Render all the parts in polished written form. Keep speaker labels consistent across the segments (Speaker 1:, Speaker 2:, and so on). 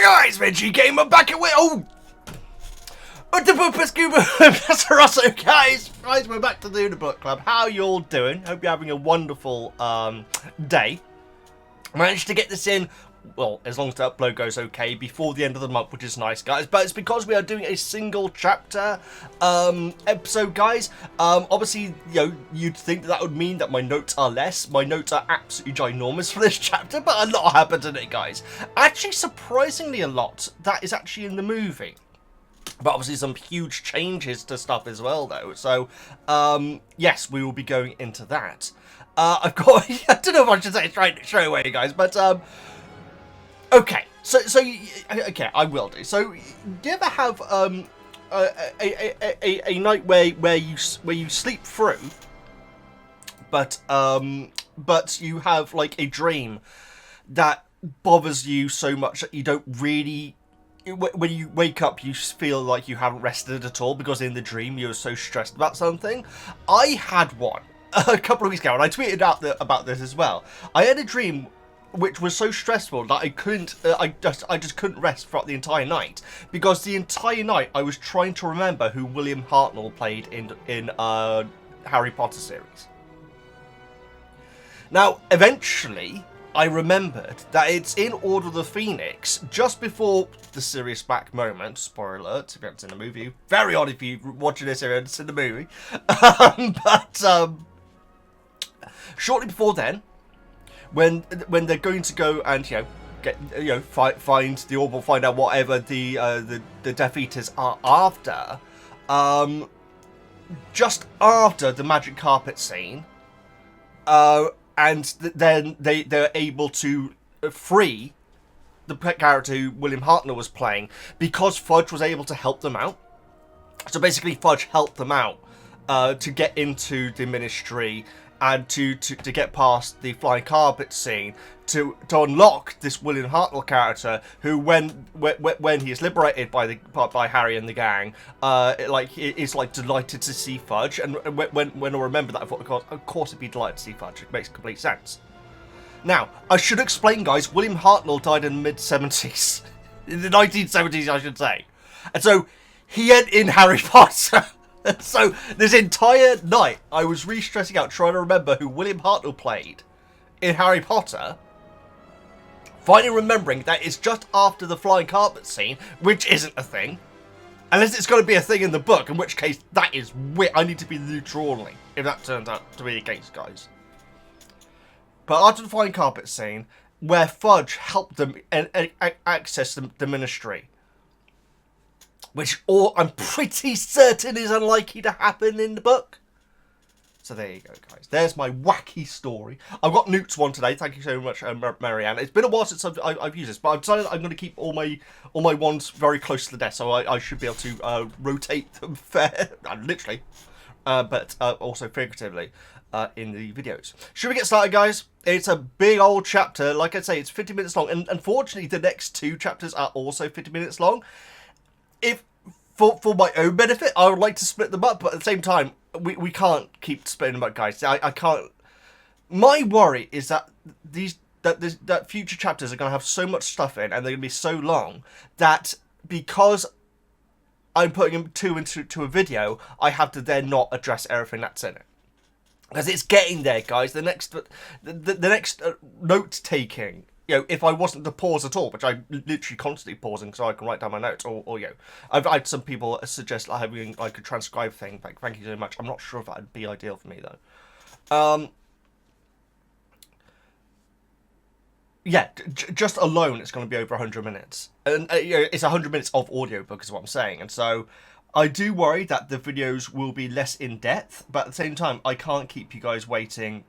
Speaker 1: guys, Veggie Gamer back away. Oh, guys, we're back to do the book club. How you all doing? Hope you're having a wonderful day. Managed to get this in, well, as long as the upload goes okay, before the end of the month, which is nice, guys. But it's because we are doing a single chapter episode, guys. Obviously, you know, you'd think that would mean that my notes are less. My notes are absolutely ginormous for this chapter, but a lot happened in it, guys. Actually, surprisingly a lot that is actually in the movie. But obviously some huge changes to stuff as well, though. So, yes, we will be going into that. I've got... I don't know if I should say it straight away, guys, but... okay, so okay, I will do. So, do you ever have a night where you sleep through, but you have like a dream that bothers you so much that you don't really... When you wake up, you feel like you haven't rested at all because in the dream you're so stressed about something. I had one a couple of weeks ago, and I tweeted out about this as well. I had a dream which was so stressful that I couldn't, I just couldn't rest throughout the entire night, because the entire night I was trying to remember who William Hartnell played in Harry Potter series. Now, eventually, I remembered that it's in Order of the Phoenix, just before the Sirius Black moment. Spoiler alert, if you haven't seen the movie. Very odd if you're watching this and haven't seen the movie. Shortly before then, when they're going to go and find the orb, find out whatever the Death Eaters are after, just after the magic carpet scene, and then they're able to free the character who William Hartnell was playing, because Fudge was able to help them out. So basically, Fudge helped them out to get into the Ministry and to get past the flying carpet scene, to unlock this William Hartnell character, who when he is liberated by Harry and the gang, is like delighted to see Fudge. And when I remember that, I thought, of course he'd be delighted to see Fudge. It makes complete sense. Now, I should explain, guys, William Hartnell died in the mid-70s. In the 1970s, I should say. And so, he ain't in Harry Potter. So, this entire night, I was really stressing out trying to remember who William Hartnell played in Harry Potter. Finally remembering that it's just after the flying carpet scene, which isn't a thing. Unless it's going to be a thing in the book, in which case, that is weird. I need to be neutral only, if that turns out to be the case, guys. But after the flying carpet scene, where Fudge helped them access the Ministry, which I'm pretty certain is unlikely to happen in the book. So there you go, guys. There's my wacky story. I've got Newt's one today. Thank you so much, Marianne. It's been a while since I've used this, but I've decided I'm going to keep all my wands very close to the desk, so I should be able to rotate them fair, literally, but also figuratively in the videos. Should we get started, guys? It's a big old chapter. Like I say, it's 50 minutes long, and unfortunately, the next two chapters are also 50 minutes long. If for my own benefit, I would like to split them up, but at the same time, we can't keep splitting them up, guys. I can't. My worry is that that future chapters are going to have so much stuff in, and they're going to be so long, that because I'm putting them two into a video, I have to then not address everything that's in it. Because it's getting there, guys. The next note taking. If I wasn't to pause at all, which I'm literally constantly pausing so I can write down my notes, or I've had some people suggest having like a transcribe thing. Thank you so much. I'm not sure if that'd be ideal for me though. Yeah, just alone, it's going to be over 100 minutes, and it's 100 minutes of audiobook is what I'm saying, and so I do worry that the videos will be less in depth, but at the same time, I can't keep you guys waiting.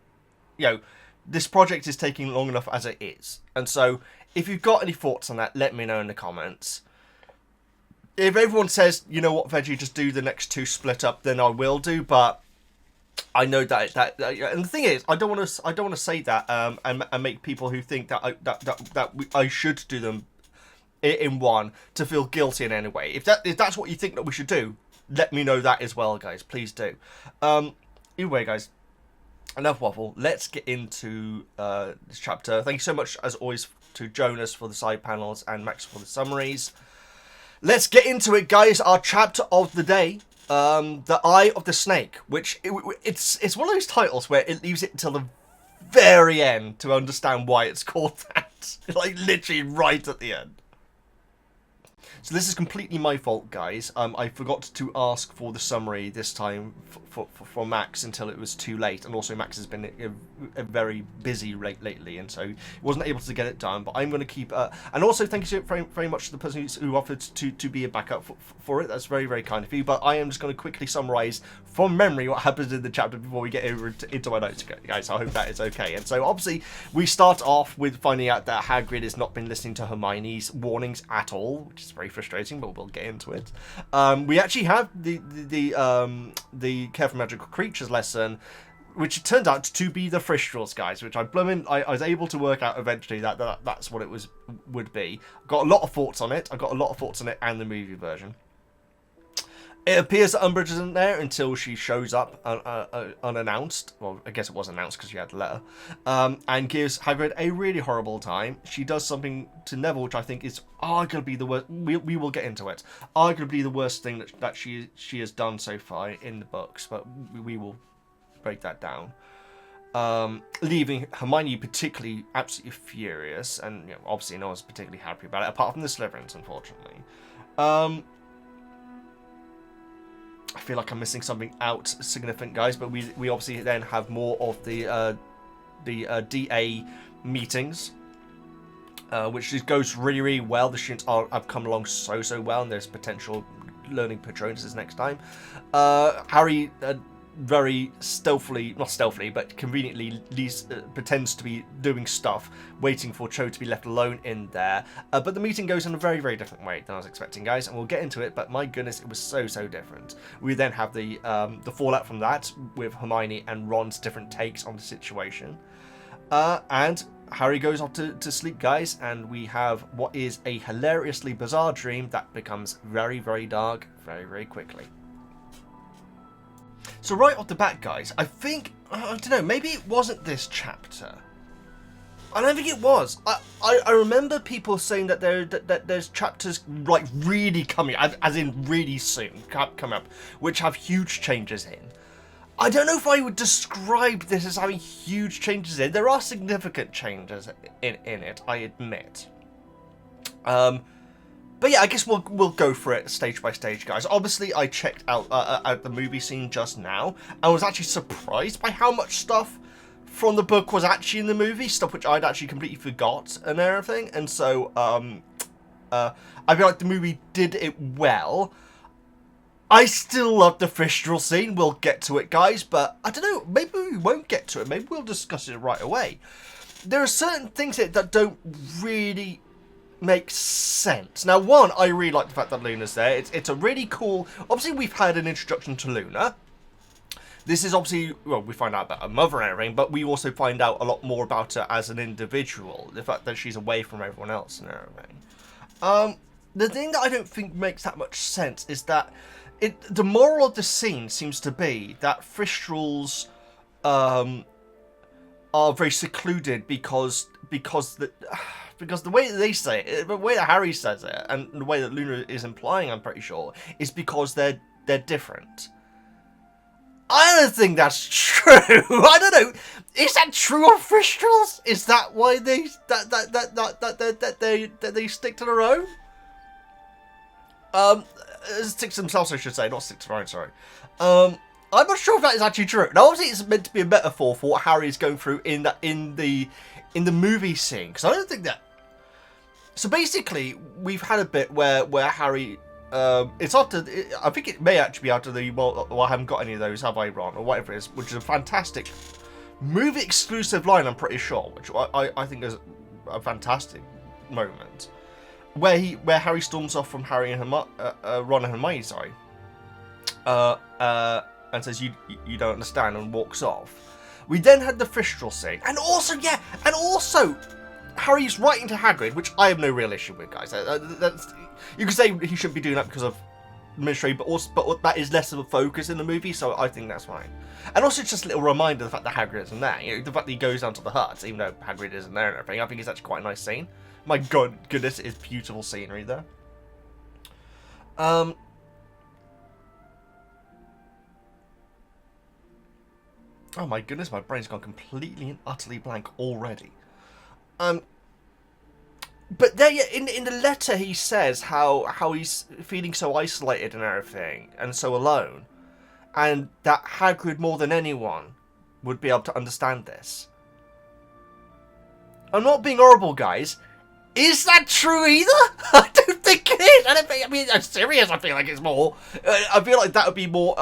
Speaker 1: This project is taking long enough as it is. And so, if you've got any thoughts on that, let me know in the comments. If everyone says, you know what, Veggie, just do the next two split up, then I will do. But I know that and the thing is, I don't want to say that and make people who think that I should do them in one to feel guilty in any way. If that's what you think that we should do, let me know that as well, guys. Please do. Either way, guys. enough waffle. Let's get into this chapter. Thank you so much, as always, to Jonas for the side panels and Max for the summaries. Let's get into it, guys. Our chapter of the day, The Eye of the Snake, which it's one of those titles where it leaves it until the very end to understand why it's called that. Like, literally right at the end. So this is completely my fault, guys. I forgot to ask for the summary this time for Max until it was too late. And also Max has been a very busy lately, and so he wasn't able to get it done. But I'm going to keep... and also thank you very, very much to the person who offered to be a backup for it. That's very, very kind of you. But I am just going to quickly summarise from memory what happens in the chapter before we get into my notes, guys. I hope that is okay. And so obviously we start off with finding out that Hagrid has not been listening to Hermione's warnings at all, which is very frustrating, but we'll get into it. We actually have the Care for Magical Creatures lesson, which turned out to be the Thestrals, guys, which I was able to work out eventually that's what it would be. Got a lot of thoughts on it. I got a lot of thoughts on it and the movie version. It appears that Umbridge isn't there until she shows up unannounced. Well, I guess it was announced because she had the letter. And gives Hagrid a really horrible time. She does something to Neville, which I think is arguably the worst. We will get into it. Arguably the worst thing that she has done so far in the books. But we will break that down. Leaving Hermione particularly absolutely furious. And obviously no one's particularly happy about it, apart from the Slytherins, unfortunately. I feel like I'm missing something out significant, guys, but we obviously then have more of the DA meetings, which just goes really, really well. The students have come along so well, and there's potential learning Patronuses next time. Harry very stealthily, not stealthily, but conveniently pretends to be doing stuff, waiting for Cho to be left alone in there. But the meeting goes in a very, very different way than I was expecting, guys, and we'll get into it, but my goodness, it was so different. We then have the fallout from that, with Hermione and Ron's different takes on the situation. And Harry goes off to sleep, guys, and we have what is a hilariously bizarre dream that becomes very, very dark very, very quickly. So right off the bat, guys, I think, I don't know, maybe it wasn't this chapter. I don't think it was. I remember people saying that there's chapters like really coming, as in really soon, come up, which have huge changes in. I don't know if I would describe this as having huge changes in. There are significant changes in it, I admit. But yeah, I guess we'll go for it stage by stage, guys. Obviously, I checked out the movie scene just now, and was actually surprised by how much stuff from the book was actually in the movie, stuff which I'd actually completely forgot and everything. And so, I feel like the movie did it well. I still love the Thestral scene. We'll get to it, guys, but I don't know. Maybe we won't get to it. Maybe we'll discuss it right away. There are certain things here that don't really makes sense. Now, one, I really like the fact that Luna's there. It's a really cool... Obviously, we've had an introduction to Luna. This is obviously... Well, we find out about her mother and everything, but we also find out a lot more about her as an individual. The fact that she's away from everyone else and everything. The thing that I don't think makes that much sense is that the moral of the scene seems to be that Thestrals are very secluded because the way that they say it, the way that Harry says it, and the way that Luna is implying, I'm pretty sure, is because they're different. I don't think that's true. I don't know. Is that true of Thestrals? Is that why they they stick to their own? Stick to themselves, I should say, not stick to their own. Sorry. I'm not sure if that is actually true. Now, obviously, it's meant to be a metaphor for what Harry is going through in the movie scene, because I don't think that. So basically, we've had a bit where Harry, it's after, I think it may actually be after the, well, I haven't got any of those, have I, Ron, or whatever it is, which is a fantastic movie exclusive line, I'm pretty sure, which I think is a fantastic moment, where Harry storms off from Harry and Ron and Hermione, sorry, and says you don't understand, and walks off. We then had the Thestral scene, and also Harry's writing to Hagrid, which I have no real issue with, guys. You could say he shouldn't be doing that because of ministry, but that is less of a focus in the movie, so I think that's fine. And also just a little reminder of the fact that Hagrid isn't there. You know, the fact that he goes down to the hut, even though Hagrid isn't there and everything, I think it's actually quite a nice scene. My goodness, it is beautiful scenery there. Oh my goodness, my brain's gone completely and utterly blank already. But there, in the letter, he says how he's feeling so isolated and everything, and so alone, and that Hagrid more than anyone would be able to understand this. I'm not being horrible, guys. Is that true either? I don't think it is. I mean, I'm serious. I feel like it's more. I feel like that would be more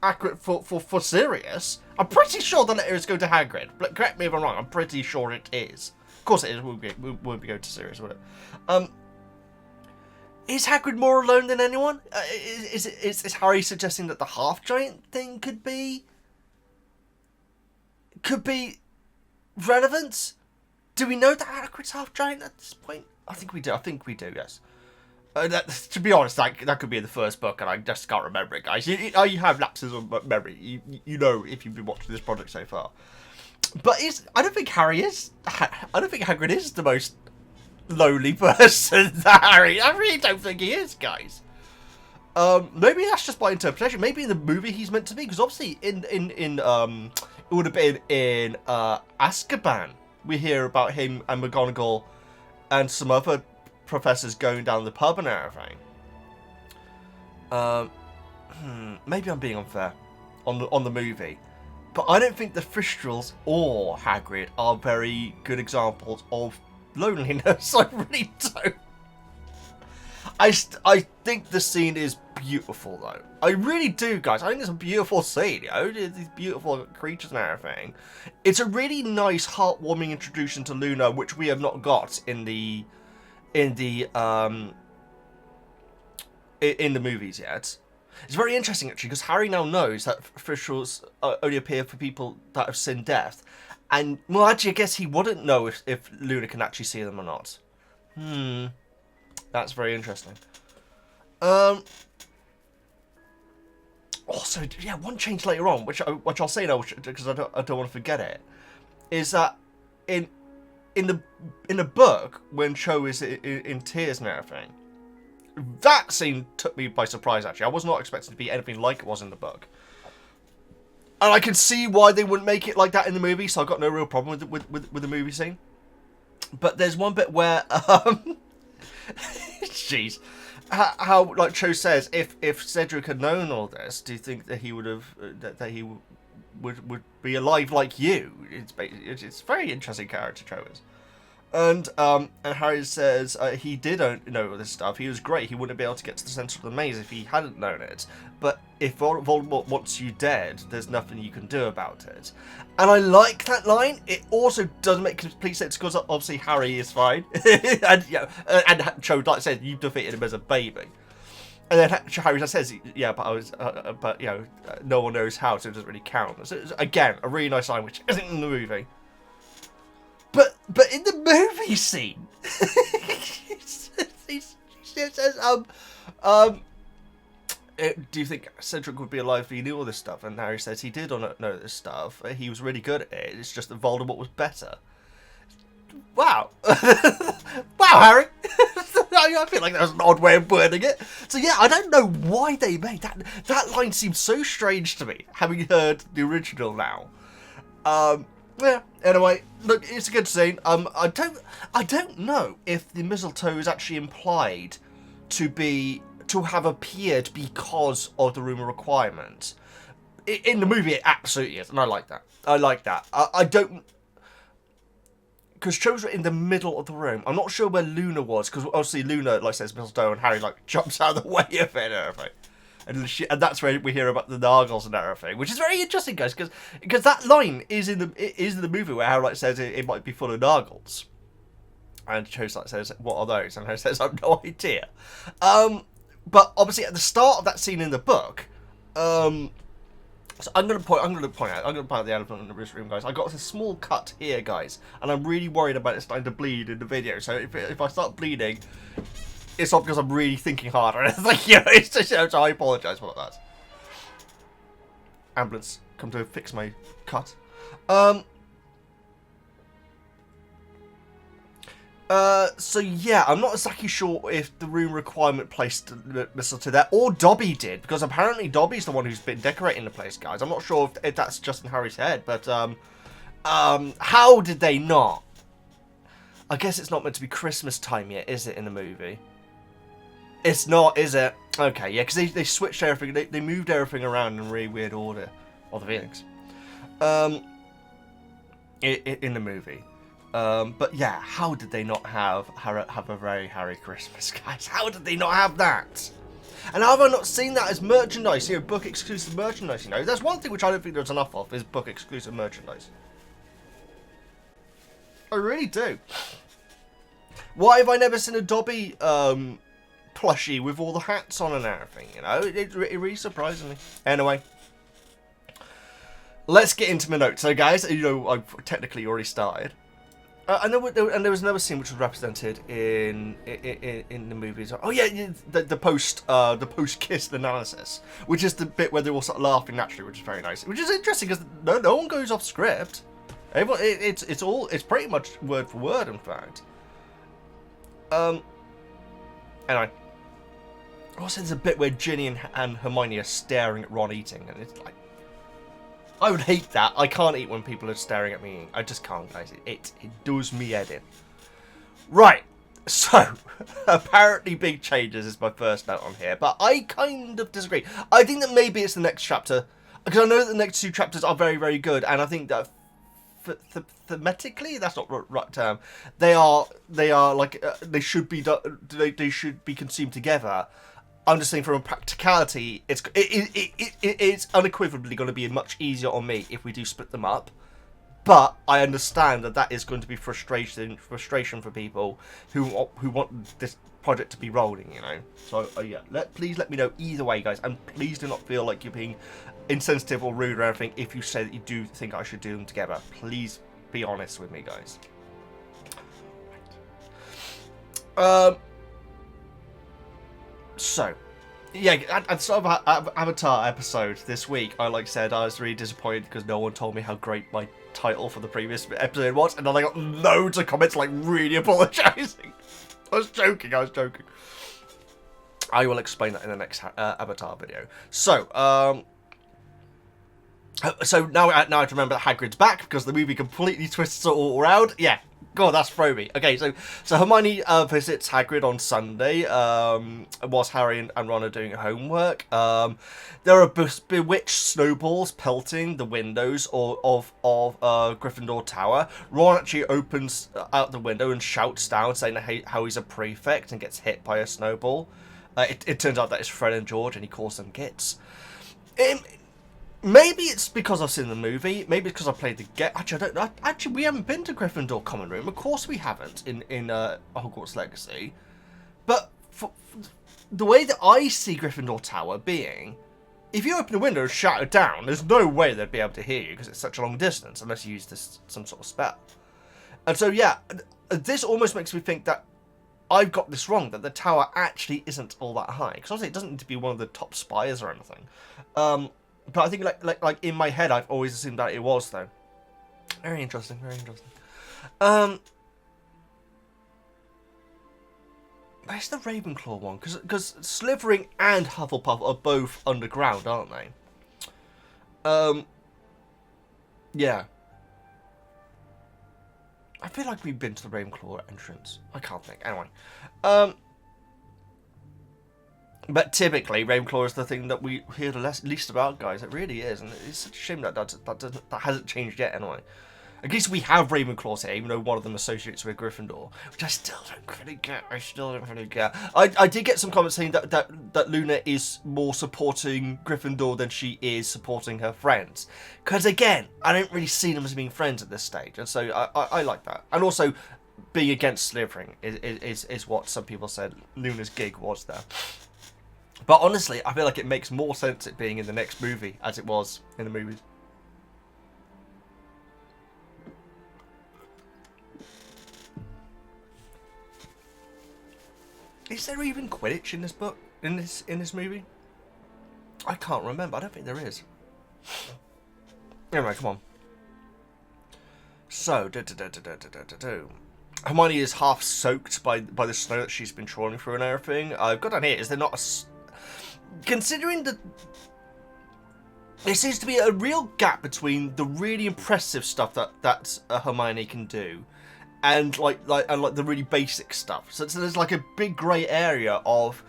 Speaker 1: accurate for Sirius. I'm pretty sure the letter is going to Hagrid. But correct me if I'm wrong. I'm pretty sure it is. Of course it is. We won't be going to Sirius, would it? Is Hagrid more alone than anyone? Is Harry suggesting that the half-giant thing could be relevant? Do we know that Hagrid's half-giant at this point? I think we do. Yes. To be honest, that could be in the first book, and I just can't remember it, guys. You have lapses of memory. You know if you've been watching this project so far. But I don't think Hagrid is the most lonely person that Harry. I really don't think he is, guys. Maybe that's just my interpretation. Maybe in the movie he's meant to be, because obviously in it would have been in Azkaban. We hear about him and McGonagall and some other professors going down the pub and everything. Maybe I'm being unfair on the movie. But I don't think the Thestrals or Hagrid are very good examples of loneliness. I really don't. I think the scene is beautiful, though. I really do, guys. I think it's a beautiful scene, you know? These beautiful creatures and everything. It's a really nice, heartwarming introduction to Luna, which we have not got in the movies yet. It's very interesting, actually, because Harry now knows that Thestrals only appear for people that have sinned death. And, well, actually, I guess he wouldn't know if Luna can actually see them or not. That's very interesting. Also, yeah, one change later on, which I'll say now, because I don't want to forget it, is that in the book, when Cho is in tears and everything, that scene took me by surprise, actually. I was not expecting to be anything like it was in the book. And I can see why they wouldn't make it like that in the movie, so I've got no real problem with the movie scene. But there's one bit where, jeez, how like Cho says, if Cedric had known all this, do you think that he would have, that he would be alive like you? It's a very interesting character, Cho is. And Harry says he did know all this stuff. He was great. He wouldn't be able to get to the centre of the maze if he hadn't known it. But if Voldemort wants you dead, there's nothing you can do about it. And I like that line. It also doesn't make complete sense because obviously Harry is fine, and Cho, like I said, you defeated him as a baby. And then Harry just says, "Yeah, but you know, no one knows how, so it doesn't really count." So again, a really nice line which isn't in the movie. But in the movie scene, he says, do you think Cedric would be alive if he knew all this stuff? And Harry says he did know this stuff. He was really good at it. It's just that Voldemort was better. Wow. Wow, Harry. I feel like that was an odd way of wording it. So yeah, I don't know why they made that. That line seems so strange to me, having heard the original now. Yeah, anyway, look, it's a good scene. I don't know if the mistletoe is actually implied to have appeared because of the room of requirement. In the movie, it absolutely is, and I like that. I don't... Because Cho's in the middle of the room. I'm not sure where Luna was, because obviously Luna, like, says mistletoe, and Harry, like, jumps out of the way of it and everything. And that's where we hear about the Nargles and everything, which is very interesting, guys, because that line is in the movie where Harry like says it might be full of Nargles, and Cho like says, "What are those?" And Harry says, "I've no idea." But obviously at the start of that scene in the book, so I'm gonna point out the elephant in the room, guys. I got a small cut here, guys, and I'm really worried about it starting to bleed in the video. So if I start bleeding, it's not because I'm really thinking harder. It's like, you know, it's just, so I apologise for that. Ambulance, come to fix my cut. So yeah, I'm not exactly sure if the room requirement placed mistletoe there, or Dobby did, because apparently Dobby's the one who's been decorating the place, guys. I'm not sure if that's just in Harry's head, but how did they not? I guess it's not meant to be Christmas time yet, is it, in the movie? It's not, is it? Okay, yeah, because they switched everything, they moved everything around in a really weird order, or the feelings, in the movie. But yeah, how did they not have a very Harry Christmas, guys? How did they not have that? And how have I not seen that as merchandise? You know, book exclusive merchandise. You know, that's one thing which I don't think there's enough of, is book exclusive merchandise. I really do. Why have I never seen a Dobby plushie with all the hats on and everything? You know, it really surprises me. Anyway. Let's get into my notes. So, guys, you know, I've technically already started. And there was another scene which was represented in the movies. Oh yeah, the post kiss analysis, which is the bit where they're all sort of laughing naturally, which is very nice. Which is interesting because no one goes off script. Everyone, it's pretty much word for word, in fact. Anyway, also there's a bit where Ginny and Hermione are staring at Ron eating, and it's like, I would hate that. I can't eat when people are staring at me. I just can't, guys. It does me head in. Right. So, apparently big changes is my first note on here. But I kind of disagree. I think that maybe it's the next chapter. Because I know that the next two chapters are very, very good. And I think that thematically, that's not the right term. They are like, they should be consumed together. I'm just saying, from a practicality, it's unequivocally going to be much easier on me if we do split them up. But I understand that is going to be frustration for people who want this project to be rolling, you know. So yeah, please let me know either way, guys, and please do not feel like you're being insensitive or rude or anything if you say that you do think I should do them together. Please be honest with me, guys. So, yeah, at the start of Avatar episode this week, I said I was really disappointed because no one told me how great my title for the previous episode was, and then I got loads of comments really apologising. I was joking. I will explain that in the next Avatar video. So now I have to remember that Hagrid's back because the movie completely twists it all around. Yeah. God, that's throwy. Okay, so Hermione visits Hagrid on Sunday, whilst Harry and Ron are doing homework. There are bewitched snowballs pelting the windows of Gryffindor Tower. Ron actually opens out the window and shouts down, saying how he's a prefect, and gets hit by a snowball. It turns out that it's Fred and George, and he calls them gits. Maybe it's because I've seen the movie. Maybe it's because I played the game. Actually, I don't know. Actually, we haven't been to Gryffindor Common Room. Of course we haven't in Hogwarts Legacy. But for the way that I see Gryffindor Tower being, if you open a window and shout it down, there's no way they'd be able to hear you because it's such a long distance unless you use some sort of spell. And so, yeah, this almost makes me think that I've got this wrong, that the tower actually isn't all that high. Because obviously it doesn't need to be one of the top spires or anything. But I think, like in my head, I've always assumed that it was, though. Very interesting, very interesting. Where's the Ravenclaw one? Because Slytherin and Hufflepuff are both underground, aren't they? Yeah. I feel like we've been to the Ravenclaw entrance. I can't think. Anyway. But typically, Ravenclaw is the thing that we hear the least about, guys. It really is, and it's such a shame that hasn't changed yet. Anyway, at least we have Ravenclaws here, even though one of them associates with Gryffindor, which I still don't really get. I did get some comments saying that Luna is more supporting Gryffindor than she is supporting her friends. Because again, I don't really see them as being friends at this stage, and so I like that. And also, being against Slytherin is what some people said Luna's gig was there. But honestly, I feel like it makes more sense it being in the next movie as it was in the movies. Is there even Quidditch in this book? In this movie? I can't remember. I don't think there is. Anyway, come on. So, Hermione is half soaked by the snow that she's been trawling through and everything. I've got down here, is there not a... Considering that there seems to be a real gap between the really impressive stuff that Hermione can do and like the really basic stuff. So there's like a big grey area of...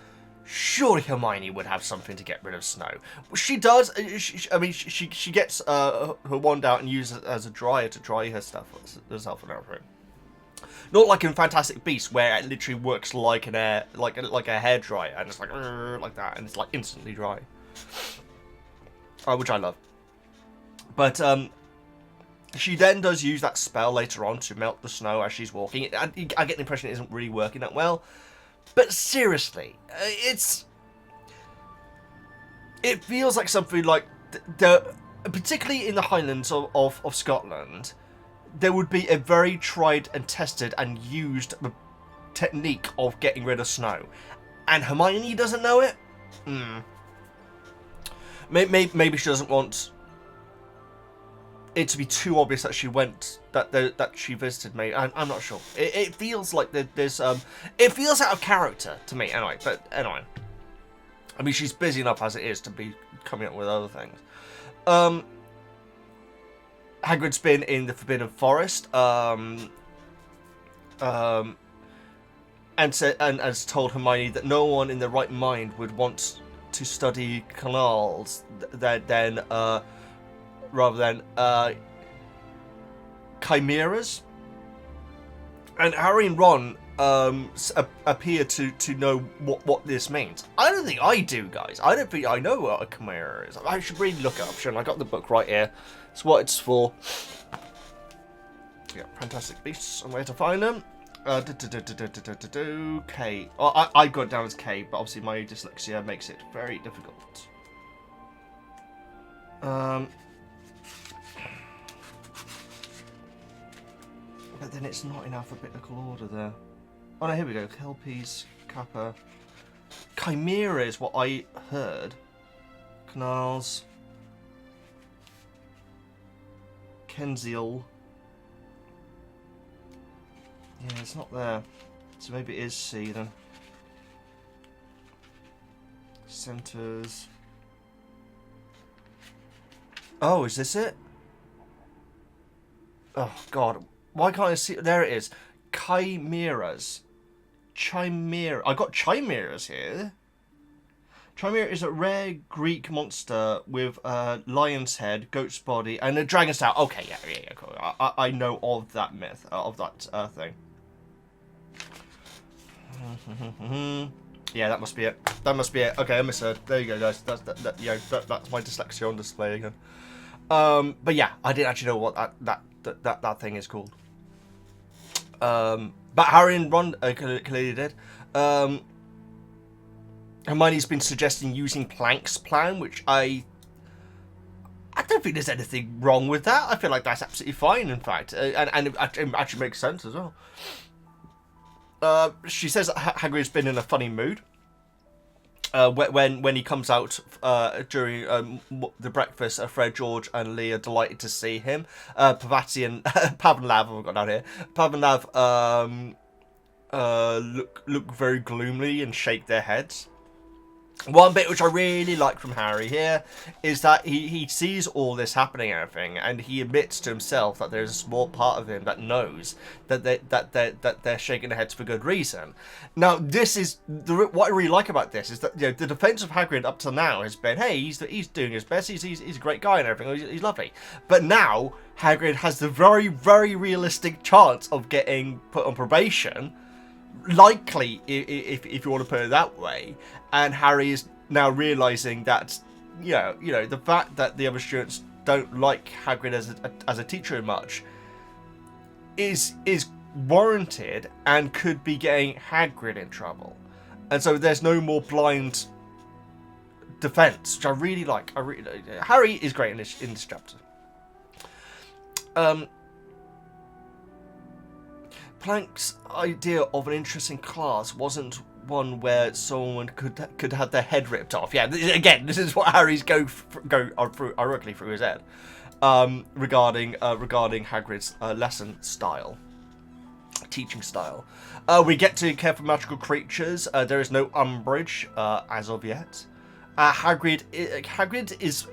Speaker 1: Surely Hermione would have something to get rid of snow. She does. She gets her wand out and uses it as a dryer to dry her stuff herself and everything. Not like in Fantastic Beasts, where it literally works like a hairdryer, and it's like that, and it's like instantly dry. Which I love. But she then does use that spell later on to melt the snow as she's walking. I get the impression it isn't really working that well. But seriously, it feels like something like particularly in the Highlands of Scotland, there would be a very tried and tested and used technique of getting rid of snow, and Hermione doesn't know it. Maybe she doesn't want it to be too obvious that she went that she visited me. I'm not sure. It feels like there's it feels out of character to me anyway. But anyway, I mean, she's busy enough as it is to be coming up with other things. Hagrid's been in the Forbidden Forest and has told Hermione that no one in their right mind would want to study canals rather than chimeras. And Harry and Ron appear to know what this means. I don't think I do, guys. I don't think I know what a chimera is. I should really look it up, shouldn't I? got the book right here. It's what it's for. Yeah, Fantastic Beasts and where to find them. K. Oh, I got it down as K, but obviously my dyslexia makes it very difficult. But then it's not in alphabetical order there. Oh no, here we go. Kelpies, Kappa. Chimera is what I heard. Canals. Kenzial. Yeah, it's not there. So maybe it is C then. Centers. Oh, is this it? Oh god. Why can't I see? There it is. Chimeras. Chimera. I got chimeras here. Chimera is a rare Greek monster with a lion's head, goat's body, and a dragon's tail. Okay, yeah, cool. I know of that myth, of that thing. Yeah, that must be it. That must be it. Okay, I misheard. There you go, guys. That's my dyslexia on display again. But yeah, I didn't actually know what that thing is called. But Harry and Ron clearly did. Hermione's been suggesting using Planck's plan, which I don't think there's anything wrong with that. I feel like that's absolutely fine, in fact, and it actually makes sense as well. She says that Hagrid's been in a funny mood. When he comes out during the breakfast, Fred, George, and Lee are delighted to see him. Pavati and Pavanlav, I've got down here. Pavanlav look very gloomily and shake their heads. One bit which I really like from Harry here is that he sees all this happening and everything, and he admits to himself that there's a small part of him that knows that they're shaking their heads for good reason. Now, this is what I really like about this is that, you know, the defense of Hagrid up to now has been, hey, he's doing his best, he's a great guy and everything, he's lovely. But now Hagrid has the very, very realistic chance of getting put on probation. Likely, if you want to put it that way, and Harry is now realizing that, you know, the fact that the other students don't like Hagrid as a teacher much is warranted and could be getting Hagrid in trouble, and so there's no more blind defense, which I really like. Harry is great in this chapter. Planck's idea of an interesting class wasn't one where someone could have their head ripped off. Yeah, again, this is what Harry's go through ironically through his head regarding Hagrid's lesson style, teaching style. We get to care for magical creatures. There is no Umbridge as of yet. Hagrid is...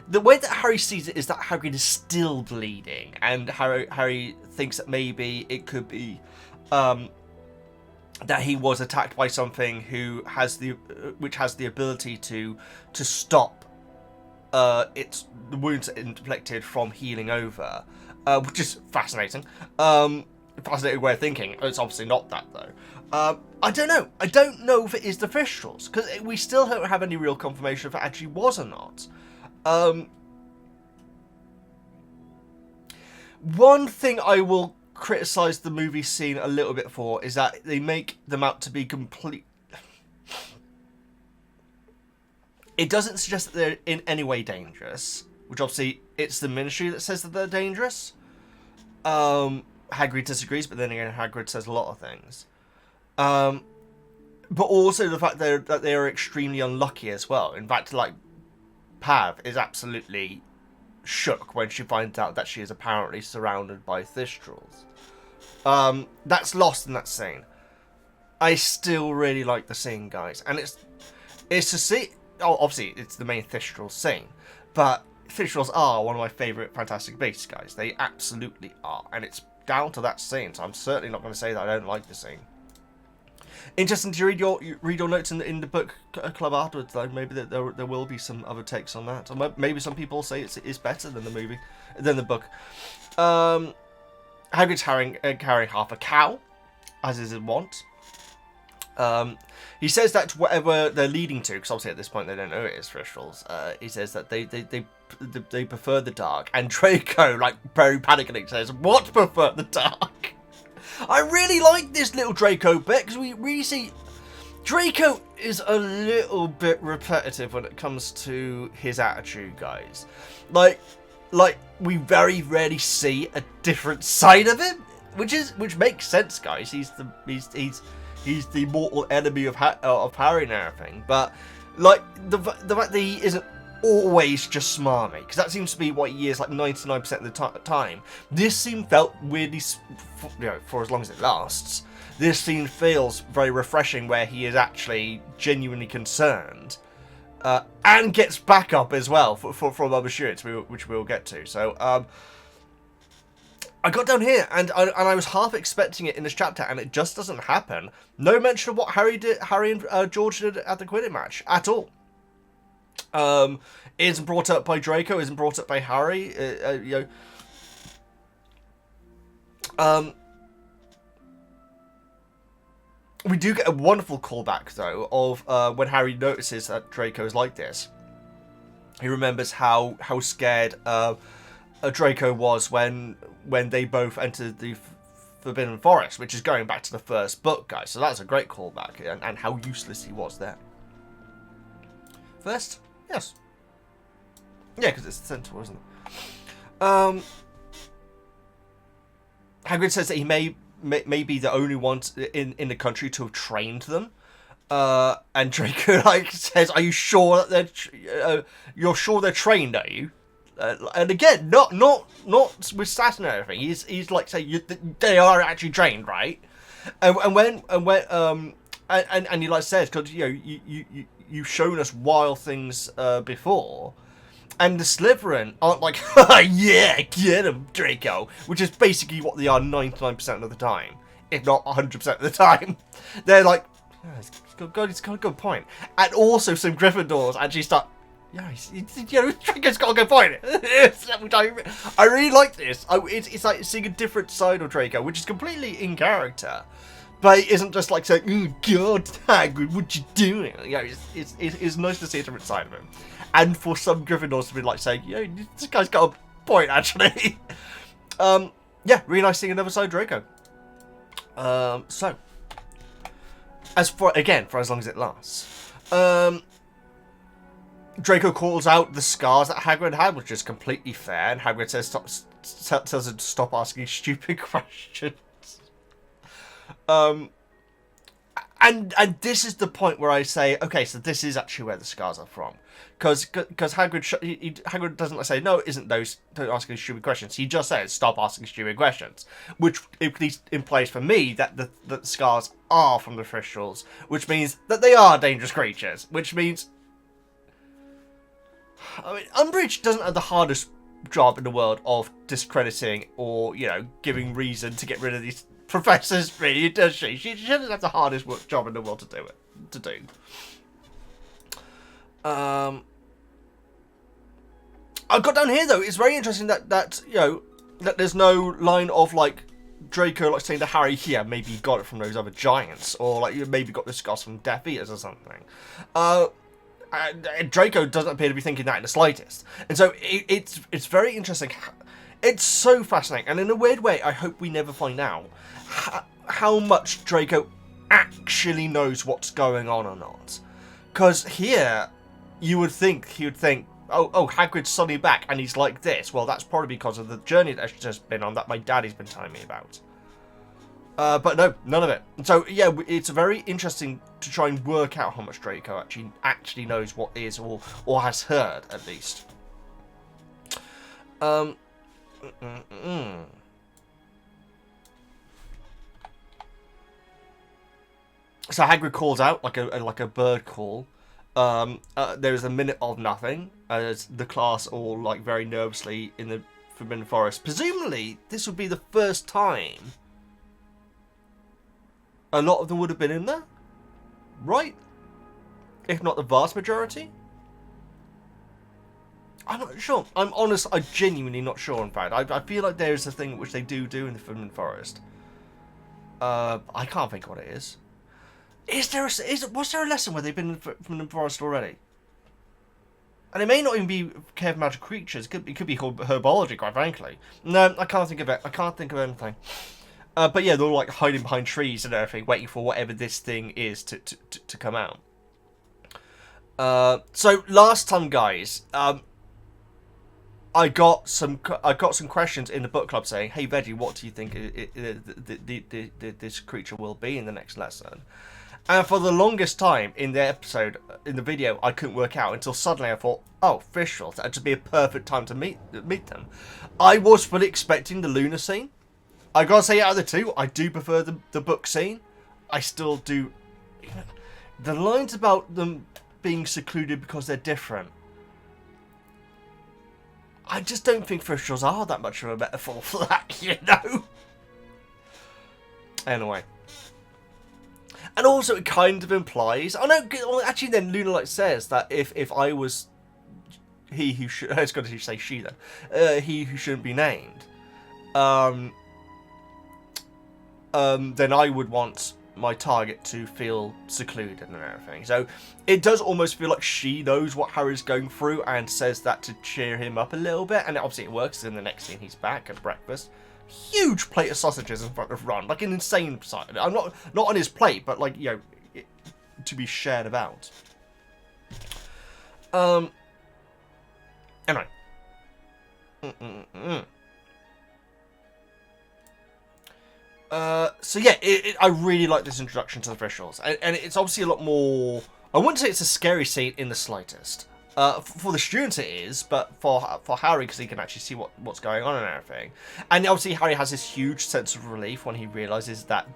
Speaker 1: The way that Harry sees it is that Hagrid is still bleeding, and Harry thinks that maybe it could be that he was attacked by something which has the ability to stop the wounds inflicted from healing over, which is fascinating. Fascinating way of thinking. It's obviously not that though. I don't know. I don't know if it is the Thestrals, because we still don't have any real confirmation if it actually was or not. One thing I will criticize the movie scene a little bit for is that they make them out to be complete. It doesn't suggest that they're in any way dangerous, which obviously it's the Ministry that says that they're dangerous. Hagrid disagrees, but then again, Hagrid says a lot of things. But also the fact that they are extremely unlucky as well. In fact, like, Pav is absolutely shook when she finds out that she is apparently surrounded by Thestrals. That's lost in that scene. I still really like the scene, guys, and it's to see. Oh, obviously it's the main Thestral scene, but Thestrals are one of my favourite Fantastic Beasts, guys. They absolutely are, and it's down to that scene. So I'm certainly not going to say that I don't like the scene. Interesting to read your notes in the book club afterwards, though. Maybe there will be some other takes on that. Or maybe some people say it's better than the book. Hagrid's carrying half a cow, as is his wont. He says that whatever they're leading to, because obviously at this point they don't know it is Thestrals. He says that they prefer the dark, and Draco, like very panicking, says, "What prefer the dark?" I really like this little Draco bit, because we really see Draco is a little bit repetitive when it comes to his attitude, guys. Like we very rarely see a different side of him, which makes sense, guys. He's the mortal enemy of Harry and everything. But like the fact that he isn't always just smarmy, because that seems to be what he is like 99% of the time. This scene felt weirdly, for as long as it lasts, this scene feels very refreshing, where he is actually genuinely concerned, and gets backup as well from other students, which we'll get to. So I got down here, and I was half expecting it in this chapter, and it just doesn't happen. No mention of what Harry and George did at the Quidditch match at all. Isn't brought up by Draco, isn't brought up by Harry. We do get a wonderful callback, though, of when Harry notices that Draco is like this. He remembers how scared Draco was when they both entered the Forbidden Forest, which is going back to the first book, guys. So that's a great callback, and how useless he was there. First? Yes. Yeah, because it's the centaur, isn't it? Hagrid says that he may be the only one in the country to have trained them. And Draco says, "Are you sure that you're sure they're trained? Are you?" And again, not with stats and everything. He's like saying they are actually trained, right? And he like says, because you've shown us wild things before, and the Slytherin aren't like, yeah, get him, Draco, which is basically what they are 99% of the time, if not 100% of the time. They're like, yeah, he's got a good point. And also some Gryffindors actually start, yeah, Draco's got a good point. I really like this. It's like seeing a different side of Draco, which is completely in character. But it isn't just like saying, "Oh God, Hagrid, what you doing?" It's nice to see a different side of him, and for some Gryffindors to be like saying, "Yeah, this guy's got a point, actually." Yeah, really nice seeing another side of Draco. So, for as long as it lasts, Draco calls out the scars that Hagrid had, which is completely fair, and Hagrid says tells him to stop asking stupid questions. And this is the point where I say, okay, so this is actually where the scars are from, because Hagrid doesn't say no, it isn't those, don't ask any stupid questions. He just says stop asking stupid questions, which at least implies for me that the scars are from the Thestrals, which means that they are dangerous creatures. Which means, I mean, Umbridge doesn't have the hardest job in the world of discrediting or giving reason to get rid of these professors, really, does she? She doesn't have the hardest job in the world to do. I got down here though. It's very interesting that there's no line of like Draco like saying to Harry, "Here, maybe you got it from those other giants," or like you maybe got the scars from Death Eaters or something. And Draco doesn't appear to be thinking that in the slightest, and so it's very interesting. It's so fascinating, and in a weird way, I hope we never find out how much Draco actually knows what's going on or not. Because here, you would think he would think, oh, Hagrid's suddenly back, and he's like this. Well, that's probably because of the journey that I've just been on that my daddy's been telling me about. But no, none of it. So yeah, it's very interesting to try and work out how much Draco actually knows what is or has heard at least. So Hagrid calls out like a bird call. There is a minute of nothing as the class all like very nervously in the Forbidden Forest. Presumably, this would be the first time a lot of them would have been in there, right? If not the vast majority. I'm not sure. I'm honest. I'm genuinely not sure. In fact, I feel like there is a thing which they do in the Forbidden Forest. I can't think what it is. Was there a lesson where they've been in the Forbidden Forest already? And it may not even be care of magic creatures. It could be called herbology, quite frankly. No, I can't think of it. I can't think of anything. But yeah, they're all like hiding behind trees and everything, waiting for whatever this thing is to come out. So last time, guys, I got some questions in the book club saying, "Hey Veggie, what do you think this creature will be in the next lesson?" And for the longest time in the video, I couldn't work out until suddenly I thought, "Oh, Thestrals, that'd just be a perfect time to meet them." I was fully expecting the lunar scene. I gotta say, out of the two, I do prefer the book scene. I still do. The lines about them being secluded because they're different, I just don't think Thestrals are that much of a metaphor for that, Anyway. And also, it kind of implies... Oh, no, well, actually, then, Lunalight says that if I was he who should... I was going to say she, then. He who shouldn't be named. Then I would want my target to feel secluded and everything. So it does almost feel like she knows what Harry's going through and says that to cheer him up a little bit. And obviously it works. In the next scene, he's back at breakfast. Huge plate of sausages in front of Ron, like an insane sight. I'm not on his plate, but like to be shared about. Anyway. So yeah, I really like this introduction to the Thestrals, and it's obviously a lot more. I wouldn't say it's a scary scene in the slightest. For the students it is, but for Harry, because he can actually see what's going on and everything. And obviously Harry has this huge sense of relief when he realizes that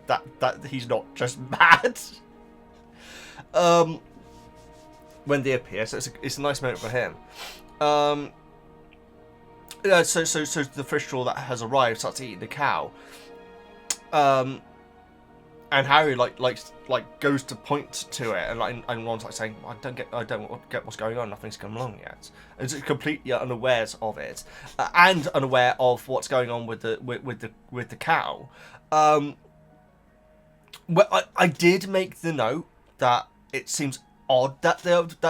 Speaker 1: he's not just mad. When they appear, so it's a nice moment for him. So the Thestral that has arrived starts eating the cow. And Harry goes to point to it, and Ron's like saying, I don't get what's going on. Nothing's come along yet. And it's completely unawares of it, and unaware of what's going on with the cow. Well, I did make the note that it seems odd that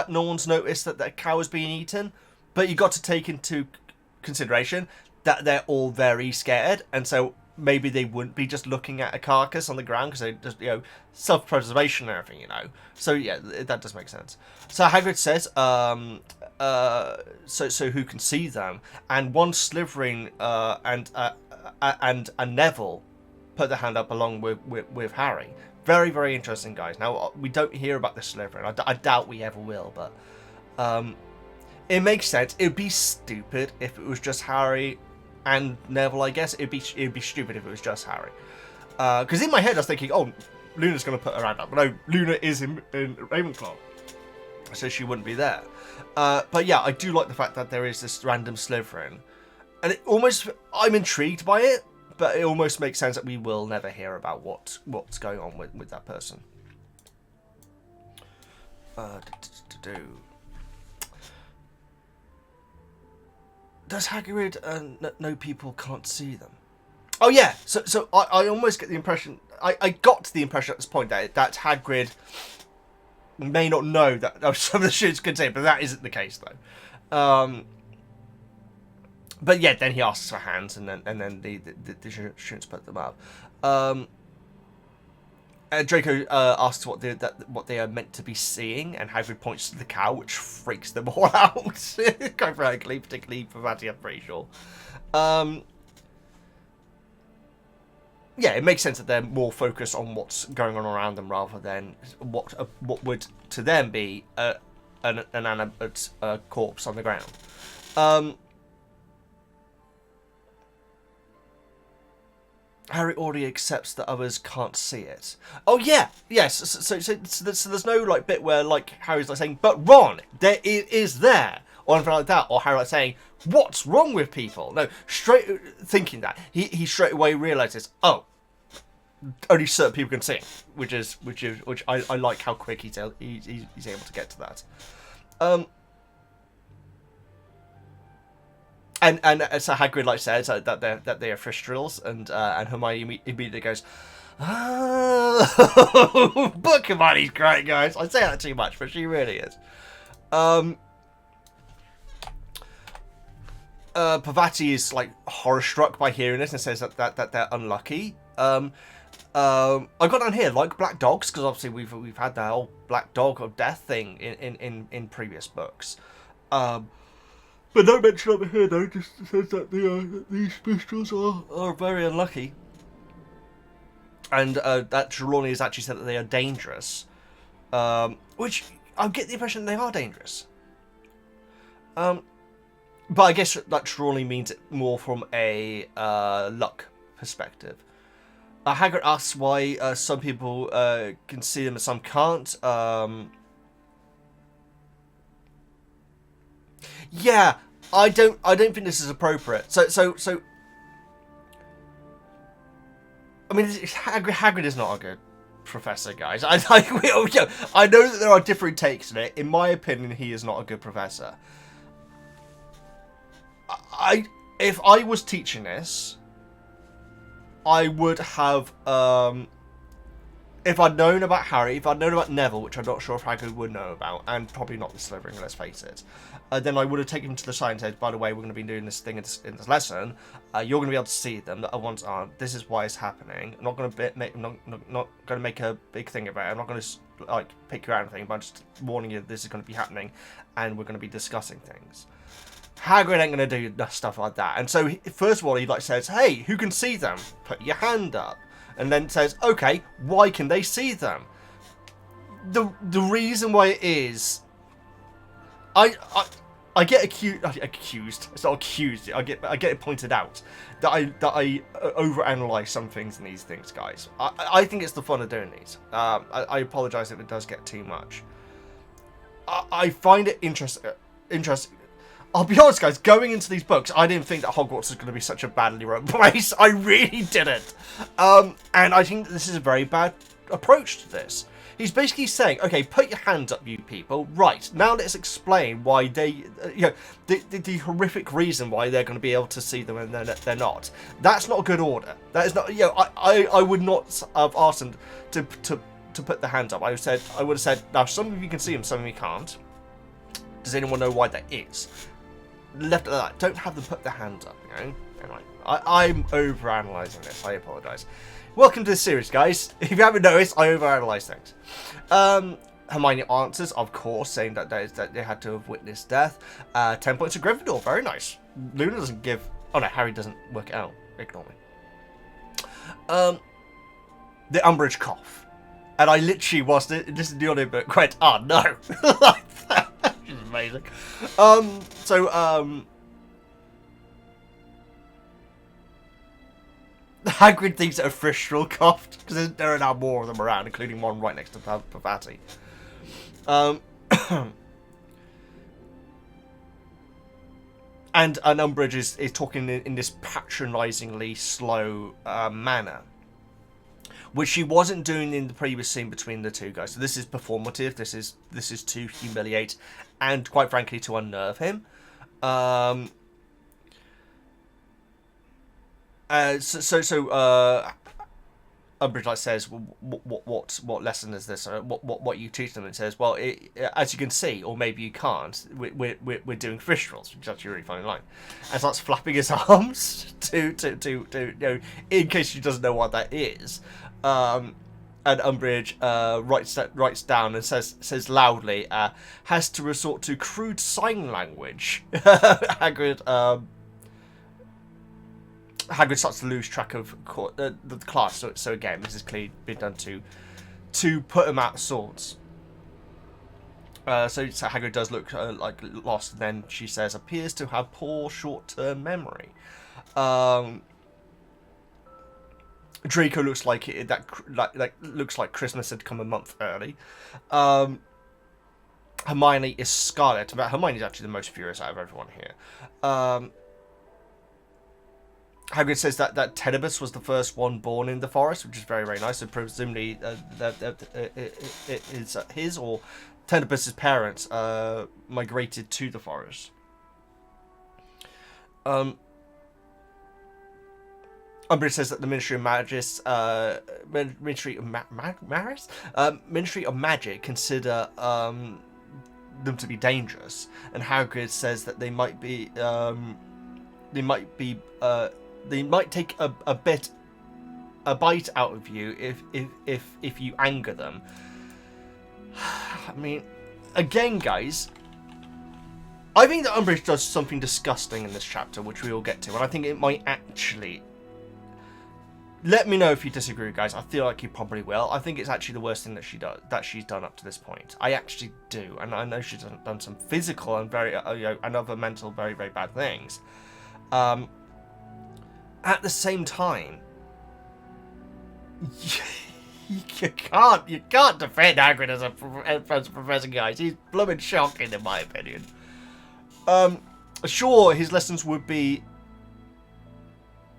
Speaker 1: no one's noticed that the cow is being eaten, but you got to take into consideration that they're all very scared, and so maybe they wouldn't be just looking at a carcass on the ground because they just, self-preservation and everything, So yeah, that does make sense. So Hagrid says, so who can see them? And one Slytherin and a Neville put their hand up along with Harry. Very, very interesting, guys. Now, we don't hear about the Slytherin. I doubt we ever will, but it makes sense. It would be stupid if it was just Harry and Neville, I guess. It'd be stupid if it was just Harry. Because in my head, I was thinking, oh, Luna's going to put her hand up. But no, Luna is in Ravenclaw, so she wouldn't be there. But yeah, I do like the fact that there is this random Slytherin. And it almost, I'm intrigued by it, but it almost makes sense that we will never hear about what's going on with that person. Does Hagrid know people can't see them? Oh yeah, so I almost get the impression, I got to the impression at this point that Hagrid may not know that some of the students can see it, but that isn't the case though. But yeah, then he asks for hands, and then the students put them up. Draco asks what they are meant to be seeing, and Hagrid points to the cow, which freaks them all out. Quite frankly, particularly for Veggie, I'm pretty sure. Yeah, it makes sense that they're more focused on what's going on around them rather than what would to them be an animate corpse on the ground. Harry already accepts that others can't see it. Oh yeah, yes. So there's no like bit where like Harry's like saying, "But Ron, it is there," or anything like that, or Harry like saying, "What's wrong with people?" No, straight thinking that he straight away realizes, oh, only certain people can see it, which I like how quick he's able to get to that. And so Hagrid like says that they are Thestrals, and Hermione immediately goes, "Oh, but Hermione's great, guys." I say that too much, but she really is. Pavati is like horror struck by hearing this and says that they're unlucky. I got down here like black dogs because obviously we've had that whole black dog of death thing in previous books. But no mention over here though. Just says that these Thestrals are very unlucky, and that Trelawney has actually said that they are dangerous, which I get the impression they are dangerous. But I guess that Trelawney means it more from a luck perspective. Hagrid asks why some people can see them and some can't. Yeah, I don't think this is appropriate. So I mean, Hagrid is not a good professor, guys. I know that there are different takes on it. In my opinion, he is not a good professor. If I was teaching this, I would have if I'd known about Harry, if I'd known about Neville, which I'm not sure if Hagrid would know about, and probably not the Slytherin, let's face it, then I would have taken him to the side and said, by the way, we're going to be doing this thing in this lesson. You're going to be able to see them. The other ones aren't. This is why it's happening. I'm not going to not going to make a big thing about it. I'm not going to like pick you out or anything, but I'm just warning you this is going to be happening, and we're going to be discussing things. Hagrid ain't going to do stuff like that. And so, first of all, he like says, hey, who can see them? Put your hand up. And then says, okay, why can they see them? The reason why it is, I get accused. It's not accused. I get it pointed out that I overanalyze some things in these things, guys. I think it's the fun of doing these. I apologize if it does get too much. I find it interesting. I'll be honest, guys, going into these books, I didn't think that Hogwarts was going to be such a badly run place. I really didn't. And I think that this is a very bad approach to this. He's basically saying, okay, put your hands up, you people. Right, now let's explain why they, the horrific reason why they're going to be able to see them and they're not. That's not a good order. That is not, I would not have asked them to put their hands up. I would have said, now some of you can see them, some of you can't. Does anyone know why that is? Left it like that. Don't have them put their hands up, Anyway, I'm overanalyzing this. I apologise. Welcome to the series, guys. If you haven't noticed, I overanalyze things. Hermione answers, of course, saying that they had to have witnessed death. 10 points to Gryffindor. Very nice. Luna doesn't give... Oh, no, Harry doesn't work it out. Ignore me. the Umbridge cough. And I literally was listening to the audiobook went, oh no. Like that. Which is amazing. Hagrid thinks that a Thistral coughed, because there are now more of them around, including one right next to Pavati. And Umbridge is talking in this patronisingly slow manner, which she wasn't doing in the previous scene between the two guys. So this is performative. This is to humiliate and, quite frankly, to unnerve him. Umbridge like says, what lesson is this? What you teach them? And says, well, as you can see, or maybe you can't. We're doing Thestrals, which is actually a really funny line, and starts flapping his arms to in case she doesn't know what that is. And Umbridge writes down and says loudly, has to resort to crude sign language. Hagrid starts to lose track of the class, so again, this is clearly been done to put him out of sorts. So Hagrid does look like lost, and then she says, appears to have poor short-term memory. Draco looks like looks like Christmas had come a month early. Hermione is scarlet. Hermione's actually the most furious out of everyone here. Hagrid says that Tenebus was the first one born in the forest, which is very, very nice. So presumably it is his or Tenebus's parents migrated to the forest. Umbridge says that the Ministry of Ministry of Magic consider them to be dangerous, and Hagrid says that they might take a bite out of you if you anger them. I mean, again, guys, I think that Umbridge does something disgusting in this chapter, which we will get to, and I think it might actually. Let me know if you disagree, guys. I feel like you probably will. I think it's actually the worst thing that she's done up to this point. I actually do, and I know she's done some physical and very and other mental very, very bad things. At the same time, you can't defend Hagrid as a professor, guys. He's blooming shocking, in my opinion. Sure, his lessons would be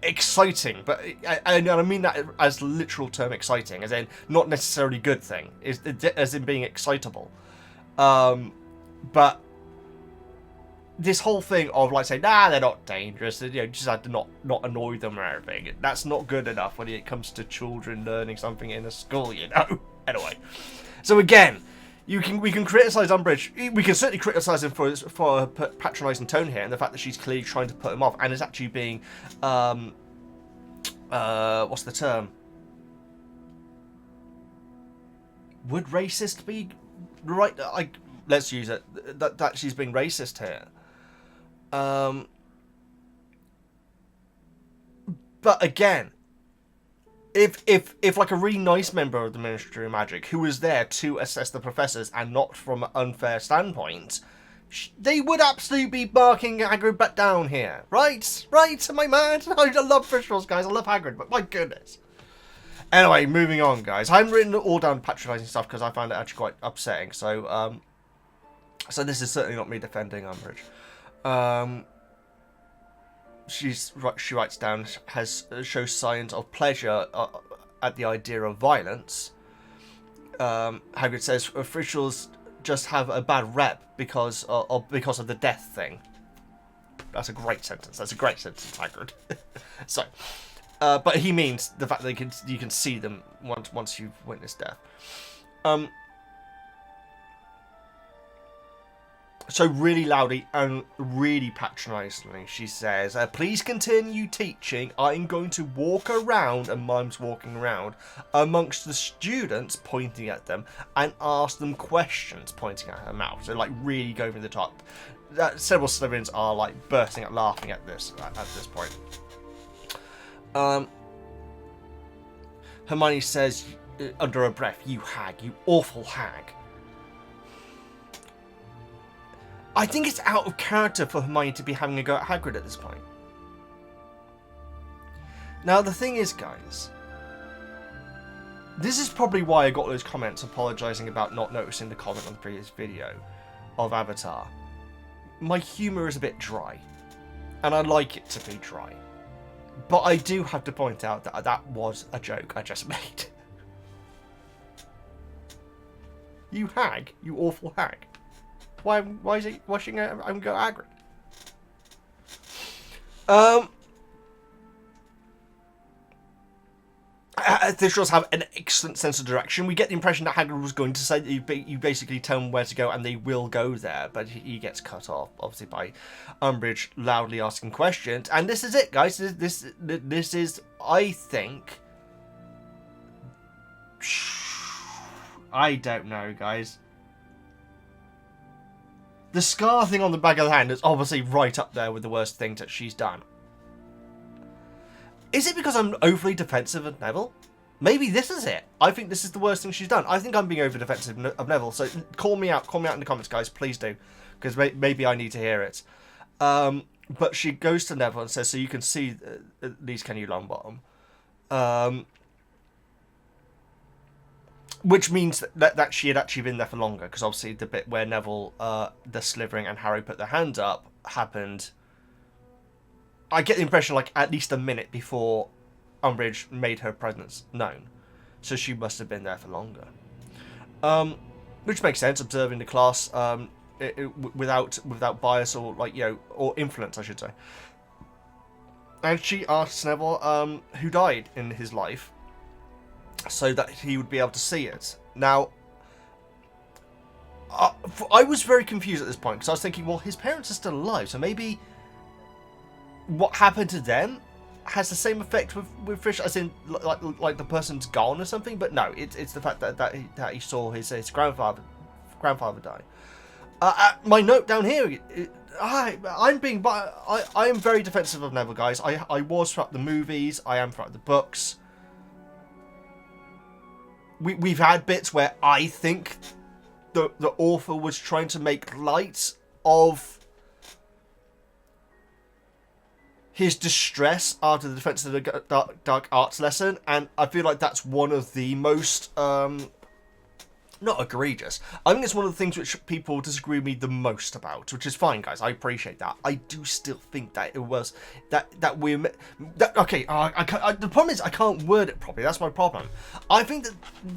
Speaker 1: exciting, but I mean that as literal term exciting, as in not necessarily good thing, as in being excitable. But this whole thing of like saying, nah, they're not dangerous, just had to not annoy them or anything. That's not good enough when it comes to children learning something in a school, Anyway, so again, we can criticize Umbridge. We can certainly criticize him for her patronising tone here, and the fact that she's clearly trying to put him off, and is actually being, what's the term? Would racist be right? Let's use it. That she's being racist here. But again, if like a really nice member of the Ministry of Magic who was there to assess the professors and not from an unfair standpoint, they would absolutely be barking Hagrid back down here, right? Am I mad? I love Thestrals, guys. I love Hagrid, but my goodness. Anyway, moving on, guys. I haven't written all down patronising stuff because I found it actually quite upsetting. So, so this is certainly not me defending Umbridge. She writes down, shows signs of pleasure at the idea of violence. Hagrid says officials just have a bad rep because of the death thing. That's a great sentence. Hagrid. So, but he means the fact that you can see them once you've witnessed death. So really loudly and really patronisingly, she says, please continue teaching. I'm going to walk around, and Mime's walking around, amongst the students, pointing at them, and ask them questions, pointing at her mouth. So, like, really going over the top. Several Slytherins are, like, bursting out laughing at this point. Hermione says under her breath, "You hag, you awful hag." I think it's out of character for Hermione to be having a go at Hagrid at this point. Now, the thing is, guys, this is probably why I got those comments apologising about not noticing the comment on the previous video of Avatar. My humour is a bit dry, and I like it to be dry. But I do have to point out that that was a joke I just made. You hag, you awful hag. Why is she going to go Hagrid? Thestrals have an excellent sense of direction. We get the impression that Hagrid was going to say that you basically tell them where to go and they will go there, but he gets cut off, obviously, by Umbridge loudly asking questions. And this is it, guys. This is, I think... I don't know, guys. The scar thing on the back of the hand is obviously right up there with the worst things that she's done. Is it because I'm overly defensive of Neville? Maybe this is it. I think this is the worst thing she's done. I think I'm being over defensive of Neville. So call me out. Call me out in the comments, guys. Please do. Because maybe I need to hear it. But she goes to Neville and says, "So you can see these, can you, Longbottom?" Which means that she had actually been there for longer. Because obviously the bit where Neville, the Slithering and Harry put their hands up happened... I get the impression like at least a minute before Umbridge made her presence known. So she must have been there for longer. Which makes sense, observing the class without bias or, like, you know, or influence, I should say. And she asks Neville who died in his life so that he would be able to see it. Now, I was very confused at this point because I was thinking, well, his parents are still alive, so maybe... what happened to them has the same effect with Fish, as in like the person's gone or something. But no, it's the fact that he saw his grandfather die. My note down here, I am very defensive of Neville, guys. I was throughout the movies. I am throughout the books. We've had bits where I think the author was trying to make light of his distress after the Defense of the Dark Arts lesson, and I feel like that's one of the most, not egregious. I think it's one of the things which people disagree with me the most about, which is fine, guys. I appreciate that. I do still think that it was that we're okay. The problem is I can't word it properly. That's my problem. I think that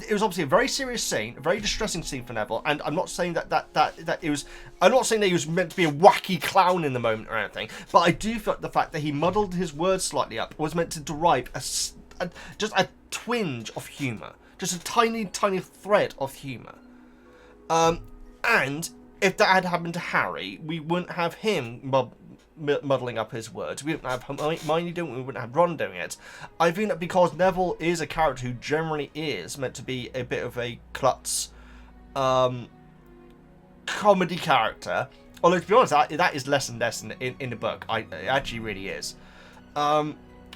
Speaker 1: it was obviously a very serious scene, a very distressing scene for Neville, and I'm not saying that it was. I'm not saying that he was meant to be a wacky clown in the moment or anything, but I do feel like the fact that he muddled his words slightly up was meant to derive just a twinge of humour. Just a tiny, tiny thread of humour. And if that had happened to Harry, we wouldn't have him muddling up his words. We wouldn't have Hermione doing it. We wouldn't have Ron doing it. I think that because Neville is a character who generally is meant to be a bit of a klutz comedy character. Although, to be honest, that is less and less in the book. It actually really is.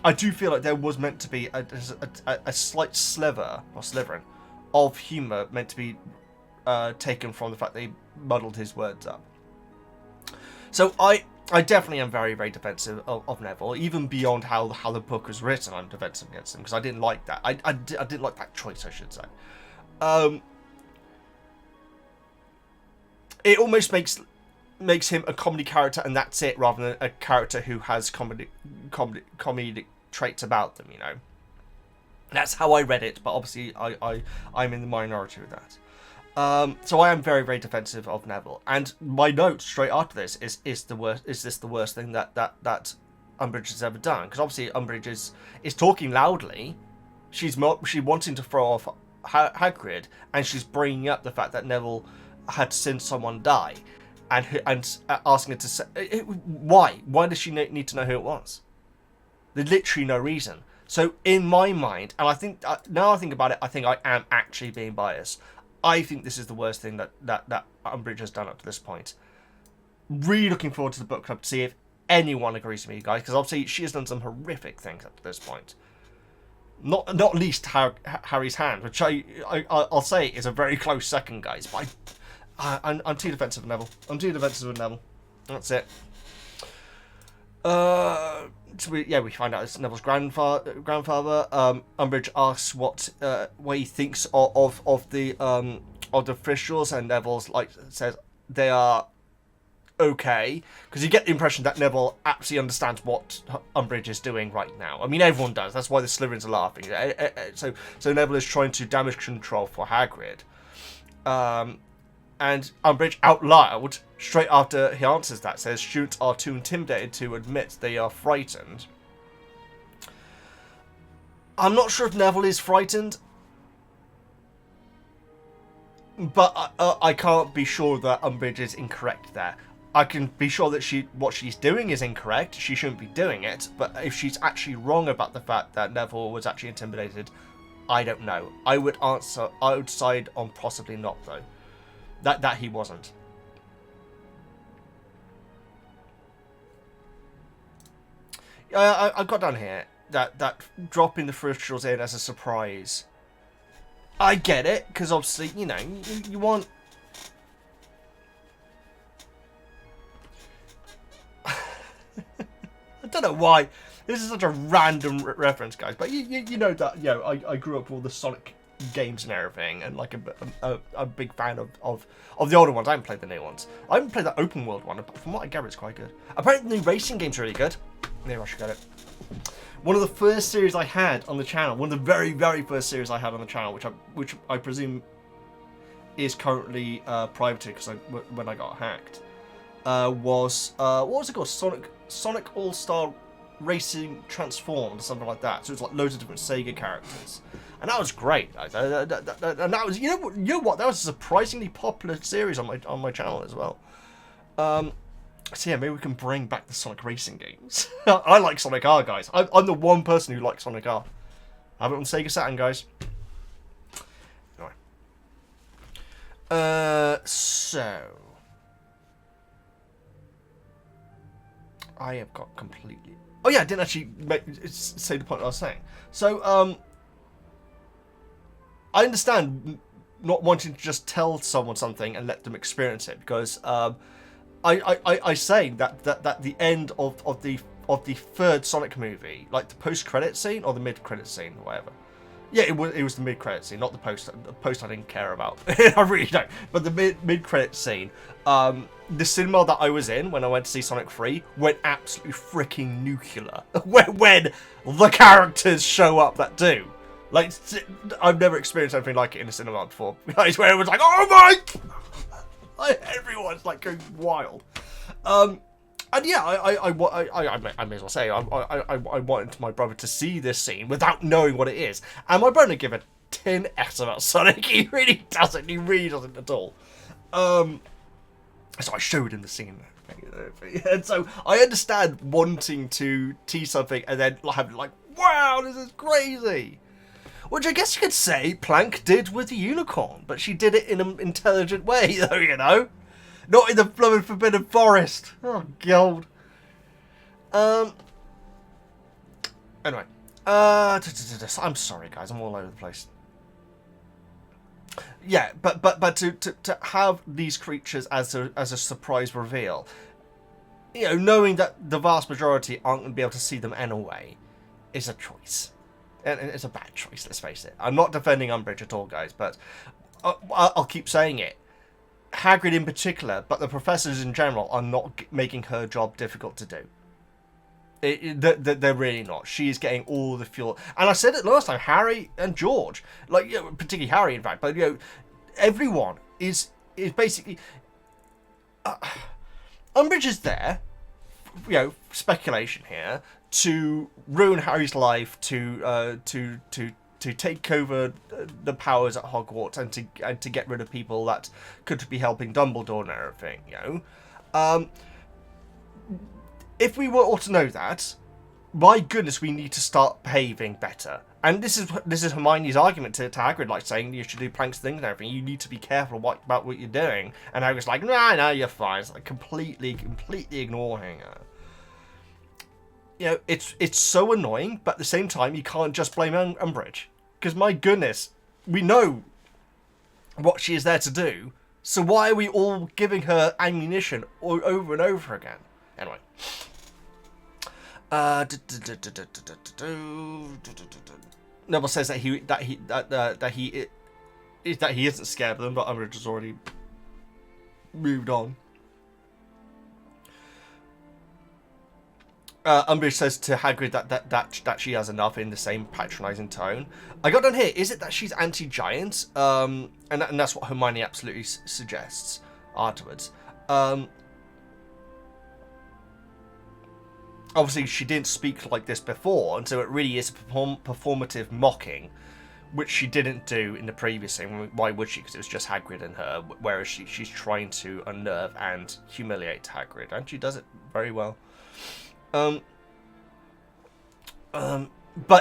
Speaker 1: I do feel like there was meant to be a slight sliver, or slivering, of humour meant to be taken from the fact that he muddled his words up. So I definitely am very, very defensive of Neville, even beyond how the book was written. I'm defensive against him because I didn't like that. I didn't like that choice, I should say. It almost makes him a comedy character and that's it, rather than a character who has comedic traits about them, you know. That's how I read it, but obviously I'm in the minority with that. So I am very, very defensive of Neville. And my note straight after this is this the worst thing that Umbridge has ever done? Because obviously Umbridge is talking loudly. She's wanting to throw off Hagrid, and she's bringing up the fact that Neville had seen someone die. And asking her to say, why? Why does she need to know who it was? There's literally no reason. So in my mind, and I think now I think about it, I think I am actually being biased. I think this is the worst thing that Umbridge has done up to this point. Really looking forward to the book club to see if anyone agrees with me, guys, because obviously she has done some horrific things up to this point. Not least Harry's hand, which I'll say is a very close second, guys. But I'm too defensive of Neville. I'm too defensive of Neville. That's it. So we find out it's Neville's grandfather. Umbridge asks what he thinks of the Thestrals, and Neville's says they are okay, because you get the impression that Neville absolutely understands what Umbridge is doing right now. I mean, everyone does. That's why the Slytherins are laughing. So Neville is trying to damage control for Hagrid. And Umbridge out loud, straight after he answers that, says students are too intimidated to admit they are frightened. I'm not sure if Neville is frightened, but I can't be sure that Umbridge is incorrect there. I can be sure that what she's doing is incorrect. She shouldn't be doing it. But if she's actually wrong about the fact that Neville was actually intimidated, I don't know. I would side on possibly not, though. That he wasn't. I got down here that dropping the Thestrals in as a surprise. I get it, because obviously, you want. I don't know why this is such a random reference, guys, but you know that I grew up with all the Sonic games and everything, and like a big fan of the older ones. I haven't played the new ones. I haven't played the open world one, but from what I gather, it's quite good. Apparently the new racing game's really good. Maybe I should get it. One of the first series I had on the channel, one of the very, very first series I had on the channel, which I presume is currently privated because when I got hacked, was what was it called? Sonic All-Star Racing Transformed or something like that. So it was like loads of different Sega characters, and that was great. And that was you know what that was a surprisingly popular series on my channel as well. So yeah, maybe we can bring back the Sonic racing games. I like Sonic R, guys. I'm the one person who likes Sonic R. I have it on Sega Saturn, guys. Anyway. So I have got completely. Oh yeah, I didn't actually say the point I was saying. So I understand not wanting to just tell someone something and let them experience it, because I say that the end of the third Sonic movie, like the post-credit scene or the mid-credit scene or whatever. Yeah, it was the mid-credit scene, not the post. The post I didn't care about. I really don't. But the mid-credit scene, the cinema that I was in when I went to see Sonic 3 went absolutely freaking nuclear when the characters show up that do. Like, I've never experienced anything like it in a cinema before. Guys, where it was like, oh my. Everyone's like going wild, and yeah, I may as well say I wanted my brother to see this scene without knowing what it is, and my brother gave a 10s about Sonic. He really doesn't at all. So I showed him the scene, and so I understand wanting to tease something and then have like, wow, this is crazy. Which I guess you could say Plank did with the unicorn, but she did it in an intelligent way, though, Not in the blooming Forbidden Forest. Oh, God. Anyway. I'm sorry, guys. I'm all over the place. Yeah, but to have these creatures as a surprise reveal, knowing that the vast majority aren't going to be able to see them anyway, is a choice. And it's a bad choice, let's face it. I'm not defending Umbridge at all, guys, but I'll keep saying it. Hagrid in particular, but the professors in general, are not making her job difficult to do. They're really not. She is getting all the fuel. And I said it last time, Harry and George, particularly Harry, in fact, but everyone is basically... Umbridge is there, speculation here, to ruin Harry's life, to take over the powers at Hogwarts, and to get rid of people that could be helping Dumbledore and everything. If we were all to know that, my goodness, we need to start behaving better. And this is Hermione's argument to Hagrid, saying you should do Plank's thing and everything. You need to be careful about what you're doing. And Hagrid's like, nah, you're fine. It's like completely ignoring her. you know, it's so annoying, but at the same time, you can't just blame Umbridge. Because, my goodness, we know what she is there to do, so why are we all giving her ammunition over and over again? Anyway. Neville says that he isn't scared of them, but Umbridge has already moved on. Umbridge says to Hagrid that she has enough in the same patronising tone. I got down here. Is it that she's anti-giant? And that's what Hermione absolutely suggests afterwards. Obviously, she didn't speak like this before, and so it really is a performative mocking, which she didn't do in the previous thing. Why would she? Because it was just Hagrid and her, whereas she's trying to unnerve and humiliate Hagrid, and she does it very well. But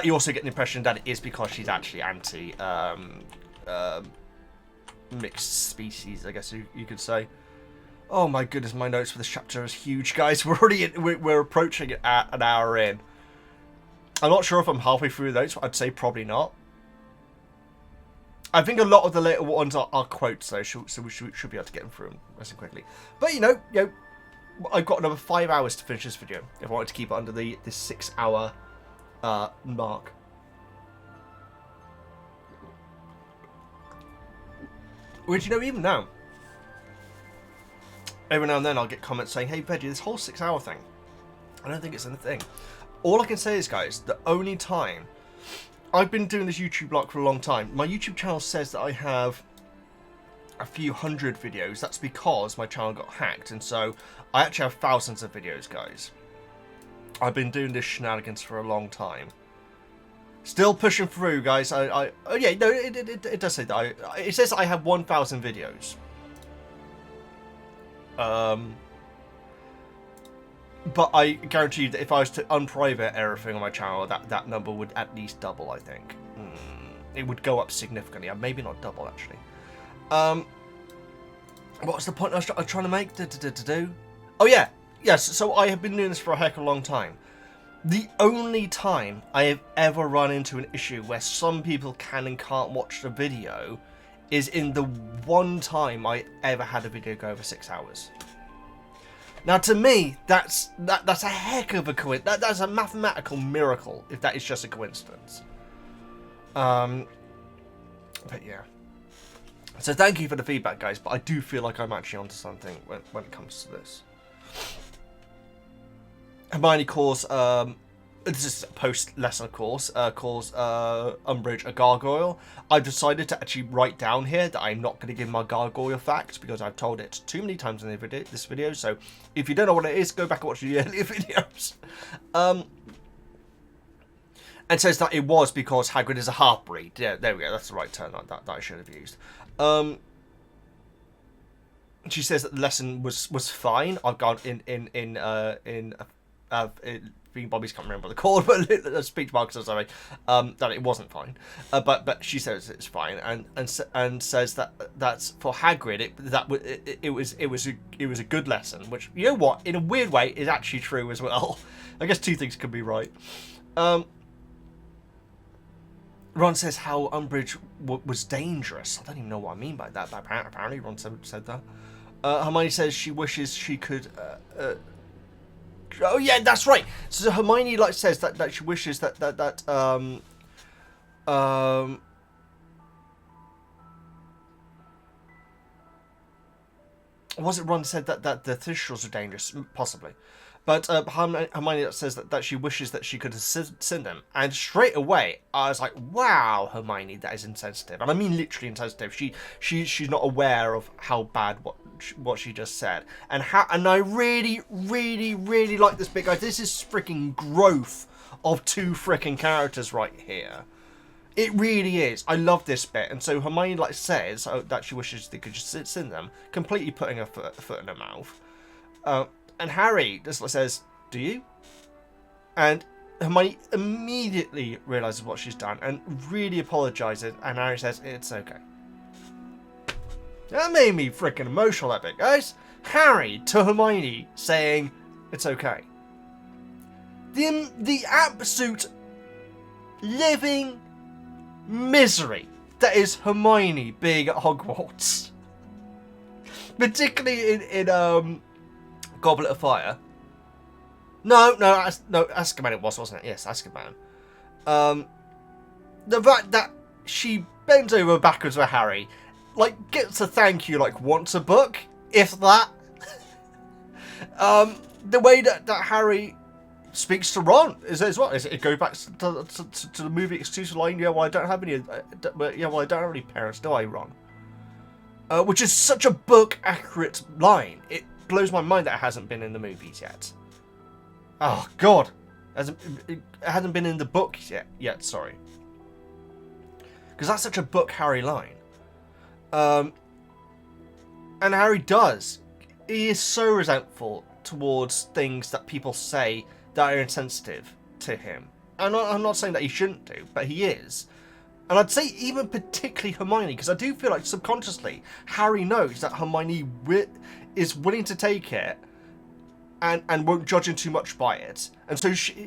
Speaker 1: you also get the impression that it is because she's actually anti mixed species, I guess you could say. Oh my goodness, my notes for this chapter is huge, guys. We're approaching it at an hour in. I'm not sure if I'm halfway through the notes, but I'd say probably not. I think a lot of the later ones are quotes, though, so we should be able to get them through them nice and quickly. But you know, I've got another 5 hours to finish this video if I wanted to keep it under the 6 hour mark. Which, you know, even now, every now and then I'll get comments saying, hey Veggie, this whole 6 hour thing, I don't think it's a thing. All I can say is, guys, the only time I've been doing this YouTube blog for a long time, my YouTube channel says that I have a few hundred videos. That's because my channel got hacked, and so I actually have thousands of videos, guys. I've been doing this shenanigans for a long time. Still pushing through, guys. Oh yeah, no, it does say that. It says I have 1,000 videos. But I guarantee you that if I was to unprivate everything on my channel, that number would at least double, I think. It would go up significantly. Maybe not double, actually. What was the point I was trying to make? Oh, yeah. Yes, so I have been doing this for a heck of a long time. The only time I have ever run into an issue where some people can and can't watch the video is in the one time I ever had a video go over 6 hours. Now, to me, that's a heck of a coincidence. That's a mathematical miracle, if that is just a coincidence. But yeah. So thank you for the feedback, guys. But I do feel like I'm actually onto something when it comes to this. Hermione calls, this is a post-lesson, of course, calls Umbridge a gargoyle. I've decided to actually write down here that I'm not going to give my gargoyle fact because I've told it too many times in this video. So if you don't know what it is, go back and watch the earlier videos. And says that it was because Hagrid is a half-breed. Yeah, there we go. That's the right term that I should have used. She says that the lesson was fine. I've gone Bobby's can't remember what they're called, but the speech marks or something. That it wasn't fine, but she says it's fine, and says that that's for Hagrid. It was a good lesson, which, you know what, in a weird way is actually true as well. I guess two things could be right. Ron says how Umbridge was dangerous. I don't even know what I mean by that, but apparently Ron said that. Hermione says she wishes she could. Oh yeah, that's right. So Hermione says that she wishes that was it Ron said that the Thestrals are dangerous? Possibly. But Hermione says that she wishes that she could have seen them. And straight away, I was like, wow, Hermione, that is insensitive. And I mean literally insensitive. She's not aware of how bad what she just said. And I really, really, really like this bit, guys. This is freaking growth of two freaking characters right here. It really is. I love this bit. And so Hermione says that she wishes they could just seen them, completely putting her foot in her mouth. And Harry just says, do you? And Hermione immediately realises what she's done and really apologises. And Harry says, it's okay. That made me freaking emotional, that bit, guys. Harry to Hermione saying, it's okay. The absolute living misery that is Hermione being at Hogwarts. Particularly in Goblet of Fire. No, Azkaban it was, wasn't it? Yes, Azkaban. The fact that she bends over backwards for Harry, like, gets a thank you, like, once a book, if that. The way that Harry speaks to Ron is what? It goes back to the movie exclusive line, yeah, well, I don't have any parents, do I, Ron? Which is such a book-accurate line. It blows my mind that it hasn't been in the movies yet. Oh, God. It hasn't been in the books yet, sorry. Because that's such a book Harry line. And Harry does. He is so resentful towards things that people say that are insensitive to him. I'm not saying that he shouldn't do, but he is. And I'd say even particularly Hermione, because I do feel like subconsciously Harry knows that Hermione is willing to take it and won't judge him too much by it. And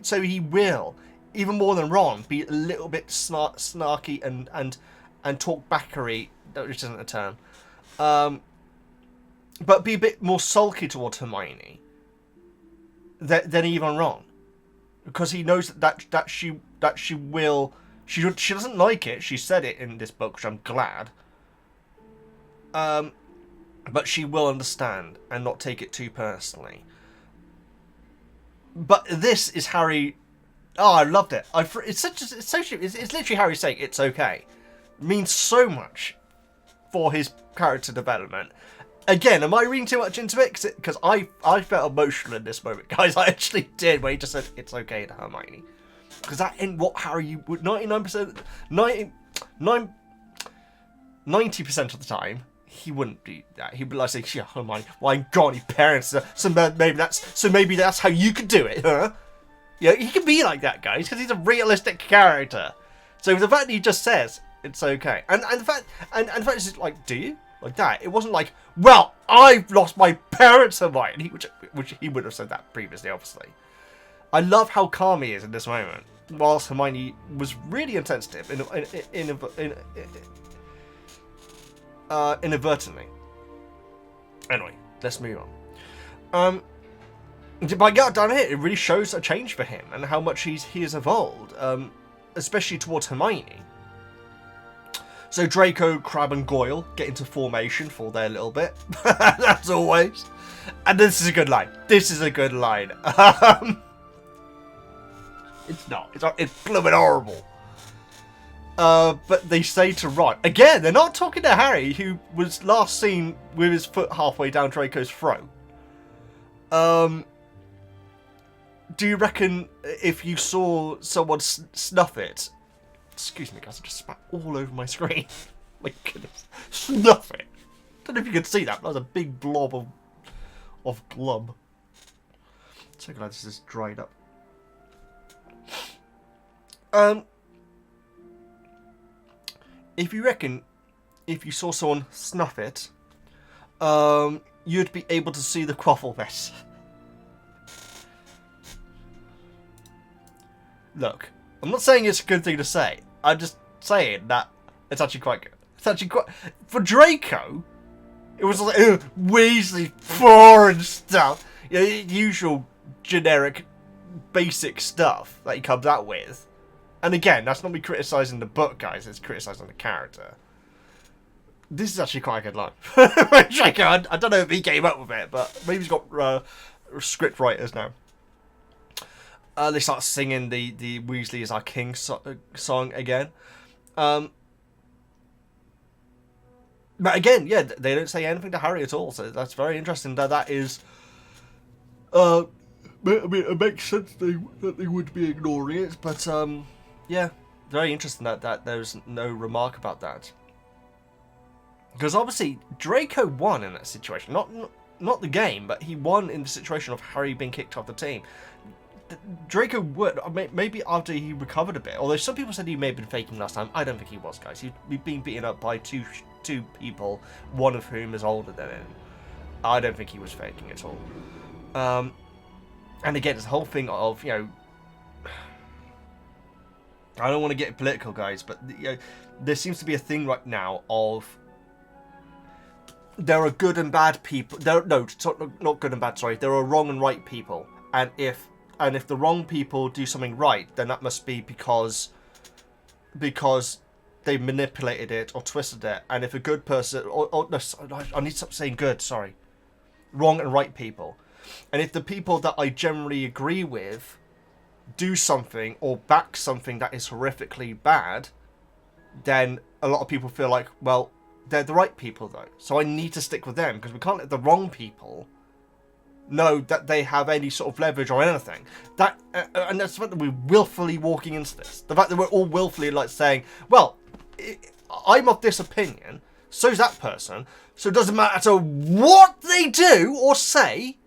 Speaker 1: so he will, even more than Ron, be a little bit snarky and talk backery, which isn't a term. But be a bit more sulky towards Hermione than even Ron. Because he knows that she will... She doesn't like it. She said it in this book, which I'm glad. But she will understand and not take it too personally. But this is Harry. Oh, I loved it. It's literally Harry saying it's okay. It means so much for his character development. Again, am I reading too much into it? Because I felt emotional in this moment, guys. I actually did when he just said it's okay to Hermione. Because that ain't what Harry would 99%, 90% of the time, he wouldn't be that. He'd be like saying, yeah, Hermione, well, I ain't got any parents, so maybe that's how you could do it, huh? Yeah, he can be like that, guys, because he's a realistic character. So the fact that he just says it's okay, and the fact is like, do you like that? It wasn't like, well, I've lost my parents, Hermione, which he would have said that previously, obviously. I love how calm he is in this moment, whilst Hermione was really insensitive inadvertently. Anyway, let's move on. By God, down here, it really shows a change for him and how much he has evolved, especially towards Hermione. So Draco, Crabbe, and Goyle get into formation for their little bit, as always. And this is a good line. It's not. It's blooming horrible. But they say to Ron... Again, they're not talking to Harry, who was last seen with his foot halfway down Draco's throat. Do you reckon if you saw someone snuff it... Excuse me, guys, I just spat all over my screen. My goodness. Snuff it. Don't know if you can see that, but that was a big blob of glub. So glad this is dried up. If you reckon if you saw someone snuff it, you'd be able to see the quaffle bit. Look, I'm not saying it's a good thing to say. I'm just saying that it's actually quite good. It's actually quite... For Draco, it was like, Weasley foreign stuff. You know, usual generic, basic stuff that he comes out with. And again, that's not me criticising the book, guys. It's criticising the character. This is actually quite a good line. Draco, I don't know if he came up with it, but maybe he's got script writers now. They start singing the Weasley is our king song again. But again, yeah, they don't say anything to Harry at all, so that's very interesting that is... I mean, it makes sense that they would be ignoring it, but yeah, very interesting that there's no remark about that. Because obviously, Draco won in that situation. Not the game, but he won in the situation of Harry being kicked off the team. Draco would, maybe after he recovered a bit, although some people said he may have been faking last time. I don't think he was, guys. He'd been beaten up by two people, one of whom is older than him. I don't think he was faking at all. And again, it's the whole thing of, you know, I don't want to get political, guys, but there seems to be a thing right now of there are good and bad people. Not good and bad. Sorry, there are wrong and right people, and if the wrong people do something right, then that must be because they manipulated it or twisted it. And if a good person, no, I need to stop saying good. Sorry, wrong and right people, and if the people that I generally agree with do something or back something that is horrifically bad, then a lot of people feel like, well, they're the right people though, so I need to stick with them because we can't let the wrong people know that they have any sort of leverage or anything. That and that's the fact that we're willfully walking into this. The fact that we're all willfully like saying, well, I'm of this opinion, so's that person, so it doesn't matter what they do or say,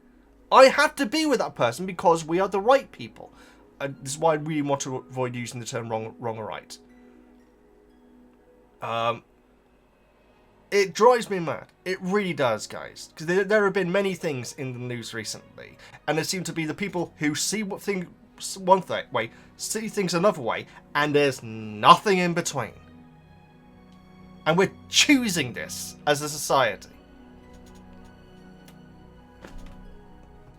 Speaker 1: I have to be with that person because we are the right people. And this is why we want to avoid using the term wrong or right. It drives me mad. It really does, guys. Because there have been many things in the news recently, and there seem to be the people who see things one way, see things another way, and there's nothing in between. And we're choosing this as a society.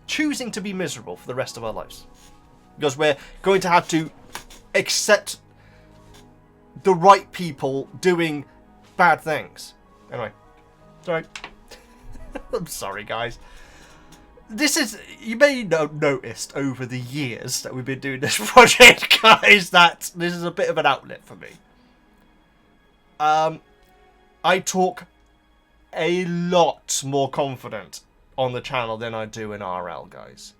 Speaker 1: Choosing to be miserable for the rest of our lives. Because we're going to have to accept the right people doing bad things. Anyway, sorry. I'm sorry, guys. This is, you may have noticed over the years that we've been doing this project, guys, that this is a bit of an outlet for me. I talk a lot more confident on the channel than I do in RL, guys.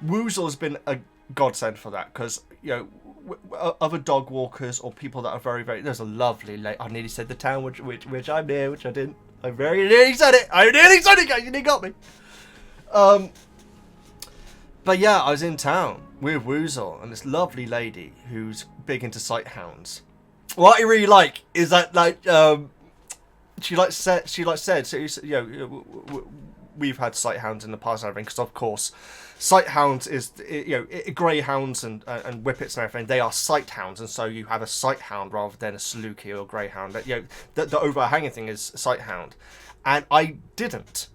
Speaker 1: Woozle has been a godsend for that, because, you know, other dog walkers or people that are very, very... There's a lovely lady... I nearly said the town which I'm near, which I didn't. I very nearly said it. I nearly said it, guys. You nearly got me. But yeah, I was in town with Woozle and this lovely lady who's big into sighthounds. What I really like is that, like, she said, so, you know, we've had sighthounds in the past and everything, because of course, sighthounds is, you know, greyhounds and whippets and everything, they are sighthounds, and so you have a sighthound rather than a saluki or a greyhound. You know, the overhanging thing is sighthound. And I didn't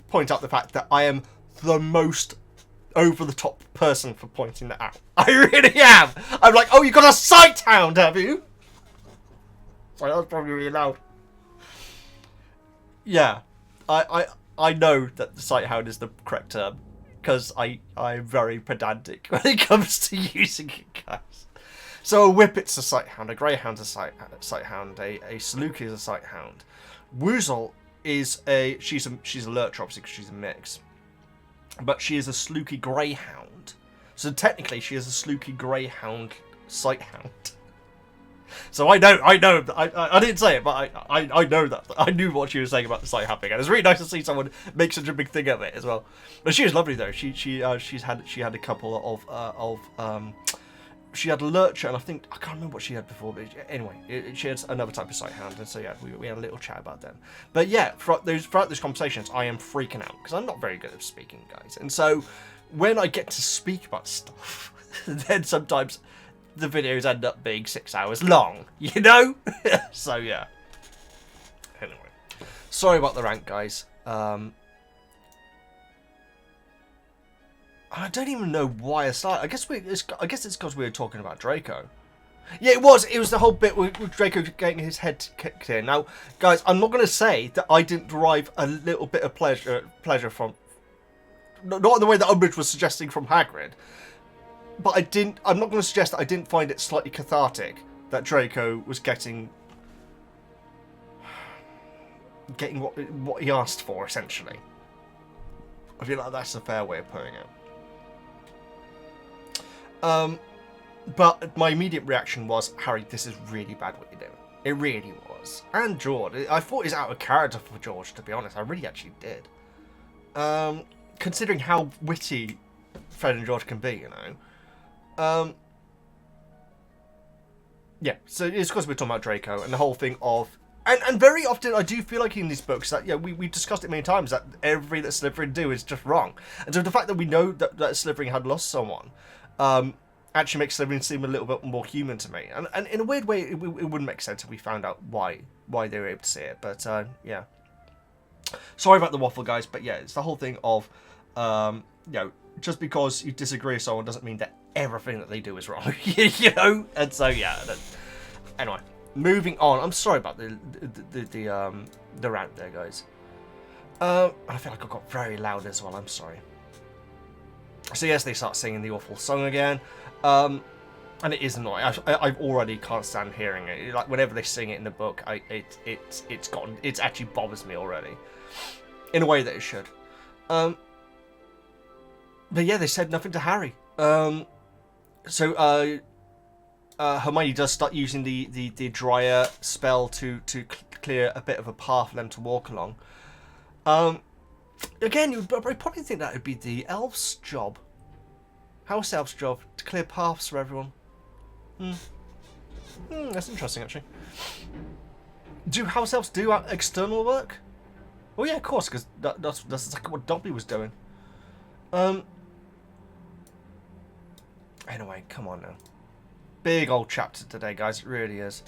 Speaker 1: point out the fact that I am the most over-the-top person for pointing that out. I really am! I'm like, oh, you got a sighthound, have you? Sorry, that was probably really loud. Yeah, I know that the sighthound is the correct term, because I'm very pedantic when it comes to using it, guys. So a whippet's a sighthound, a greyhound's a sighthound, a saluki is a sighthound. Woozle is she's a lurcher, obviously, because she's a mix. But she is a saluki greyhound. So technically she is a saluki greyhound sighthound. So I know, I didn't say it, but I know that. I knew what she was saying about the sighthound thing, and it's really nice to see someone make such a big thing of it as well. But she was lovely though. She had a couple of she had a lurcher, and I can't remember what she had before, but anyway, she had another type of sighthound, and so yeah, we had a little chat about them. But yeah, throughout those conversations, I am freaking out, because I'm not very good at speaking, guys. And so, when I get to speak about stuff, then sometimes the videos end up being 6 hours long, you know? So yeah. Anyway, sorry about the rant, guys. I don't even know why I started. I guess it's because we were talking about Draco. Yeah, it was the whole bit with Draco getting his head kicked in. Now, guys, I'm not going to say that I didn't derive a little bit of pleasure from, not in the way that Umbridge was suggesting from Hagrid, but I'm not going to suggest that I didn't find it slightly cathartic that Draco was getting what he asked for, essentially. I feel like that's a fair way of putting it. But my immediate reaction was, Harry, this is really bad what you're doing. It really was. And George. I thought it was out of character for George, to be honest. I really actually did. Considering how witty Fred and George can be, you know. Yeah, so it's because we're talking about Draco and the whole thing of And very often I do feel like in these books that, yeah, we discussed it many times, that everything that Slytherin do is just wrong. And so the fact that we know that Slytherin had lost someone actually makes Slytherin seem a little bit more human to me. And in a weird way, it wouldn't make sense if we found out why they were able to see it. But yeah. Sorry about the waffle, guys, but yeah, it's the whole thing of, you know, just because you disagree with someone doesn't mean that everything that they do is wrong, you know? And so, yeah. Anyway. Moving on. I'm sorry about the rant there, guys. I feel like I got very loud as well. I'm sorry. So yes, they start singing the awful song again, and it is annoying. I already can't stand hearing it. Like whenever they sing it in the book, it actually bothers me already, in a way that it should. But yeah, they said nothing to Harry. Hermione does start using the dryer spell to clear a bit of a path for them to walk along. Again, you'd probably think that would be the elf's job. House elf's job, to clear paths for everyone. That's interesting, actually. Do house elves do external work? Oh yeah, of course, because that's exactly what Dobby was doing. Anyway, come on now. Big old chapter today, guys. It really is.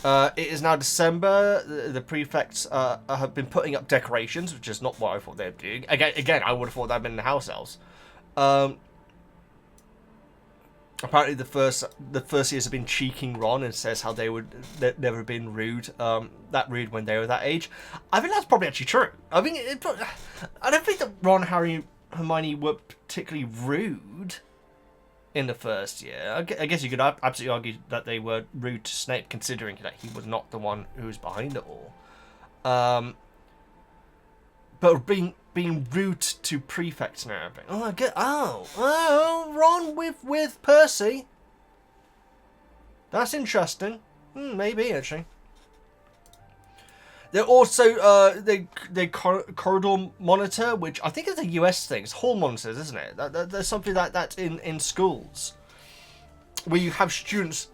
Speaker 1: It is now December. The prefects have been putting up decorations, which is not what I thought they'd be doing. Again, I would have thought that'd been the house elves. Apparently, the first years have been cheeking Ron and says how they've never been rude. That rude when they were that age. I think that's probably actually true. I mean, I don't think that Ron, Harry, Hermione were particularly rude in the first year. I guess you could absolutely argue that they were rude to Snape, considering that he was not the one who was behind it all. But being rude to prefects and everything. Ron with Percy. That's interesting. Maybe actually. They're also they corridor monitor, which I think is a US thing. It's hall monitors, isn't it? There's something like that in schools, where you have students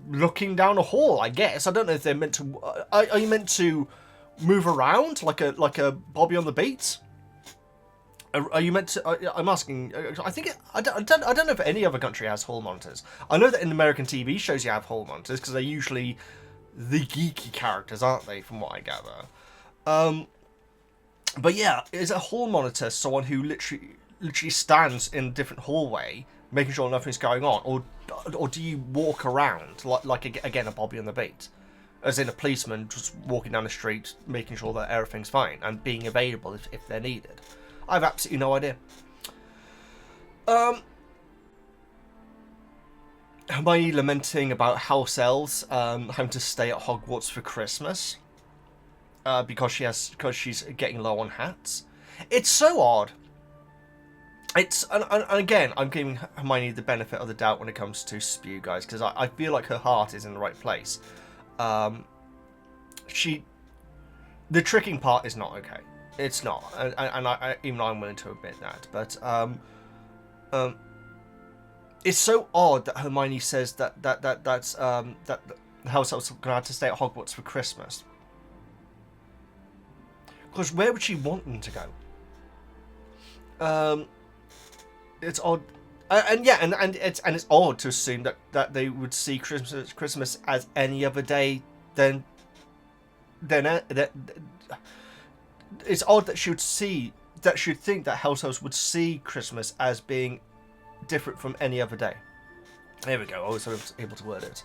Speaker 1: looking down a hall. I guess I don't know if they're meant to. Are you meant to move around like a Bobby on the Beats? Are you meant to? I'm asking. I think I don't know if any other country has hall monitors. I know that in American TV shows you have hall monitors because they're usually the geeky characters, aren't they, from what I gather? But yeah, is a hall monitor someone who literally stands in a different hallway, making sure nothing's going on, or do you walk around like again a Bobby on the Beat, as in a policeman just walking down the street, making sure that everything's fine and being available if they're needed? I have absolutely no idea. Hermione lamenting about house elves having to stay at Hogwarts for Christmas because she's getting low on hats. It's so odd. And again, I'm giving Hermione the benefit of the doubt when it comes to Spew, guys, because I feel like her heart is in the right place. The tricking part is not okay. It's not, and even I'm willing to admit that. But it's so odd that Hermione says that the house elves are going to have to stay at Hogwarts for Christmas. Because where would she want them to go? It's odd, and it's odd to assume that they would see Christmas as any other day than it's odd that she would think that house elves would see Christmas as being different from any other day. There we go. I was able to word it.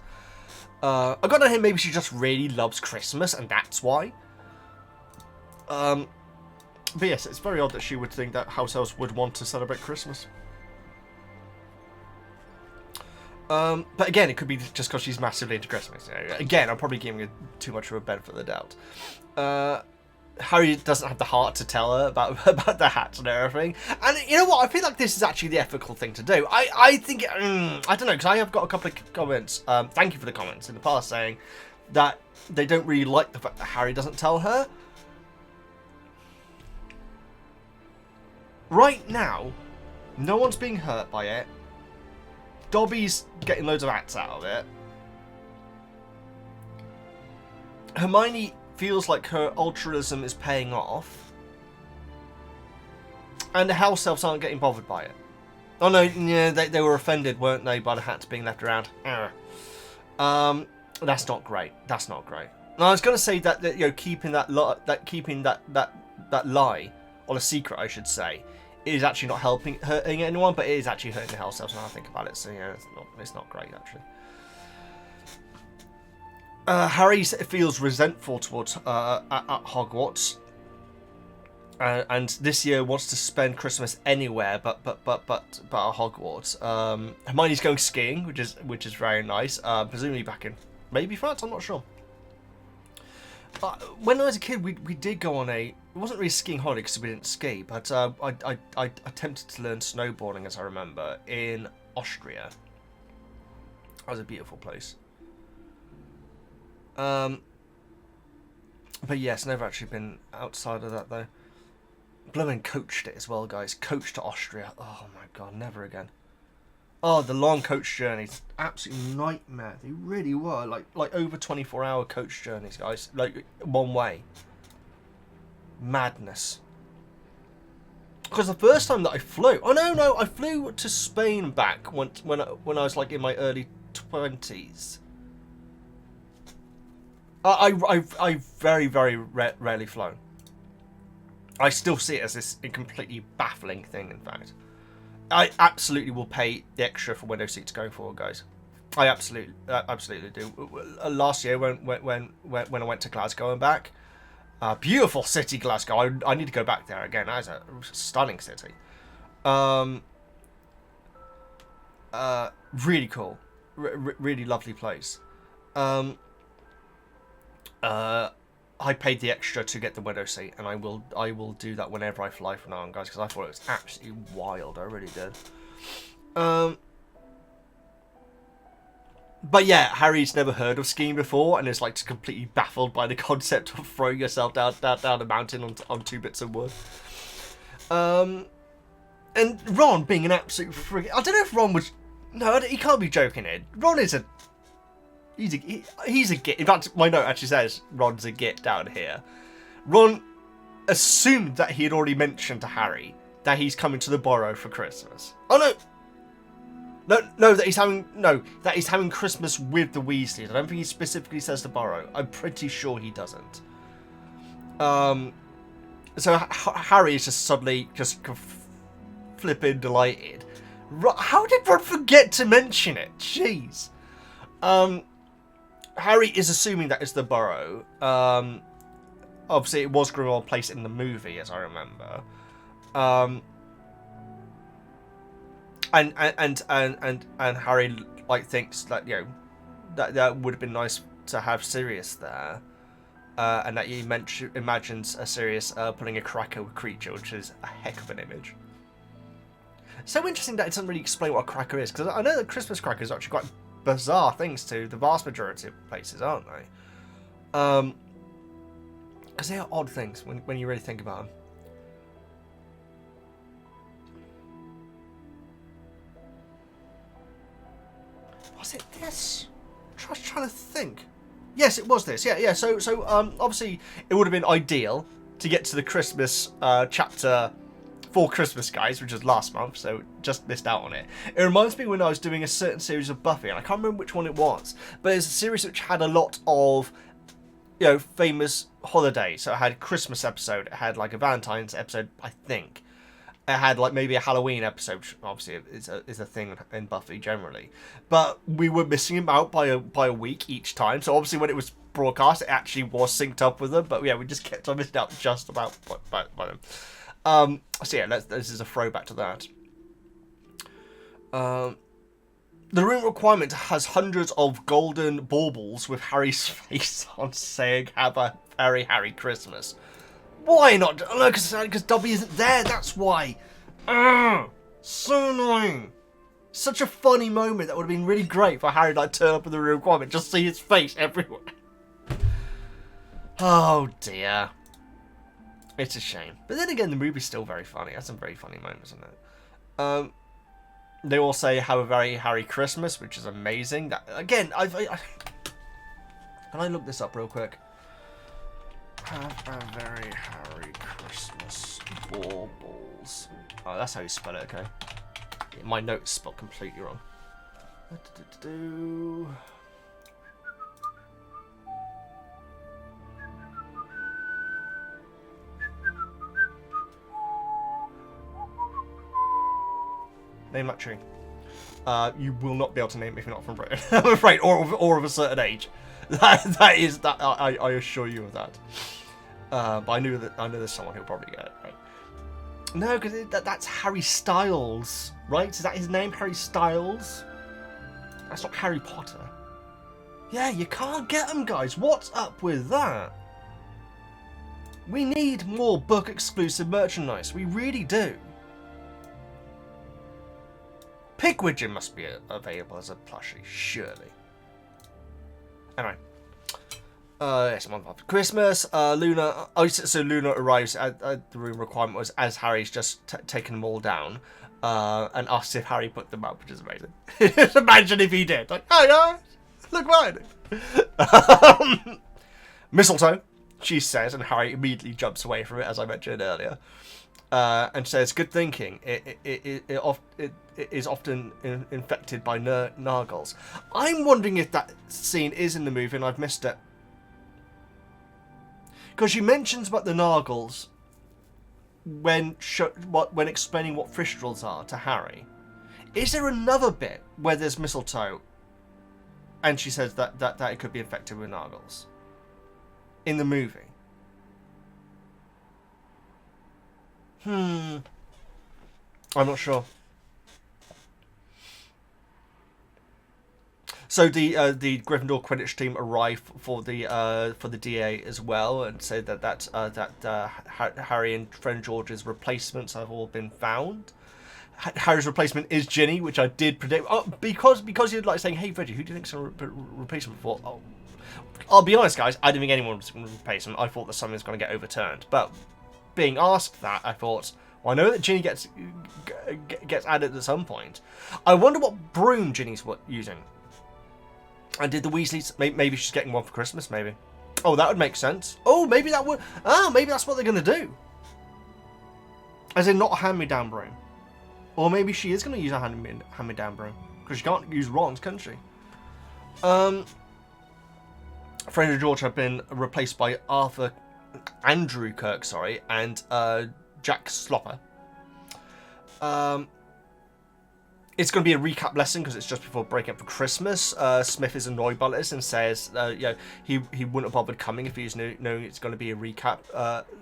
Speaker 1: I got to hint maybe she just really loves Christmas and that's why. But yes, it's very odd that she would think that house elves would want to celebrate Christmas. But again, it could be just because she's massively into Christmas. Again, I'm probably giving her too much of a benefit of the doubt. Harry doesn't have the heart to tell her about the hats and everything. And you know what? I feel like this is actually the ethical thing to do. I think, I don't know, because I have got a couple of comments, thank you for the comments in the past, saying that they don't really like the fact that Harry doesn't tell her. Right now, no one's being hurt by it. Dobby's getting loads of hats out of it. Hermione feels like her altruism is paying off, and the house elves aren't getting bothered by it. Oh no, yeah, they were offended, weren't they, by the hats being left around? That's not great. That's not great. Now, I was going to say that you know, keeping that lie, or a secret, I should say, is actually not hurting anyone, but it is actually hurting the house elves when I think about it. So yeah, it's not great actually. Harry feels resentful towards at Hogwarts, and this year wants to spend Christmas anywhere but at Hogwarts. Hermione's going skiing, which is very nice. Presumably back in maybe France. I'm not sure. When I was a kid, we did go on it wasn't really a skiing holiday because we didn't ski, but I attempted to learn snowboarding, as I remember, in Austria. That was a beautiful place. But yes, never actually been outside of that though. Blooming coached it as well, guys. Coached to Austria. Oh my god, never again. Oh, the long coach journeys, absolute nightmare. They really were like over 24-hour coach journeys, guys. Like one way. Madness. Because the first time that I flew, I flew to Spain back when I was like in my early 20s. I very rarely flown. I still see it as this completely baffling thing. In fact, I absolutely will pay the extra for window seats going forward, guys. I absolutely do. Last year when I went to Glasgow and back, beautiful city, Glasgow. I need to go back there again. That is a stunning city. Really cool, really lovely place. I paid the extra to get the window seat, and I will do that whenever I fly from now on, guys, because I thought it was absolutely wild. I really did. But yeah, Harry's never heard of skiing before, and is like completely baffled by the concept of throwing yourself down a mountain on 2 bits of wood. And Ron being an absolute freak. I don't know if Ron was. No, he can't be joking here. Ron is a. He's a git. In fact, my note actually says Ron's a git down here. Ron assumed that he had already mentioned to Harry that he's coming to the Burrow for Christmas. Oh no, that he's having Christmas with the Weasleys. I don't think he specifically says the Burrow. I'm pretty sure he doesn't. So Harry is just suddenly just flipping delighted. How did Ron forget to mention it? Jeez. Harry is assuming that it's the Burrow. Obviously, it was Grimmauld Place in the movie, as I remember. And Harry like thinks that that would have been nice to have Sirius there, and that he imagines a Sirius pulling a cracker creature, which is a heck of an image. So interesting that it doesn't really explain what a cracker is, because I know that Christmas crackers are actually quite bizarre things to the vast majority of places, aren't they? Because they are odd things when you really think about them. Was it this? I was trying to think. Yes, it was this. Yeah. So obviously it would have been ideal to get to the Christmas chapter for Christmas, guys, which was last month, so just missed out on it. It reminds me when I was doing a certain series of Buffy, and I can't remember which one it was, but it's a series which had a lot of, famous holidays. So it had a Christmas episode, it had like a Valentine's episode, I think. It had like maybe a Halloween episode, which obviously is a thing in Buffy generally. But we were missing them out by a week each time. So obviously when it was broadcast, it actually was synced up with them. But yeah, we just kept on missing out just about by them. So yeah, this is a throwback to that. The room requirement has hundreds of golden baubles with Harry's face on, saying "Have a very Harry Christmas." Why not? No, because Dobby isn't there. That's why. So annoying. Such a funny moment. That would have been really great for Harry to turn up in the room requirement, just see his face everywhere. Oh dear. It's a shame. But then again, the movie's still very funny. It has some very funny moments in it. They all say "Have a very Harry Christmas," which is amazing. That again, can I look this up real quick? Have a very Harry Christmas. Baubles. Oh, that's how you spell it, okay. My notes spelled completely wrong. Name that tree. You will not be able to name it if you're not from Britain. I'm afraid, or of a certain age. That is that. I assure you of that. But I know there's someone who'll probably get it right. No, because that's Harry Styles, right? Is that his name, Harry Styles? That's not Harry Potter. Yeah, you can't get them, guys. What's up with that? We need more book-exclusive merchandise. We really do. Pigwidgeon must be available as a plushie, surely. Anyway. It's a month after Christmas. Luna. Oh, so Luna arrives at the room requirement was as Harry's just taken them all down, and asks if Harry put them up, which is amazing. Just imagine if he did. Like, oh no, look what I did. Mistletoe, she says, and Harry immediately jumps away from it, as I mentioned earlier, and says, "Good thinking. It is often infected by nargles." I'm wondering if that scene is in the movie and I've missed it. Because she mentions about the Nargles when explaining what Thestrals are to Harry. Is there another bit where there's mistletoe and she says that it could be infected with Nargles in the movie? I'm not sure. So the Gryffindor Quidditch team arrive for the DA as well, and say that Harry and friend George's replacements have all been found. Harry's replacement is Ginny, which I did predict. Oh, because you're like saying, "Hey Veggie, who do you think's a replacement for?" Oh, I'll be honest, guys. I didn't think anyone was going to replace him. I thought that something was going to get overturned. But being asked that, I thought, well, I know that Ginny gets added at some point. I wonder what broom Ginny's using. And did the Weasleys... Maybe she's getting one for Christmas, maybe. Oh, that would make sense. Oh, maybe that would... maybe that's what they're going to do. As in, not a hand-me-down broom. Or maybe she is going to use a hand-me-down broom. Because she can't use Ron's, can she? Fred and George have been replaced by Andrew Kirk, and Jack Slopper. It's going to be a recap lesson because it's just before breaking up for Christmas. Smith is annoyed by this and says, he wouldn't have bothered coming if he was knowing it's going to be a recap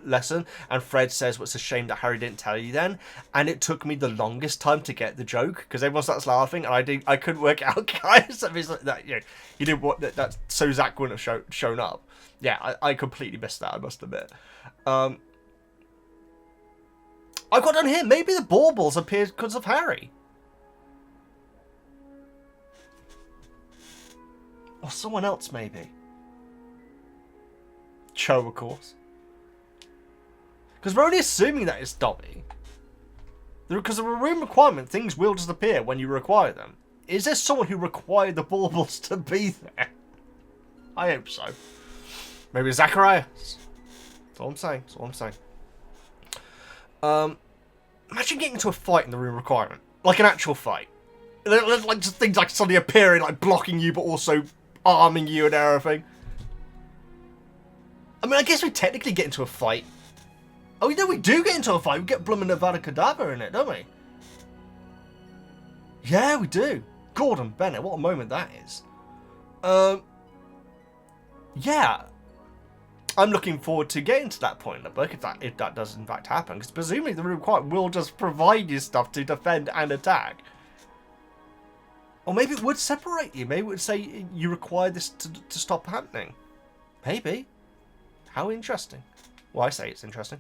Speaker 1: lesson. And Fred says, "Well, it's a shame that Harry didn't tell you then." And it took me the longest time to get the joke because everyone starts laughing and I couldn't work it out, guys. I mean, it's like that, you didn't want that, so Zach wouldn't have shown up. Yeah, I completely missed that, I must admit. I got down here. Maybe the baubles appeared because of Harry. Or someone else, maybe. Cho, of course. Because we're only assuming that it's Dobby. Because of a room requirement, things will just appear when you require them. Is there someone who required the baubles to be there? I hope so. Maybe Zachariah. That's all I'm saying. That's all I'm saying. Imagine getting into a fight in the room requirement. Like an actual fight. Like just things like suddenly appearing, like blocking you, but also arming you and everything. I mean, I guess we technically get into a fight. Oh, you know, we do get into a fight. We get Blum and Nevada Kedavra in it, don't we? Yeah, we do. Gordon Bennett, what a moment that is. Yeah. I'm looking forward to getting to that point in the book, if that does in fact happen. Because presumably the room quiet will just provide you stuff to defend and attack. Or maybe it would separate you. Maybe it would say you require this to stop happening. Maybe. How interesting. Well, I say it's interesting.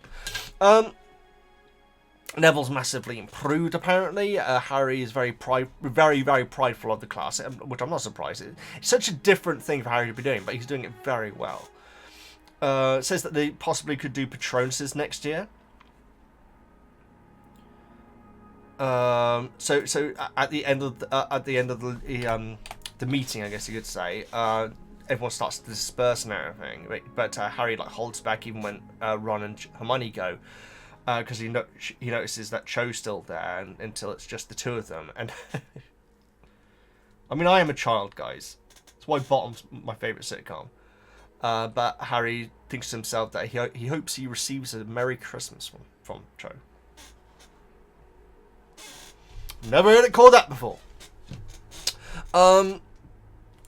Speaker 1: Neville's massively improved, apparently. Harry is very, very prideful of the class, which I'm not surprised. It's such a different thing for Harry to be doing, but he's doing it very well. It says that they possibly could do Patronuses next year. So at the end of the meeting, I guess you could say, everyone starts to disperse and everything. But Harry like holds back even when Ron and Hermione go, because he notices that Cho's still there, until it's just the two of them. And I mean, I am a child, guys. That's why Bottom's my favourite sitcom. But Harry thinks to himself that he hopes he receives a Merry Christmas from Cho. Never heard it called that before.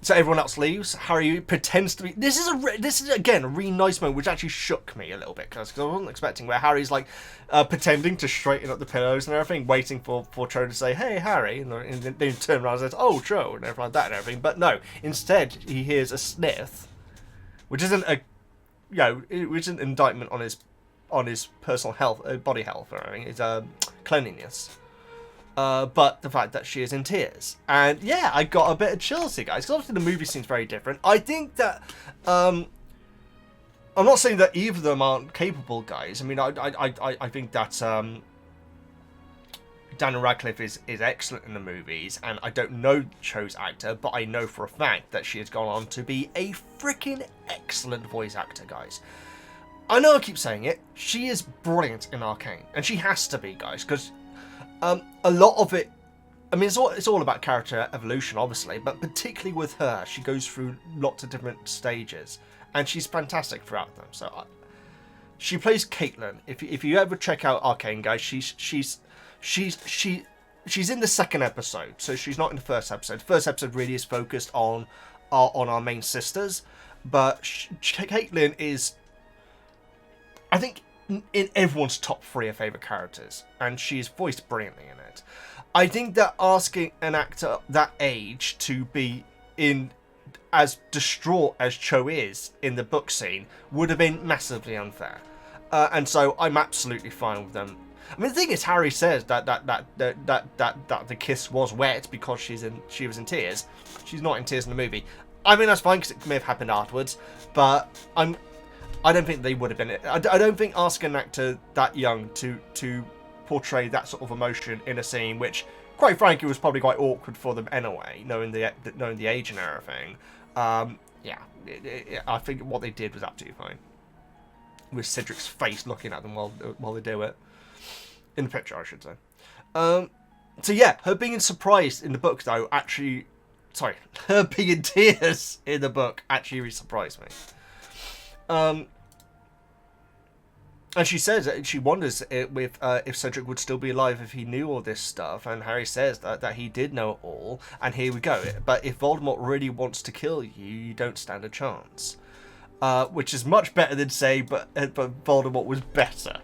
Speaker 1: So everyone else leaves. Harry pretends to be. This is again a really nice moment, which actually shook me a little bit because I wasn't expecting. Where Harry's like pretending to straighten up the pillows and everything, waiting for Cho to say, "Hey, Harry," and then he turns around and says, "Oh, Cho," and everything like that and everything. But no, instead he hears a sniff, which isn't which isn't an indictment on his personal health, body health or anything. It's cleanliness. But the fact that she is in tears. And yeah, I got a bit of chills here, guys, because obviously the movie seems very different. I think that, I'm not saying that either of them aren't capable, guys. I mean, I think that, Daniel Radcliffe is excellent in the movies, and I don't know Cho's actor, but I know for a fact that she has gone on to be a freaking excellent voice actor, guys. I know I keep saying it, she is brilliant in Arcane, and she has to be, guys, because a lot of it, I mean, it's all about character evolution, obviously, but particularly with her, she goes through lots of different stages, and she's fantastic throughout them. So she plays Caitlin. If you ever check out Arcane, guys, she's in the second episode, so she's not in the first episode. The first episode really is focused on our main sisters, but Caitlin is, I think, in everyone's top 3 of favourite characters, and she's voiced brilliantly in it. I think that asking an actor that age to be in as distraught as Cho is in the book scene would have been massively unfair, and so I'm absolutely fine with them. I mean, the thing is, Harry says that the kiss was wet because she was in tears. She's not in tears in the movie. I mean, that's fine because it may have happened afterwards, but I don't think they would have been. I don't think asking an actor that young to portray that sort of emotion in a scene, which, quite frankly, was probably quite awkward for them anyway, knowing the age and everything. Yeah, I think what they did was absolutely fine. With Cedric's face looking at them while they do it in the picture, I should say. So yeah, her being surprised in the book, though, actually, sorry, her being in tears in the book actually really surprised me. And she says that she wonders if Cedric would still be alive if he knew all this stuff, and Harry says that he did know it all, and here we go. But if Voldemort really wants to kill you, you don't stand a chance. Which is much better than saying, but Voldemort was better.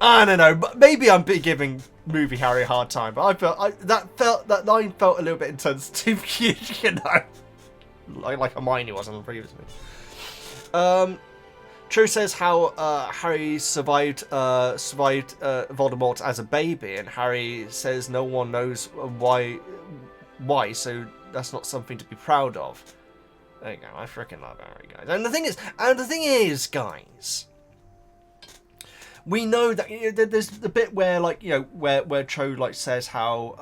Speaker 1: I don't know, but maybe I'm giving movie Harry a hard time, but that line felt a little bit insensitive, you know, like Hermione was on the previous movie. Cho says how Harry survived Voldemort as a baby, and Harry says no one knows why, so that's not something to be proud of. There you go. I freaking love Harry, guys. And the thing is, guys, we know that, you know, there's the bit where, like, you know, where Cho like says how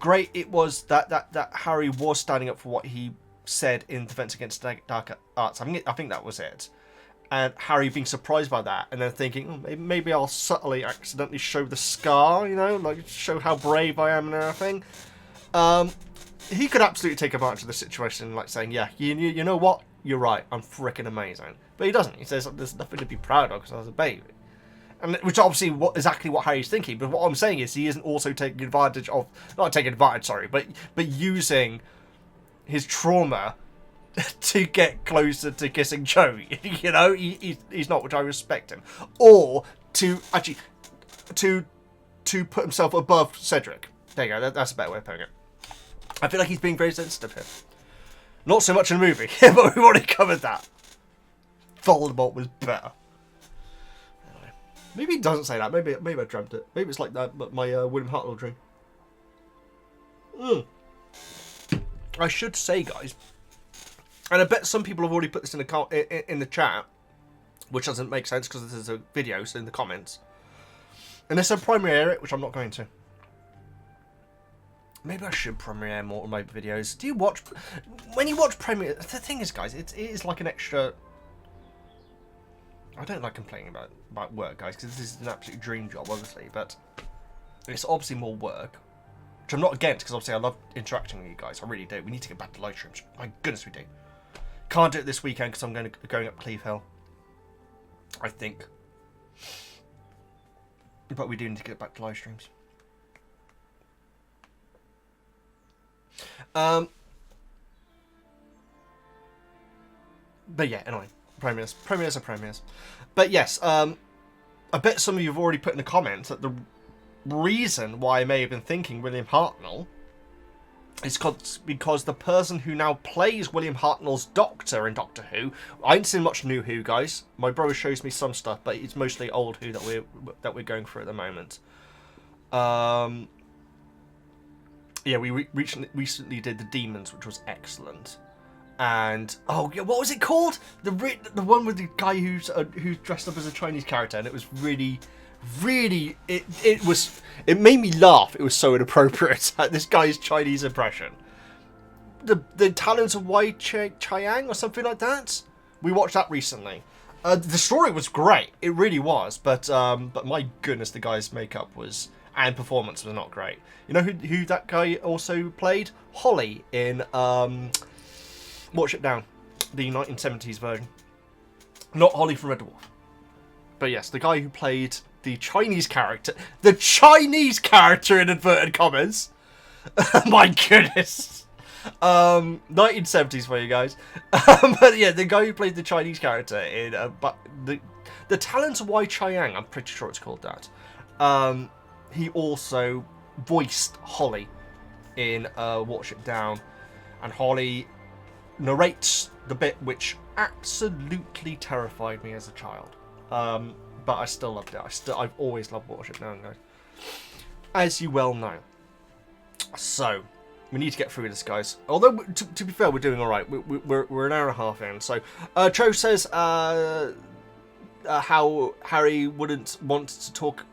Speaker 1: great it was that Harry was standing up for what he said in Defense Against Dark Arts. I think that was it. And Harry being surprised by that, and then thinking, oh, maybe I'll subtly, accidentally show the scar, you know, like show how brave I am and everything. He could absolutely take advantage of the situation, like saying, yeah, you know what? You're right, I'm freaking amazing. But he doesn't. He says there's nothing to be proud of because I was a baby. And which obviously exactly what Harry's thinking. But what I'm saying is he isn't also taking advantage of, not taking advantage, sorry, but using his trauma to get closer to kissing Cho. You know, he's not, which I respect him. Or to actually to put himself above Cedric. There you go. That's a better way of putting it. I feel like he's being very sensitive here. Not so much in the movie, but we've already covered that. Voldemort was better. Anyway, maybe he doesn't say that. Maybe I dreamt it. Maybe it's like that, but my William Hartnell dream. I should say, guys, and I bet some people have already put this in the chat, which doesn't make sense because this is a video, so in the comments. And it's a primary area, which I'm not going to. Maybe I should premiere more of my videos. Do you watch... When you watch premiere... The thing is, guys, it is like an extra... I don't like complaining about work, guys, because this is an absolute dream job, obviously, but it's obviously more work, which I'm not against, because obviously I love interacting with you guys. I really do. We need to get back to live streams. My goodness, we do. Can't do it this weekend because I'm going up Cleve Hill, I think. But we do need to get back to live streams. But yeah, anyway, premieres are premieres. But yes, I bet some of you have already put in the comments that the reason why I may have been thinking William Hartnell is because the person who now plays William Hartnell's Doctor in Doctor Who, I ain't seen much new Who, guys. My brother shows me some stuff, but it's mostly old Who that we're going through at the moment. Yeah, we recently did the Demons, which was excellent. And oh yeah, what was it called? The one with the guy who's dressed up as a Chinese character, and it was really it made me laugh. It was so inappropriate. This guy's Chinese impression. The Talents of Wai Chiang or something like that. We watched that recently. The story was great. It really was. But my goodness, the guy's makeup and performance was not great. You know who that guy also played? Holly in Watership Down, the 1970s version. Not Holly from Red Dwarf. But yes, the guy who played the Chinese character in inverted commas. My goodness. 1970s for you guys. But yeah, the guy who played the Chinese character in the Talents of Wai Chiang, I'm pretty sure it's called that. He also voiced Holly in Watership Down, and Holly narrates the bit which absolutely terrified me as a child. But I still loved it. I've always loved Watership Down, guys, as you well know. So we need to get through this, guys. Although to be fair, we're doing all right. We're an hour and a half in. So Cho says how Harry wouldn't want to talk.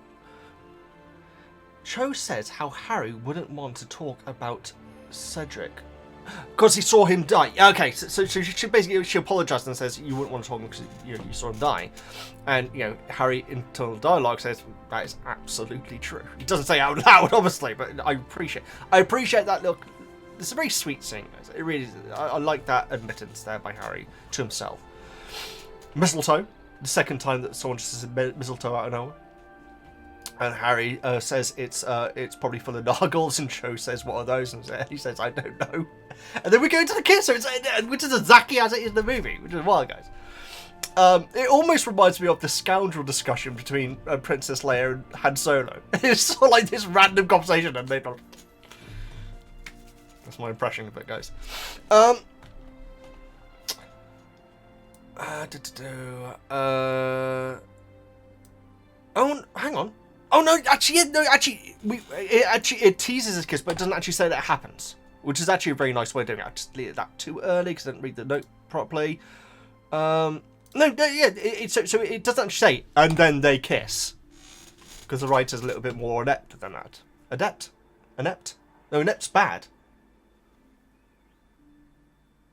Speaker 1: Cho says how Harry wouldn't want to talk about Cedric because he saw him die. Okay, so she basically apologizes and says you wouldn't want to talk because you saw him die, and Harry internal dialogue says that is absolutely true. He doesn't say it out loud, obviously, but I appreciate that. Look, it's a very sweet scene, guys. It really is. I like that admittance there by Harry to himself. Mistletoe, the second time that someone just says mistletoe out of nowhere. And Harry says it's probably full of nargles, and Cho says, what are those? And he says, I don't know. And then we go into the kiss, which is exactly as it is in the movie, which is wild, guys. It almost reminds me of the scoundrel discussion between Princess Leia and Han Solo. It's sort of like this random conversation, and they don't... That's my impression of it, guys. Oh, hang on. Oh no! It teases this kiss, but it doesn't actually say that it happens, which is actually a very nice way of doing it. I just deleted that too early because I didn't read the note properly. So it doesn't actually say, and then they kiss, because the writer's a little bit more inept than that. Inept? No, inept's bad.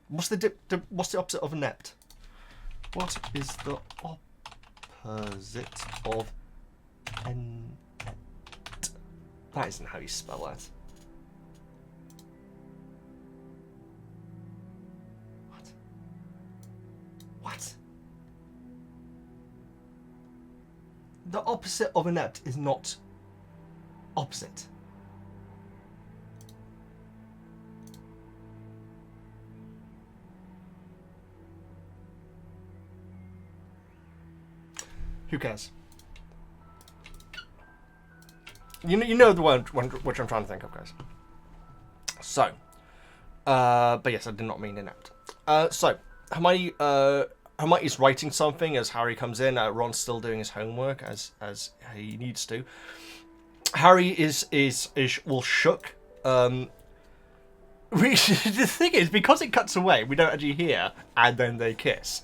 Speaker 1: What's the opposite of inept? What is the opposite of inept? That isn't how you spell that. What? The opposite of inept is not opposite. Who cares? You know the one which I'm trying to think of, guys. So, but yes, I did not mean inept. So Hermione's writing something as Harry comes in. Ron's still doing his homework as he needs to. Harry is all shook. the thing is, because it cuts away, we don't actually hear, and then they kiss.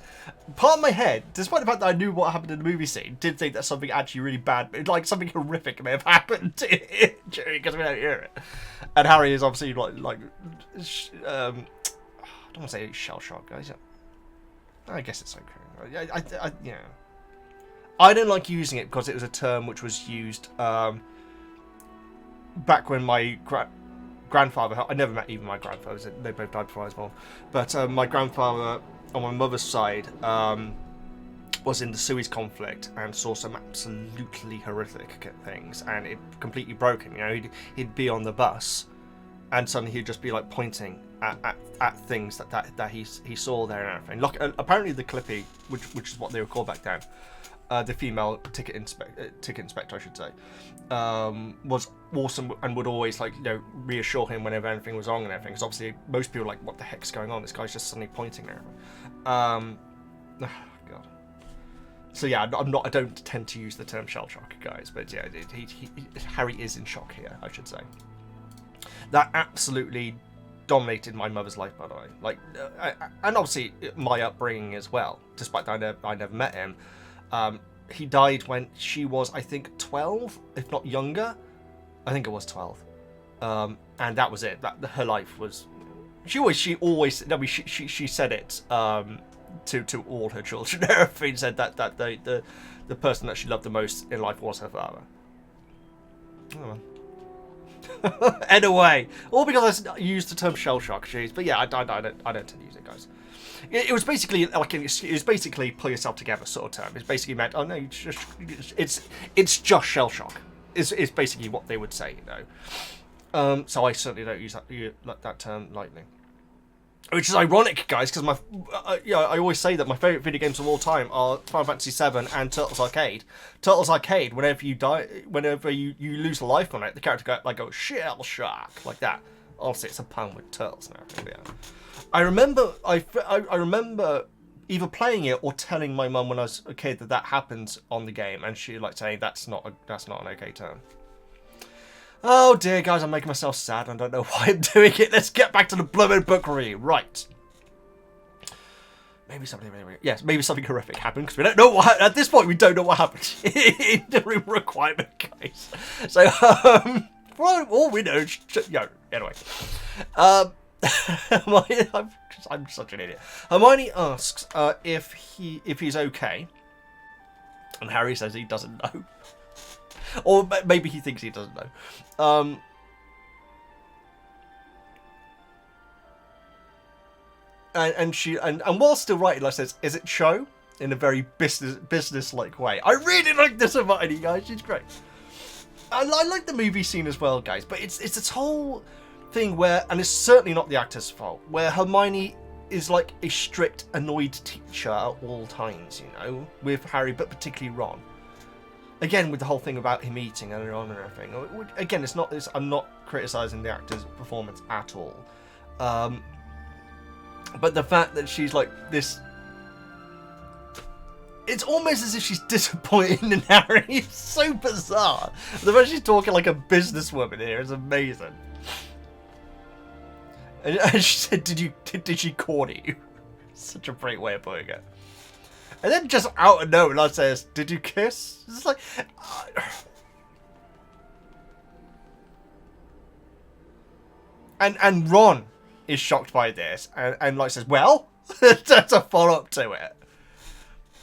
Speaker 1: Part of my head, despite the fact that I knew what happened in the movie scene, did think that something actually really bad, like something horrific may have happened because we don't hear it. And Harry is obviously like I don't want to say shell shock, guys. I guess it's okay. Yeah. I don't like using it because it was a term which was used back when my grandfather, I never met even my grandfathers, they both died before I was born, but my grandfather on my mother's side was in the Suez conflict and saw some absolutely horrific things, and it completely broke him. You know, he'd be on the bus and suddenly he'd just be like pointing at things that he saw there and everything. Like, apparently the Clippy, which is what they were called back then, the female ticket inspector, I should say, was awesome and would always, like, you know, reassure him whenever anything was wrong and everything. Because obviously most people are like, what the heck's going on? This guy's just suddenly pointing there. God. So yeah, I don't tend to use the term shell shock, guys. But yeah, Harry is in shock here, I should say. That absolutely dominated my mother's life, by the way. Like, and obviously my upbringing as well. Despite that I never met him. He died when she was, I think, 12, if not younger. I think it was 12. And that was it. Her life was. She said it to all her children. Everything said that the person that she loved the most in life was her father. Oh, well. Anyway, all because I used the term shell shock. Jeez, but yeah, I don't tend to use it, guys. It was basically like it was basically pull yourself together sort of term. It's basically meant, oh no, it's just shell shock. Is basically what they would say, you know. So I certainly don't use that term lightly. Which is ironic, guys, because I always say that my favourite video games of all time are Final Fantasy VII and Turtles Arcade. Turtles Arcade, whenever you die, whenever you lose a life on it, the character goes shell shock like that. Obviously, it's a pun with turtles and everything. Yeah. I remember either playing it or telling my mum when I was a kid that happened on the game, and she like saying that's not an okay term. Oh dear, guys, I'm making myself sad. I don't know why I'm doing it. Let's get back to the blooming book review. Right. Maybe something horrific happened, because we don't know what, at this point, we don't know what happened in the room requirement, guys. So, for all we know, anyway. I'm such an idiot. Hermione asks if he's okay, and Harry says he doesn't know. Or maybe he thinks he doesn't know. And while still writing, like says, is it show? In a very business-like way. I really like this Hermione, guys. She's great. I like the movie scene as well, guys. But it's this whole thing where, and it's certainly not the actor's fault, where Hermione is like a strict, annoyed teacher at all times, you know, with Harry, but particularly Ron. Again, with the whole thing about him eating earlier on and everything. Again, I'm not criticising the actor's performance at all. But the fact that she's like this... It's almost as if she's disappointed in Harry. It's so bizarre. The fact she's talking like a businesswoman here is amazing. And she said, did she corner you? Such a great way of putting it. And then just out of nowhere, I says, did you kiss? It's like... And Ron is shocked by this. And like says, well, that's a follow-up to it.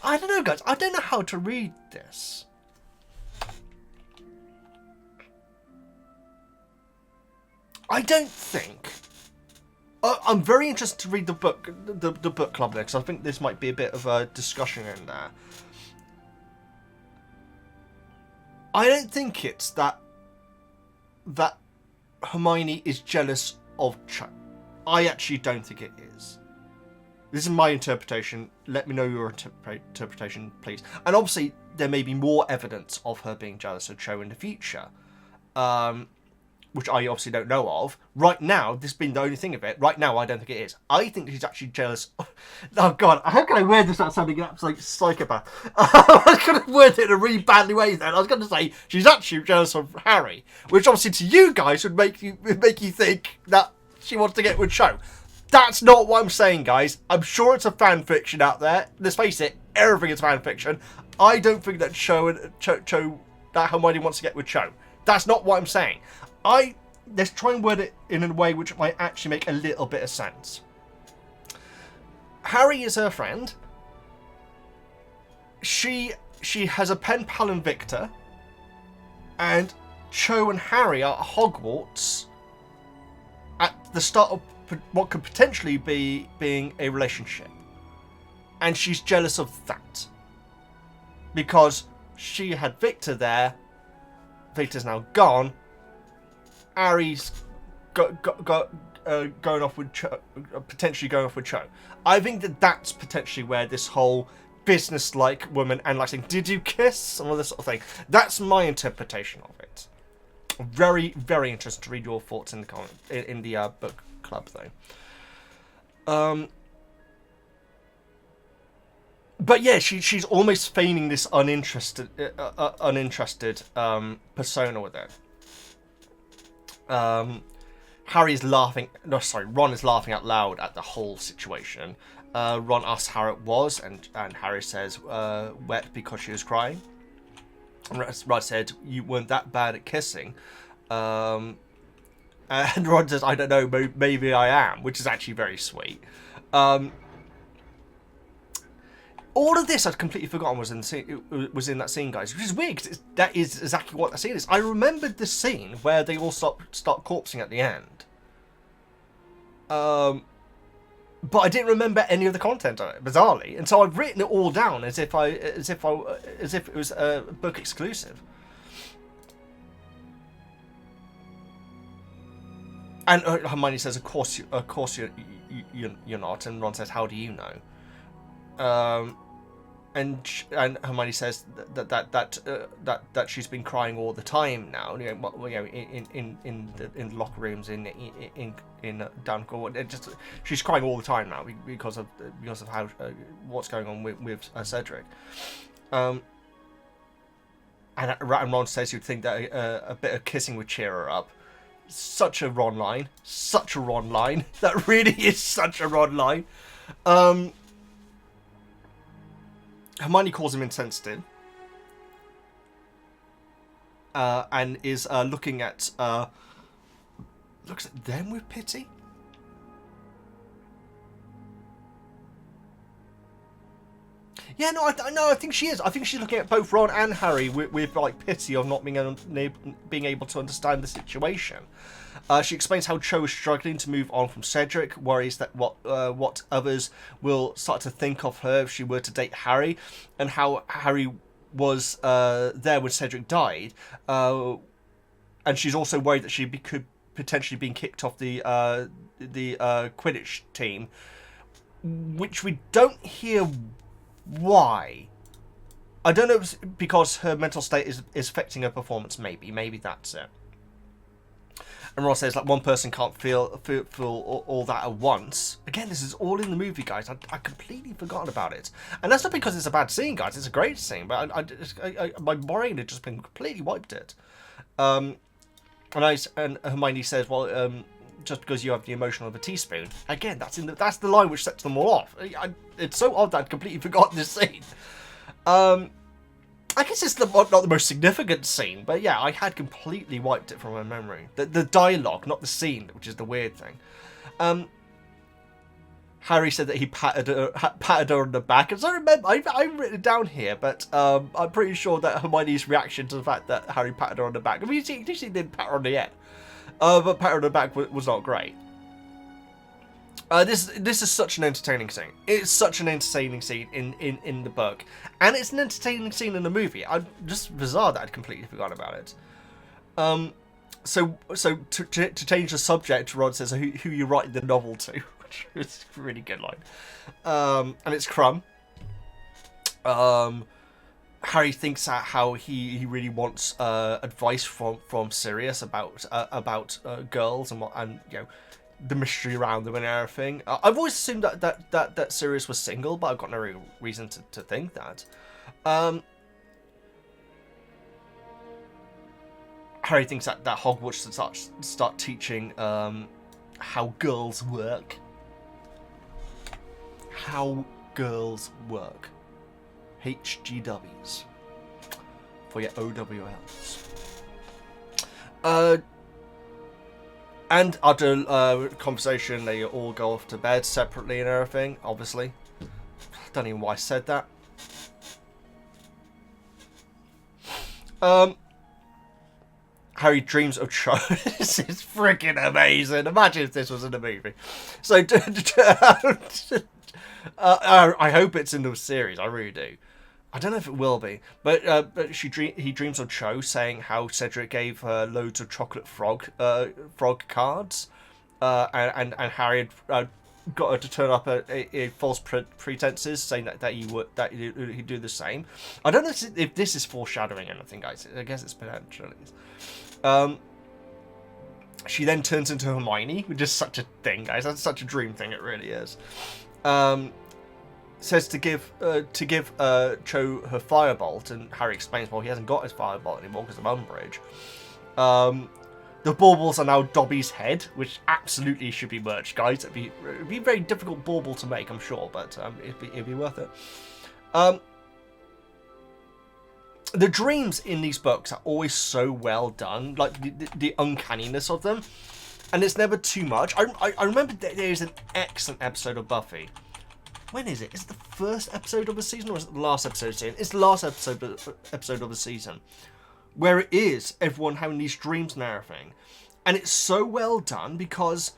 Speaker 1: I don't know, guys. I don't know how to read this. I don't think... I'm very interested to read the book, the book club there, because I think this might be a bit of a discussion in there. I don't think it's that Hermione is jealous of Cho. I actually don't think it is. This is my interpretation. Let me know your interpretation, please. And obviously, there may be more evidence of her being jealous of Cho in the future. Which I obviously don't know of. Right now, this being the only thing of it, right now I don't think it is. I think she's actually jealous. Oh God, how can I word this without sounding an absolute psychopath? I was going to word it in a really badly way then. I was going to say she's actually jealous of Harry, which obviously to you guys would make you think that she wants to get with Cho. That's not what I'm saying, guys. I'm sure it's a fan fiction out there. Let's face it, everything is fan fiction. I don't think that that Hermione wants to get with Cho. That's not what I'm saying. Let's try and word it in a way which might actually make a little bit of sense. Harry is her friend. She has a pen pal in Victor. And Cho and Harry are at Hogwarts at the start of what could potentially be being a relationship. And she's jealous of that. Because she had Victor there. Victor's now gone. Harry's going off with Cho, potentially going off with Cho. I think that that's potentially where this whole business-like woman and like saying, "Did you kiss?" and all this sort of thing. That's my interpretation of it. Very, very interested to read your thoughts in the book club, though. But yeah, she's almost feigning this uninterested persona with it. Ron is laughing out loud at the whole situation. Ron asks how it was, and Harry says, wet because she was crying. And Ron said, "You weren't that bad at kissing." And Ron says, "I don't know, maybe I am," which is actually very sweet. All of this I'd completely forgotten was in that scene, guys, which is weird because that is exactly what that scene is. I remembered the scene where they all start corpsing at the end, but I didn't remember any of the content of it, bizarrely, and so I've written it all down as if it was a book exclusive. And Hermione says, "Of course you're not," and Ron says, "How do you know?" And Hermione says that she's been crying all the time now. In the locker rooms in Downcourt. She's crying all the time now because of how what's going on with Cedric. And Ron says you'd think that a bit of kissing would cheer her up. Such a Ron line. Such a Ron line. That really is such a Ron line. Hermione calls him insensitive. And is looks at them with pity. Yeah, no, I think she is. I think she's looking at both Ron and Harry with like pity of not being able to understand the situation. She explains how Cho is struggling to move on from Cedric, worries that what others will start to think of her if she were to date Harry, and how Harry was there when Cedric died. And she's also worried that she could potentially be kicked off the Quidditch team, which we don't hear why. I don't know if it's because her mental state is affecting her performance. Maybe that's it. And Ross says, like, one person can't feel all that at once. Again, this is all in the movie, guys. I completely forgotten about it. And that's not because it's a bad scene, guys. It's a great scene. But my brain had just been completely wiped it. And Hermione says, well, just because you have the emotion of a teaspoon. Again, that's the line which sets them all off. It's so odd that I'd completely forgotten this scene. I guess it's not the most significant scene, but yeah, I had completely wiped it from my memory. The dialogue, not the scene, which is the weird thing. Harry said that he patted her on the back, and so I remember I've written it down here, but I'm pretty sure that Hermione's reaction to the fact that Harry patted her on the back. I mean, she did pat her on the head, but pat her on the back was not great. This is such an entertaining scene. It's such an entertaining scene in the book, and it's an entertaining scene in the movie. I'm just bizarre that I'd completely forgotten about it. So to change the subject, Rod says, "Who you writing the novel to?" Which is a really good line. And it's Crumb. Harry thinks at how he really wants advice from Sirius about girls and the mystery around them and everything. I've always assumed that Sirius was single, but I've got no real reason to think that. Harry thinks that Hogwarts should start teaching how girls work. How girls work. HGWs. For your OWLs. And after conversation, they all go off to bed separately and everything, obviously. Don't even know why I said that. Harry dreams of Cho. This is freaking amazing. Imagine if this was in a movie. So, I hope it's in the series. I really do. I don't know if it will be, but he dreams of Cho saying how Cedric gave her loads of chocolate frog cards, and Harry had got her to turn up a false pretenses, saying that he'd do the same. I don't know if this is foreshadowing anything, guys. I guess it's potentially. She then turns into Hermione, which is such a thing, guys. That's such a dream thing. It really is. Says to give Cho her firebolt, and Harry explains, well, he hasn't got his firebolt anymore because of Umbridge. The baubles are now Dobby's head, which absolutely should be merged, guys. It'd be a very difficult bauble to make, I'm sure, but it'd be worth it. The dreams in these books are always so well done, like the uncanniness of them, and it's never too much. I remember there's an excellent episode of Buffy. When is it? Is it the first episode of the season, or is it the last episode of the season? It's the last episode of the season, where it is everyone having these dreams and everything. And it's so well done because,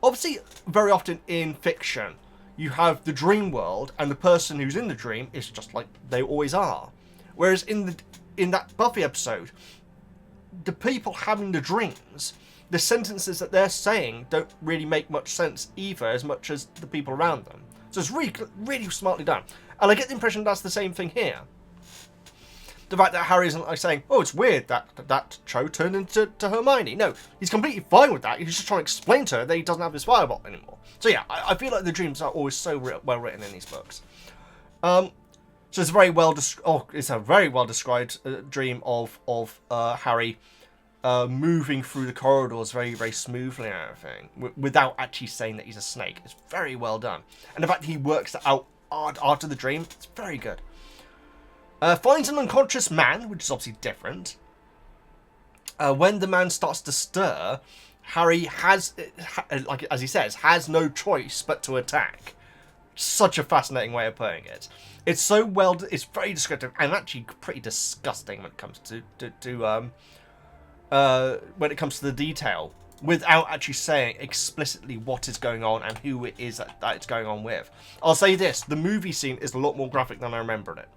Speaker 1: obviously, very often in fiction, you have the dream world, and the person who's in the dream is just like they always are. Whereas in that Buffy episode, the people having the dreams, the sentences that they're saying don't really make much sense either, as much as the people around them. So it's really, really smartly done. And I get the impression that's the same thing here. The fact that Harry isn't like saying, oh, it's weird that Cho turned into Hermione. No, he's completely fine with that. He's just trying to explain to her that he doesn't have his firebolt anymore. So yeah, I feel like the dreams are always so well written in these books. So it's a very well described dream of Harry moving through the corridors very, very smoothly and everything, without actually saying that he's a snake. It's very well done. And the fact that he works it out after the dream, it's very good. Finds an unconscious man, which is obviously different. When the man starts to stir, Harry has, like as he says, has no choice but to attack. Such a fascinating way of putting it. It's so well, it's very descriptive and actually pretty disgusting when it comes to the detail, without actually saying explicitly what is going on and who it is that it's going on with. I'll say this, the movie scene is a lot more graphic than I remembered it.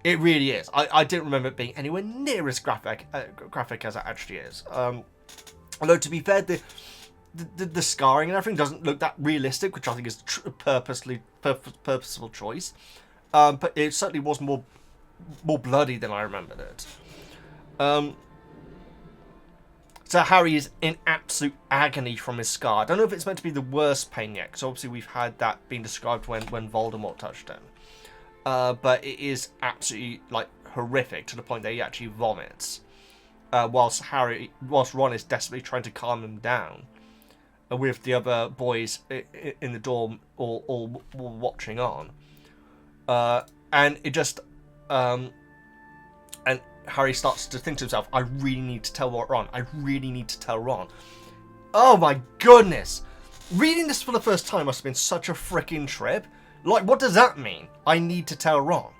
Speaker 1: It really is. I didn't remember it being anywhere near as graphic as it actually is. Although, to be fair, the scarring and everything doesn't look that realistic, which I think is a purposeful choice. But it certainly was more bloody than I remembered it. So Harry is in absolute agony from his scar. I don't know if it's meant to be the worst pain yet, because obviously we've had that being described when Voldemort touched him. But it is absolutely horrific to the point that he actually vomits. Whilst Ron is desperately trying to calm him down, with the other boys in the dorm all watching on. And it just and Harry starts to think to himself, I really need to tell Ron. I really need to tell Ron. Oh my goodness! Reading this for the first time must have been such a freaking trip. Like, what does that mean? I need to tell Ron.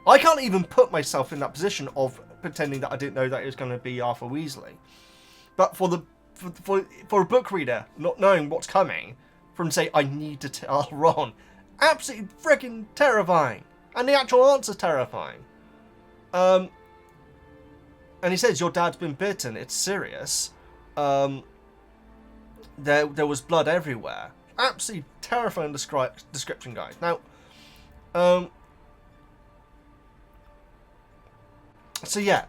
Speaker 1: I can't even put myself in that position of pretending that I didn't know that it was going to be Arthur Weasley. But for a book reader, not knowing what's coming, from say, I need to tell Ron, absolutely freaking terrifying. And the actual answer's terrifying. And he says, your dad's been bitten, it's serious. There was blood everywhere. Absolutely terrifying description, guys. Now, so yeah,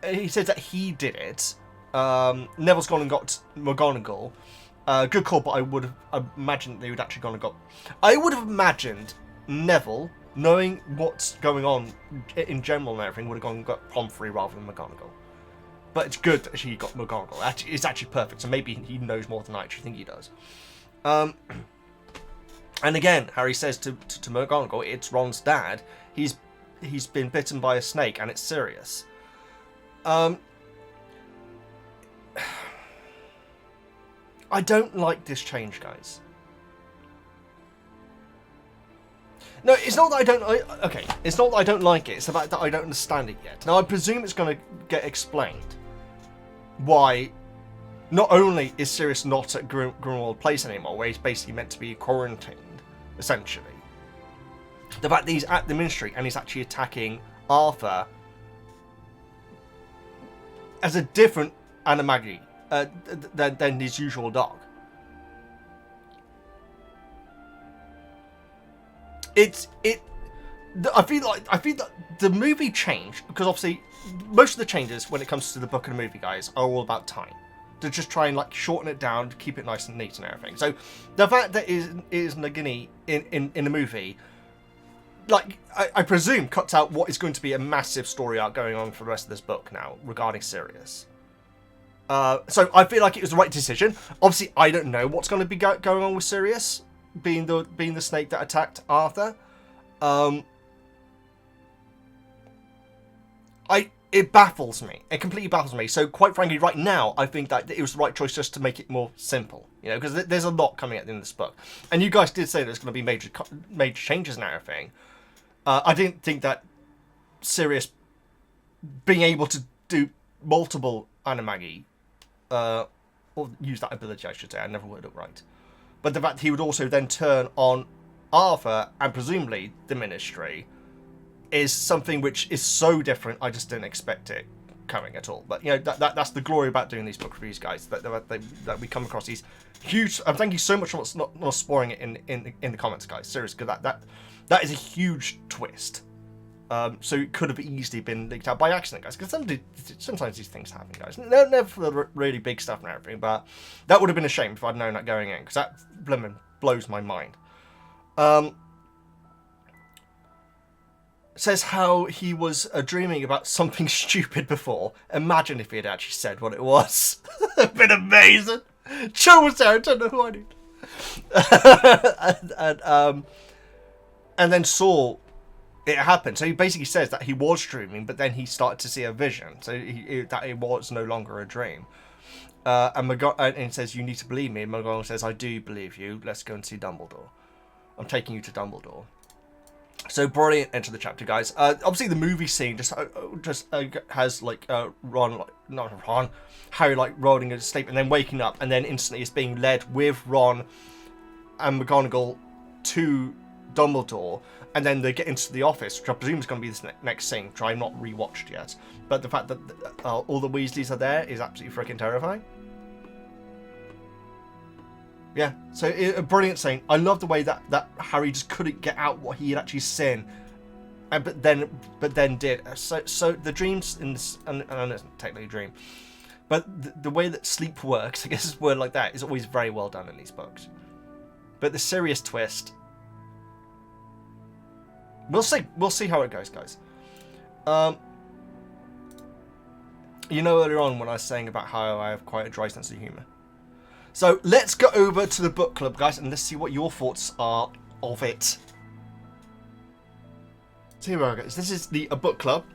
Speaker 1: he says that he did it. Neville's gone and got McGonagall. Good call, but I would have imagined they would actually gone and got. I would have imagined Neville, knowing what's going on in general and everything, would have gone and got Pomfrey rather than McGonagall. But it's good that he got McGonagall. Actually, it's actually perfect. So maybe he knows more than I actually think he does. And again, Harry says to McGonagall, it's Ron's dad. He's been bitten by a snake, and it's serious. I don't like this change, guys. No, it's not that I don't. Okay, it's not that I don't like it. It's the fact that I don't understand it yet. Now, I presume it's going to get explained why. Not only is Sirius not at Grimmauld Place anymore, where he's basically meant to be quarantined, essentially. The fact that he's at the Ministry and he's actually attacking Arthur as a different animagi than his usual dog. I feel that the movie changed because obviously most of the changes when it comes to the book and the movie, guys, are all about time. To just try and like shorten it down, to keep it nice and neat and everything. So the fact that is Nagini in the movie, like I presume, cuts out what is going to be a massive story arc going on for the rest of this book now regarding Sirius. So I feel like it was the right decision. Obviously, I don't know what's going to be going on with Sirius being the snake that attacked Arthur. It baffles me. It completely baffles me. So quite frankly, right now, I think that it was the right choice just to make it more simple. You know, because there's a lot coming at the end of this book. And you guys did say there's going to be major changes and everything. I didn't think that Sirius being able to do multiple animagi, or use that ability, I should say. I never worded it right. But the fact that he would also then turn on Arthur and presumably the Ministry is something which is so different. I just didn't expect it coming at all. But you know that's the glory about doing these book reviews, guys. That we come across these huge. And thank you so much for not spoiling it in the comments, guys. Seriously, because that is a huge twist. So it could have easily been leaked out by accident, guys. Because sometimes these things happen, guys. Never for the really big stuff and everything. But that would have been a shame if I'd known that going in, because that blows my mind. Says how he was dreaming about something stupid before. Imagine if he had actually said what it was. It'd been amazing. Joe was there. I don't know who I need. And then saw it happen. So he basically says that he was dreaming, but then he started to see a vision. So that it was no longer a dream. And he says, "You need to believe me." And McGonagall says, "I do believe you. Let's go and see Dumbledore. I'm taking you to Dumbledore." So brilliant end to the chapter, guys. Obviously the movie scene just has like Harry like rolling asleep and then waking up, and then instantly is being led with Ron and McGonagall to Dumbledore, and then they get into the office, which I presume is going to be this next scene, which I've not rewatched yet. But the fact that all the Weasleys are there is absolutely freaking terrifying. Yeah, so a brilliant scene. I love the way that Harry just couldn't get out what he had actually seen, but then did. So the dreams in this, and I know it's not technically a dream, but the way that sleep works, I guess, a word like that, is always very well done in these books. But the serious twist, we'll see how it goes, guys. You know, earlier on when I was saying about how I have quite a dry sense of humour. So let's go over to the book club, guys, and let's see what your thoughts are of it. So here we go, guys. This is the book club,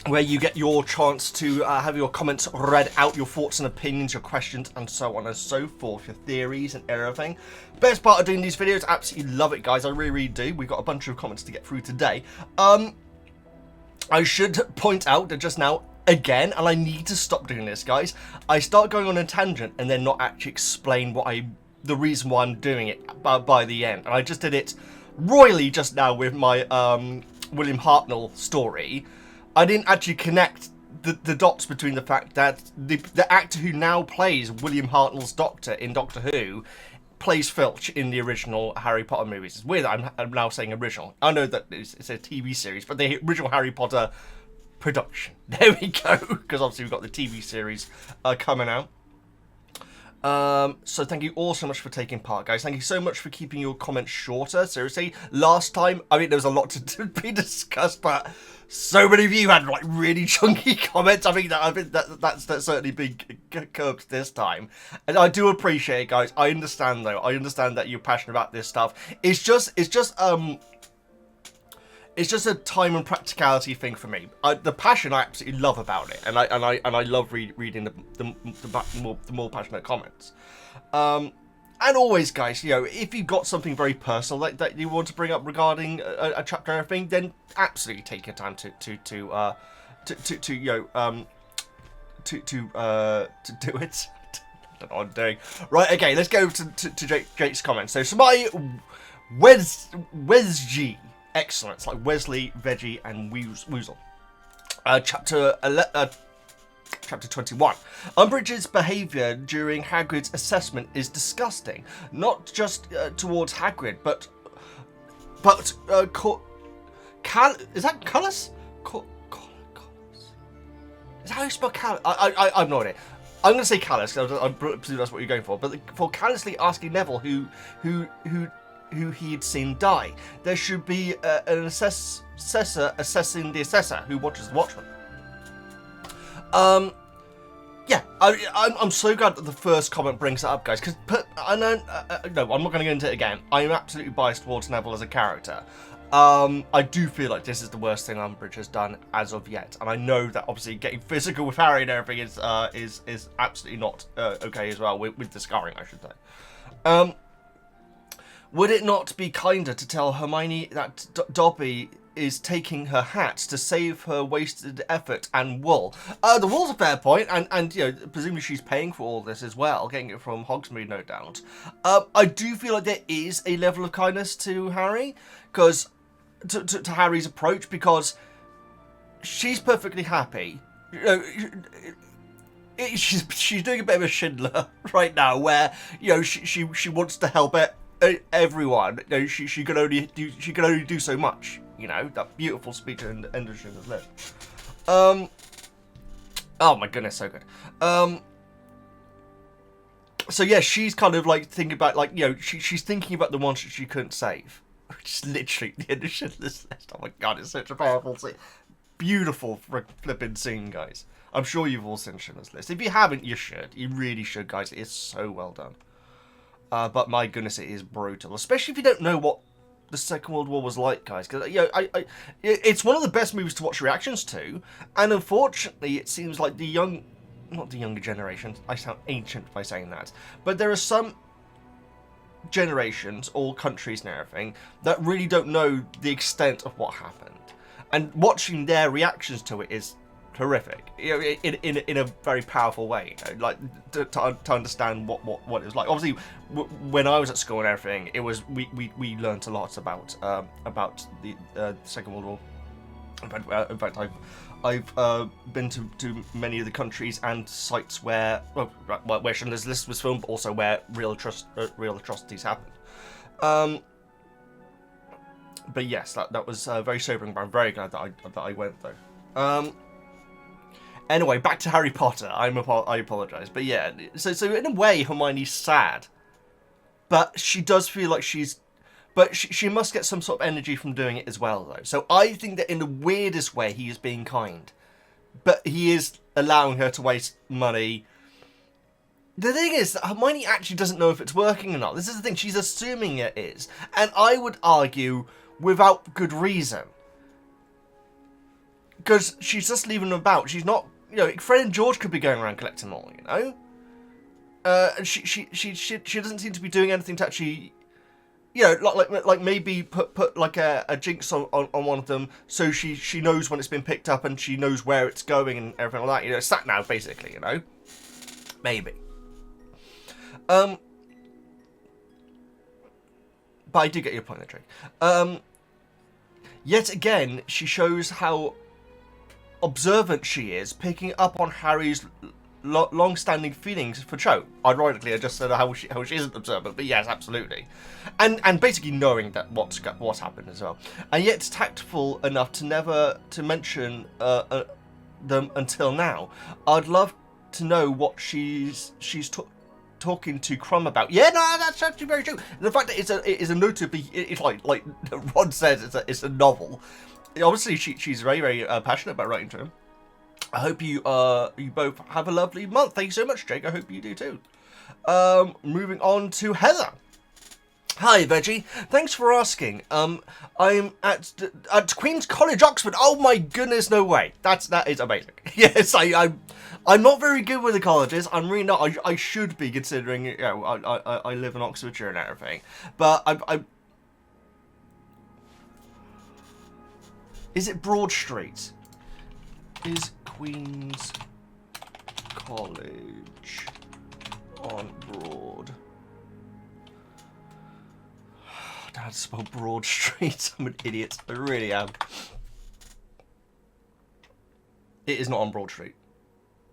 Speaker 1: where you get your chance to have your comments read out, your thoughts and opinions, your questions, and so on and so forth, your theories and everything. Best part of doing these videos, absolutely love it, guys. I really, really do. We've got a bunch of comments to get through today. I should point out that just now, again, and I need to stop doing this, guys, I start going on a tangent and then not actually explain the reason why I'm doing it by the end. And I just did it royally just now with my William Hartnell story. I didn't actually connect the dots between the fact that the actor who now plays William Hartnell's Doctor in Doctor Who plays Filch in the original Harry Potter movies. It's weird that I'm now saying original. I know that it's a TV series, but the original Harry Potter production. There we go, because obviously we've got the TV series coming out. So thank you all so much for taking part, guys. Thank you so much for keeping your comments shorter. Seriously, last time, I mean, there was a lot to be discussed, but so many of you had like really chunky comments. I think that's certainly been curbed this time, and I do appreciate it, guys. I understand though. I understand that you're passionate about this stuff. It's just a time and practicality thing for me. The passion I absolutely love about it, and I love reading the more passionate comments. And always, guys, you know, if you've got something very personal that you want to bring up regarding a chapter or anything, then absolutely take your time to do it. I don't know what I'm doing. Right, okay, let's go to Jake's comments. So my Veggie. Excellent. It's like Weasley, Veggie, and Weasel. Chapter 21. Umbridge's behaviour during Hagrid's assessment is disgusting. Not just towards Hagrid, but is that Cullis? Is that how you spell Callus? I'm not it. I'm going to say Callus, because I presume that's what you're going for. But for callously asking Neville who he had seen die, there should be an assessor assessing the assessor who watches the watchman. Yeah, I'm so glad that the first comment brings that up, guys. Because no, I'm not going to go into it again. I am absolutely biased towards Neville as a character. I do feel like this is the worst thing Umbridge has done as of yet, and I know that obviously getting physical with Harry and everything is absolutely not okay as well with the scarring, I should say. Would it not be kinder to tell Hermione that Dobby is taking her hat to save her wasted effort and wool? The wool's a fair point, and you know, presumably she's paying for all this as well, getting it from Hogsmeade, no doubt. I do feel like there is a level of kindness to Harry, because to Harry's approach, because she's perfectly happy. You know, she's doing a bit of a Schindler right now, where you know she wants to help everyone. You know, she can only do so much. You know, that beautiful speech and Schindler's List. Oh my goodness, so good. So yeah, she's kind of like thinking about, like, you know, she's thinking about the ones that she couldn't save. Which is literally the end of Schindler's List. Oh my god, it's such a powerful scene. Beautiful flipping scene, guys. I'm sure you've all seen Schindler's List. If you haven't, you should. You really should, guys. It is so well done. But my goodness, it is brutal. Especially if you don't know what the Second World War was like, guys. Because, you know, it's one of the best movies to watch reactions to. And unfortunately, it seems like not the younger generation. I sound ancient by saying that. But there are some generations, or countries and everything, that really don't know the extent of what happened. And watching their reactions to it is horrific, you know, in a very powerful way, you know, like to understand what it was like. Obviously, when I was at school and everything, it was we learnt a lot about the Second World War. In fact, I've been to many of the countries and sites where Schindler's List was filmed, but also where real atrocities happened. But yes, that was very sobering. But I'm very glad that I went though. Anyway, back to Harry Potter. I apologise, but yeah. So in a way, Hermione's sad, but she does feel like but she must get some sort of energy from doing it as well, though. So I think that in the weirdest way, he is being kind, but he is allowing her to waste money. The thing is that Hermione actually doesn't know if it's working or not. This is the thing. She's assuming it is, and I would argue without good reason, because she's just leaving them about. She's not. You know, Fred and George could be going around collecting them all, you know? And she doesn't seem to be doing anything to actually, you know, like maybe put like a jinx on one of them, so she knows when it's been picked up and she knows where it's going and everything like that. You know, sat now basically, you know? Maybe. But I do get your point there, Drake. Yet again, she shows how observant she is, picking up on Harry's long-standing feelings for Cho. Ironically, I just said how she isn't observant, but yes, absolutely, and basically knowing that what's happened as well, and yet tactful enough to never to mention them until now. I'd love to know what she's talking to Crumb about. Yeah, no, that's actually very true. The fact that it is a notably, it's like Ron says, it's a novel. Obviously, she's very, very passionate about writing to him. I hope you both have a lovely month. Thank you so much, Jake. I hope you do too. Moving on to Heather. Hi, Veggie. Thanks for asking. I'm at Queen's College, Oxford. Oh my goodness, no way. That is amazing. Yes, I'm not very good with the colleges. I'm really not. I should be, considering, you know, I live in Oxfordshire and everything. But I is it Broad Street? Is Queen's College on Broad? I had to spell Broad Street. I'm an idiot. I really am. It is not on Broad Street.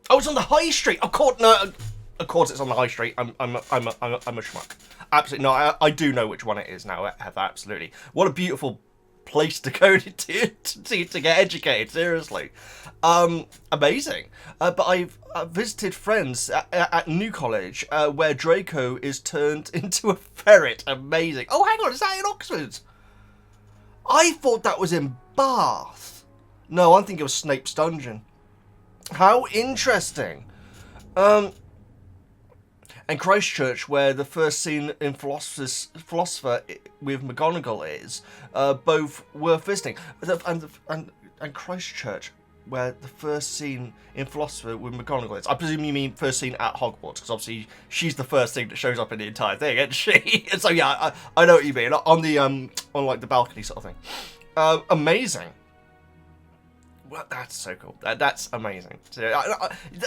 Speaker 1: Oh, it's on the High Street. Of course, no. Of course, it's on the High Street. I'm a schmuck. Absolutely no. I do know which one it is now. Heather, absolutely. What a beautiful place to go to get educated. Seriously, amazing. But I've visited friends at New College where Draco is turned into a ferret. Amazing. Oh, hang on, is that in Oxford? I thought that was in Bath. No, I'm thinking it was Snape's dungeon. How interesting. And Christchurch, where the first scene in Philosopher with McGonagall is, both were visiting. And Christchurch, where the first scene in Philosopher with McGonagall is. I presume you mean first scene at Hogwarts, because obviously she's the first thing that shows up in the entire thing, isn't she? So yeah, I know what you mean. On like the balcony sort of thing. Amazing. Well, that's so cool. That's amazing. So,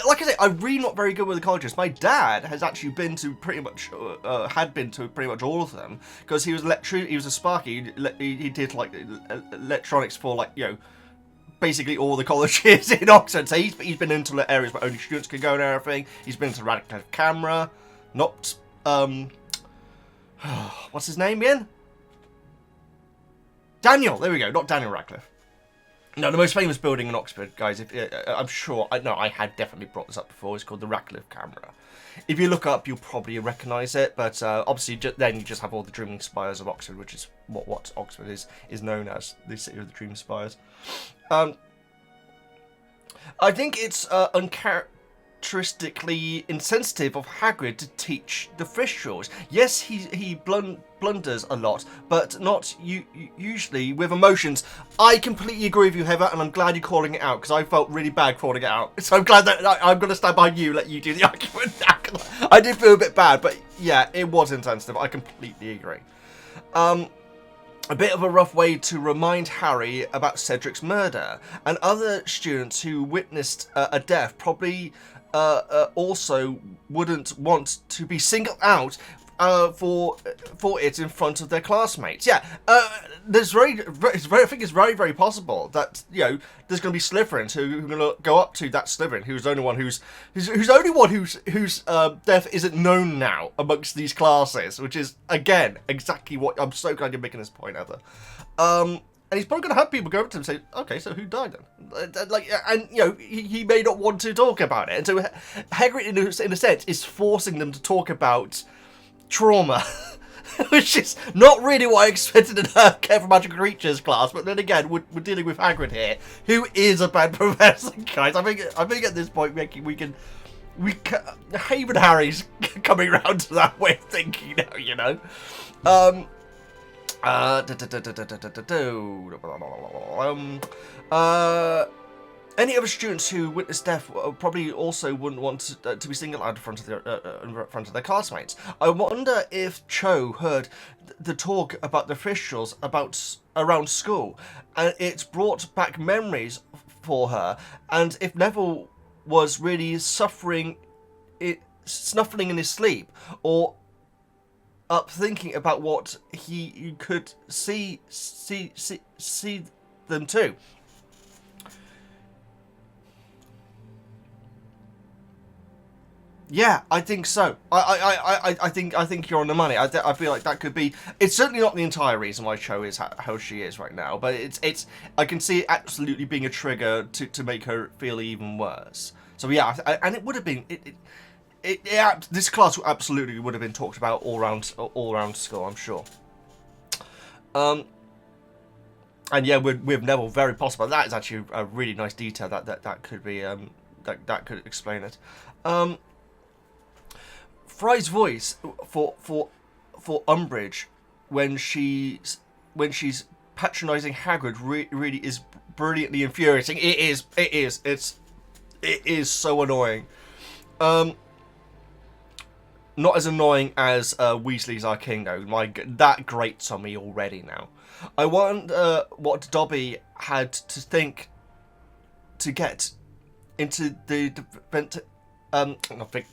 Speaker 1: like I say, I'm really not very good with the colleges. My dad has actually been to pretty much, had been to pretty much all of them, because he was he was a Sparky. He did like electronics for, like, you know, basically all the colleges in Oxford. So he's been into areas where only students can go and everything. He's been to Radcliffe Camera, not what's his name again? Daniel. There we go. Not Daniel Radcliffe. No, the most famous building in Oxford, guys, I'm sure, I had definitely brought this up before, it's called the Radcliffe Camera. If you look up, you'll probably recognise it, but obviously then you just have all the Dreaming Spires of Oxford, which is what Oxford is known as, the city of the Dreaming Spires. I think it's uncharacteristically insensitive of Hagrid to teach the Thestrals. Yes, he blunders a lot, but not usually with emotions. I completely agree with you, Heather, and I'm glad you're calling it out, because I felt really bad calling it out. So I'm glad that I'm going to stand behind you, let you do the argument now. I did feel a bit bad, but yeah, it was insensitive. I completely agree. A bit of a rough way to remind Harry about Cedric's murder, and other students who witnessed a death probably also wouldn't want to be singled out for it in front of their classmates. Yeah, I think it's very, very possible that, you know, there's going to be Slytherins who are going to go up to that Slytherin who's the only one whose death isn't known now amongst these classes, which is, again, exactly what I'm so glad you're making this point, Heather. And he's probably going to have people go up to him and say, okay, so who died then? Like, and, you know, he may not want to talk about it. And so Hagrid, in a sense, is forcing them to talk about trauma, which is not really what I expected in her Care for Magical Creatures class. But then again, we're dealing with Hagrid here, who is a bad professor, guys. I think at this point we can Haven Harry's coming around to that way of thinking now, you know. Any other students who witnessed death probably also wouldn't want to be singled out in front of their classmates. I wonder if Cho heard the talk about the Thestrals around school, and it's brought back memories for her, and if Neville was really snuffling in his sleep, or up thinking about what he could see them too. Yeah, I think so. I think you're on the money. I feel like that could be. It's certainly not the entire reason why Cho is how she is right now, but it's. I can see it absolutely being a trigger to make her feel even worse. So yeah, and it would have been. this class absolutely would have been talked about all around school, I'm sure. And yeah, with Neville, very possible. That is actually a really nice detail that could be that could explain it. Fry's voice for Umbridge when she's patronising Hagrid really is brilliantly infuriating. It is so annoying. Not as annoying as Weasley's Our King, though. That grates on me already now. I wonder what Dobby had to think to get into the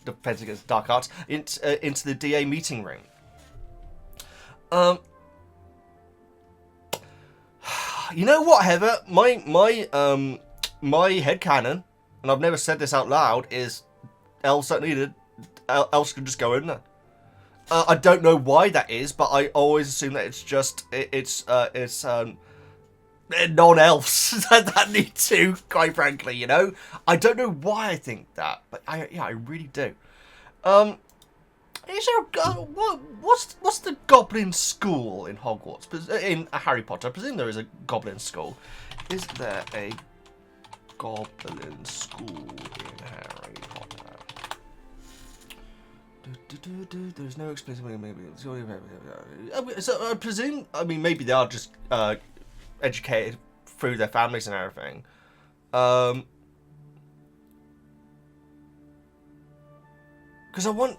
Speaker 1: defense against dark arts into the DA meeting room. You know what, Heather? My headcanon, and I've never said this out loud, is elves don't need it. Elves can just go in there. I don't know why that is, but I always assume that it's just it's non-elves that need to. Quite frankly, you know, I don't know why I think that, but I really do. Is there what's the Goblin School in Hogwarts? In Harry Potter, I presume there is a Goblin School. Is there a Goblin School in Harry Potter? There's no explanation. Maybe. So I presume. I mean, maybe they are just educated through their families and everything. Because wouldn't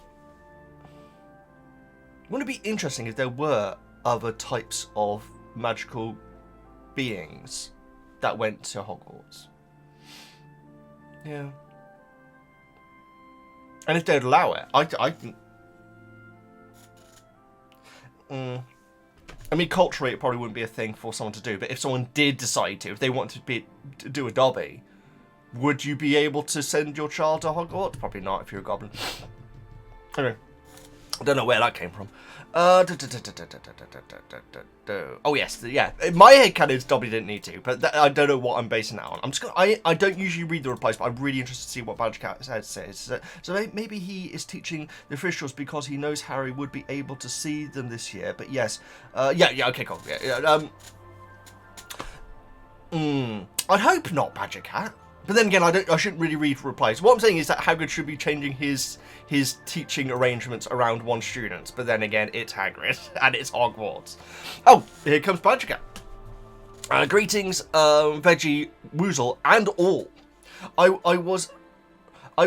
Speaker 1: it be interesting if there were other types of magical beings that went to Hogwarts? Yeah. And if they'd allow it, I think. I mean, culturally, it probably wouldn't be a thing for someone to do. But if someone did decide to, if they wanted to do a Dobby, would you be able to send your child to Hogwarts? Probably not if you're a goblin. Anyway, I don't know where that came from. Oh yes, yeah. My headcanon is Dobby didn't need to, but I don't know what I'm basing that on. I'm just gonna. I don't usually read the replies, but I'm really interested to see what Badgercat says. So maybe he is teaching the Thestrals because he knows Harry would be able to see them this year. But yes, yeah. Okay, cool. Yeah. I'd hope not, Badgercat. But then again, I shouldn't really read replies. What I'm saying is that Hagrid should be changing his teaching arrangements around one student. But then again, it's Hagrid and it's Hogwarts. Oh, here comes Badgercat. Greetings, Veggie, Woozle, and all. I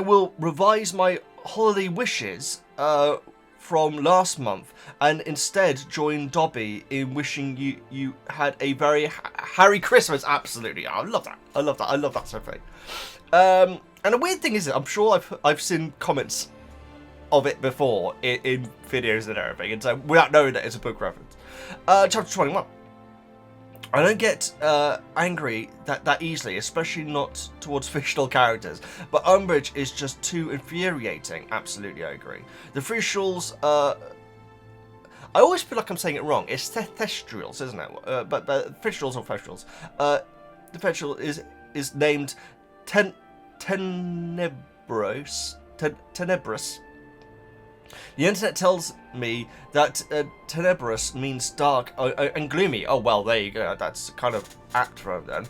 Speaker 1: will revise my holiday wishes from last month and instead join Dobby in wishing you had a very Harry Christmas. Absolutely, I love that. I love that sort of thing. And the weird thing is, I'm sure I've seen comments of it before in videos and everything, and so without knowing that it's a book reference. Chapter 21. I don't get angry that easily, especially not towards fictional characters. But Umbridge is just too infuriating. Absolutely, I agree. The Thestrals, I always feel like I'm saying it wrong. It's Thestrals, isn't it? But Thestrals or Thestrals. The Thestral is named Tenebrous. The internet tells me that tenebrous means dark and gloomy. Oh, well, there you go. That's kind of apt for him then.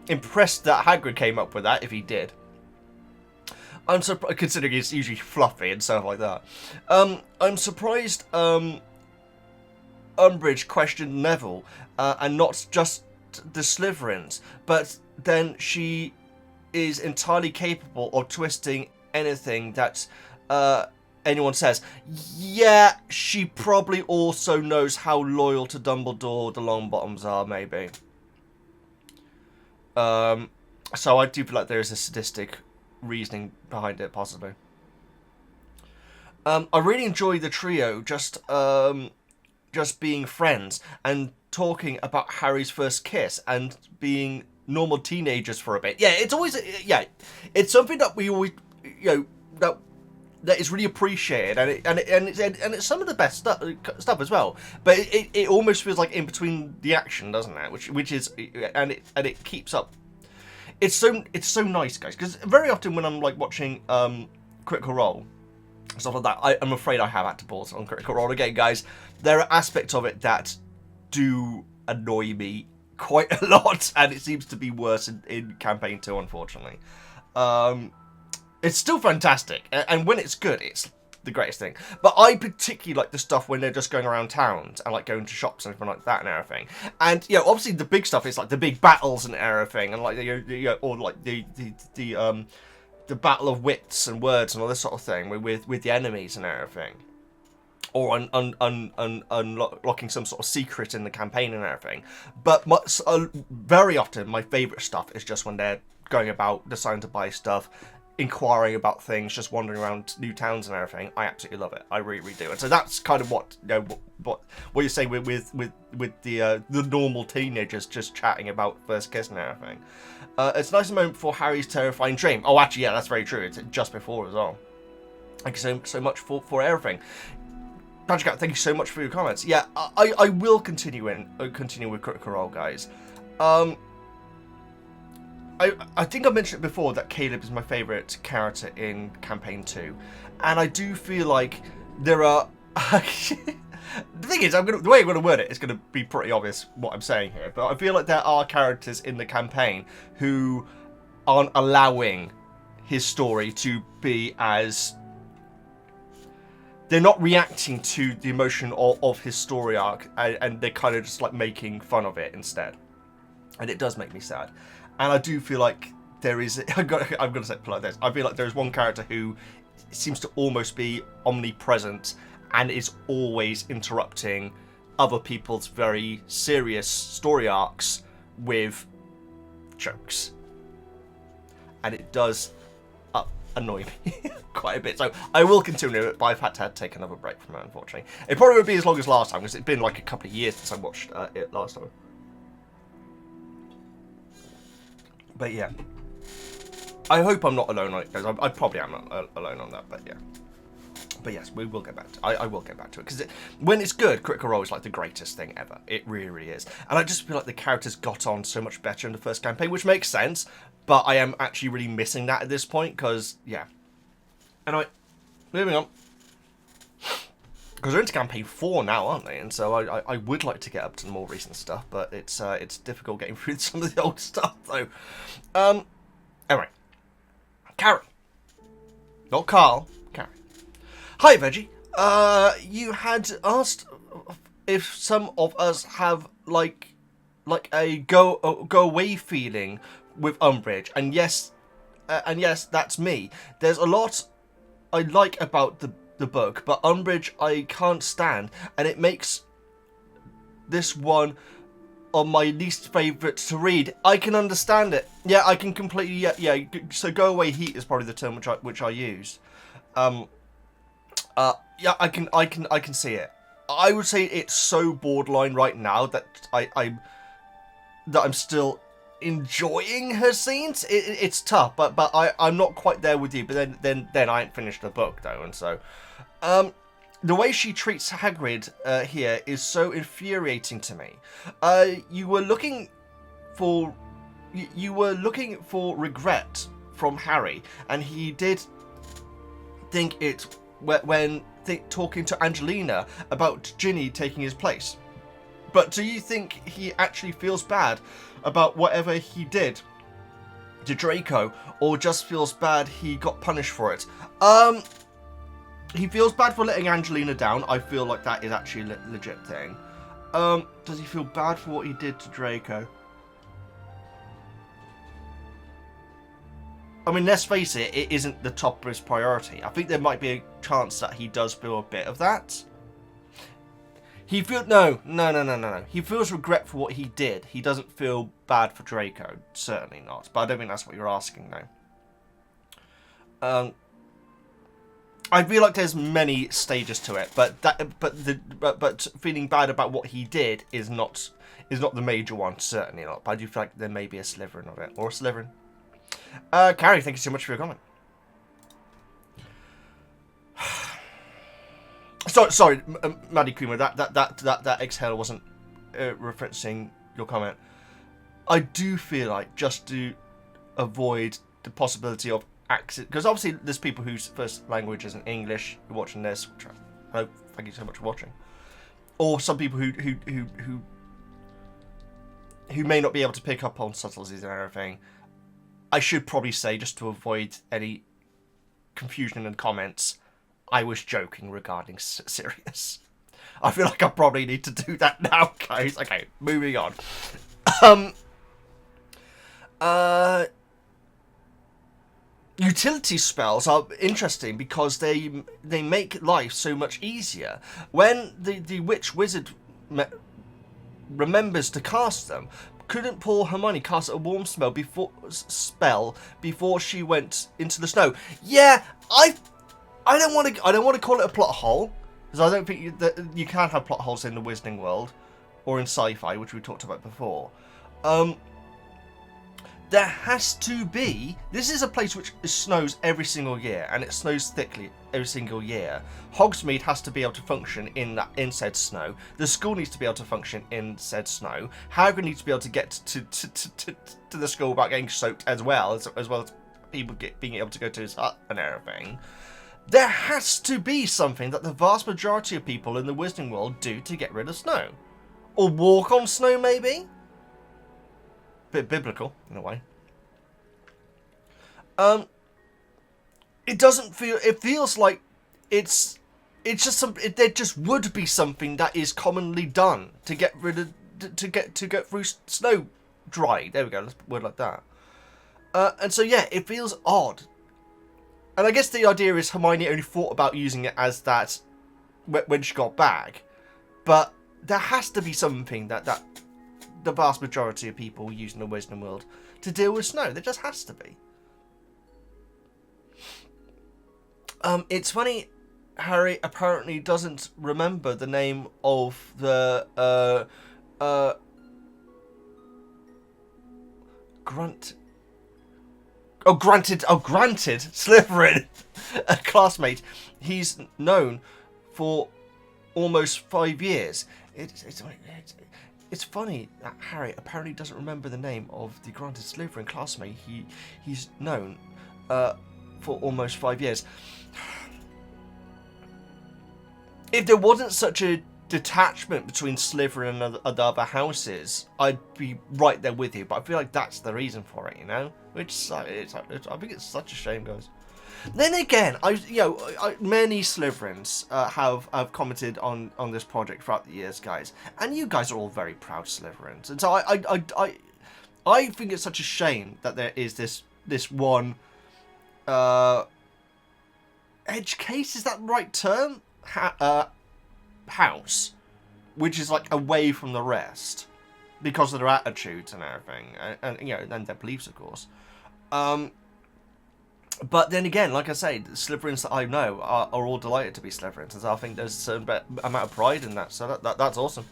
Speaker 1: Impressed that Hagrid came up with that, if he did. I'm surprised, considering it's usually fluffy and stuff like that. I'm surprised Umbridge questioned Neville and not just the Slytherins, but then she is entirely capable of twisting anything that anyone says. Yeah, she probably also knows how loyal to Dumbledore the Longbottoms are, maybe. So I do feel like there is a sadistic reasoning behind it, possibly. I really enjoy the trio just being friends and talking about Harry's first kiss and being normal teenagers for a bit. Yeah, it's always it's something that we always that is really appreciated, and it's some of the best stuff as well. But it almost feels like in between the action, doesn't it? Which is and it keeps up. It's so nice, guys, because very often when I'm like watching Critical Role, stuff like that, I'm afraid I have had to pause on Critical Role again, guys. There are aspects of it that do annoy me quite a lot, and it seems to be worse in Campaign 2, unfortunately. It's still fantastic, and when it's good, it's the greatest thing. But I particularly like the stuff when they're just going around towns and like going to shops and everything like that and everything. And you know, obviously the big stuff is like the big battles and everything, and like or like the battle of wits and words and all this sort of thing with the enemies and everything, or unlocking some sort of secret in the campaign and everything. But very often my favourite stuff is just when they're going about deciding to buy stuff, inquiring about things, just wandering around new towns and everything. I absolutely love it. I really, really do. And so that's kind of what what you say with the normal teenagers just chatting about first kiss and everything. It's a nice moment before Harry's terrifying dream. Oh, actually, yeah, that's very true. It's just before as well. Thank you so much for everything. Magic Cat, thank you so much for your comments. Yeah, I will continue with Critical Role, guys. I think I mentioned it before that Caleb is my favourite character in Campaign 2, and I do feel like there are. The thing is, the way I'm going to word it is going to be pretty obvious what I'm saying here, but I feel like there are characters in the campaign who aren't allowing his story to be as... They're not reacting to the emotion of his story arc, and they're kind of just like making fun of it instead. And it does make me sad. And I do feel like there is... I'm going to say it like this. I feel like there's one character who seems to almost be omnipresent and is always interrupting other people's very serious story arcs with jokes. And it does annoy me quite a bit. So I will continue it, but I've had to take another break from it, unfortunately. It probably won't be as long as last time, because it's been like a couple of years since I watched it last time. But yeah. I hope I'm not alone on it, guys. I probably am not alone on that, but yeah. But yes, we will get back to I will get back to it, because when it's good, Critical Role is like the greatest thing ever. It really, really is. And I just feel like the characters got on so much better in the first campaign, which makes sense, but I am actually really missing that at this point, because, yeah. Anyway, moving on. Because we're into campaign 4 now, aren't they? And so I would like to get up to the more recent stuff, but it's difficult getting through some of the old stuff, though. Anyway. Karen. Not Carl. Karen. Hi, Veggie. You had asked if some of us have like a go away feeling with Umbridge, and yes, that's me. There's a lot I like about the book, but Umbridge I can't stand, and it makes this one on my least favourite to read. I can understand it. Yeah, I can completely. Yeah. So go away heat is probably the term which I use. Yeah, I can see it. I would say it's so borderline right now that I'm still enjoying her scenes. It's tough, but I'm not quite there with you. But then I ain't finished the book though, and so the way she treats Hagrid here is so infuriating to me. You were looking for regret from Harry, and he did think it when talking to Angelina about Ginny taking his place. But do you think he actually feels bad about whatever he did to Draco, or just feels bad he got punished for it? He feels bad for letting Angelina down. I feel like that is actually a legit thing. Does he feel bad for what he did to Draco? I mean, let's face it, it isn't the top of his priority. I think there might be a chance that he does feel a bit of that. He feels... No. He feels regret for what he did. He doesn't feel bad for Draco. Certainly not. But I don't think that's what you're asking, though. I feel like there's many stages to it, but feeling bad about what he did is not the major one. Certainly not. But I do feel like there may be a sliverin of it, or a sliverin. Carrie, thank you so much for your comment. Sorry, Maddie Kuma, that exhale wasn't referencing your comment. I do feel like, just to avoid the possibility of accent, because obviously there's people whose first language isn't English who are watching this. Which hello, thank you so much for watching. Or some people who may not be able to pick up on subtleties and everything. I should probably say, just to avoid any confusion in the comments, I was joking regarding Sirius. I feel like I probably need to do that now, guys. Okay, moving on. Utility spells are interesting because they make life so much easier. When the witch wizard remembers to cast them, couldn't poor Hermione cast a warm spell before she went into the snow? Yeah, I don't want to call it a plot hole, because I don't think that you can have plot holes in the Wizarding world or in sci-fi, which we talked about before. There has to be. This is a place which snows every single year, and it snows thickly every single year. Hogsmeade has to be able to function in said snow. The school needs to be able to function in said snow. Hagrid needs to be able to get to the school without getting soaked as well as people being able to go to his hut and everything. There has to be something that the vast majority of people in the Wizarding world do to get rid of snow, or walk on snow, maybe. Bit biblical in a way. It doesn't feel. It feels like it's just something. There just would be something that is commonly done to get rid of to get through snow dry. There we go. Let's word like that. And so yeah, it feels odd. And I guess the idea is Hermione only thought about using it as that when she got back, but there has to be something that the vast majority of people use in the Wizarding world to deal with snow. There just has to be. It's funny, Harry apparently doesn't remember the name of the granted Slytherin a classmate he's known for almost 5 years. It's funny that Harry apparently doesn't remember the name of the granted Slytherin classmate he's known for almost 5 years. If there wasn't such a detachment between Slytherin and the other houses, I'd be right there with you. But I feel like that's the reason for it, you know? Which I think it's such a shame, guys. Then again, many Slytherins have commented on this project throughout the years, guys, and you guys are all very proud Slytherins, and so I think it's such a shame that there is this one edge case, is that the right term? House, which is like away from the rest because of their attitudes and everything, and their beliefs, of course. But then again, like I say, the Slytherins that I know are all delighted to be Slytherins, and so I think there's a certain amount of pride in that, so that's awesome.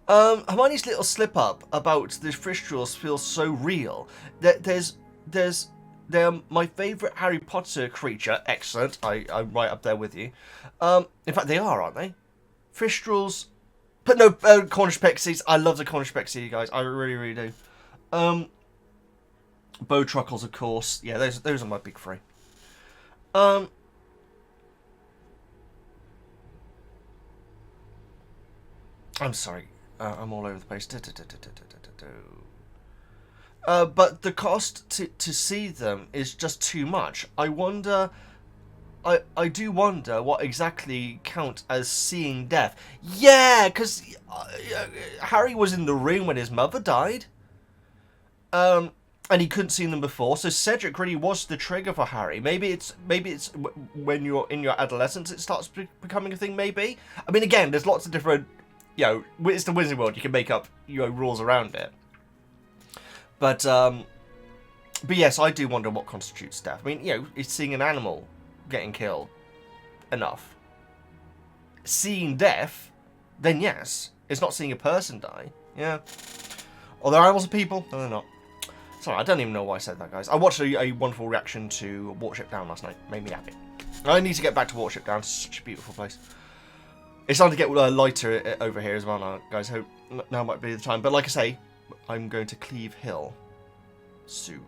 Speaker 1: Hermione's little slip-up about the Thestrals feels so real. They're my favourite Harry Potter creature. Excellent, I'm right up there with you. In fact, they are, aren't they? Thestrals, but no, Cornish Pixies. I love the Cornish Pixie, guys. I really, really do. Bowtruckles, of course. Yeah, those are my big three. I'm sorry. I'm all over the place. But the cost to see them is just too much. I wonder. I do wonder what exactly count as seeing death. Yeah, because Harry was in the room when his mother died. And he couldn't see them before, so Cedric really was the trigger for Harry. Maybe it's when you're in your adolescence it starts becoming a thing. Maybe. I mean, again, there's lots of different. It's the Wizarding world. You can make up rules around it. But yes, I do wonder what constitutes death. I mean, is seeing an animal getting killed enough? Seeing death, then yes. It's not seeing a person die. Yeah. Are there animals and people? No, they're not. Sorry, I don't even know why I said that, guys. I watched a wonderful reaction to Watership Down last night. Made me happy. I need to get back to Watership Down. It's such a beautiful place. It's starting to get lighter over here as well now, guys. Hope now might be the time. But like I say, I'm going to Cleave Hill soon.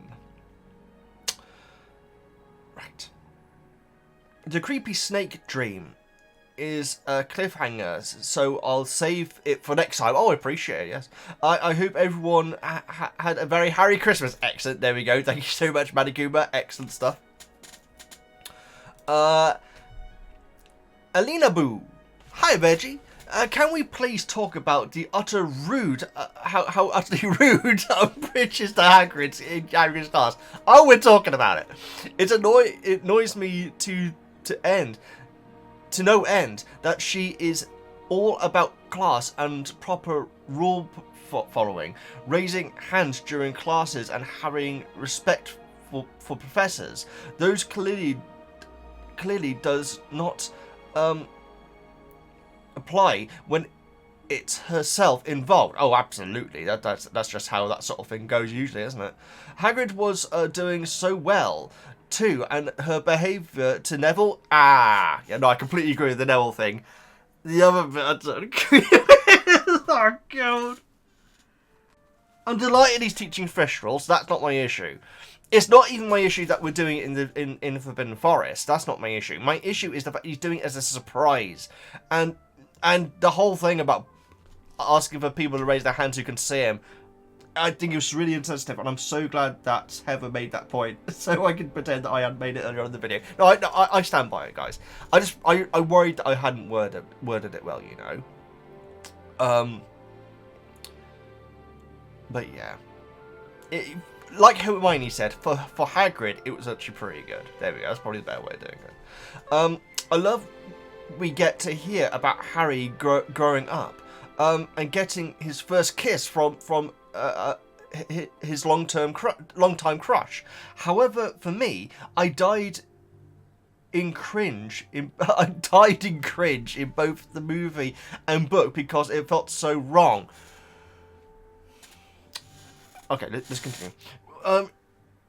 Speaker 1: Right. The creepy snake dream is a cliffhanger, so I'll save it for next time. Oh, I appreciate it, yes. I hope everyone had a very Harry Christmas. Excellent, there we go. Thank you so much, Manicuma. Excellent stuff. Alina Boo. Hi, Veggie. Can we please talk about the utter rude, how utterly rude Umbridge is to Hagrid in Hagrid's class? Oh, we're talking about it. It annoys me to no end that she is all about class and proper rule following, raising hands during classes and having respect for professors. Those clearly does not apply when it's herself involved. Oh, absolutely. That's just how that sort of thing goes usually, isn't it? Hagrid was doing so well too, and her behaviour to Neville. Yeah, no, I completely agree with the Neville thing. The other bit, I don't agree with. Oh god. I'm delighted he's teaching Thestrals. That's not my issue. It's not even my issue that we're doing it in Forbidden Forest. That's not my issue. My issue is the fact he's doing it as a surprise, and the whole thing about asking for people to raise their hands who can see him. I think it was really insensitive, and I'm so glad that Heather made that point, so I can pretend that I hadn't made it earlier in the video. No, I stand by it, guys. I worried that I hadn't worded it well, you know. But yeah, like Hermione said, for Hagrid, it was actually pretty good. There we go. That's probably the better way of doing it. I love we get to hear about Harry growing up, and getting his first kiss from his long-time crush. However, for me, I died in cringe in both the movie and book because it felt so wrong. Okay, let's continue.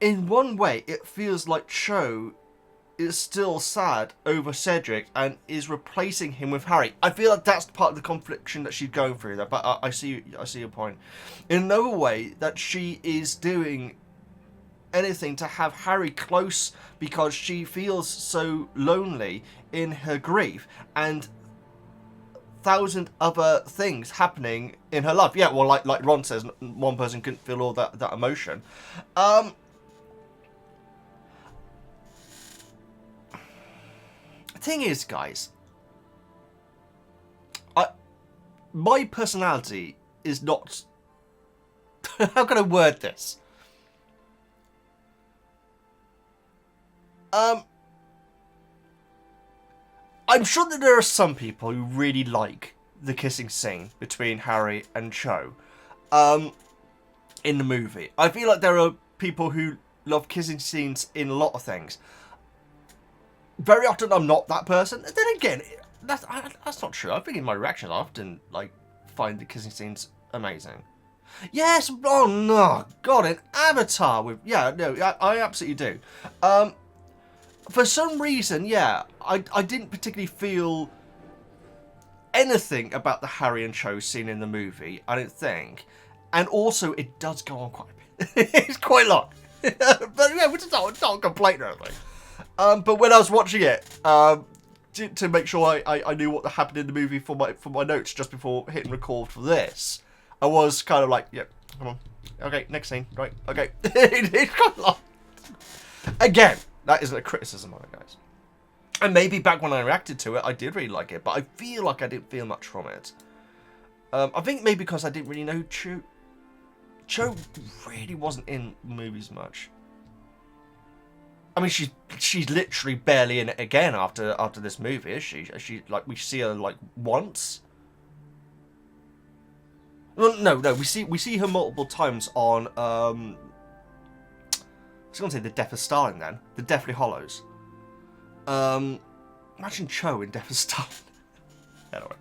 Speaker 1: In one way, it feels like Cho is still sad over Cedric and is replacing him with Harry. I feel like that's part of the confliction that she's going through there, but I see your point. In another way, that she is doing anything to have Harry close because she feels so lonely in her grief and thousand other things happening in her life. Yeah, well, like Ron says, one person couldn't feel all that emotion. Thing is, guys, my personality is not. How can I word this? I'm sure that there are some people who really like the kissing scene between Harry and Cho in the movie. I feel like there are people who love kissing scenes in a lot of things. Very often I'm not that person. And then again, that's not true. I think in my reactions I often find the kissing scenes amazing. Yes, oh no, God, an Avatar with I absolutely do. For some reason, yeah, I didn't particularly feel anything about the Harry and Cho scene in the movie, I don't think. And also, it does go on quite a bit. It's quite long. But yeah, which is not a complaint or anything. But when I was watching it, to make sure I knew what happened in the movie for my notes just before hitting record for this, I was kind of like, yeah, come on. Okay, next scene. Right, okay. It's quite long. Again, that isn't a criticism on it, guys. And maybe back when I reacted to it, I did really like it, but I feel like I didn't feel much from it. I think maybe because I didn't really know Cho. Cho really wasn't in movies much. I mean, she's literally barely in it again after this movie, is she? She like we see her like once. Well, no, we see her multiple times on I was going to say the Death of Stalin then, the Deathly Hollows. Imagine Cho in Death of Stalin. Anyway,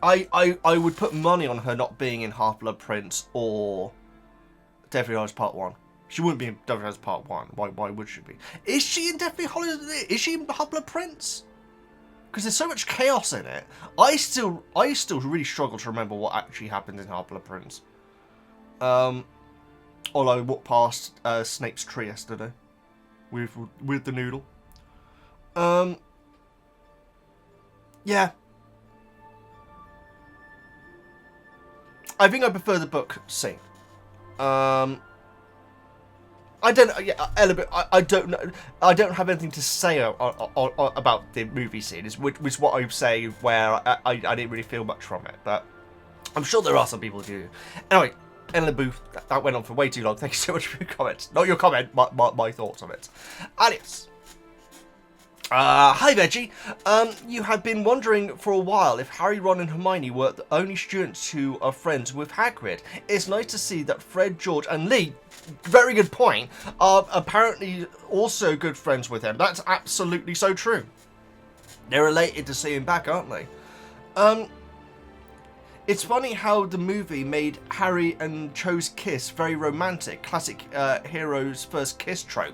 Speaker 1: I would put money on her not being in Half-Blood Prince or Deathly Hallows Part 1. She wouldn't be in Deathly Hallows Part 1. Why would she be? Is she in Deathly Hallows? Is she in Half-Blood Prince? Because there's so much chaos in it. I still really struggle to remember what actually happened in Half-Blood Prince. Although I walked past Snape's tree yesterday with the noodle. Yeah. I think I prefer the book scene. I don't. Yeah, I don't know. I don't have anything to say about the movie scene. Which is what I say where I didn't really feel much from it, but I'm sure there are some people who do. Anyway, Ellen Booth, that went on for way too long. Thank you so much for your comment. Not your comment, my thoughts on it. Adios. Hi Veggie. You had been wondering for a while if Harry, Ron and Hermione were the only students who are friends with Hagrid. It's nice to see that Fred, George and Lee, very good point, are apparently also good friends with him. That's absolutely so true. They're related to see him back, aren't they? It's funny how the movie made Harry and Cho's kiss very romantic. Classic hero's first kiss trope.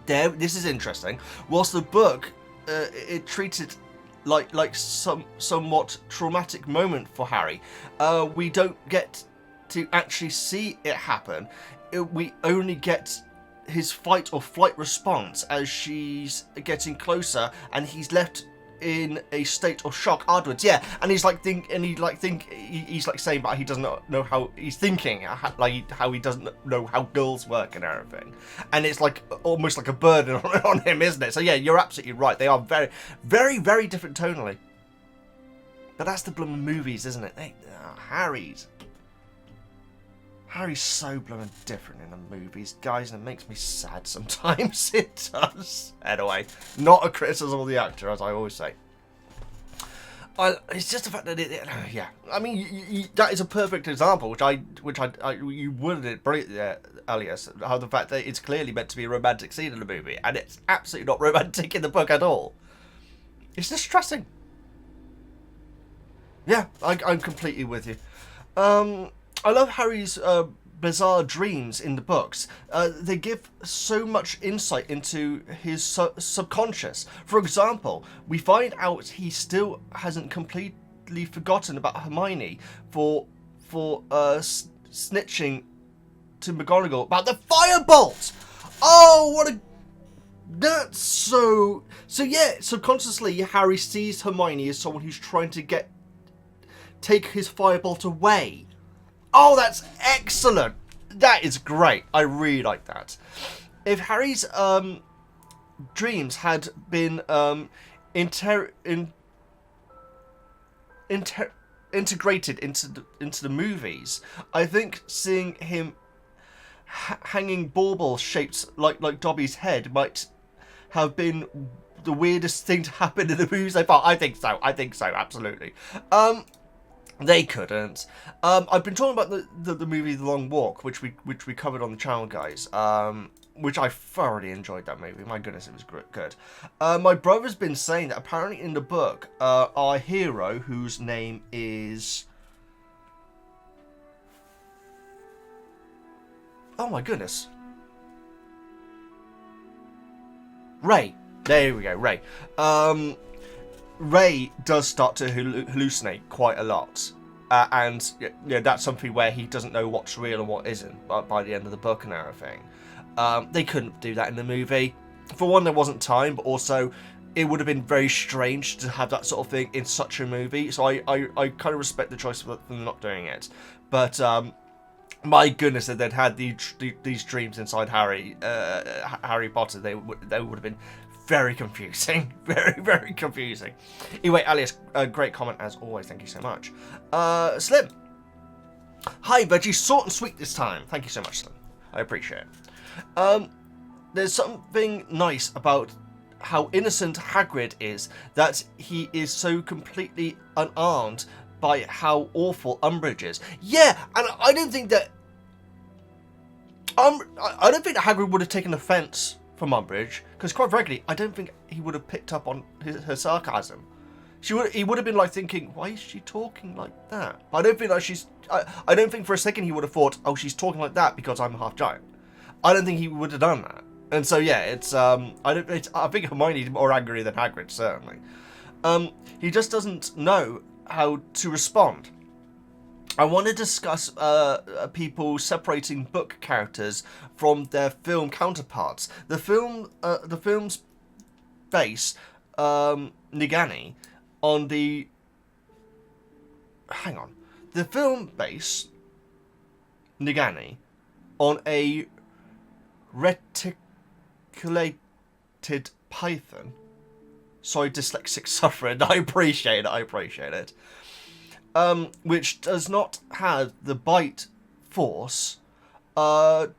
Speaker 1: This is interesting. Whilst the book, it treated like somewhat traumatic moment for Harry. We don't get to actually see it happen. We only get his fight or flight response as she's getting closer, and he's left in a state of shock afterwards. Yeah, and he's like he's like saying, but he doesn't know how he's thinking, like how he doesn't know how girls work and everything, and it's like almost like a burden on him, isn't it? So yeah, you're absolutely right. They are very, very, very different tonally. But that's the blooming movies, isn't it? Harry's so blooming different in the movies, guys, and it makes me sad sometimes. It does. Anyway, not a criticism of the actor, as I always say. It's just the fact that yeah. I mean, that is a perfect example, which you worded it brilliantly earlier. How the fact that it's clearly meant to be a romantic scene in the movie, and it's absolutely not romantic in the book at all. It's distressing. Yeah, I'm completely with you. I love Harry's bizarre dreams in the books. They give so much insight into his subconscious. For example, we find out he still hasn't completely forgotten about Hermione for snitching to McGonagall about the firebolt. Oh, what a... That's so yeah, subconsciously Harry sees Hermione as someone who's trying to take his firebolt away. Oh, that's excellent. That is great. I really like that. If Harry's dreams had been integrated into the movies, I think seeing him hanging baubles shaped like Dobby's head might have been the weirdest thing to happen in the movies so far. I think so, absolutely. They couldn't. I've been talking about the movie The Long Walk, which we covered on the channel, guys. Which I thoroughly enjoyed that movie. My goodness, it was good. My brother's been saying that apparently in the book, our hero, whose name is... Oh my goodness. Ray. There we go, Ray. Ray does start to hallucinate quite a lot. And that's something where he doesn't know what's real and what isn't by the end of the book and everything. They couldn't do that in the movie. For one, there wasn't time, but also it would have been very strange to have that sort of thing in such a movie. So I kind of respect the choice for them not doing it. But my goodness, if they'd had these dreams inside Harry Potter, they would have been very confusing. Very, very confusing. Anyway, Alias, great comment as always. Thank you so much. Slim. Hi, Veggie. Short and sweet this time. Thank you so much, Slim. I appreciate it. There's something nice about how innocent Hagrid is, that he is so completely unarmed by how awful Umbridge is. Yeah, and I don't think that... I don't think that Hagrid would have taken offence from Umbridge, because quite frankly, I don't think he would have picked up on her sarcasm. He would have been like thinking, why is she talking like that? I don't think that I don't think for a second he would have thought, oh, she's talking like that because I'm a half giant. I don't think he would have done that. And so yeah, it's I think Hermione's more angry than Hagrid, certainly. He just doesn't know how to respond. I want to discuss people separating book characters from their film counterparts. The film's base Nagini on the. Hang on, the film base Nagini on a reticulated python. Sorry, dyslexic suffering. I appreciate it. Which does not have the bite force to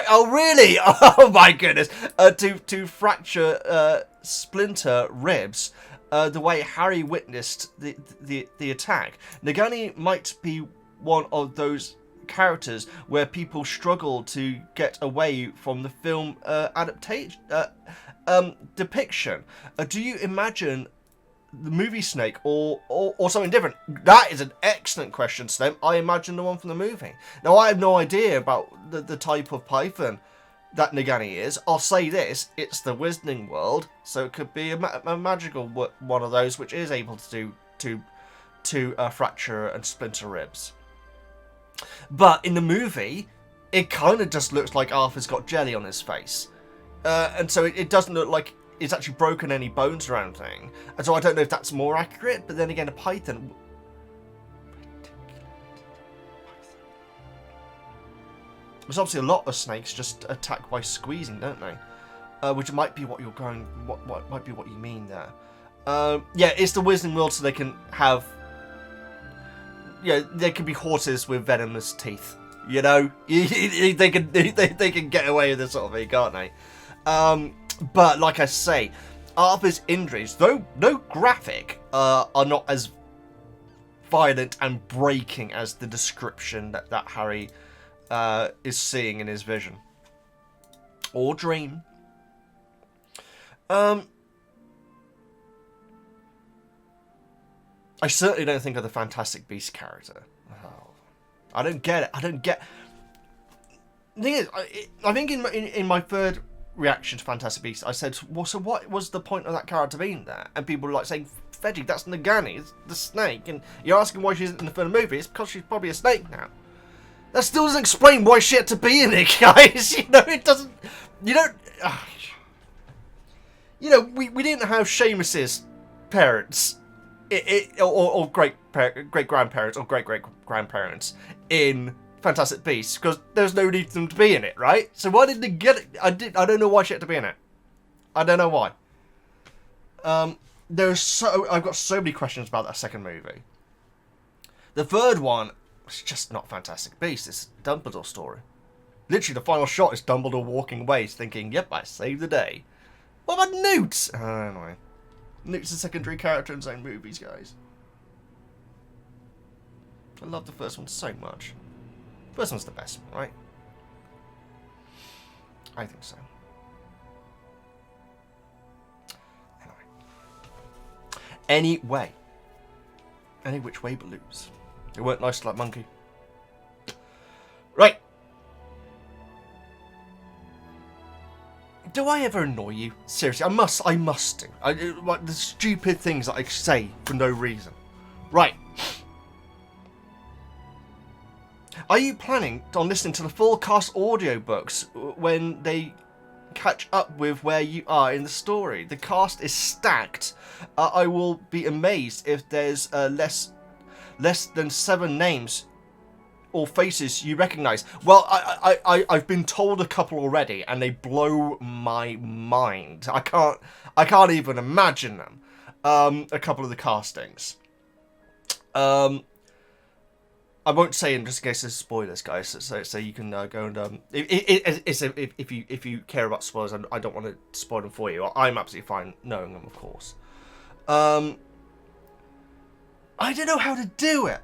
Speaker 1: oh really? Oh my goodness! To fracture splinter ribs the way Harry witnessed the attack. Nagini might be one of those characters where people struggle to get away from the film adaptation depiction. Do you imagine the movie Snake or something different? That is an excellent question, Slim. I imagine the one from the movie. Now, I have no idea about the type of python that Nagini is. I'll say this, it's the Wizarding World, so it could be a magical one of those which is able to do to fracture and splinter ribs. But in the movie, it kind of just looks like Arthur's got jelly on his face. And so it doesn't look like it's actually broken any bones or anything. And so I don't know if that's more accurate, but then again, a python. There's obviously a lot of snakes just attack by squeezing, don't they? Which might be what you're going. What might be what you mean there? Yeah, it's the Wizarding World, so they can have. Yeah, there can be horses with venomous teeth. You know, they can get away with this sort of thing, can't they? But like I say, Arthur's injuries, though no graphic, are not as violent and breaking as the description that Harry is seeing in his vision or dream. I certainly don't think of the Fantastic Beasts character. Oh, I don't get it. The thing is, I think in my third reaction to Fantastic Beasts, I said, well, so what was the point of that character being there? And people were like saying, Veggie, that's Nagini, it's the snake. And you're asking why she's in the third movie, it's because she's probably a snake now. That still doesn't explain why she had to be in it, guys. You know, it doesn't. You don't. You know, we didn't have Seamus's parents, or great grandparents or great grandparents in Fantastic Beasts because there's no need for them to be in it, right? So why did they get it? I don't know why she had to be in it. I don't know why. I've got so many questions about that second movie. The third one. It's just not Fantastic Beasts, it's a Dumbledore story. Literally, the final shot is Dumbledore walking away, thinking, yep, I saved the day. What about Newt? Anyway. Newt's a secondary character in his own movies, guys. I love the first one so much. The first one's the best one, right? I think so. Anyway. Any which way but lose. They weren't nice like Monkey. Right. Do I ever annoy you? Seriously, I must do. Like the stupid things that I say for no reason. Right. Are you planning on listening to the full cast audiobooks when they catch up with where you are in the story? The cast is stacked. I will be amazed if there's less than 7 names or faces you recognise. Well, I've been told a couple already, and they blow my mind. I can't even imagine them. A couple of the castings. I won't say them just in case there's spoilers, guys. So you can go and if you care about spoilers, I don't want to spoil them for you. I'm absolutely fine knowing them, of course. I don't know how to do it.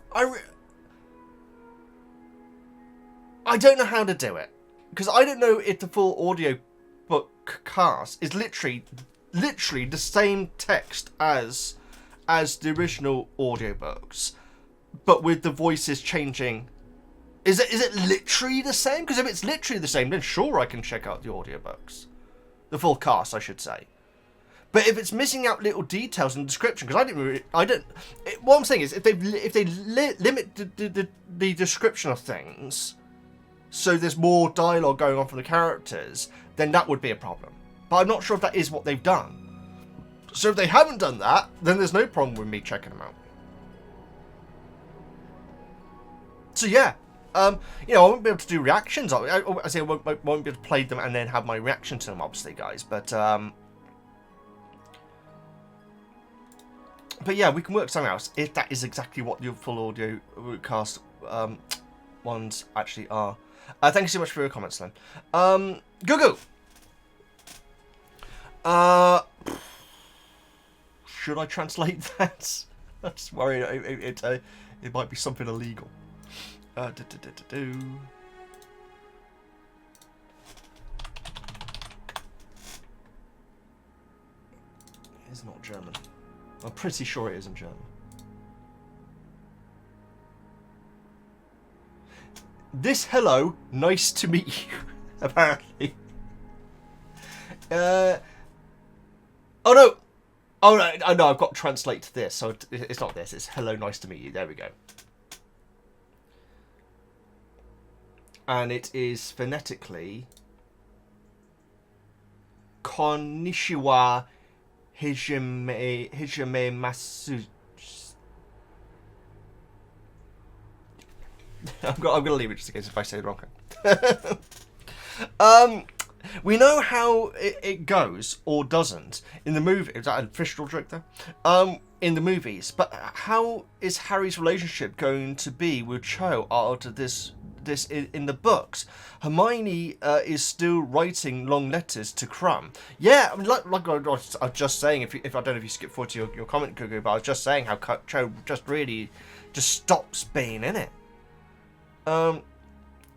Speaker 1: I don't know how to do it because I don't know if the full audio book cast is literally the same text as the original audiobooks, but with the voices changing. Is it literally the same? Because if it's literally the same, then sure I can check out the audiobooks, the full cast, I should say. But if it's missing out little details in the description, because what I'm saying is, if they limit the description of things, so there's more dialogue going on from the characters, then that would be a problem. But I'm not sure if that is what they've done. So if they haven't done that, then there's no problem with me checking them out. So yeah, you know, I won't be able to do reactions. I won't be able to play them and then have my reaction to them, obviously, guys. But yeah, we can work something else if that is exactly what your full audio cast ones actually are. Thank you so much for your comments, then. Gugu. Should I translate that? I'm just worried it might be something illegal. It's not German. I'm pretty sure it isn't German. This hello, nice to meet you. Apparently. Oh no! Oh no! I know. I've got to translate to this, so it's not this. It's hello, nice to meet you. There we go. And it is phonetically Konnichiwa Hijime Masu. I'm gonna leave it just in case if I say it wrong. We know how it goes or doesn't in the movie. Is that a Thestrals trick there? In the movies, but how is Harry's relationship going to be with Cho after this in the books? Hermione is still writing long letters to Crumb. Yeah, I mean, like I was just saying, if I don't know if you skip forward to your comment, Gugu, but I was just saying how Cho just really stops being in it. And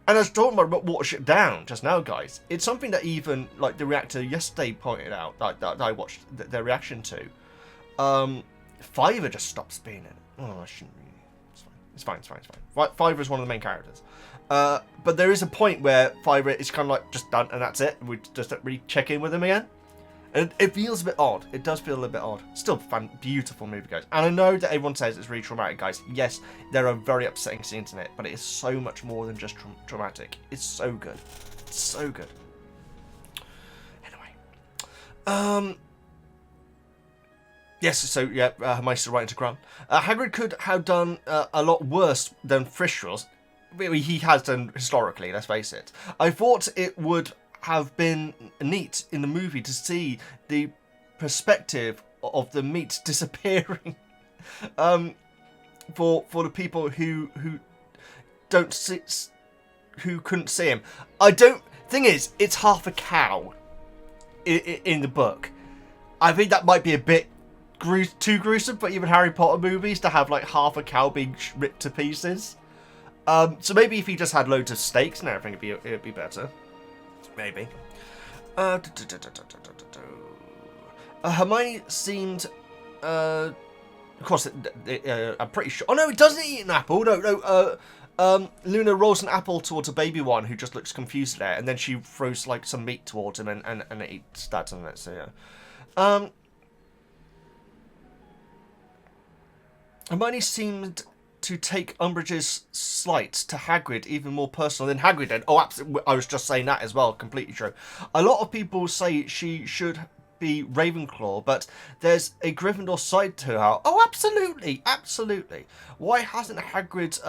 Speaker 1: I was talking about Watership Down just now, guys. It's something that even like the reactor yesterday pointed out that I watched their reaction to. Fiverr just stops being in it. Oh, I shouldn't really. It's fine. Fiverr is one of the main characters. But there is a point where Fiverr is kind of like just done and that's it. We just don't really check in with him again. And it feels a bit odd. It does feel a little bit odd. Still fun, beautiful movie, guys. And I know that everyone says it's really traumatic, guys. Yes, there are very upsetting scenes in it, but it is so much more than just traumatic. It's so good. It's so good. Anyway. Yes, so yeah, Hermione's still writing to Crumb. Hagrid could have done a lot worse than Thestrals. He has done historically, let's face it. I thought it would have been neat in the movie to see the perspective of the meat disappearing for the people who don't see, who couldn't see him. Thing is, it's half a cow in the book. I think that might be a bit too gruesome for even Harry Potter movies to have like half a cow being ripped to pieces. So maybe if he just had loads of steaks and everything, it'd be better. Maybe. Hermione seemed. Of course, I'm pretty sure. Oh no, it doesn't eat an apple. No. Luna rolls an apple towards a baby one who just looks confused there, and then she throws like some meat towards him, and it eats that, doesn't it? So yeah. Hermione seemed to take Umbridge's slight to Hagrid even more personal than Hagrid did. Oh, absolutely. I was just saying that as well. Completely true. A lot of people say she should be Ravenclaw, but there's a Gryffindor side to her. Oh, absolutely. Absolutely. Why hasn't Hagrid's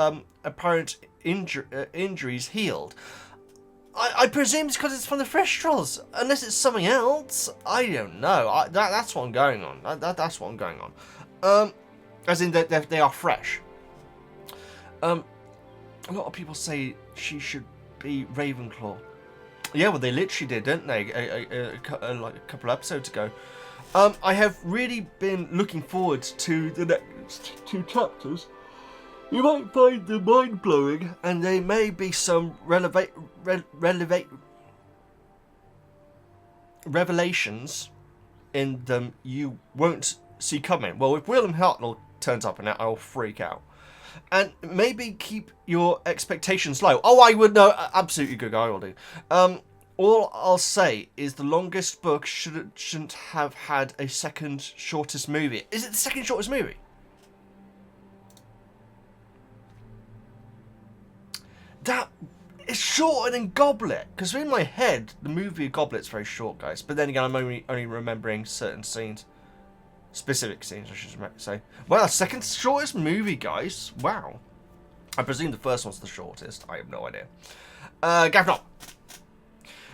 Speaker 1: apparent injuries healed? I presume it's because it's from the Thestrals. Unless it's something else. I don't know. That's what I'm going on. That's what I'm going on. As in, they are fresh. A lot of people say she should be Ravenclaw. Yeah, well, they literally did, didn't they? Like a couple of episodes ago. I have really been looking forward to the next 2 chapters. You might find them mind-blowing, and there may be some revelations in them you won't see coming. Well, if William Hartnell turns up in it, I'll freak out. And maybe keep your expectations low. Oh, I would know. Absolutely good guy, I will do. All I'll say is the longest book shouldn't have had a second shortest movie. Is it the second shortest movie? That is shorter than Goblet. Because in my head, the movie Goblet's very short, guys. But then again, I'm only remembering certain scenes. Specific scenes, I should say. Well, second shortest movie, guys. Wow. I presume the first one's the shortest. I have no idea. Gavnop.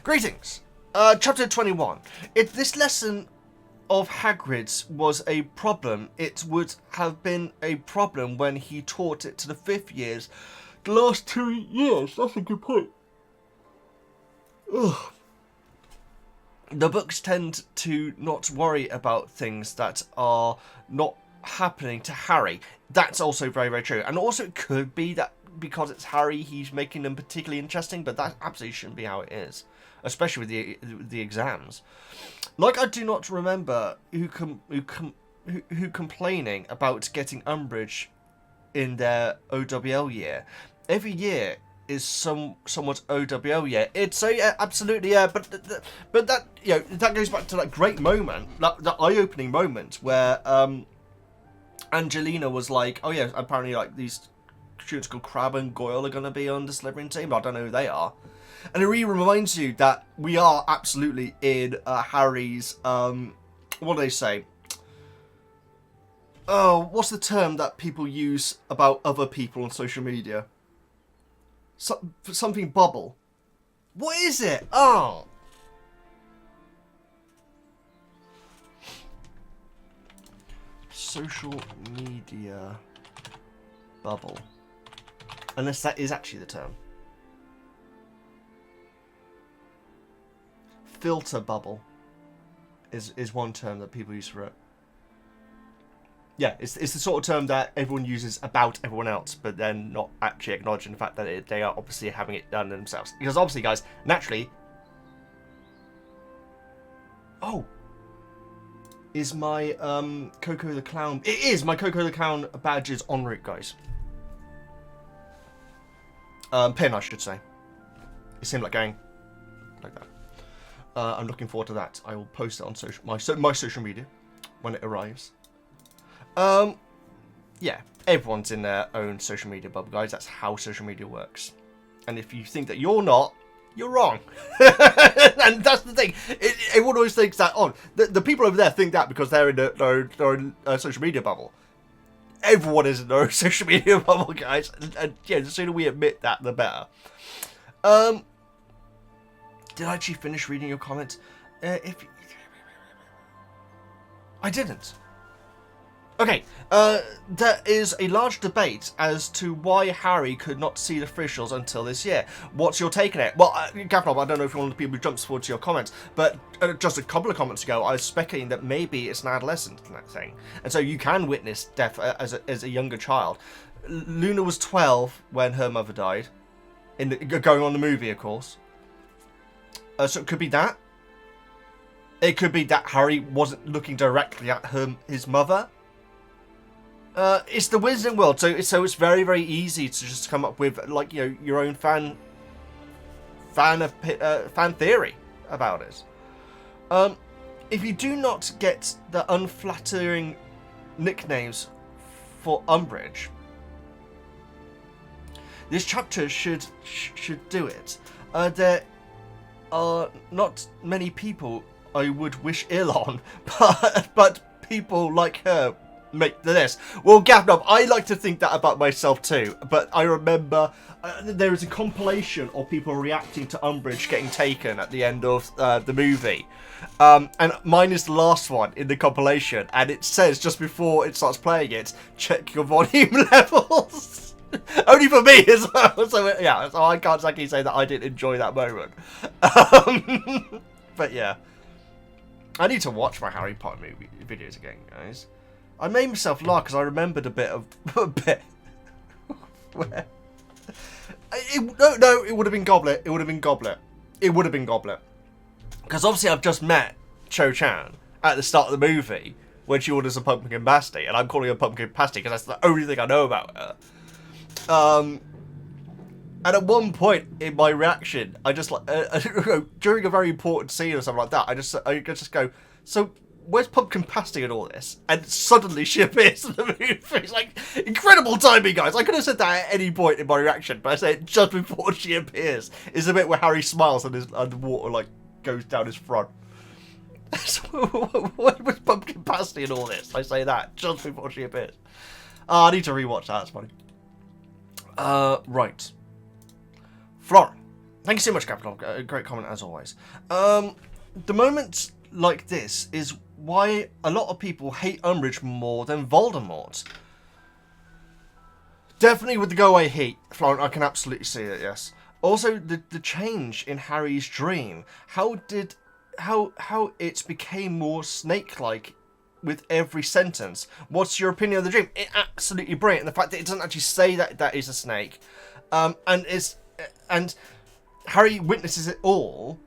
Speaker 1: Greetings. Chapter 21. If this lesson of Hagrid's was a problem, it would have been a problem when he taught it to the 5th years. The last 2 years. That's a good point. Ugh. The books tend to not worry about things that are not happening to Harry. That's also very, very true. And also it could be that because it's Harry, he's making them particularly interesting, but that absolutely shouldn't be how it is. Especially with the exams. Like, I do not remember who complaining about getting Umbridge in their OWL year. Every year is somewhat OWL year. It's so yeah, absolutely yeah. But that that goes back to that great moment, that eye-opening moment where Angelina was like, oh yeah, apparently like these students called Crabbe and Goyle are going to be on the Slytherin team. I don't know who they are. And it really reminds you that we are absolutely in Harry's, what do they say? Oh, what's the term that people use about other people on social media? Something bubble. What is it? Oh. Social media bubble. Unless that is actually the term. Filter bubble is one term that people use for it. Yeah, it's the sort of term that everyone uses about everyone else, but then not actually acknowledging the fact that they are obviously having it done themselves. Because obviously, guys, naturally... Oh! Is my Coco the Clown... It is! My Coco the Clown badge is en route, guys. Pin, I should say. It seemed like going like that. I'm looking forward to that. I will post it on my social media when it arrives. Yeah, everyone's in their own social media bubble, guys. That's how social media works. And if you think that you're not, you're wrong. And that's the thing. Everyone always thinks that, the people over there think that because they're in their own social media bubble. Everyone is in their own social media bubble, guys. And yeah, the sooner we admit that, the better. Did I actually finish reading your comments? I didn't. Okay, there is a large debate as to why Harry could not see the Thestrals until this year. What's your take on it? Well, Gavnob, I don't know if you're one of the people who jumps forward to your comments, but just a couple of comments ago, I was speculating that maybe it's an adolescent thing. And so you can witness death as a younger child. Luna was 12 when her mother died, going on the movie, of course. So it could be that. It could be that Harry wasn't looking directly at his mother. It's the Wizarding World, so it's very, very easy to just come up with like your own fan theory about it. If you do not get the unflattering nicknames for Umbridge, this chapter should do it. There are not many people I would wish ill on, but people like her make this. Well, Gavnob, I like to think that about myself too, but I remember there is a compilation of people reacting to Umbridge getting taken at the end of the movie. And mine is the last one in the compilation, and it says just before it starts playing it, check your volume levels. Only for me as well. So yeah, so I can't exactly say that I didn't enjoy that moment. But yeah. I need to watch my Harry Potter movie videos again, guys. I made myself laugh because I remembered a bit. Where? No, it would have been Goblet. It would have been Goblet. It would have been Goblet. Because obviously I've just met Cho Chan at the start of the movie when she orders a pumpkin pasty, and I'm calling her pumpkin pasty because that's the only thing I know about her. And at one point in my reaction, I just like during a very important scene or something like that, I just go, so where's pumpkin pasty and all this? And suddenly she appears in the movie. It's like incredible timing, guys. I could have said that at any point in my reaction, but I say it just before she appears. Is the bit where Harry smiles and the water like goes down his front. So, what was pumpkin pasty and all this? I say that just before she appears. I need to rewatch that. That's funny. Right. Flora, thank you so much, Capital. Great comment as always. The moments like this is why a lot of people hate Umbridge more than Voldemort. Definitely with the go away heat, Florent, I can absolutely see it, yes. Also, the change in Harry's dream. How it became more snake-like with every sentence. What's your opinion of the dream? It absolutely brilliant. And the fact that it doesn't actually say that is a snake. And Harry witnesses it all,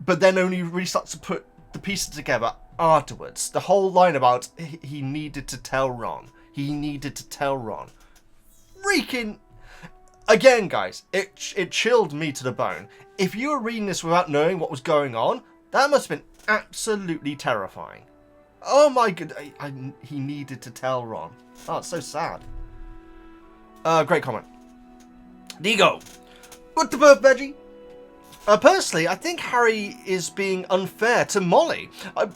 Speaker 1: but then only really starts to put the pieces together afterwards. The whole line about he needed to tell Ron. He needed to tell Ron. Freaking... Again, guys, it chilled me to the bone. If you were reading this without knowing what was going on, that must have been absolutely terrifying. Oh my god, he needed to tell Ron. Oh, it's so sad. Great comment. Digo. What the birth, Veggie? Personally, I think Harry is being unfair to Molly. I'm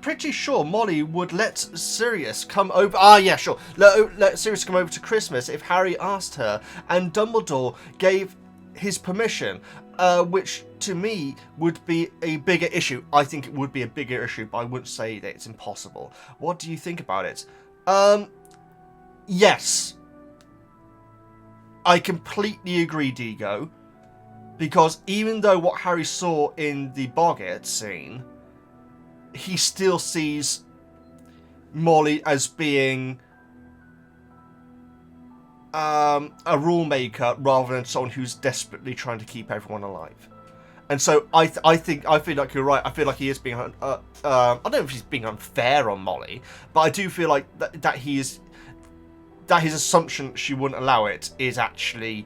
Speaker 1: pretty sure Molly would let Sirius come over. Ah, yeah, sure. Let Sirius come over to Christmas if Harry asked her, and Dumbledore gave his permission, which to me would be a bigger issue. I think it would be a bigger issue, but I wouldn't say that it's impossible. What do you think about it? Yes. I completely agree, Digo. Because even though what Harry saw in the Boggett scene, he still sees Molly as being a rule maker rather than someone who's desperately trying to keep everyone alive. And so I feel like you're right. I feel like he is being I don't know if he's being unfair on Molly, but I do feel like that his assumption she wouldn't allow it is actually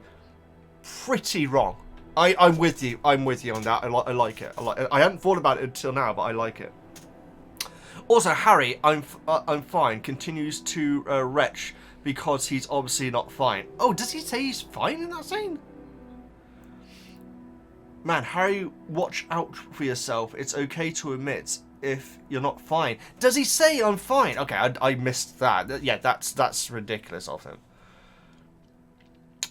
Speaker 1: pretty wrong. I'm with you. I'm with you on that. I like it. I hadn't thought about it until now, but I like it. Also, Harry, I'm fine, continues to retch because he's obviously not fine. Oh, does he say he's fine in that scene? Man, Harry, watch out for yourself. It's okay to admit if you're not fine. Does he say I'm fine? Okay, I missed that. Yeah, that's ridiculous of him.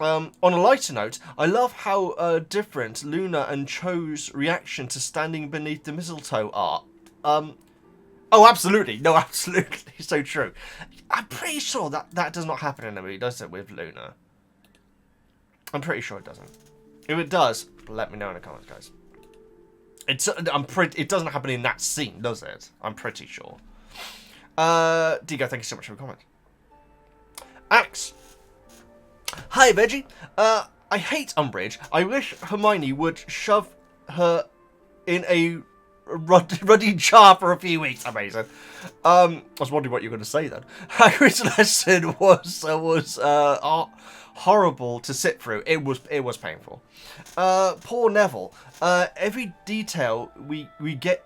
Speaker 1: On a lighter note, I love how different Luna and Cho's reaction to standing beneath the mistletoe are. Oh, absolutely. No, absolutely. So true. I'm pretty sure that does not happen in the movie, does it, with Luna? I'm pretty sure it doesn't. If it does, let me know in the comments, guys. It doesn't happen in that scene, does it? I'm pretty sure. Digo, thank you so much for the comment. Alex. Hi, Veggie. I hate Umbridge. I wish Hermione would shove her in a ruddy jar for a few weeks. Amazing. I was wondering what you were going to say then. Hagrid's lesson was horrible to sit through. It was painful. Poor Neville. Every detail we get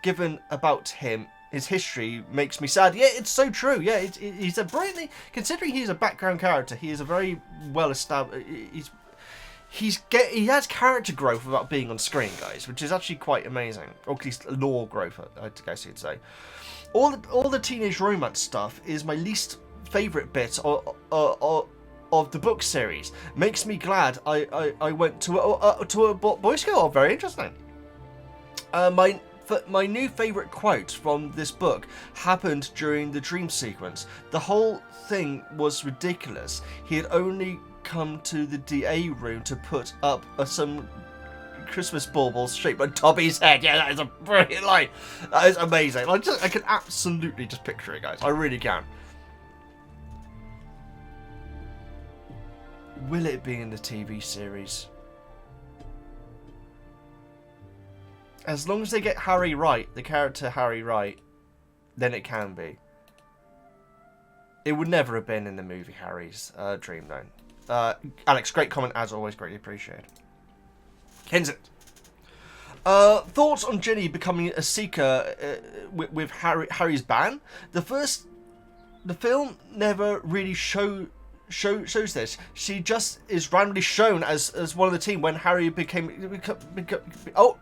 Speaker 1: given about him. His history makes me sad. Yeah, it's so true. Yeah, he's a brilliantly, considering he's a background character, he is a very well established. He has character growth without being on screen, guys, which is actually quite amazing. Or at least lore growth, I guess you'd say. All the teenage romance stuff is my least favourite bit of the book series. Makes me glad I went to a Boy Scout. Very interesting. My new favourite quote from this book happened during the dream sequence. The whole thing was ridiculous. He had only come to the DA room to put up some Christmas baubles shaped like Tommy's head. Yeah, that is a brilliant line. That is amazing. I can absolutely just picture it, guys. I really can. Will it be in the TV series? As long as they get Harry right, the character Harry right, then it can be. It would never have been in the movie Harry's dream, though. Alex, great comment as always, greatly appreciated. Kensington. Thoughts on Ginny becoming a seeker with Harry's ban? The film never really shows this. She just is randomly shown as one of the team when Harry became oh.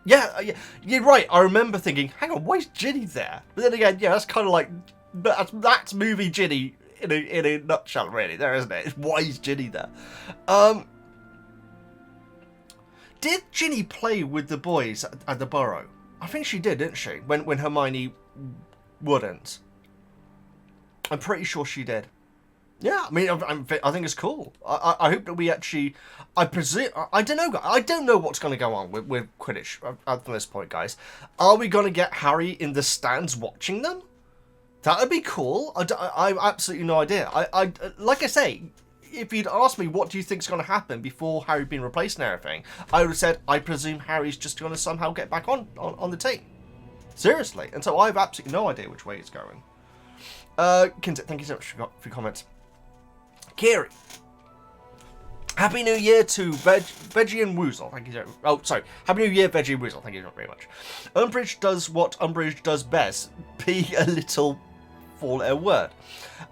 Speaker 1: Yeah, you're right. I remember thinking, hang on, why is Ginny there? But then again, yeah, that's kind of like that's movie Ginny in a nutshell, really. There, isn't it? Why is Ginny there? Did Ginny play with the boys at the Burrow? I think she did, didn't she? When Hermione wouldn't. I'm pretty sure she did. Yeah, I mean, I think it's cool. I hope that we actually... I presume... I don't know. I don't know what's going to go on with Quidditch at this point, guys. Are we going to get Harry in the stands watching them? That would be cool. I have absolutely no idea. Like I say, if you'd asked me what do you think is going to happen before Harry being replaced and everything, I would have said, I presume Harry's just going to somehow get back on the team. Seriously. And so I have absolutely no idea which way it's going. Kinsit, thank you so much for your comments. Kiri. Happy New Year to Veggie and Woozle. Thank you so much. Oh, sorry. Happy New Year, Veggie and Woozle. Thank you very much. Umbridge does what Umbridge does best. Be a little four-letter word.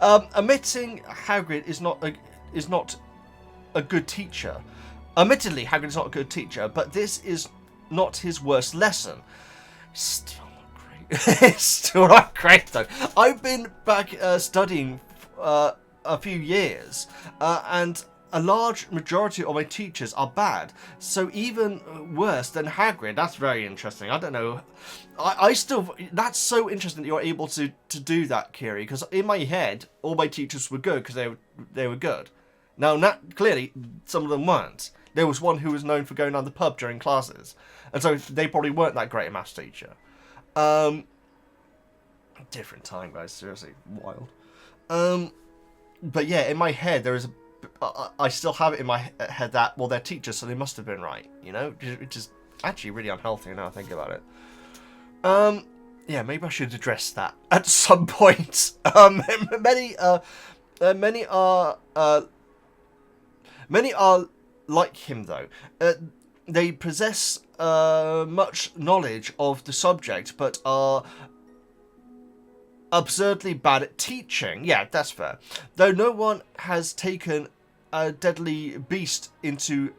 Speaker 1: Admitting Hagrid is not a good teacher. Admittedly, Hagrid is not a good teacher, but this is not his worst lesson. Still not great. It's still not great, though. I've been back studying a few years, and a large majority of my teachers are bad. So even worse than Hagrid. That's very interesting. I don't know. I still... That's so interesting that you're able to do that, Kiri, because in my head, all my teachers were good because they were good. Now, clearly, some of them weren't. There was one who was known for going down the pub during classes. And so they probably weren't that great a maths teacher. Different time, guys. Seriously. Wild. But yeah, in my head, there is I still have it in my head that, well, they're teachers, so they must have been right, you know? Which is actually really unhealthy now I think about it. Yeah, maybe I should address that at some point. Many are like him, though. They possess much knowledge of the subject, but are absurdly bad at teaching. Yeah, that's fair. Though no one has taken a deadly beast into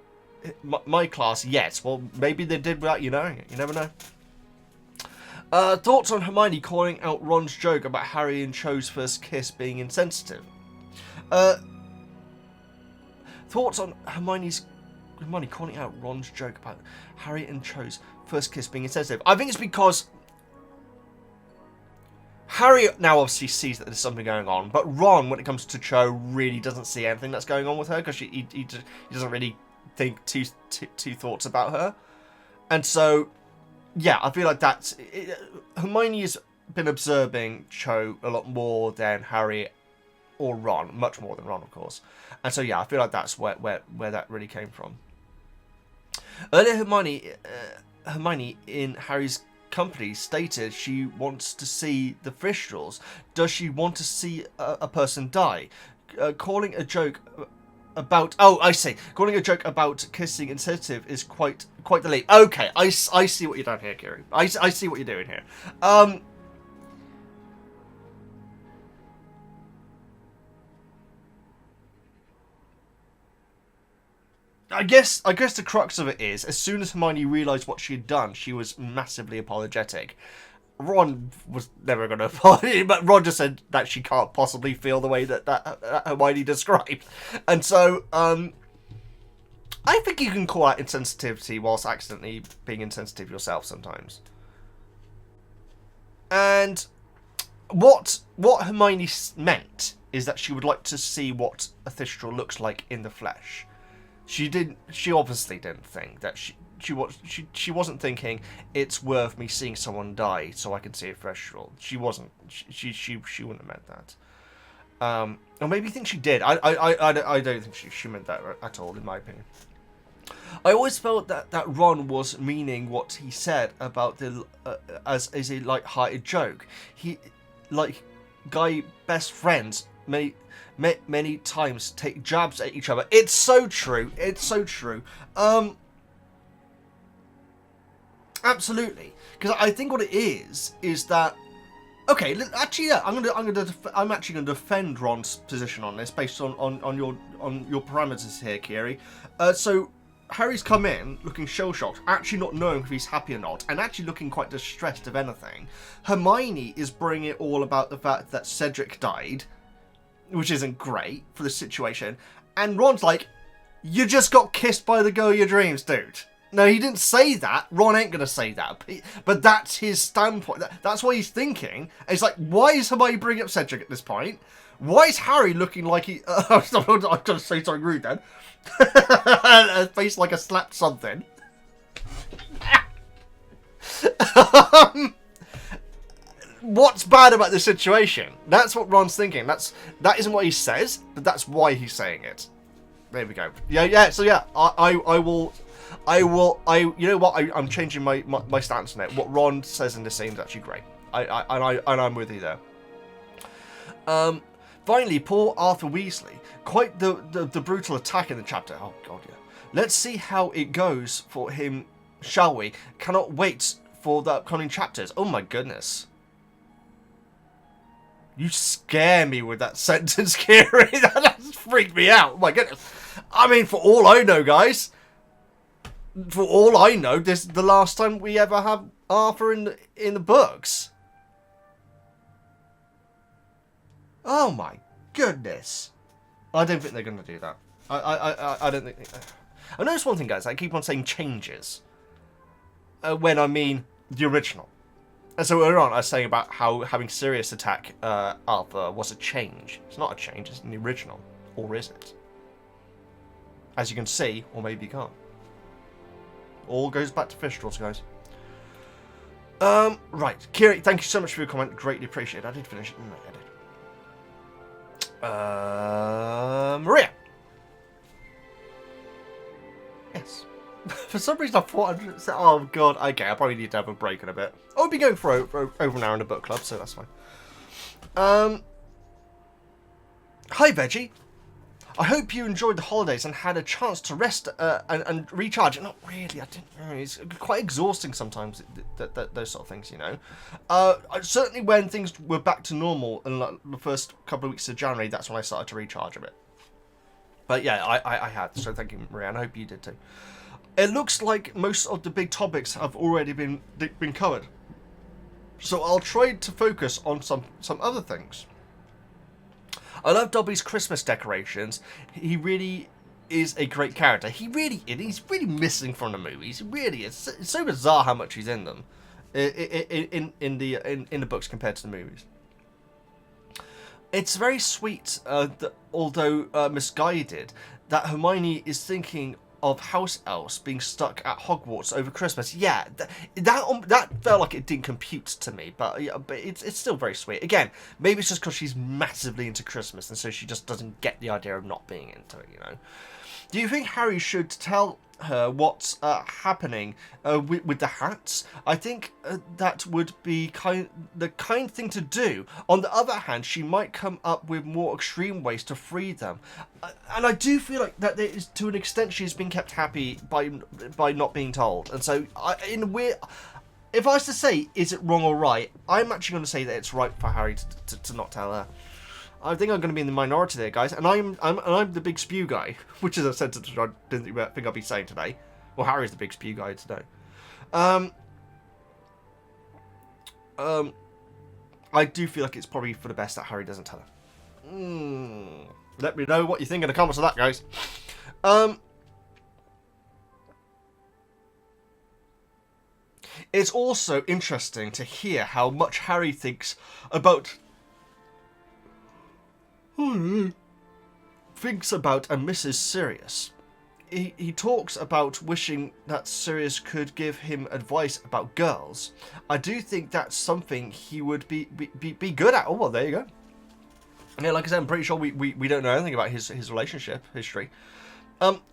Speaker 1: my class yet. Well, maybe they did without you knowing it. You never know. Thoughts on Hermione calling out Ron's joke about Harry and Cho's first kiss being insensitive? Thoughts on Hermione calling out Ron's joke about Harry and Cho's first kiss being insensitive? I think it's because Harry now obviously sees that there's something going on, but Ron, when it comes to Cho, really doesn't see anything that's going on with her because he doesn't really think two thoughts about her. And so, yeah, I feel like that's... Hermione's been observing Cho a lot more than Harry or Ron, much more than Ron, of course. And so, yeah, I feel like that's where that really came from. Earlier, Hermione in Harry's company stated she wants to see the Thestrals. Does she want to see a person die? Calling a joke about... Oh, I see. Calling a joke about kissing insensitive is quite the leap. Okay, I see what you're doing here, Kiri. I see what you're doing here. I guess the crux of it is, as soon as Hermione realised what she had done, she was massively apologetic. Ron was never going to apologize, but Ron just said that she can't possibly feel the way that Hermione described. And so, I think you can call out insensitivity whilst accidentally being insensitive yourself sometimes. And what Hermione meant is that she would like to see what a Thestral looks like in the flesh. She obviously didn't think that she wasn't thinking it's worth me seeing someone die so I can see a Thestral. She wasn't. She wouldn't have meant that. Or maybe you think she did. I don't think she meant that at all, in my opinion. I always felt that Ron was meaning what he said about the as a light-hearted joke. He, like, guy best friends many times take jabs at each other. It's so true. It's so true. Absolutely. Because I think what it is that. Okay, actually, yeah, I'm actually gonna defend Ron's position on this based on your parameters here, Kiri. So Harry's come in looking shell-shocked, actually not knowing if he's happy or not, and actually looking quite distressed, if anything. Hermione is bringing it all about the fact that Cedric died, which isn't great for the situation, and Ron's like, "You just got kissed by the girl of your dreams, dude." No, he didn't say that. Ron ain't going to say that. But that's his standpoint. That's what he's thinking. And it's like, why is Hermione bringing up Cedric at this point? Why is Harry looking like he... I'm going to say something rude then. A face like a slapped something. What's bad about this situation? That's what Ron's thinking. That isn't what he says, but that's why he's saying it. There we go. Yeah. So yeah, I will. You know what? I'm changing my stance on it. What Ron says in this scene is actually great. I'm with you there. Finally, poor Arthur Weasley. Quite the brutal attack in the chapter. Oh god, yeah. Let's see how it goes for him, shall we? Cannot wait for the upcoming chapters. Oh my goodness. You scare me with that sentence, Kiri. That freaked me out. Oh my goodness. I mean, for all I know, guys. For all I know, this is the last time we ever have Arthur in the books. Oh my goodness. I don't think they're going to do that. I don't think... I noticed one thing, guys. I keep on saying changes. When I mean the original. And so earlier on, I was saying about how having Sirius attack Arthur was a change. It's not a change, it's in the original. Or is it? As you can see, or maybe you can't. All goes back to Thestrals, guys. Right. Kiri, thank you so much for your comment. Greatly appreciated. I did finish it, didn't I? I did. Maria. Yes. For some reason I thought I'd say, oh god, okay, I probably need to have a break in a bit. I'll be going for over an hour in a book club, so that's fine. Hi Veggie. I hope you enjoyed the holidays and had a chance to rest and recharge. Not really, I didn't know. It's quite exhausting sometimes, those sort of things, you know. Certainly when things were back to normal in like, the first couple of weeks of January, that's when I started to recharge a bit. But yeah, I had, so thank you, Maria, and I hope you did too. It looks like most of the big topics have already been covered. So I'll try to focus on some other things. I love Dobby's Christmas decorations. He really is a great character. He really is. He's really missing from the movies. He really is. It's so bizarre how much he's in them, in the books compared to the movies. It's very sweet, that, although misguided, that Hermione is thinking of house elves being stuck at Hogwarts over Christmas. Yeah, that felt like it didn't compute to me, but it's still very sweet. Again, maybe it's just because she's massively into Christmas, and so she just doesn't get the idea of not being into it, you know. Do you think Harry should tell her what's happening with the hats? I think that would be the kind thing to do. On the other hand, she might come up with more extreme ways to free them. And I do feel like that is, to an extent, she's been kept happy by not being told. And so, in a weird... If I was to say, is it wrong or right, I'm actually going to say that it's right for Harry to not tell her. I think I'm going to be in the minority there, guys, and I'm the big spew guy, which is a sentence I didn't think I'd be saying today. Well, Harry's the big spew guy today. I do feel like it's probably for the best that Harry doesn't tell her. Let me know what you think in the comments of that, guys. It's also interesting to hear how much Harry thinks about and misses Sirius. He talks about wishing that Sirius could give him advice about girls. I do think that's something he would be good at. Oh, well, there you go. Yeah, like I said, I'm pretty sure we don't know anything about his relationship history.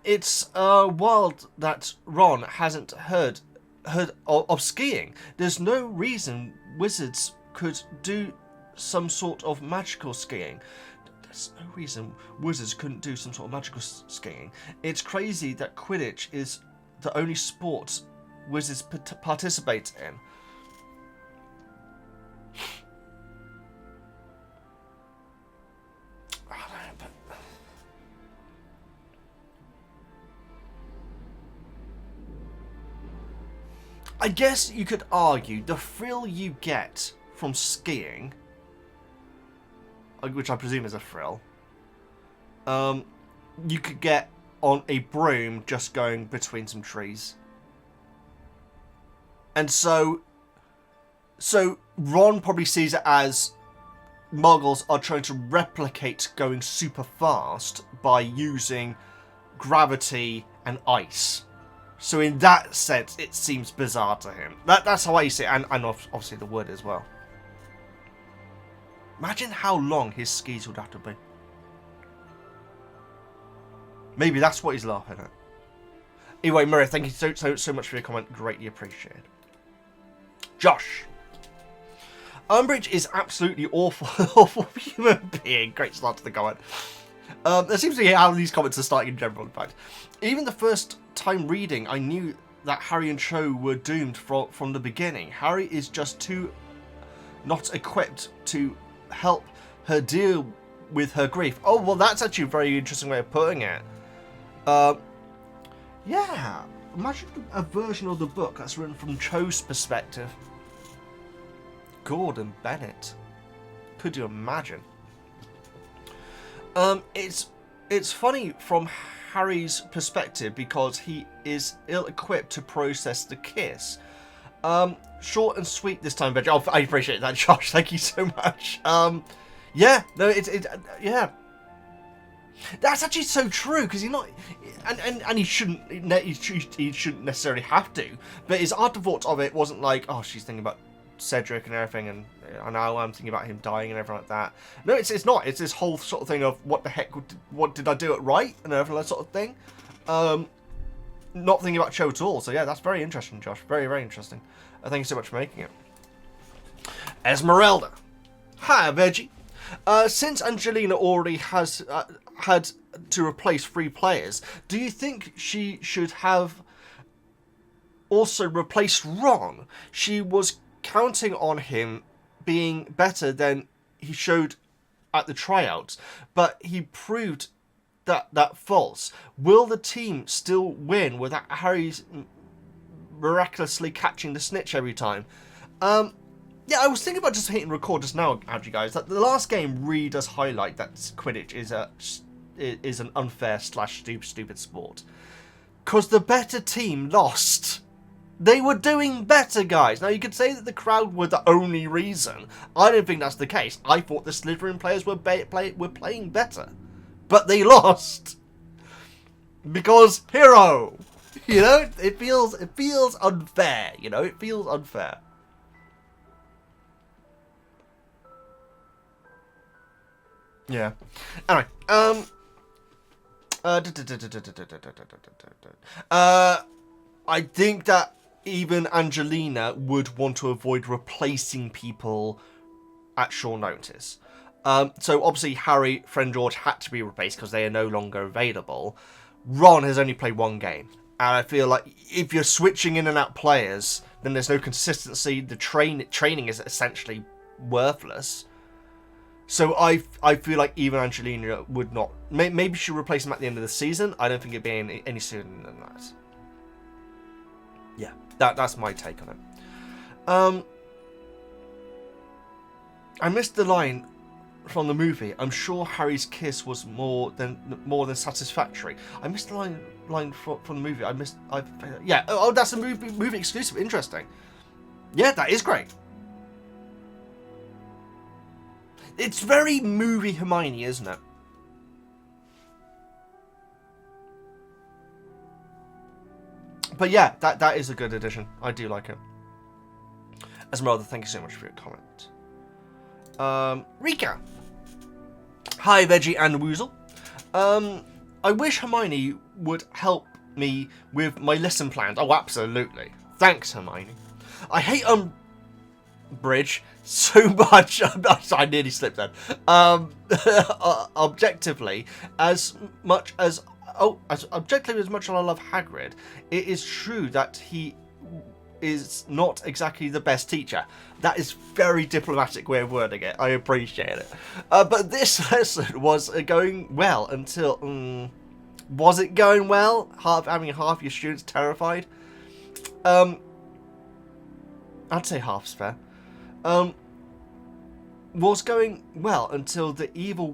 Speaker 1: It's wild that Ron hasn't heard of skiing. There's no reason wizards could do some sort of magical skiing. there's no reason wizards couldn't do some sort of magical skiing. It's crazy that Quidditch is the only sport wizards participate in. I guess you could argue the thrill you get from skiing, which I presume is a thrill, you could get on a broom just going between some trees. And so Ron probably sees it as Muggles are trying to replicate going super fast by using gravity and ice. So in that sense, it seems bizarre to him. That's how I see it, and obviously the wood as well. Imagine how long his skis would have to be. Maybe that's what he's laughing at. Anyway, Murray, thank you so much for your comment. Greatly appreciated. Josh. Umbridge is absolutely awful human being. Great start to the comment. There seems to be how these comments are starting in general, in fact. Even the first time reading, I knew that Harry and Cho were doomed from the beginning. Harry is just too not equipped to help her deal with her grief. Oh, well, that's actually a very interesting way of putting it. Yeah, imagine a version of the book that's written from Cho's perspective. Gordon Bennett. Could you imagine? It's funny from Harry's perspective because he is ill-equipped to process the kiss. Short and sweet this time, Veggie. Oh, I appreciate that, Josh. Thank you so much. Yeah, no, yeah. That's actually so true because he's not, and he shouldn't necessarily have to. But his afterthoughts of it wasn't like, oh, she's thinking about Cedric and everything, and now I'm thinking about him dying and everything like that. No, it's not. It's this whole sort of thing of what the heck, what did I do it right and everything, that sort of thing. Not thinking about Cho at all. So yeah, that's very interesting, Josh. Very, very interesting. Thank you so much for making it. Esmeralda. Hi, Veggie. Since Angelina already has had to replace 3 players, do you think she should have also replaced Ron? She was counting on him being better than he showed at the tryouts, but he proved that false. Will the team still win without Harry's miraculously catching the snitch every time? Yeah, I was thinking about just hitting record just now, actually, guys. That the last game really does highlight that Quidditch is an unfair / stupid sport. Because the better team lost. They were doing better, guys. Now, you could say that the crowd were the only reason. I don't think that's the case. I thought the Slytherin players were playing better. But they lost. Because hero. You know, it feels unfair. You know, it feels unfair. Yeah. Anyway, I think that even Angelina would want to avoid replacing people at short notice. So obviously Harry, Friend George had to be replaced because they are no longer available. Ron has only played 1 game. And I feel like if you're switching in and out players, then there's no consistency. The training is essentially worthless. So I feel like even Angelina would not... Maybe she'll replace him at the end of the season. I don't think it'd be any sooner than that. Yeah, that's my take on it. I missed the line from the movie. I'm sure Harry's kiss was more than satisfactory. I missed the line from the movie. Yeah. Oh, that's a movie exclusive. Interesting. Yeah, that is great. It's very movie Hermione, isn't it? But yeah, that is a good addition. I do like it. Esmeralda, thank you so much for your comment. Rika. Hi, Veggie and Woozle. I wish Hermione would help me with my lesson plans. Oh, absolutely. Thanks, Hermione. I hate Umbridge so much. I nearly slipped then. Objectively, as much as objectively as much as I love Hagrid, it is true that he is not exactly the best teacher. That is very diplomatic way of wording it. I appreciate it. But this lesson was going well until. Was it going well? Having half your students terrified? I'd say half's fair. Was going well until the evil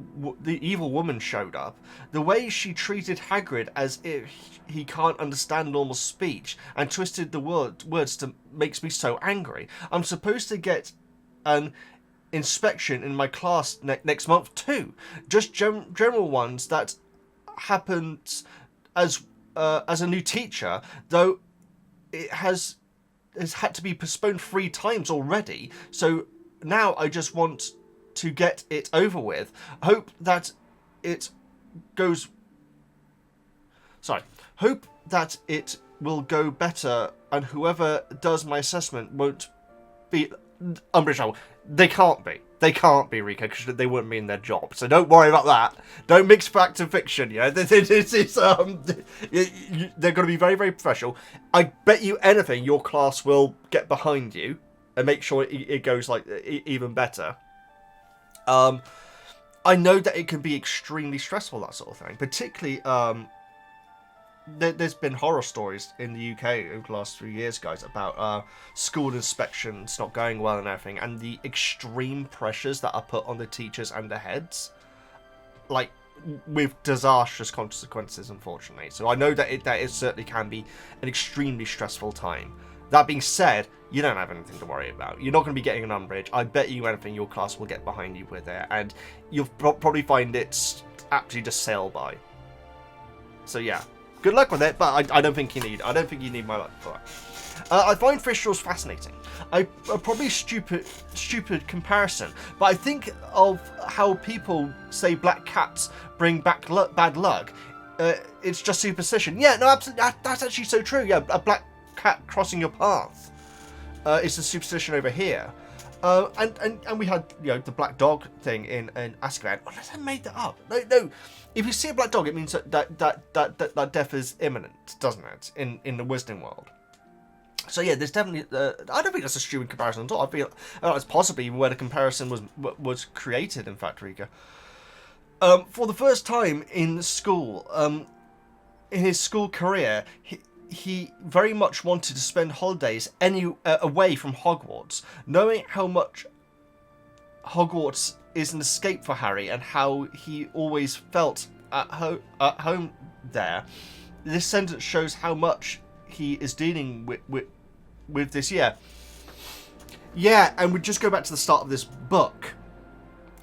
Speaker 1: woman showed up. The way she treated Hagrid as if he can't understand normal speech and twisted the words to makes me so angry. I'm supposed to get an inspection in my class next month too. Just general ones that happened as a new teacher, though it has had to be postponed 3 times already. So now I just want to get it over with. Hope that it goes... Hope that it will go better and whoever does my assessment won't be... Umbridge, they can't be. They can't be, Rico, because they wouldn't be in their job. So don't worry about that. Don't mix fact and fiction, you know. They're going to be very, very professional. I bet you anything your class will get behind you and make sure it goes like even better. I know that it can be extremely stressful, that sort of thing. Particularly, there's been horror stories in the UK over the last 3 years, guys, about school inspections not going well and everything, and the extreme pressures that are put on the teachers and the heads, like with disastrous consequences, unfortunately. So I know that it certainly can be an extremely stressful time. That being said, you don't have anything to worry about. You're not going to be getting an Umbridge. I bet you anything your class will get behind you with it, and you'll probably find it's actually just sail by. So yeah. Good luck with it, but I don't think you need. I don't think you need my luck for it. I find Thestrals fascinating. A probably stupid comparison, but I think of how people say black cats bring back bad luck. It's just superstition. Yeah, no, absolutely. That's actually so true. Yeah, a black cat crossing your path is a superstition over here. And we had, you know, the black dog thing in Azkaban. Unless I made that up. No. If you see a black dog, it means that death is imminent, doesn't it? In the Wizarding world. So yeah, there's definitely. I don't think that's a stupid comparison at all. I feel it's possibly even where the comparison was created. In fact, Rika. For the first time in school, in his school career, he very much wanted to spend holidays away from Hogwarts, knowing how much Hogwarts is an escape for Harry and how he always felt at home there. This sentence shows how much he is dealing with this year. Yeah, and we just go back to the start of this book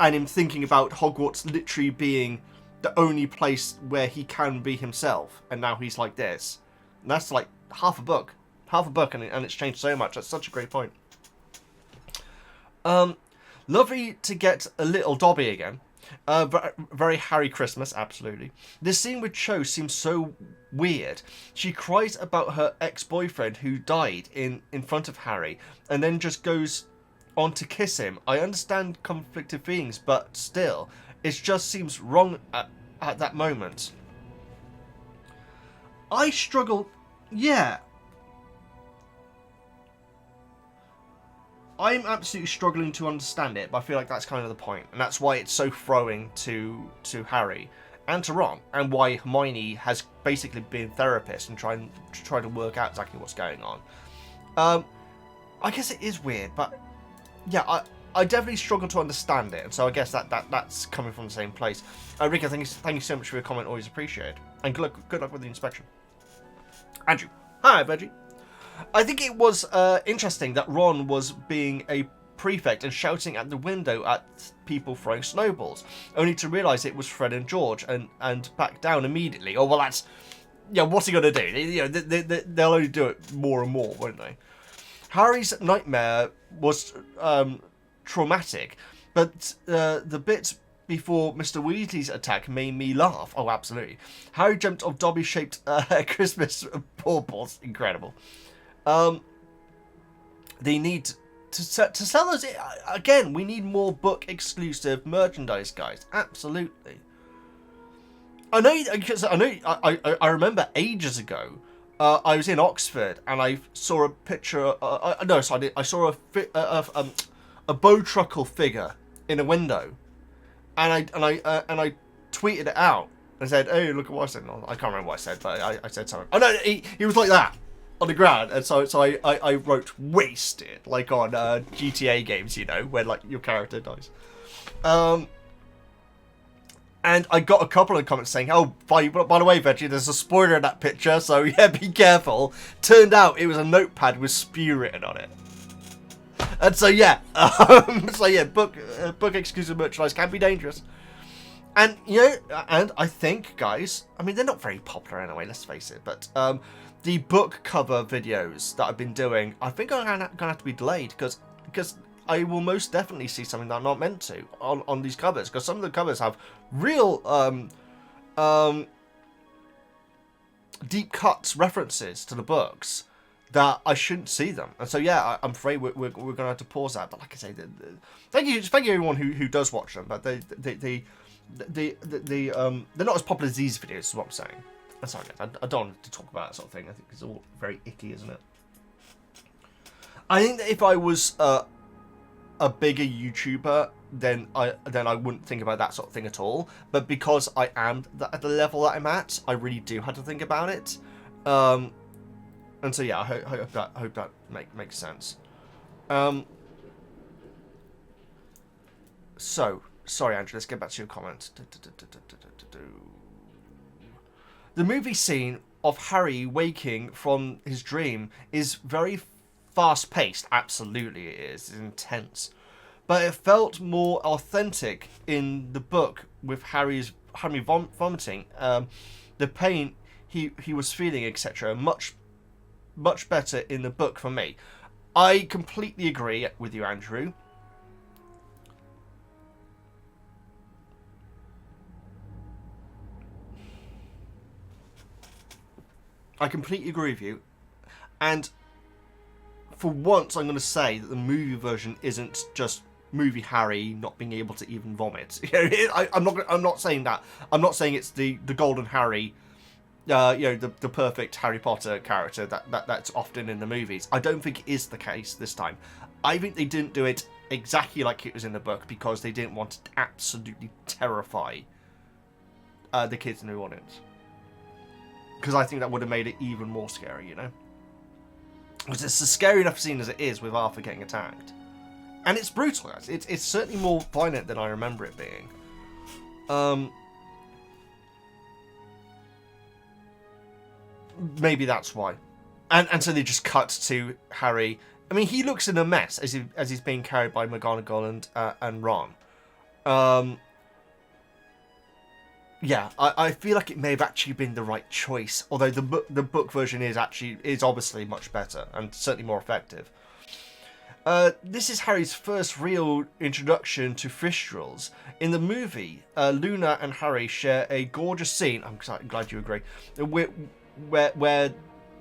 Speaker 1: and him thinking about Hogwarts literally being the only place where he can be himself, and now he's like this. And that's like half a book, and it's changed so much. That's such a great point. Lovely to get a little Dobby again. Very Harry Christmas, absolutely. This scene with Cho seems so weird. She cries about her ex-boyfriend who died in front of Harry, and then just goes on to kiss him. I understand conflicted feelings, but still, it just seems wrong at that moment. I struggle, yeah. I'm absolutely struggling to understand it, but I feel like that's kind of the point, and that's why it's so throwing to Harry and to Ron, and why Hermione has basically been therapist and try to work out exactly what's going on. I guess it is weird, but yeah, I definitely struggle to understand it, and so I guess that's coming from the same place. Rika, thank you so much for your comment, always appreciated, and good luck with the inspection. Andrew, hi Veggie. I think it was interesting that Ron was being a prefect and shouting at the window at people throwing snowballs, only to realise it was Fred and George and back down immediately. Oh well, that's what's he gonna do? You know, they'll only do it more and more, won't they? Harry's nightmare was traumatic, but the bit before Mr. Weasley's attack made me laugh. Oh, absolutely. Harry jumped off Dobby-shaped Christmas baubles. Incredible. They need to sell us again. We need more book exclusive merchandise, guys. Absolutely. I know because I remember ages ago. I was in Oxford and I saw a picture. No, sorry, I saw a Bowtruckle figure in a window, and I tweeted it out and said, "Hey, look at what I said." No, I can't remember what I said, but I said something. Oh no, he was like that on the ground, and so I wrote "wasted" like on GTA games, you know, where like your character dies. And I got a couple of comments saying, "Oh, by the way, Veggie, there's a spoiler in that picture, so yeah, be careful." Turned out it was a notepad with spew written on it. And so yeah, book exclusive merchandise can be dangerous. And you know, and I think, guys, I mean, they're not very popular anyway. Let's face it. But the book cover videos that I've been doing, I think are gonna have to be delayed because I will most definitely see something that I'm not meant to on these covers, because some of the covers have real deep cuts references to the books that I shouldn't see them, and so yeah, I'm afraid we're gonna have to pause that. But like I say, thank you everyone who does watch them, but they're not as popular as these videos, is what I'm saying. I'm sorry, I don't want to talk about that sort of thing. I think it's all very icky, isn't it? I think that if I was a bigger YouTuber, then I wouldn't think about that sort of thing at all. But because I am at the level that I'm at, I really do have to think about it. And so yeah, I hope that makes sense. So sorry, Andrew. Let's get back to your comment. The movie scene of Harry waking from his dream is very fast-paced. Absolutely it is. It's intense. But it felt more authentic in the book with Harry vomiting. The pain he was feeling, etc. Much better in the book for me. I completely agree with you, Andrew. I completely agree with you. And for once, I'm going to say that the movie version isn't just movie Harry not being able to even vomit. I'm not saying that. I'm not saying it's the golden Harry, the perfect Harry Potter character that's often in the movies. I don't think it is the case this time. I think they didn't do it exactly like it was in the book because they didn't want to absolutely terrify the kids in the audience. Because I think that would have made it even more scary, you know? Because it's a scary enough scene as it is with Arthur getting attacked. And it's brutal, guys. It's certainly more violent than I remember it being. Maybe that's why. And so they just cut to Harry. I mean, he looks in a mess as he's being carried by McGonagall and Ron. Yeah, I feel like it may have actually been the right choice, although the book version is obviously much better and certainly more effective. This is Harry's first real introduction to Thestrals. In the movie, Luna and Harry share a gorgeous scene. I'm glad you agree. Where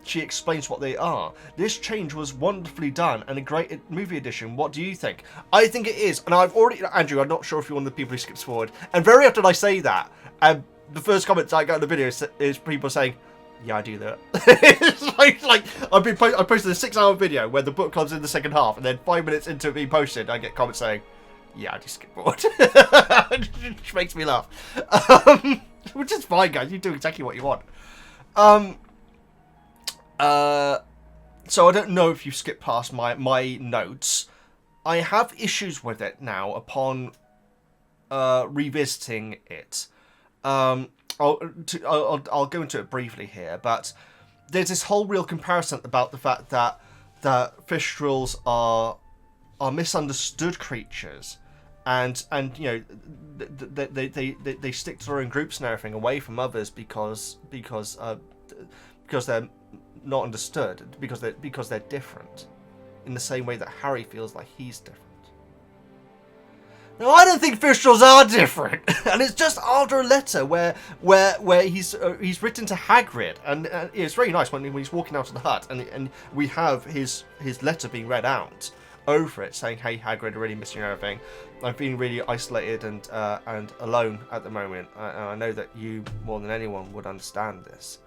Speaker 1: she explains what they are. This change was wonderfully done and a great movie addition. What do you think? I think it is, and Andrew, I'm not sure if you're one of the people who skips forward. And very often I say that, and the first comments I get in the video is people saying, "Yeah, I do that." It's like I posted a 6-hour video where the book comes in the second half, and then 5 minutes into it being posted, I get comments saying, "Yeah, I just skip forward," which makes me laugh. Which is fine, guys. You do exactly what you want. So I don't know if you skip past my notes. I have issues with it now upon revisiting it. I'll go into it briefly here, but there's this whole real comparison about the fact that Thestrals are misunderstood creatures, and you know they stick to their own groups and everything away from others because they're not understood, because they're different, in the same way that Harry feels like he's different. Now, I don't think Thestrals are different, and it's just after a letter where he's written to Hagrid, and it's very nice when he's walking out of the hut, and we have his letter being read out over it, saying, "Hey, Hagrid, I really miss you and everything. I'm feeling really isolated and alone at the moment. And I know that you, more than anyone, would understand this."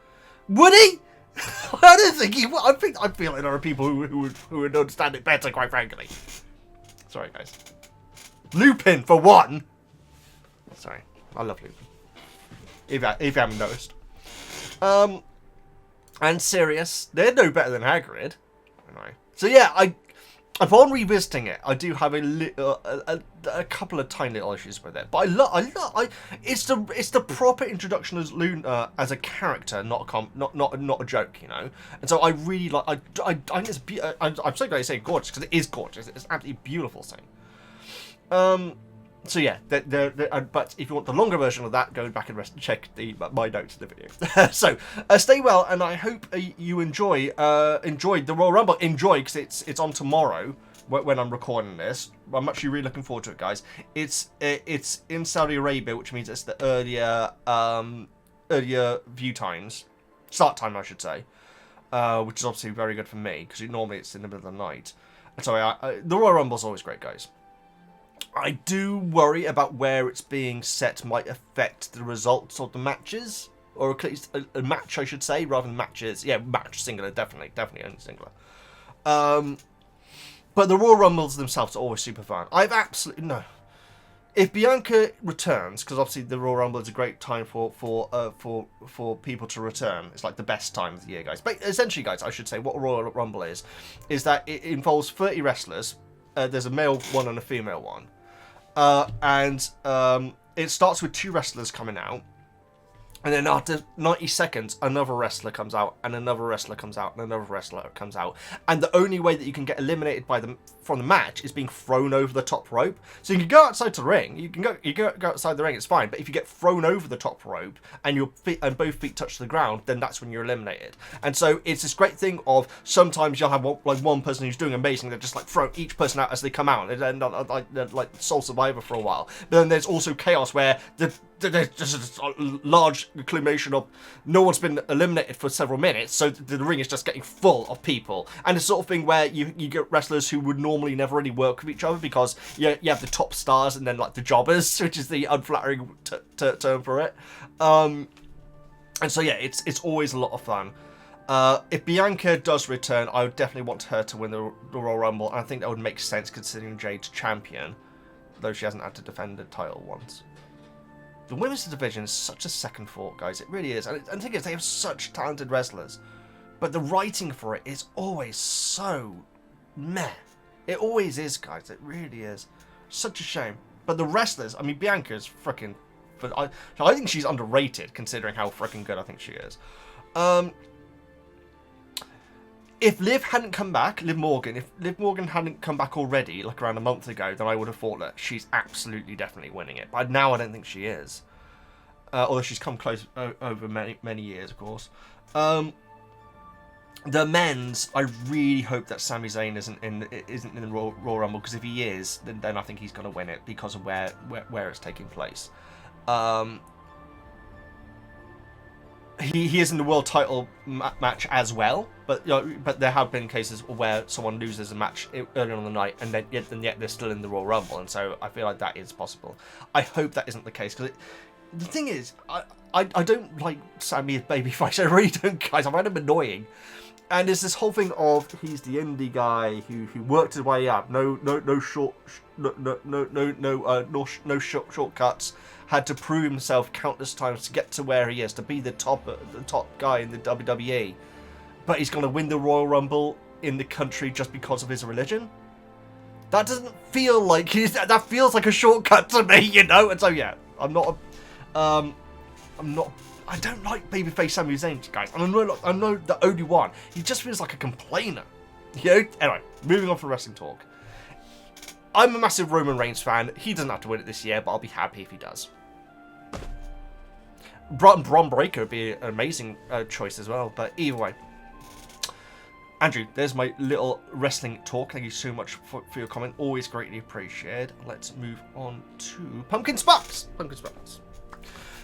Speaker 1: Would he? I don't think he would. I feel like there are people who would understand it better, quite frankly. Sorry, guys. Lupin, for one. Sorry, I love Lupin. If you haven't noticed. And Sirius, they're no better than Hagrid. So yeah, upon revisiting it, I do have a couple of tiny little issues with it, but it's the proper introduction as Luna as a character, not a joke, you know. And so I really like. I think it's I'm so glad you say gorgeous, because it is gorgeous. It's absolutely beautiful thing. So yeah, but if you want the longer version of that, go back and check my notes in the video. So stay well, and I hope you enjoyed the Royal Rumble. Enjoy, because it's on tomorrow when I'm recording this. I'm actually really looking forward to it, guys. It's in Saudi Arabia, which means it's the earlier view times, start time, I should say, which is obviously very good for me, because normally it's in the middle of the night. And so the Royal Rumble's always great, guys. I do worry about where it's being set might affect the results of the matches, or at least a match, I should say, rather than matches. Yeah, match, singular, definitely only singular. But the Royal Rumbles themselves are always super fun. I've absolutely no. If Bianca returns, because obviously the Royal Rumble is a great time for people to return. It's like the best time of the year, guys. But essentially, guys, I should say what a Royal Rumble is that it involves 30 wrestlers. There's a male one and a female one. And it starts with 2 wrestlers coming out, and then after 90 seconds, another wrestler comes out, and another wrestler comes out, and another wrestler comes out. And the only way that you can get eliminated from the match is being thrown over the top rope. So you can go outside the ring, you can go outside the ring, it's fine. But if you get thrown over the top rope and your feet and both feet touch the ground, then that's when you're eliminated. And so it's this great thing of sometimes you'll have one person who's doing amazing, they just like throw each person out as they come out, and they're like Soul Survivor for a while. But then there's also chaos where there's just a large accumulation of no one's been eliminated for several minutes, so the ring is just getting full of people. And it's sort of thing where you get wrestlers who would normally never really work with each other, because you have the top stars and then like the jobbers, which is the unflattering term for it. And so yeah, it's always a lot of fun. If Bianca does return, I would definitely want her to win the Royal Rumble, and I think that would make sense considering Jade's champion, though she hasn't had to defend the title once. The women's division is such a second thought, guys. It really is. And the thing is, they have such talented wrestlers. But the writing for it is always so meh. It always is, guys. It really is. Such a shame. But the wrestlers, I mean, Bianca's freaking... I think she's underrated, considering how freaking good I think she is. If Liv hadn't come back, if Liv Morgan hadn't come back already, like around a month ago, then I would have thought that she's absolutely definitely winning it. But now I don't think she is. Although she's come close over many years, of course. The men's, I really hope that Sami Zayn isn't in the Royal Rumble, because if he is, then I think he's going to win it because of where it's taking place. He is in the world title match as well, but but there have been cases where someone loses a match early on in the night, and yet they're still in the Royal Rumble, and so I feel like that is possible. I hope that isn't the case, because the thing is, I don't like Sami as babyface. I really don't, guys. I find him annoying, and there's this whole thing of he's the indie guy who worked his way up. No shortcuts. Had to prove himself countless times to get to where he is, to be the top guy in the WWE. But he's going to win the Royal Rumble in the country just because of his religion? That doesn't feel like that feels like a shortcut to me, you know? And so yeah, I don't like babyface Sami Zayn, guys. And I'm not the only one. He just feels like a complainer. You know? Anyway, moving on from wrestling talk. I'm a massive Roman Reigns fan. He doesn't have to win it this year, but I'll be happy if he does. Braun Breaker would be an amazing choice as well, but either way. Andrew, there's my little wrestling talk. Thank you so much for your comment. Always greatly appreciated. Let's move on to Pumpkin Sparks. Pumpkin Sparks.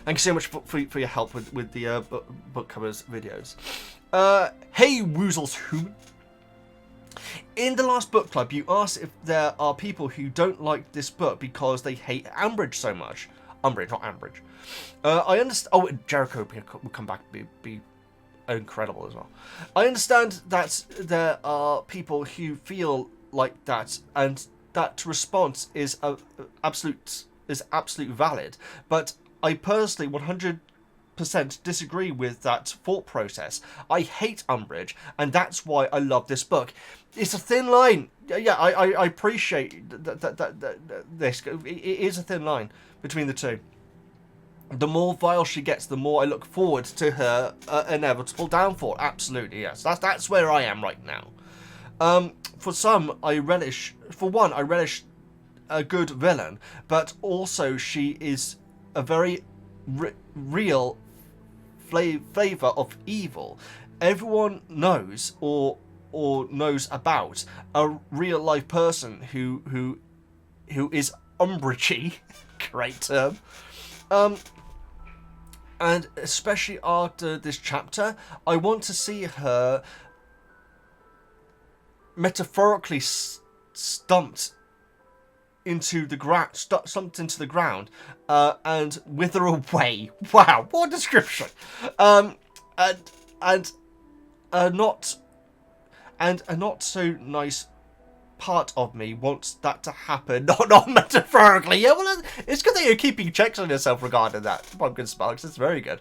Speaker 1: Thank you so much for your help with the book covers videos. Hey, Woozles Human. In the last book club, you asked if there are people who don't like this book because they hate Umbridge so much. Umbridge, not Ambridge. I understand. Oh, Draco will come back and be incredible as well. I understand that there are people who feel like that, and that response is absolute valid. But I personally 100% disagree with that thought process. I hate Umbridge, and that's why I love this book. It's a thin line. Yeah, I appreciate this. It is a thin line between the two. The more vile she gets, the more I look forward to her inevitable downfall. Absolutely, yes. That's where I am right now. For some, I relish a good villain, but also she is a very real flavor of evil. Everyone knows or knows about a real life person who is Umbridge. Great term. And especially after this chapter, I want to see her metaphorically stumped into the ground, and wither away. Wow, what a description! And a not so nice part of me wants that to happen, not metaphorically. Yeah, well, it's good that you're keeping checks on yourself regarding that. Pumpkin Sparks, it's very good.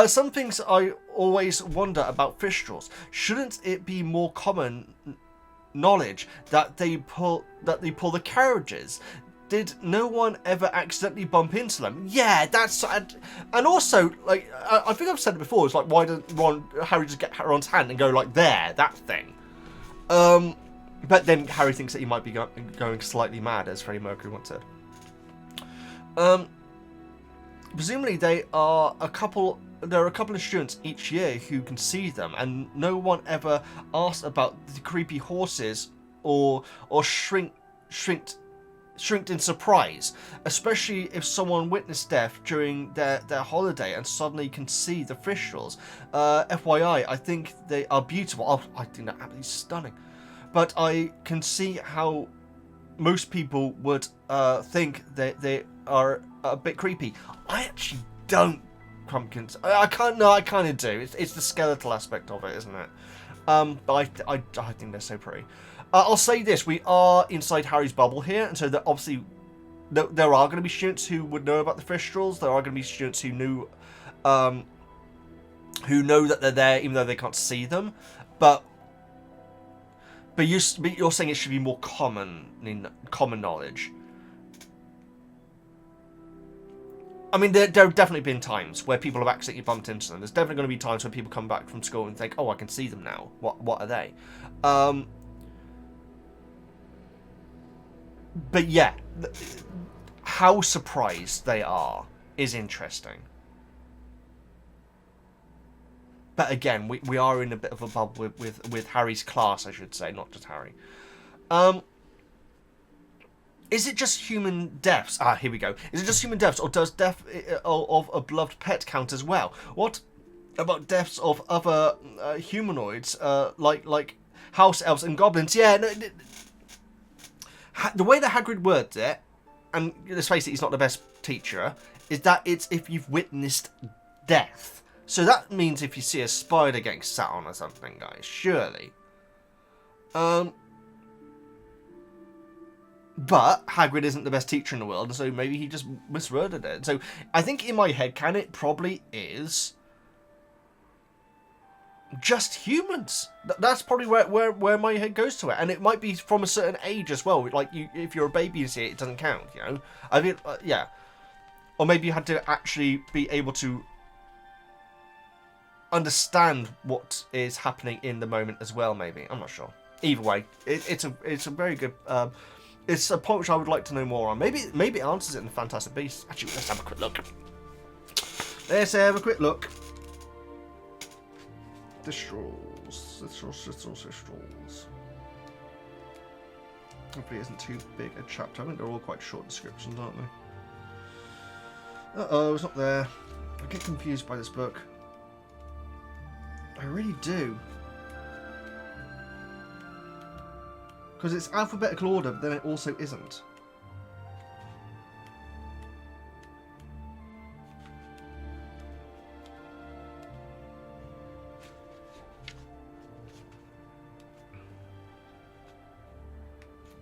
Speaker 1: Some things I always wonder about Thestrals. Shouldn't it be more common knowledge that they pull the carriages? Did no one ever accidentally bump into them? Yeah, that's... And also, like, I think I've said it before, it's like, why didn't Harry just get Ron's hand and go, like, there, that thing? But then Harry thinks that he might be going slightly mad, as Freddie Mercury once said. Presumably there are a couple of students each year who can see them, and no one ever asked about the creepy horses or shrinked in surprise, especially if someone witnessed death during their holiday and suddenly can see the Thestrals. FYI, I think they are beautiful. Oh, I think they're absolutely stunning. But I can see how most people would think that they are a bit creepy. I actually don't, Crumpkins. I kind of do. It's the skeletal aspect of it, isn't it? But I think they're so pretty. I'll say this: we are inside Harry's bubble here, and so that obviously there are going to be students who would know about the Thestrals. There are going to be students who know that they're there, even though they can't see them. But you're saying it should be more common knowledge. I mean, there have definitely been times where people have accidentally bumped into them. There's definitely going to be times when people come back from school and think, "Oh, I can see them now. What are they?" But yeah, how surprised they are is interesting. But again, we are in a bit of a bubble with Harry's class, I should say, not just Harry. Is it just human deaths? Ah, here we go. Is it just human deaths, or does death of a beloved pet count as well? What about deaths of other humanoids, like house elves and goblins? Yeah, no, the way that Hagrid words it, and let's face it, he's not the best teacher, is that it's if you've witnessed death. So that means if you see a spider getting sat on or something, guys, surely. But Hagrid isn't the best teacher in the world, so maybe he just misworded it. So I think in my head, it probably is just humans. That's probably where my head goes to it, and it might be from a certain age as well. Like if you're a baby and see it, it doesn't count. You know, I mean, yeah. Or maybe you had to actually be able to understand what is happening in the moment as well. Maybe, I'm not sure. Either way, it's a very good. It's a point which I would like to know more on. Maybe it answers it in the Fantastic Beasts. Actually, let's have a quick look. Thestrals. Hopefully it isn't too big a chapter. I think they're all quite short descriptions, aren't they? Uh-oh, it's not there. I get confused by this book. I really do. Because it's alphabetical order, but then it also isn't.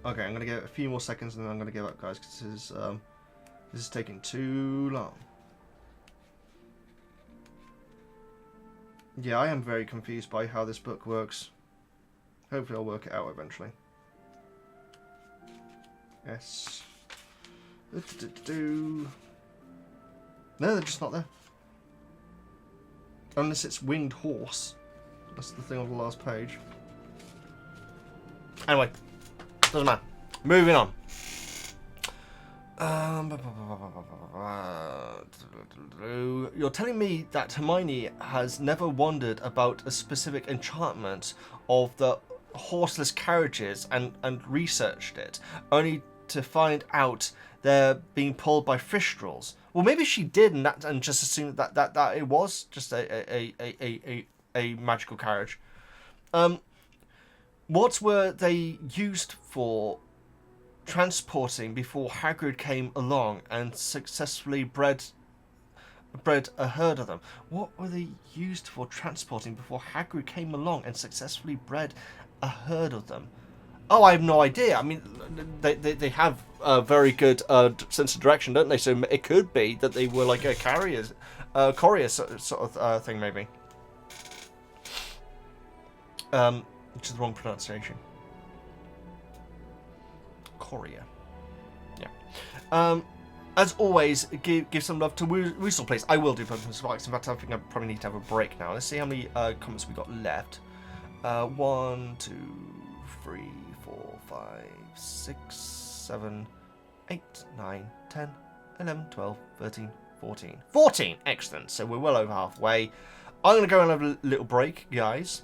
Speaker 1: Okay, I'm going to give it a few more seconds and then I'm going to give up, guys, because this is taking too long. Yeah, I am very confused by how this book works. Hopefully I'll work it out eventually. Yes. No, they're just not there. Unless it's winged horse. That's the thing on the last page. Anyway. Doesn't matter. Moving on. You're telling me that Hermione has never wondered about a specific enchantment of the horseless carriages and researched it, only to find out they're being pulled by Thestrals. Well, maybe she did, and just assumed that it was just a magical carriage. What were they used for transporting before Hagrid came along and successfully bred a herd of them? What were they used for transporting before Hagrid came along and successfully bred a herd of them? Oh, I have no idea. I mean, they have a very good sense of direction, don't they? So it could be that they were like a courier sort of thing, maybe. Which is the wrong pronunciation. Courier. Yeah. As always, give some love to Weasley, please. I will do Pokemon Sparks. In fact, I think I probably need to have a break now. Let's see how many comments we got left. 1, 2, 3, 4, 5, 6, 7, 8, 9, 10, 11, 12, 13, 14. 14! Excellent. So we're well over halfway. I'm going to go and have a little break, guys.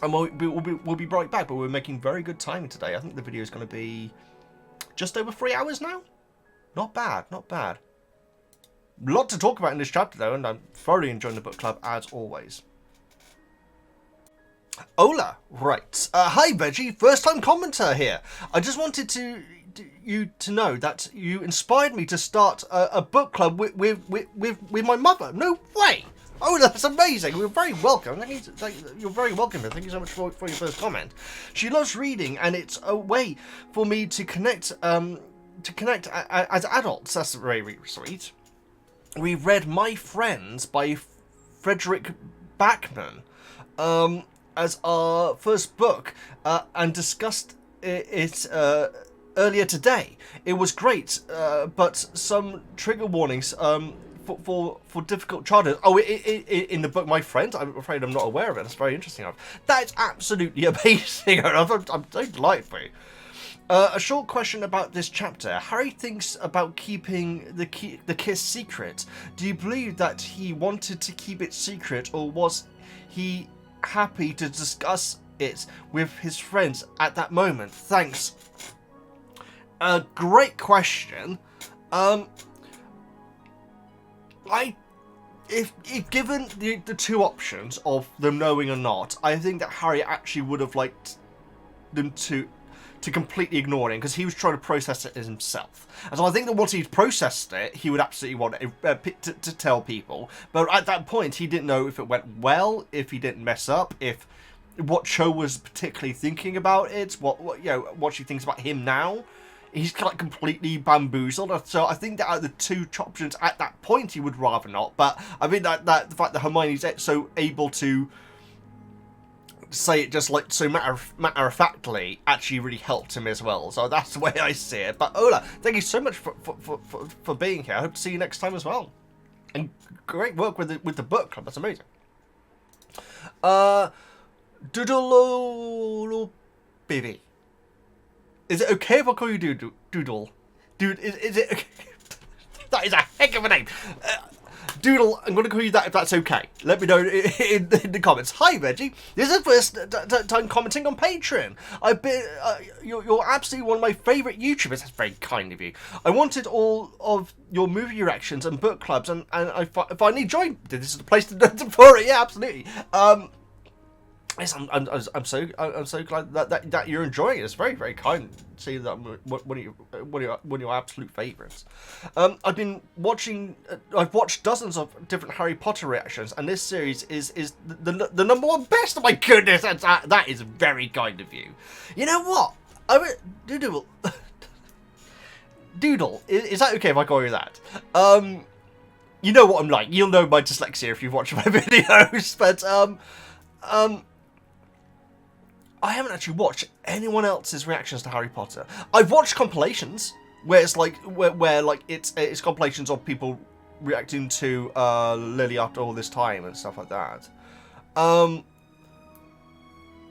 Speaker 1: And we'll be right back, but we're making very good timing today. I think the video is going to be just over 3 hours now. Not bad, not bad. A lot to talk about in this chapter, though, and I'm thoroughly enjoying the book club, as always. Hola, right. Hi, Veggie, first-time commenter here. I just wanted you to know that you inspired me to start a book club with my mother. No way! Oh, that's amazing. You're very welcome. You're very welcome. Thank you so much for your first comment. She loves reading, and it's a way for me to connect as adults. That's very, very sweet. We read My Friends by Frederick Backman as our first book and discussed it earlier today. It was great, but some trigger warnings for difficult childhood. Oh, in the book My Friend? I'm afraid I'm not aware of it. That's very interesting. That's absolutely amazing. I'm so delighted for you. A short question about this chapter. Harry thinks about keeping the kiss secret. Do you believe that he wanted to keep it secret, or was he happy to discuss it with his friends at that moment? Thanks. A great question. If given the two options of them knowing or not, I think that Harry actually would have liked them to completely ignore it, because he was trying to process it as himself. And so I think that once he'd processed it, he would absolutely want to tell people. But at that point, he didn't know if it went well, if he didn't mess up, if what Cho was particularly thinking about it, what she thinks about him now. He's like completely bamboozled. So I think that out of the two options at that point, he would rather not. But I mean that the fact that Hermione's so able to say it just like so matter of factly actually really helped him as well. So that's the way I see it. But Ola, thank you so much for being here. I hope to see you next time as well. And great work with the book club. That's amazing. Doodle baby. Is it okay if I call you Doodle? Dude, is it okay? That is a heck of a name. Doodle, I'm going to call you that if that's okay. Let me know in the comments. Hi, Veggie. This is the first time commenting on Patreon. You're absolutely one of my favourite YouTubers. That's very kind of you. I wanted all of your movie reactions and book clubs, and I finally joined. This is the place to for it. Yeah, absolutely. Yes, I'm so glad that you're enjoying it. It's very, very kind to see that one of your absolute favourites. I've watched dozens of different Harry Potter reactions, and this series is the number one best. Oh my goodness, that is very kind of you. You know what? Doodle, is that okay if I call you that? You know what I'm like. You'll know my dyslexia if you've watched my videos, but I haven't actually watched anyone else's reactions to Harry Potter. I've watched compilations where it's like where like it's compilations of people reacting to Lily after all this time and stuff like that.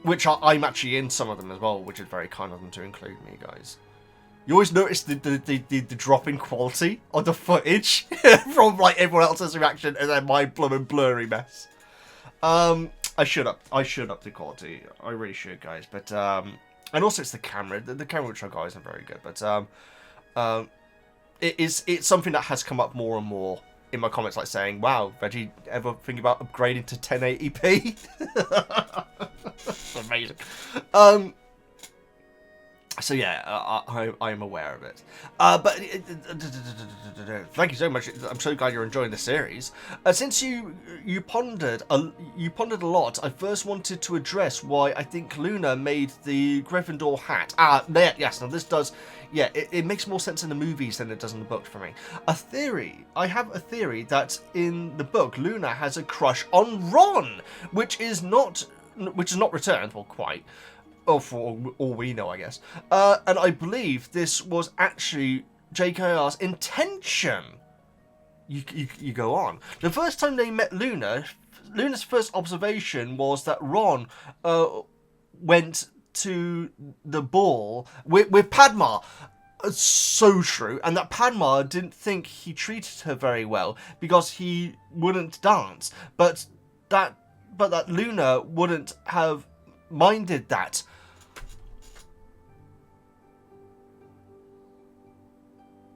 Speaker 1: Which I'm actually in some of them as well, which is very kind of them to include me, guys. You always notice the drop in quality of the footage from like everyone else's reaction and then my blurry mess. I should up the quality. I really should, guys. But and also it's the camera. The camera which I got isn't very good. But it's something that has come up more and more in my comments, like saying, "Wow, Veggie, ever think about upgrading to 1080p?" That's amazing. So yeah, I am aware of it. But thank you so much. I'm so glad you're enjoying the series. Since you pondered a lot, I first wanted to address why I think Luna made the Gryffindor hat. Yes. Now this does, yeah, it makes more sense in the movies than it does in the book for me. I have a theory that in the book Luna has a crush on Ron, which is not returned, well, quite. Oh, for all we know, I guess. And I believe this was actually JKR's intention. You go on. The first time they met Luna's first observation was that Ron went to the ball with Padma. So true. And that Padma didn't think he treated her very well because he wouldn't dance. But that Luna wouldn't have minded that.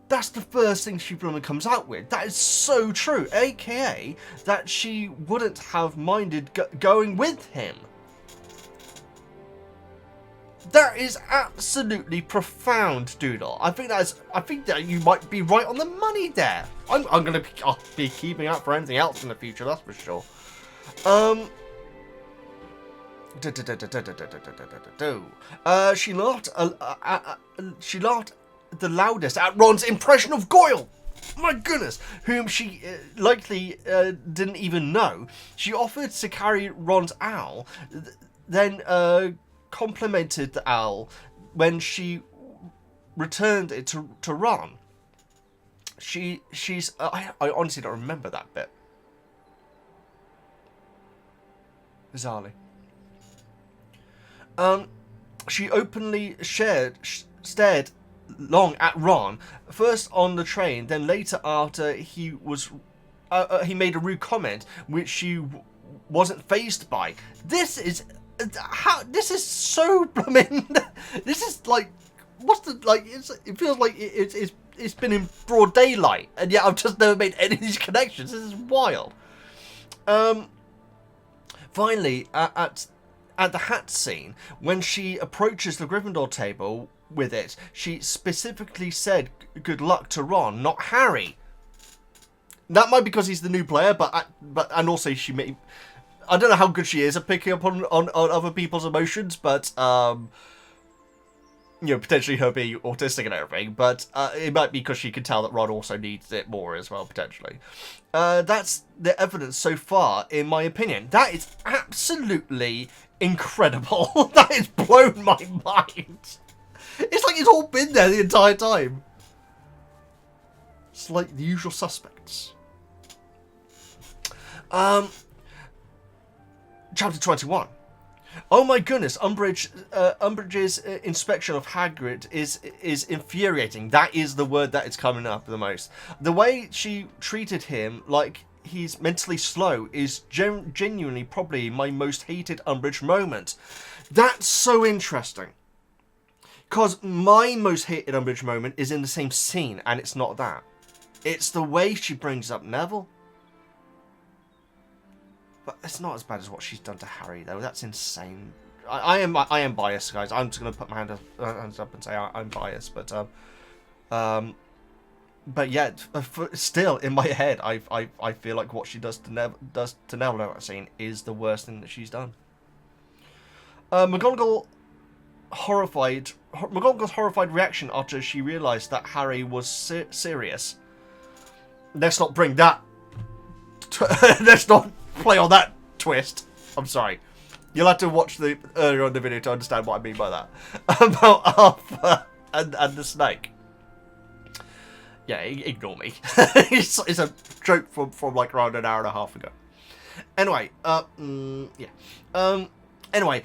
Speaker 1: That's the first thing she comes out with. That is so true. AKA that she wouldn't have minded going with him. That is absolutely profound, Doodle. I think that you might be right on the money there. I'll be keeping up for anything else in the future, that's for sure. She laughed the loudest at Ron's impression of Goyle. My goodness, whom she likely didn't even know. She offered to carry Ron's owl, then complimented the owl when she returned it to Ron. I honestly don't remember that bit. Bizarrely. She openly stared long at Ron, first on the train, then later after he made a rude comment which she wasn't fazed by. This is so blooming. This is like, it feels like it's been in broad daylight, and yet I've just never made any of these connections. This is wild. Finally, at the hat scene, when she approaches the Gryffindor table with it, she specifically said good luck to Ron, not Harry. That might be because he's the new player, and also I don't know how good she is at picking up on other people's emotions, but potentially her being autistic and everything, but it might be because she can tell that Ron also needs it more as well, potentially. That's the evidence so far, in my opinion. That is absolutely incredible. That has blown my mind. It's like it's all been there the entire time. It's like the usual suspects. Chapter 21. Oh my goodness, Umbridge's inspection of Hagrid is infuriating. That is the word that is coming up the most. The way she treated him like he's mentally slow is genuinely probably my most hated Umbridge moment. That's so interesting. Because my most hated Umbridge moment is in the same scene, and it's not that. It's the way she brings up Neville. But it's not as bad as what she's done to Harry, though. That's insane. I am biased, guys. I'm just gonna put my hands up and say I'm biased, but yet, still in my head, I feel like what she does to Neville in that scene is the worst thing that she's done. McGonagall's horrified reaction after she realised that Harry was serious. Let's not bring that. Let's not play on that twist. I'm sorry. You'll have to watch the earlier on the video to understand what I mean by that. About Arthur and the snake. Yeah, ignore me. it's a joke from like around an hour and a half ago. Anyway, anyway,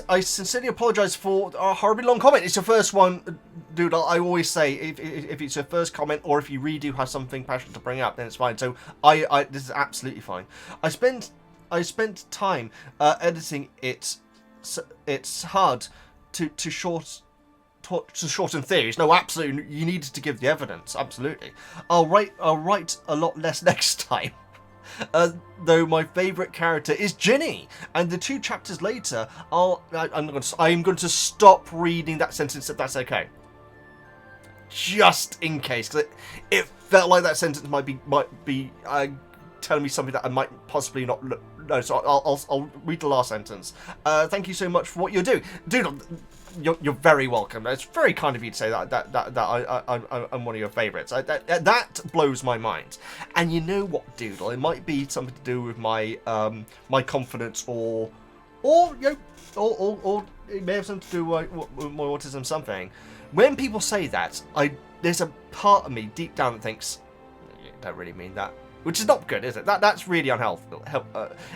Speaker 1: I sincerely apologise for a horribly long comment. It's your first one, dude. I always say if it's your first comment or if you really do have something passionate to bring up, then it's fine. So this is absolutely fine. I spent time editing it. It's hard to shorten theories. No, absolutely. You needed to give the evidence. Absolutely. I'll write a lot less next time. Though my favourite character is Ginny, and the 2 chapters later, I'm going to stop reading that sentence if that's okay. Just in case, because it felt like that sentence might be telling me something that I might possibly not know. So I'll read the last sentence. Thank you so much for what you're doing, dude. You're very welcome. It's very kind of you to say that I'm one of your favourites. That blows my mind. And you know what, Doodle? It might be something to do with my my confidence, or it may have something to do with my autism. Something. When people say that, there's a part of me deep down that thinks, you don't really mean that. Which is not good, is it? That's really unhealthy.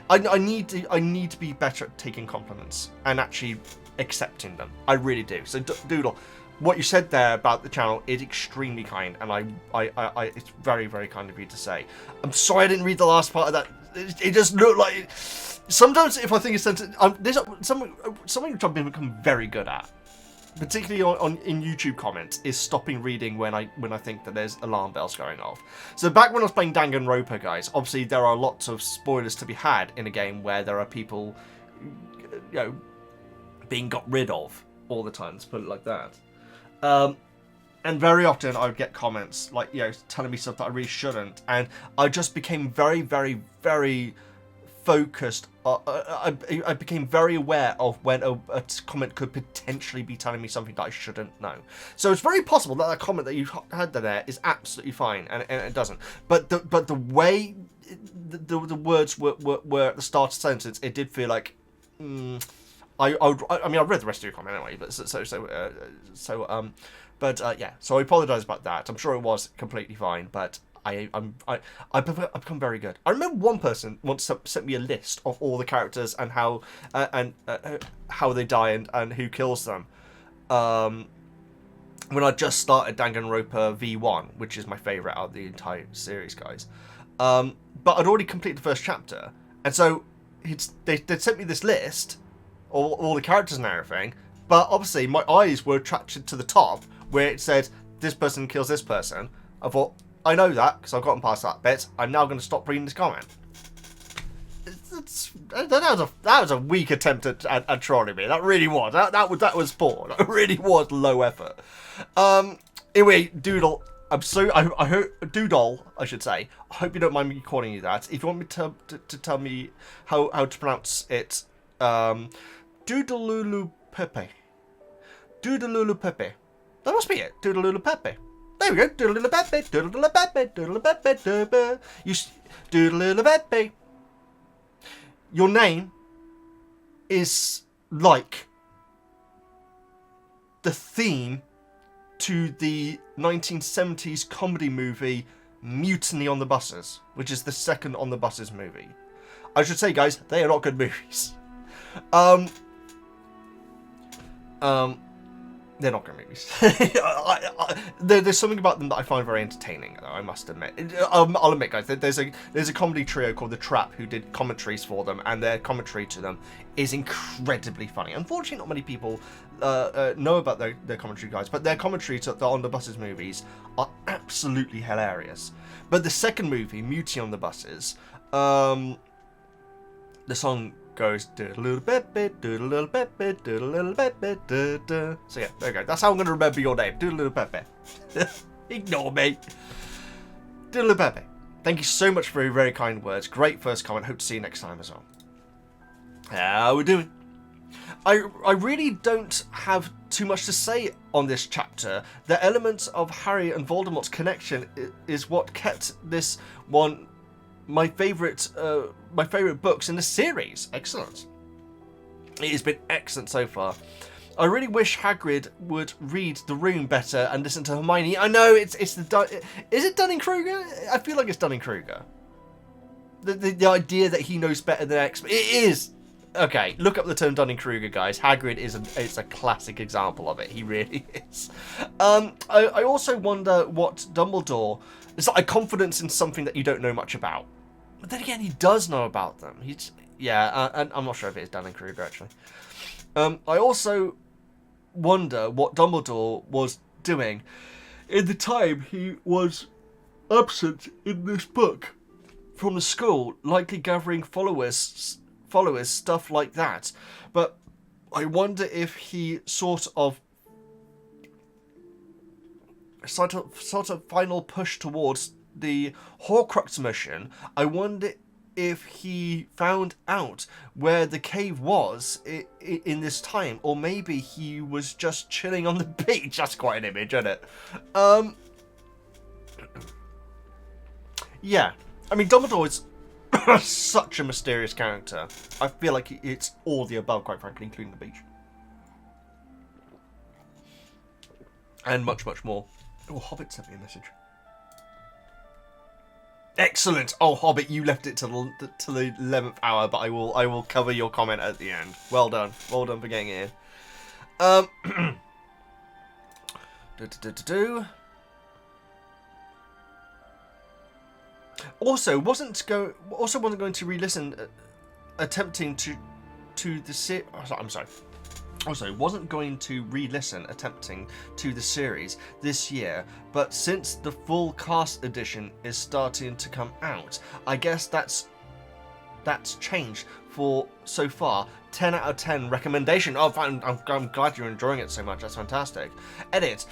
Speaker 1: I need to be better at taking compliments and actually accepting them. I really do. So Doodle, what you said there about the channel is extremely kind, and it's very, very kind of you to say. I'm sorry I didn't read the last part of that. It just looked like sometimes if I think a sentence, there's something which I've become very good at, particularly in YouTube comments, is stopping reading when I think that there's alarm bells going off. So back when I was playing Danganronpa, guys, obviously there are lots of spoilers to be had in a game where there are people, being got rid of all the time, to put it like that. And very often I would get comments like, telling me stuff that I really shouldn't, and I just became very, very, very focused. I became very aware of when a comment could potentially be telling me something that I shouldn't know. So it's very possible that comment that you had there is absolutely fine, and it doesn't. But the way the words were at the start of the sentence, it did feel like. I mean, I've read the rest of your comment anyway, but yeah. So I apologise about that. I'm sure it was completely fine, but I've become very good. I remember one person once sent me a list of all the characters and how they die and who kills them. When I just started Danganronpa V1, which is my favourite out of the entire series, guys. But I'd already completed the first chapter, and so they'd sent me this list. All the characters and everything, but obviously my eyes were attracted to the top where it said this person kills this person. I thought, I know that because I've gotten past that bit. I'm now going to stop reading this comment. That was a weak attempt at trolling me. That really was. That was poor. That really was low effort. Anyway, Doodle. I hope Doodle, I should say. I hope you don't mind me calling you that. If you want me to tell me how to pronounce it. Doodalulu Pepe. Doodalulu Pepe. That must be it. Doodalulu Pepe. There we go. Doodalulu Pepe. Doodalulu Pepe. Doodalulu Pepe. Doodalulu Pepe. Your name is like the theme to the 1970s comedy movie Mutiny on the Buses, which is the second On the Buses movie. I should say, guys, they are not good movies. They're not good movies. There's something about them that I find very entertaining, though, I must admit. I'll admit, guys, there's a comedy trio called The Trap who did commentaries for them, and their commentary to them is incredibly funny. Unfortunately, not many people know about their commentary, guys, but their commentary to the On the Buses movies are absolutely hilarious. But the second movie, Mutiny on the Buses, the song goes do a little bit, do a little bit, do a little bit, do. So yeah, there we go. That's how I'm going to remember your name. Do a little bit. Ignore me. Do a little bit. Thank you so much for your very kind words. Great first comment. Hope to see you next time as well. How we doing? I really don't have too much to say on this chapter. The elements of Harry and Voldemort's connection is what kept this one my favourite books in the series. Excellent. It has been excellent so far. I really wish Hagrid would read the room better and listen to Hermione. I know it's the is it Dunning-Kruger? I feel like it's Dunning-Kruger. The idea that he knows better than X. It is. Okay, look up the term Dunning-Kruger, guys. Hagrid is a classic example of it. He really is. I also wonder what Dumbledore... It's like a confidence in something that you don't know much about. But then again, he does know about them. And I'm not sure if it is Dunning-Kruger, actually. I also wonder what Dumbledore was doing in the time he was absent in this book from the school, likely gathering followers, stuff like that. But I wonder if he sort of final push towards the Horcrux mission. I wonder if he found out where the cave was in this time, or maybe he was just chilling on the beach. That's quite an image, isn't it? Yeah, I mean, Dumbledore is such a mysterious character. I feel like it's all the above, quite frankly, including the beach. And much, much more. Oh, Hobbit sent me a message. Excellent. Oh, Hobbit, you left it to the 11th hour, but I will cover your comment at the end. Well done. Well done for getting it in. Also wasn't going to re-listen, attempting to the I'm sorry. Also, wasn't going to re-listen attempting to the series this year, but since the full cast edition is starting to come out, I guess that's changed for so far. 10 out of 10 recommendation. Oh, fine. I'm glad you're enjoying it so much. That's fantastic. Edit.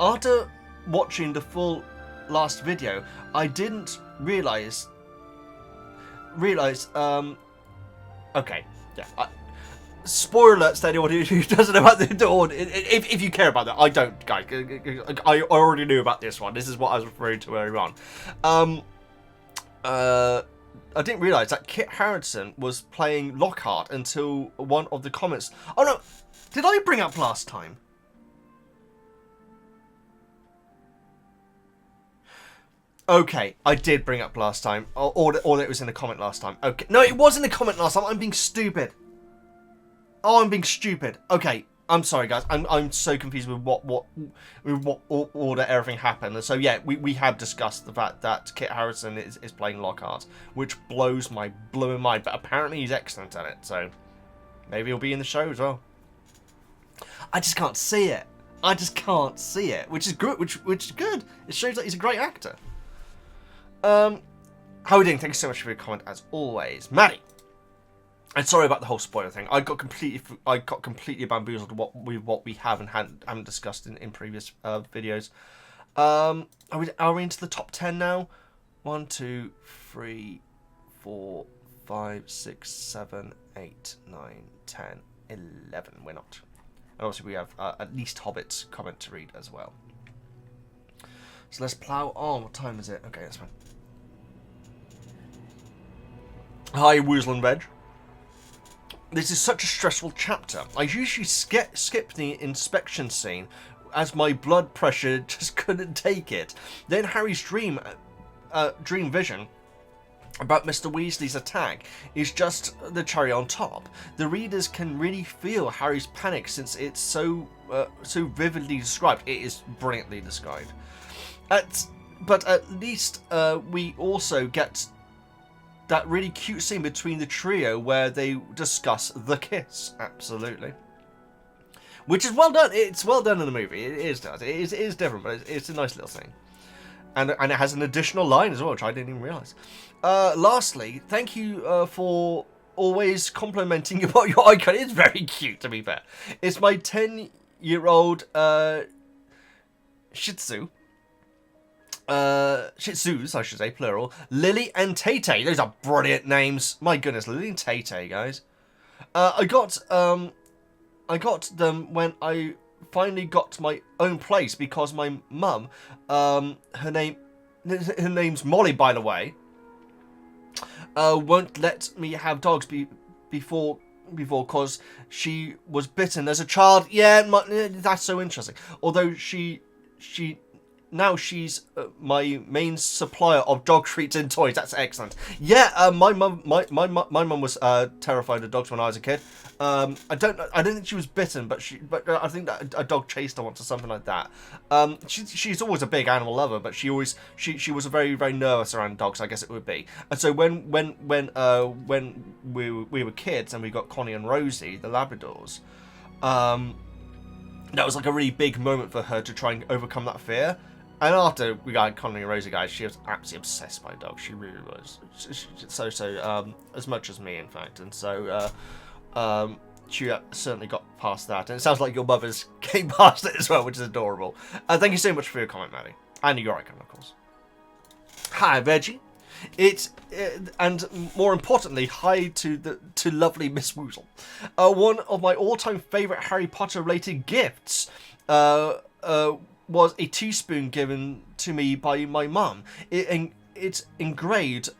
Speaker 1: After watching the full last video, I didn't realize. Okay. Yeah. Spoiler alerts to anyone who doesn't know about the Dawn. If you care about that, I don't, guys. I already knew about this one. This is what I was referring to earlier on. I didn't realise that Kit Harington was playing Lockhart until one of the comments. Oh no, did I bring up last time? Okay, I did bring up last time, or it was in the comment last time. Okay, no, it was in the comment last time. I'm being stupid. Oh, I'm being stupid. Okay, I'm sorry, guys. I'm so confused with what order everything happened. And so yeah, we have discussed the fact that Kit Harington is playing Lockhart, which blows my blooming mind. But apparently he's excellent at it, so maybe he'll be in the show as well. I just can't see it. I just can't see it, which is good. Which is good. It shows that he's a great actor. How are we doing? Thank you so much for your comment as always, Maddie. And sorry about the whole spoiler thing. I got completely bamboozled with what we have and haven't discussed in previous videos. Are we into the top 10 now? 1, 2, 3, 4, 5, 6, 7, 8, 9, 10, 11. We're not. And obviously we have at least Hobbit's comment to read as well. So let's plough on. What time is it? Okay, that's fine. Hi, Woozle and Veg. This is such a stressful chapter. I usually skip the inspection scene as my blood pressure just couldn't take it. Then Harry's dream vision about Mr. Weasley's attack is just the cherry on top. The readers can really feel Harry's panic since it's so vividly described. It is brilliantly described. But at least we also get that really cute scene between the trio where they discuss the kiss. Absolutely. Which is well done. It's well done in the movie. It is different, but it's a nice little thing. And it has an additional line as well, which I didn't even realise. Lastly, thank you for always complimenting about your icon. It's very cute, to be fair. It's my 10-year-old Shih Tzu. Shih Tzus, I should say, plural. Lily and Tay Tay. Those are brilliant names. My goodness, Lily and Tay Tay, guys. I got them when I finally got my own place because my mum, her name's Molly, by the way, won't let me have dogs before because she was bitten as a child. Yeah, that's so interesting. Although now she's my main supplier of dog treats and toys. That's excellent. Yeah, my mum was terrified of dogs when I was a kid. I don't think she was bitten, but I think that a dog chased her once or something like that. She's always a big animal lover, but she was very, very nervous around dogs, I guess it would be. And so when we were kids and we got Connie and Rosie, the Labradors, that was like a really big moment for her to try and overcome that fear. And after we got Connie and Rosie, guys, she was absolutely obsessed by dogs. She really was. So as much as me, in fact. And so she certainly got past that. And it sounds like your mother's came past it as well, which is adorable. Thank you so much for your comment, Maddie. And your icon, of course. Hi, Veggie. And more importantly, hi to lovely Miss Woozle. One of my all-time favourite Harry Potter related gifts was a teaspoon given to me by my mum. It's engraved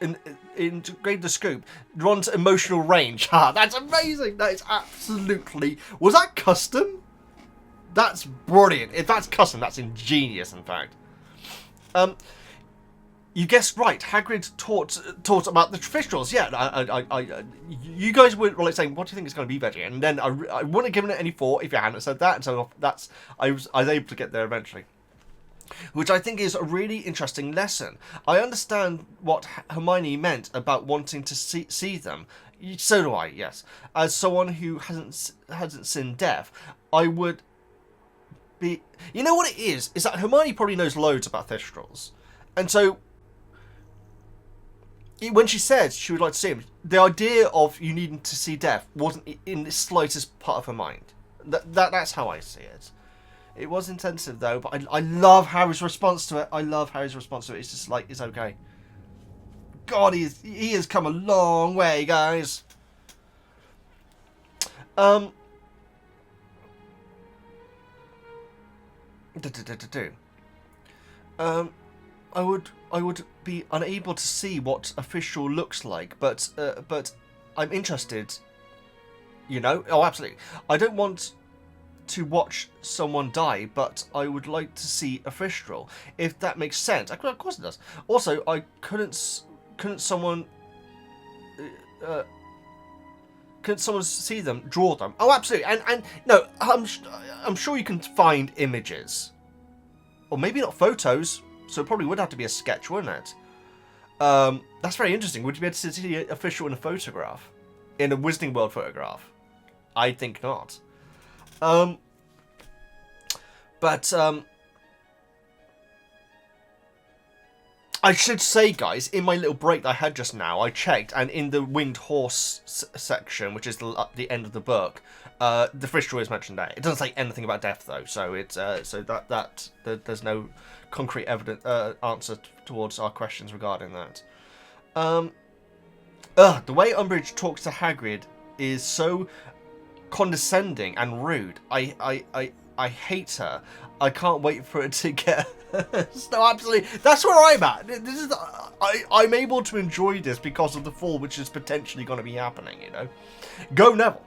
Speaker 1: engraved the scoop. Ron's emotional range. Ha, that's amazing. That is absolutely. Was that custom? That's brilliant. If that's custom, that's ingenious. In fact. You guessed right. Hagrid taught about the Thestrals. Yeah, you guys were like saying, "What do you think it's going to be, Veggie?" And then I wouldn't have given it any thought if you hadn't said that. And so I was able to get there eventually, which I think is a really interesting lesson. I understand what Hermione meant about wanting to see them. So do I. Yes, as someone who hasn't seen death, I would be. You know what it is? Is that Hermione probably knows loads about Thestrals, and so. When she said she would like to see him, the idea of you needing to see death wasn't in the slightest part of her mind. That's how I see it. It was intensive though, but I love Harry's response to it. I love Harry's response to it. It's just like, it's okay. God, he has come a long way, guys. I would be unable to see what official looks like, but I'm interested. You know? Oh, absolutely. I don't want to watch someone die, but I would like to see a Thestral, if that makes sense. Of course it does. Also, couldn't someone see them, draw them? Oh, absolutely. And no, I'm sure you can find images, or maybe not photos. So it probably would have to be a sketch, wouldn't it? That's very interesting. Would you be able to see an official in a photograph? In a Wizarding World photograph? I think not. I should say, guys, in my little break that I had just now, I checked, and in the Winged Horse section, which is the end of the book, the Thestral is mentioned there. It doesn't say anything about death, though, so it's there's no concrete evident answer towards our questions regarding that. The way Umbridge talks to Hagrid is so condescending and rude. I hate her. I can't wait for it to get. No, absolutely. That's where I'm at. This is. I'm able to enjoy this because of the fall, which is potentially going to be happening. You know, go Neville.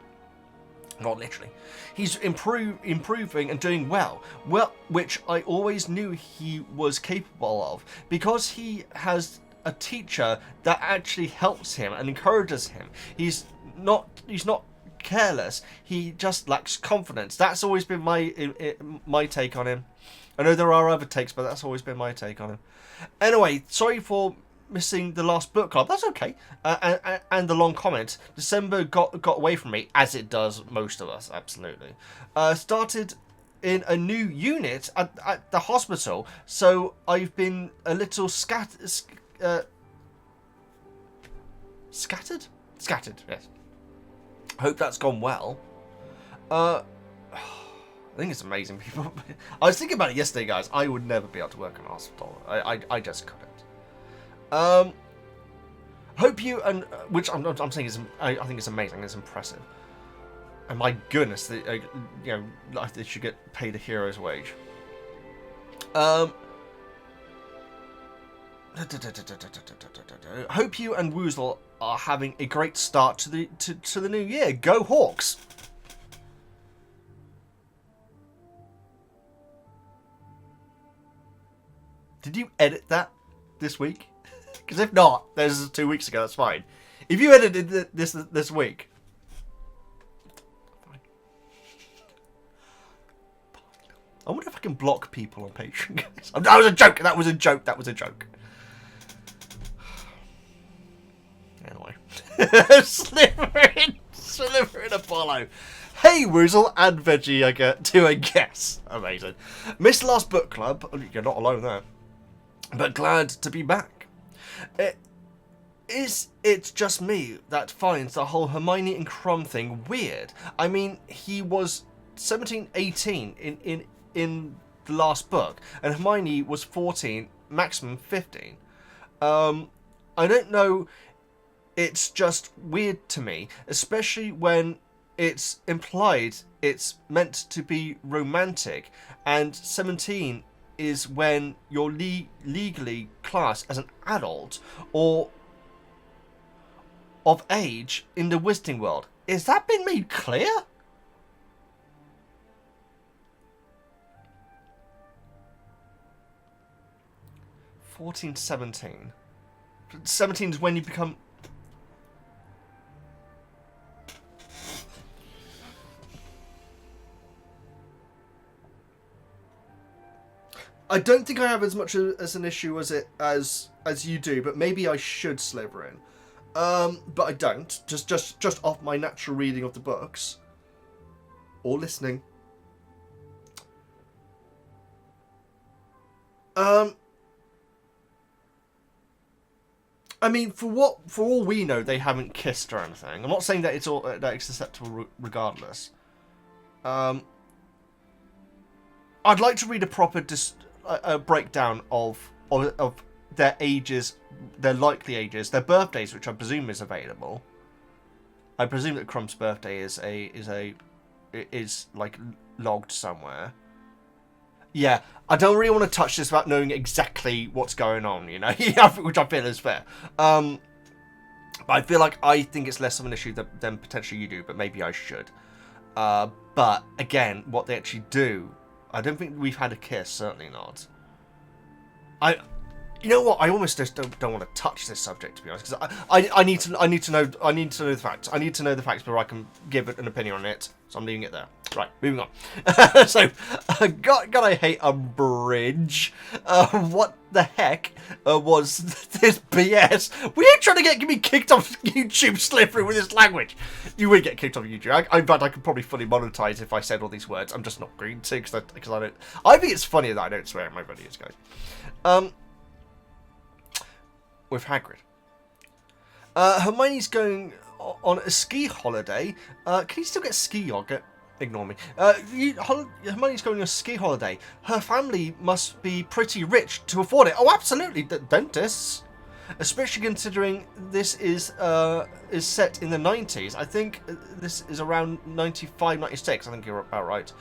Speaker 1: Not literally. He's improving and doing well. Well, which I always knew he was capable of, because he has a teacher that actually helps him and encourages him. He's not careless. He just lacks confidence. That's always been my take on him. I know there are other takes, but that's always been my take on him. Anyway, sorry for missing the last book club. That's okay. And the long comment. December got away from me, as it does most of us. Absolutely. Started in a new unit at the hospital, so I've been a little scattered. Scattered, yes. Hope that's gone well. I think it's amazing, people. I was thinking about it yesterday, guys. I would never be able to work in a hospital. I just couldn't. Hope you and which I'm saying is I think it's amazing. It's impressive. And my goodness, they they should get paid a hero's wage. Hope you and Woozle are having a great start to the new year. Go Hawks! Did you edit that this week? Because if not, there's 2 weeks ago. That's fine. If you edited this week, fine. I wonder if I can block people on Patreon, guys. That was a joke. That was a joke. That was a joke. Anyway, Slytherin Apollo. Hey, Woozle and Veggie, I get to a guess. Amazing. Missed last book club. You're not alone there. But glad to be back. Is it just me that finds the whole Hermione and Crumb thing weird? I mean, he was 17, 18 in the last book, and Hermione was 14, maximum 15. I don't know. It's just weird to me, especially when it's implied it's meant to be romantic, and 17 is when you're legally classed as an adult or of age in the Wizarding world. Is that been made clear? (14, 17). 17 is when you become... I don't think I have as much as an issue as you do, but maybe I should Slytherin. But I don't. Just off my natural reading of the books or listening. I mean, for all we know, they haven't kissed or anything. I'm not saying that it's acceptable regardless. I'd like to read a proper breakdown of their ages, their likely ages, their birthdays, which I presume is available. I presume that Crumb's birthday is like logged somewhere. Yeah, I don't really want to touch this without knowing exactly what's going on, you know, which I feel is fair. But I feel like I think it's less of an issue than potentially you do, but maybe I should. But again, what they actually do, I don't think we've had a kiss. Certainly not. You know what? I almost just don't want to touch this subject, to be honest, because I need to know the facts. I need to know the facts before I can give an opinion on it. So I'm leaving it there. Right, moving on. So, God, I hate Umbridge. What the heck was this BS? We ain't trying to get me kicked off YouTube, Slytherin, with this language. You would get kicked off YouTube. In fact, I could probably fully monetize if I said all these words. I'm just not going to, because I don't. I think it's funny that I don't swear in my videos, guys. With Hagrid. Hermione's going on a ski holiday. Can you still get ski yogurt? Ignore me. Hermione's going on a ski holiday. Her family must be pretty rich to afford it. Oh, absolutely, dentists. Especially considering this is set in the 90s. I think this is around 95, 96. I think you're about right.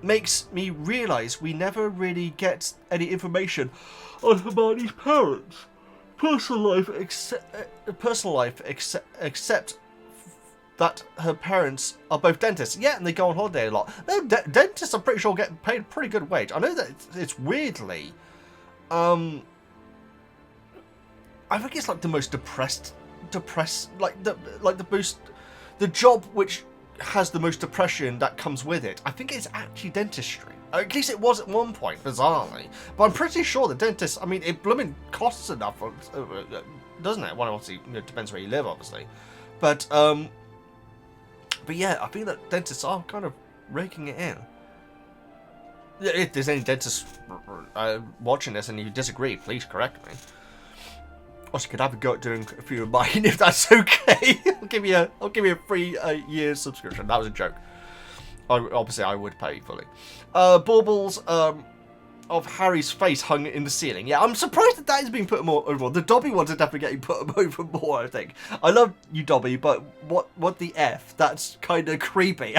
Speaker 1: Makes me realise we never really get any information on Hermione's parents. Personal life, except that her parents are both dentists. Yeah, and they go on holiday a lot. Dentists, I'm pretty sure, get paid a pretty good wage. I know that it's weirdly, I think it's like the most depressed, like the job which has the most depression that comes with it. I think it's actually dentistry. At least it was at one point, bizarrely. But I'm pretty sure the dentist, I mean, it blooming costs enough, doesn't it? Well, obviously, it depends where you live, obviously. But yeah, I think that dentists are kind of raking it in. If there's any dentists watching this and you disagree, please correct me. Also, you could have a go at doing a few of mine if that's okay. I'll give you a free year subscription. That was a joke. Obviously, I would pay fully. Baubles of Harry's face hung in the ceiling. Yeah, I'm surprised that is being put more overboard. The Dobby ones are definitely getting put over more, I think. I love you, Dobby, but what the F? That's kind of creepy.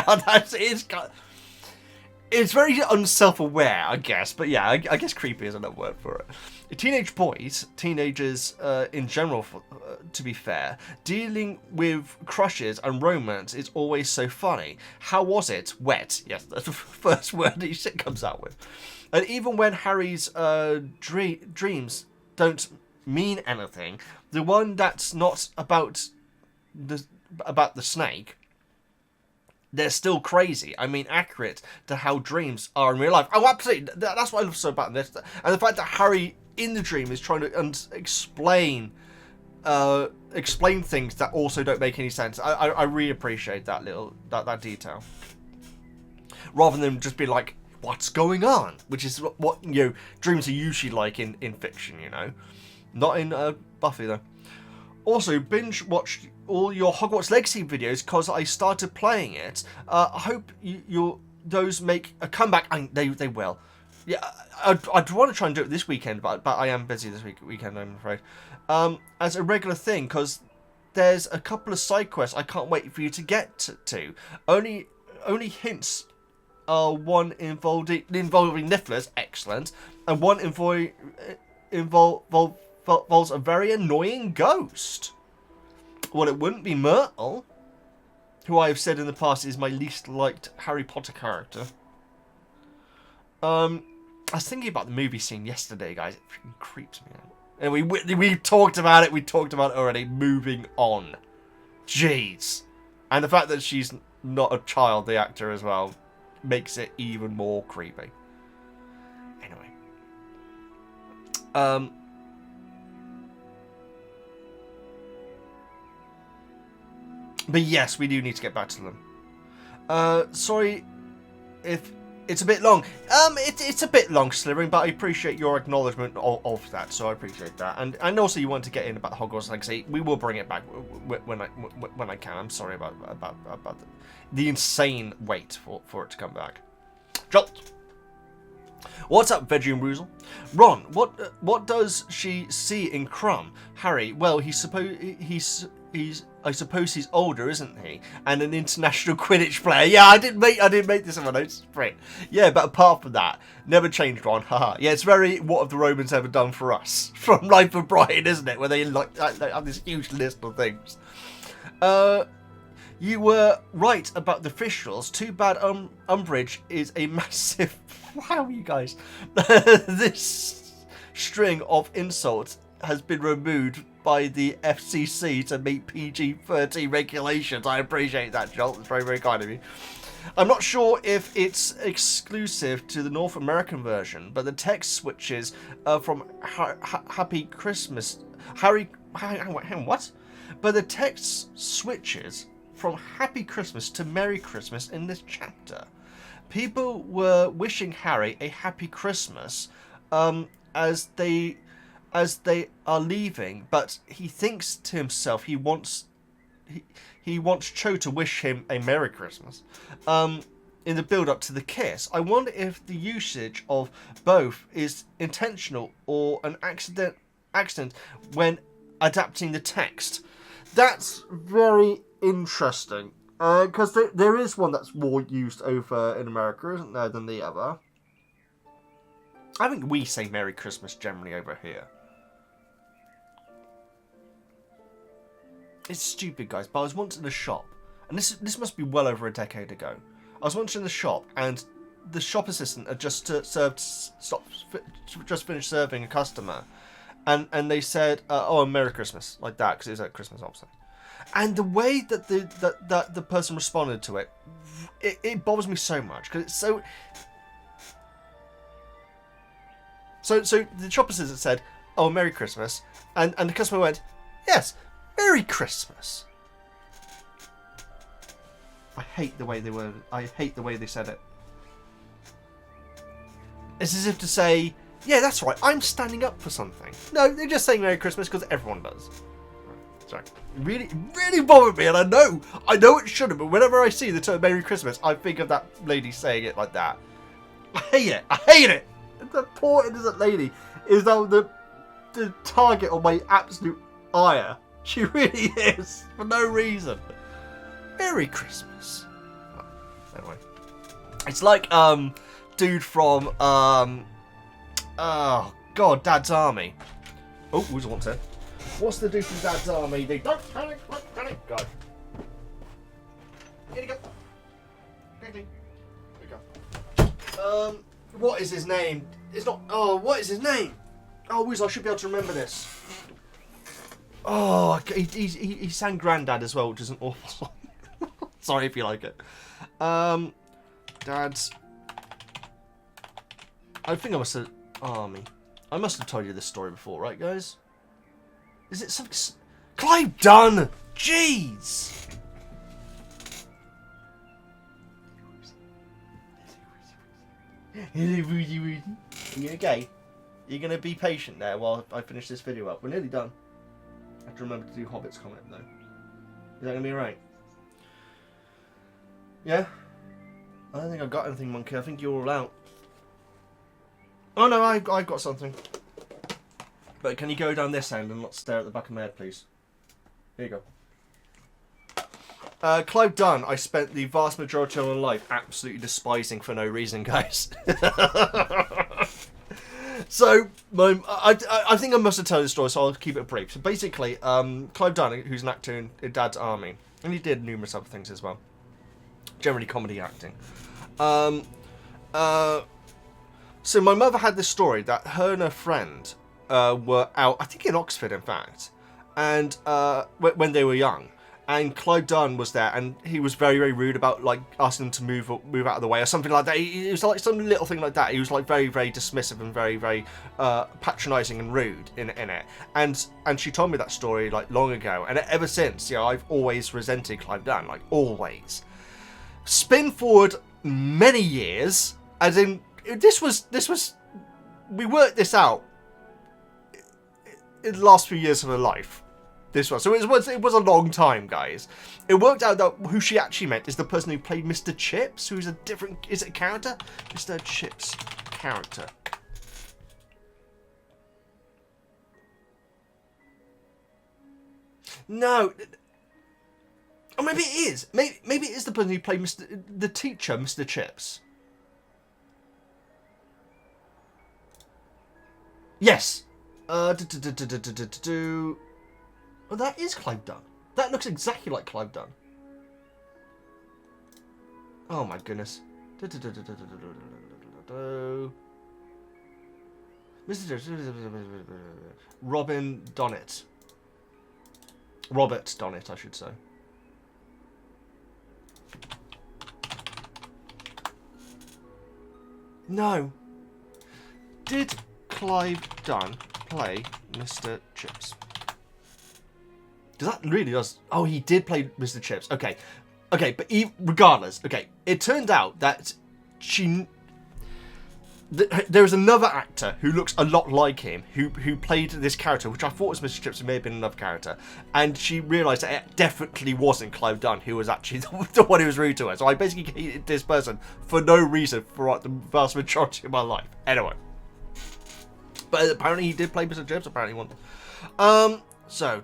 Speaker 1: It's very unself-aware, I guess. But yeah, I guess creepy is another word for it. Teenagers in general, to be fair, dealing with crushes and romance is always so funny. How was it? Wet. Yes, that's the first word he comes out with. And even when Harry's dreams don't mean anything, the one that's not about the snake, they're still crazy. I mean, accurate to how dreams are in real life. Oh, absolutely. That's what I love so about this. And the fact that Harry in the dream is trying to explain things that also don't make any sense. I really appreciate that that detail. Rather than just be like, what's going on? Which is what dreams are usually like in fiction, Not in Buffy though. Also, binge watched all your Hogwarts Legacy videos because I started playing it. I hope those make a comeback. They will. Yeah, I'd want to try and do it this weekend, but I am busy this weekend, I'm afraid. As a regular thing, because there's a couple of side quests I can't wait for you to get to. Only hints are one involving Nifflers, excellent, and one involves a very annoying ghost. Well, it wouldn't be Myrtle, who I have said in the past is my least liked Harry Potter character. I was thinking about the movie scene yesterday, guys. It freaking creeps me out. And we talked about it. We talked about it already. Moving on. Jeez. And the fact that she's not a child, the actor as well, makes it even more creepy. Anyway. But yes, we do need to get back to them. Sorry if it's a bit long. It's a bit long, Slithering, but I appreciate your acknowledgement of that, so I appreciate that. And also you want to get in about the Hogwarts Legacy. We will bring it back when I can. I'm sorry about the insane wait for it to come back. Jolt. What's up, Veggie and Woozle? Ron, what does she see in Crumb? Harry, well, I suppose he's older, isn't he? And an international Quidditch player. Yeah, I didn't make this in my notes. Right. Yeah, but apart from that, never changed, Ron. Haha. Yeah, it's very what have the Romans ever done for us from Life of Brian, isn't it? Where they have this huge list of things. You were right about the Thestrals. Too bad Umbridge is a massive... Wow, you guys. This string of insults has been removed by the FCC to meet PG-13 regulations. I appreciate that, Jolt. It's very, very kind of you. I'm not sure if it's exclusive to the North American version, but the text switches from Happy Christmas... Hang on, what? But the text switches from Happy Christmas to Merry Christmas in this chapter. People were wishing Harry a Happy Christmas as they are leaving, but he thinks to himself he wants Cho to wish him a Merry Christmas in the build-up to the kiss. I wonder if the usage of both is intentional or an accident when adapting the text. That's very interesting, because there is one that's more used over in America, isn't there, than the other. I think we say Merry Christmas generally over here. It's stupid, guys, but I was once in a shop, and this must be well over a decade ago. I was once in the shop, and the shop assistant had just finished serving a customer, and they said, "Oh, Merry Christmas," like that, because it was at Christmas, obviously. And the way that the person responded to it bothers me so much, because it's so. So the shop assistant said, "Oh, Merry Christmas," and the customer went, "Yes, Merry Christmas." I hate the way they said it. It's as if to say, yeah, that's right, I'm standing up for something. No, they're just saying Merry Christmas because everyone does. Sorry. Really, really bothered me, and I know it shouldn't, but whenever I see the term Merry Christmas, I think of that lady saying it like that. I hate it! The poor innocent lady is the target of my absolute ire. She really is, for no reason. Merry Christmas. Oh, anyway. It's like, dude from, oh, God, Dad's Army. Oh, who's one said? What's the dude from Dad's Army? They don't panic, don't panic. Go. Here you go. Here we go. What is his name? It's not, oh, what is his name? Oh, Weasley, I should be able to remember this. Oh, he sang Grandad as well, which is an awful song. Sorry if you like it. Dad's... I think I must have... Army. I must have told you this story before, right, guys? Is it something... Clive Dunn! Jeez! Are you okay? You're going to be patient there while I finish this video up. We're nearly done. I have to remember to do Hobbit's comment, though. Is that going to be right? Yeah? I don't think I've got anything, Monkey. I think you're all out. Oh, no, I've got something. But can you go down this end and not stare at the back of my head, please? Here you go. Clive Dunn, I spent the vast majority of my life absolutely despising for no reason, guys. So, I think I must have told this story, so I'll keep it brief. So basically, Clive Dunn, who's an actor in Dad's Army, and he did numerous other things as well. Generally comedy acting. So my mother had this story that her and her friend were out, I think in Oxford in fact, and when they were young. And Clive Dunn was there, and he was very, very rude about like asking them to move out of the way or something like that. It was like some little thing like that. He was like very, very dismissive and very, very patronising and rude in it. And she told me that story like long ago, and ever since, I've always resented Clive Dunn, like always. Spin forward many years, as in this was we worked this out in the last few years of her life. This one. So it was a long time, guys. It worked out that who she actually meant is the person who played Mr. Chips, who's a different... Is it a character? Mr. Chips character. No. Or maybe it is. Maybe it is the person who played the teacher, Mr. Chips. Yes. Well, that is Clive Dunn. That looks exactly like Clive Dunn. Oh my goodness. Robin Donnet. Robert Donnet, I should say. No. Did Clive Dunn play Mr. Chips? Because that really does... Oh, he did play Mr. Chips. Okay. Okay, but regardless, okay, it turned out that there was another actor who looks a lot like him who played this character, which I thought was Mr. Chips. It may have been another character. And she realised that it definitely wasn't Clive Dunn who was actually the one who was rude to her. So I basically hated this person for no reason for like, the vast majority of my life. Anyway. But apparently he did play Mr. Chips. Apparently he won. So,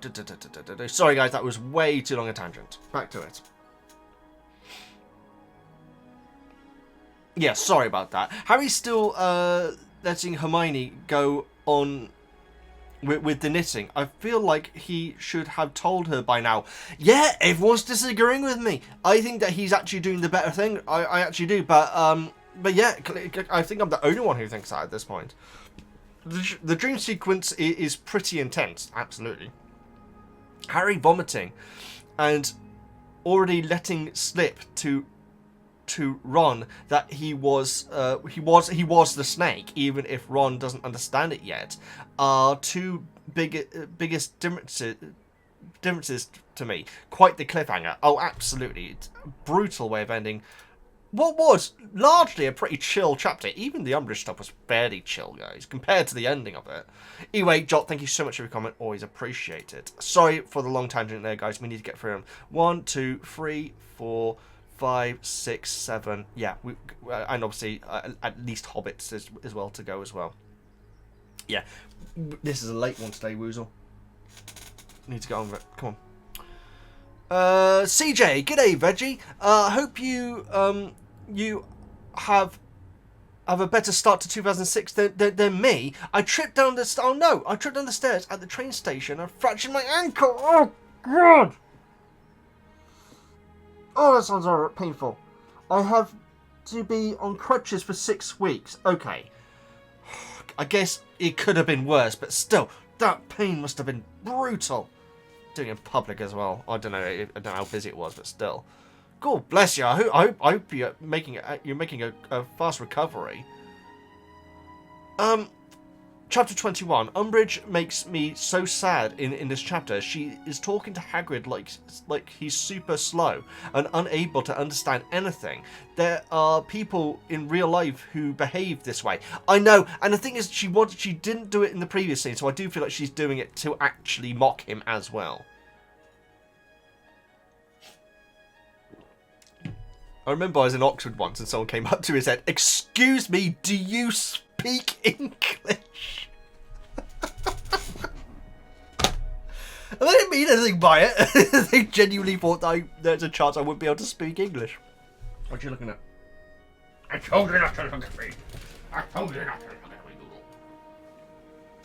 Speaker 1: sorry guys, that was way too long a tangent. Back to it. Yeah, sorry about that. Harry's still letting Hermione go on with the knitting. I feel like he should have told her by now. Yeah, everyone's disagreeing with me. I think that he's actually doing the better thing. I actually do, but yeah, I think I'm the only one who thinks that at this point. The dream sequence is pretty intense, absolutely. Harry vomiting and already letting slip to Ron that he was the snake, even if Ron doesn't understand it yet, are two biggest differences to me. Quite the cliffhanger. Oh, absolutely. It's a brutal way of ending what was largely a pretty chill chapter. Even the Umbridge stuff was fairly chill, guys, compared to the ending of it. Anyway, Jot, thank you so much for your comment. Always appreciate it. Sorry for the long tangent there, guys. We need to get through them. 1, 2, 3, 4, 5, 6, 7. Yeah, and obviously at least Hobbits as well to go as well. Yeah, this is a late one today, Woozle. Need to get on with it. Come on. CJ, g'day Veggie. Hope you you have a better start to 2006 than me. I tripped down the I tripped down the stairs at the train station and fractured my ankle. Oh god. Oh, that sounds painful. I have to be on crutches for 6 weeks. Okay. I guess it could have been worse, but still, that pain must have been brutal. Doing it in public as well. I don't know how busy it was, but still. God bless you. I hope you're making a fast recovery. Chapter 21. Umbridge makes me so sad in this chapter. She is talking to Hagrid like he's super slow and unable to understand anything. There are people in real life who behave this way. I know, and the thing is, she didn't do it in the previous scene, so I do feel like she's doing it to actually mock him as well. I remember I was in Oxford once and someone came up to me and said, "Excuse me, do you speak English?" And they didn't mean anything by it. They genuinely thought that there's a chance I wouldn't be able to speak English. What are you looking at? I told you not to look at me. I told you not to look at me, Google.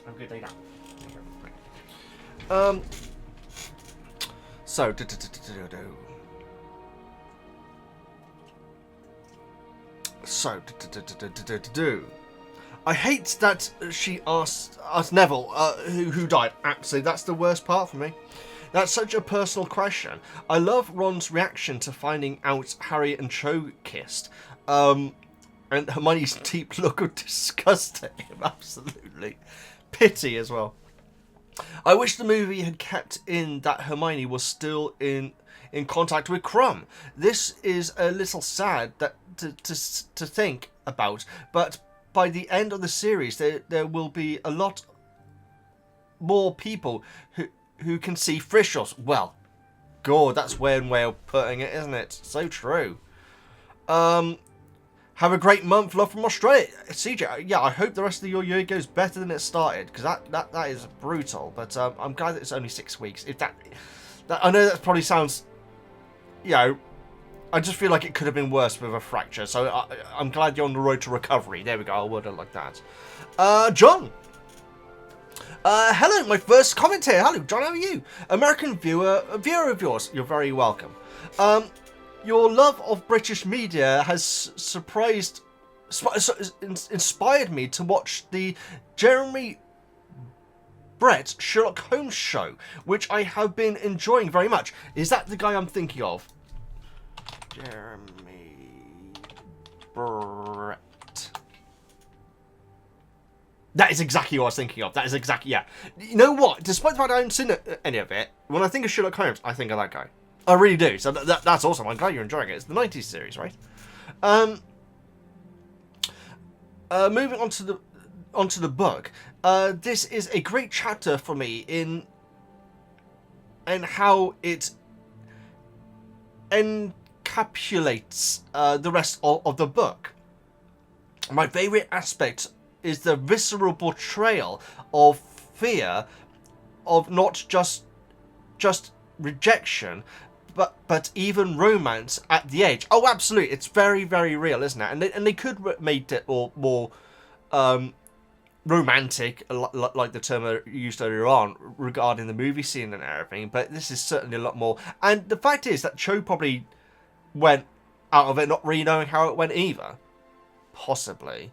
Speaker 1: Have a good day now. So, I hate that she asked Neville who died. Absolutely, that's the worst part for me. That's such a personal question. I love Ron's reaction to finding out Harry and Cho kissed. And Hermione's deep look of disgust at him. Absolutely. Pity as well. I wish the movie had kept in that Hermione was still in contact with Crumb. This is a little sad that to think about, but by the end of the series there will be a lot more people who can see Thestrals. Well, God, that's one way of putting it, isn't it? So true. Have a great month, love from Australia. CJ, yeah, I hope the rest of your year goes better than it started, because that is brutal. But I'm glad that it's only 6 weeks. If that I know that probably sounds, you know, I just feel like it could have been worse with a fracture. So I'm glad you're on the road to recovery. There we go. I'll word it like that. John. Hello, my first comment here. Hello, John. How are you? American viewer of yours. You're very welcome. Your love of British media has inspired me to watch the Jeremy Brett Sherlock Holmes show, which I have been enjoying very much. Is that the guy I'm thinking of? Jeremy Brett. That is exactly what I was thinking of. That is exactly, yeah. You know what? Despite the fact I haven't seen any of it, when I think of Sherlock Holmes, I think of that guy. I really do. So that's awesome. I'm glad you're enjoying it. It's the 90s series, right? Moving on to the book. This is a great chapter for me in how it encapsulates the rest of the book. My favorite aspect is the visceral portrayal of fear, of not just rejection, but even romance at the age. Oh, absolutely, it's very, very real, isn't it? And they could have made it more romantic, like the term I used earlier on regarding the movie scene and everything. But this is certainly a lot more. And the fact is that Cho probably went out of it not really knowing how it went either. Possibly.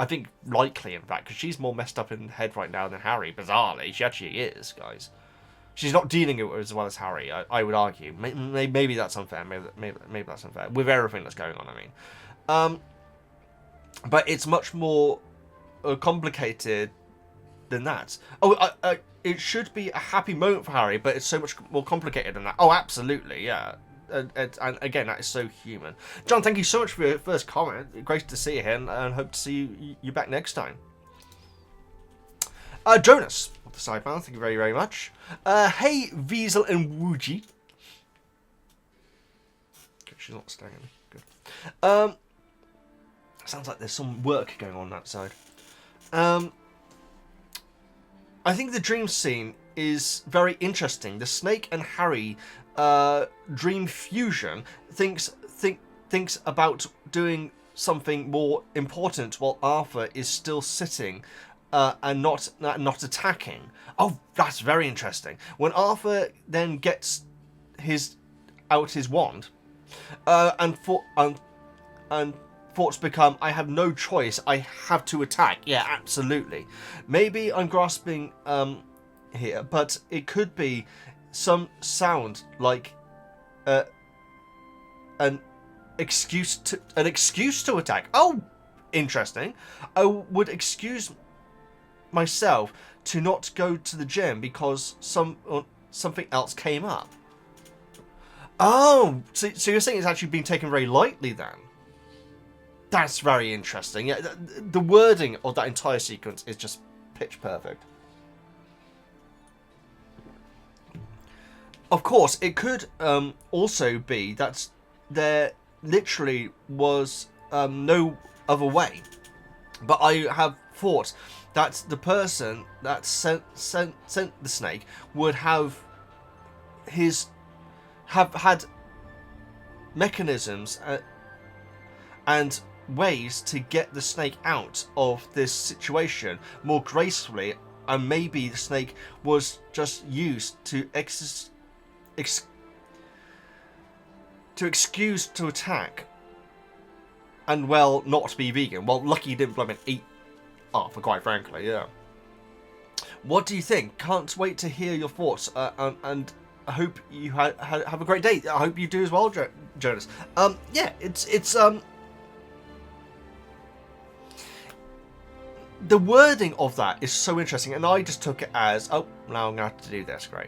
Speaker 1: I think likely, in fact, because she's more messed up in the head right now than Harry. Bizarrely, she actually is, guys. She's not dealing with it as well as Harry, I would argue. Maybe that's unfair. Maybe that's unfair. With everything that's going on, I mean. But it's much more complicated than that. Oh, it should be a happy moment for Harry, but it's so much more complicated than that. Oh, absolutely, yeah. and again, that is so human. John, thank you so much for your first comment. Great to see you here, and hope to see you back next time. Jonas, of the Sideman, thank you very, very much. Hey, Weasley and Veggie. Okay, she's not staring at me. Good. Sounds like there's some work going on that side. I think the dream scene is very interesting. The Snake and Harry dream fusion thinks about doing something more important while Arthur is still sitting and not attacking. Oh, that's very interesting. When Arthur then gets his wand, and thoughts become, I have no choice, I have to attack. Yeah, absolutely. Maybe I'm grasping here, but it could be some sound like an excuse to attack. Oh, interesting. I would excuse myself to not go to the gym because something else came up. Oh, so you're saying it's actually been taken very lightly then? That's very interesting. Yeah, the wording of that entire sequence is just pitch perfect. Of course, it could also be that there literally was no other way. But I have thought that the person that sent the snake would have had mechanisms and ways to get the snake out of this situation more gracefully, and maybe the snake was just used to excuse to attack and, well, not be vegan. Well, lucky you didn't blooming eat Arthur, quite frankly, yeah. What do you think? Can't wait to hear your thoughts, and I hope you have a great day. I hope you do as well, Jonas. Yeah, it's the wording of that is so interesting, and I just took it as, oh, now I'm gonna have to do this. Great.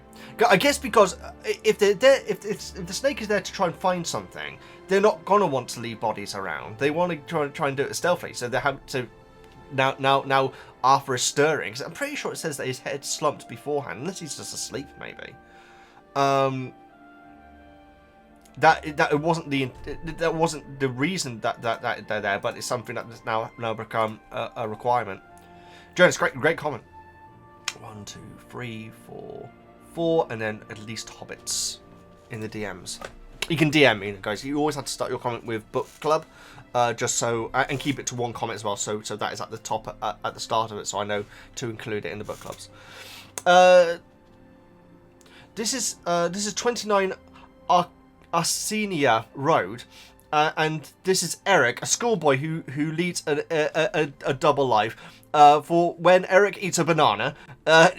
Speaker 1: I guess because if they're there, if the snake is there to try and find something, they're not gonna want to leave bodies around. They want to try and do it stealthily. So they have to. Now Arthur is stirring, because I'm pretty sure it says that his head slumped beforehand, unless he's just asleep, maybe. That wasn't the reason that they're there, but it's something that's now become a requirement. Jonas, great comment. 1, 2, 3, 4, and then at least hobbits in the DMs. You can DM me, guys. You always have to start your comment with book club, just so, and keep it to one comment as well. So that is at the top at the start of it, so I know to include it in the book clubs. This is 29 Arsenia Road, and this is Eric, a schoolboy who leads a double life. For when Eric eats a banana,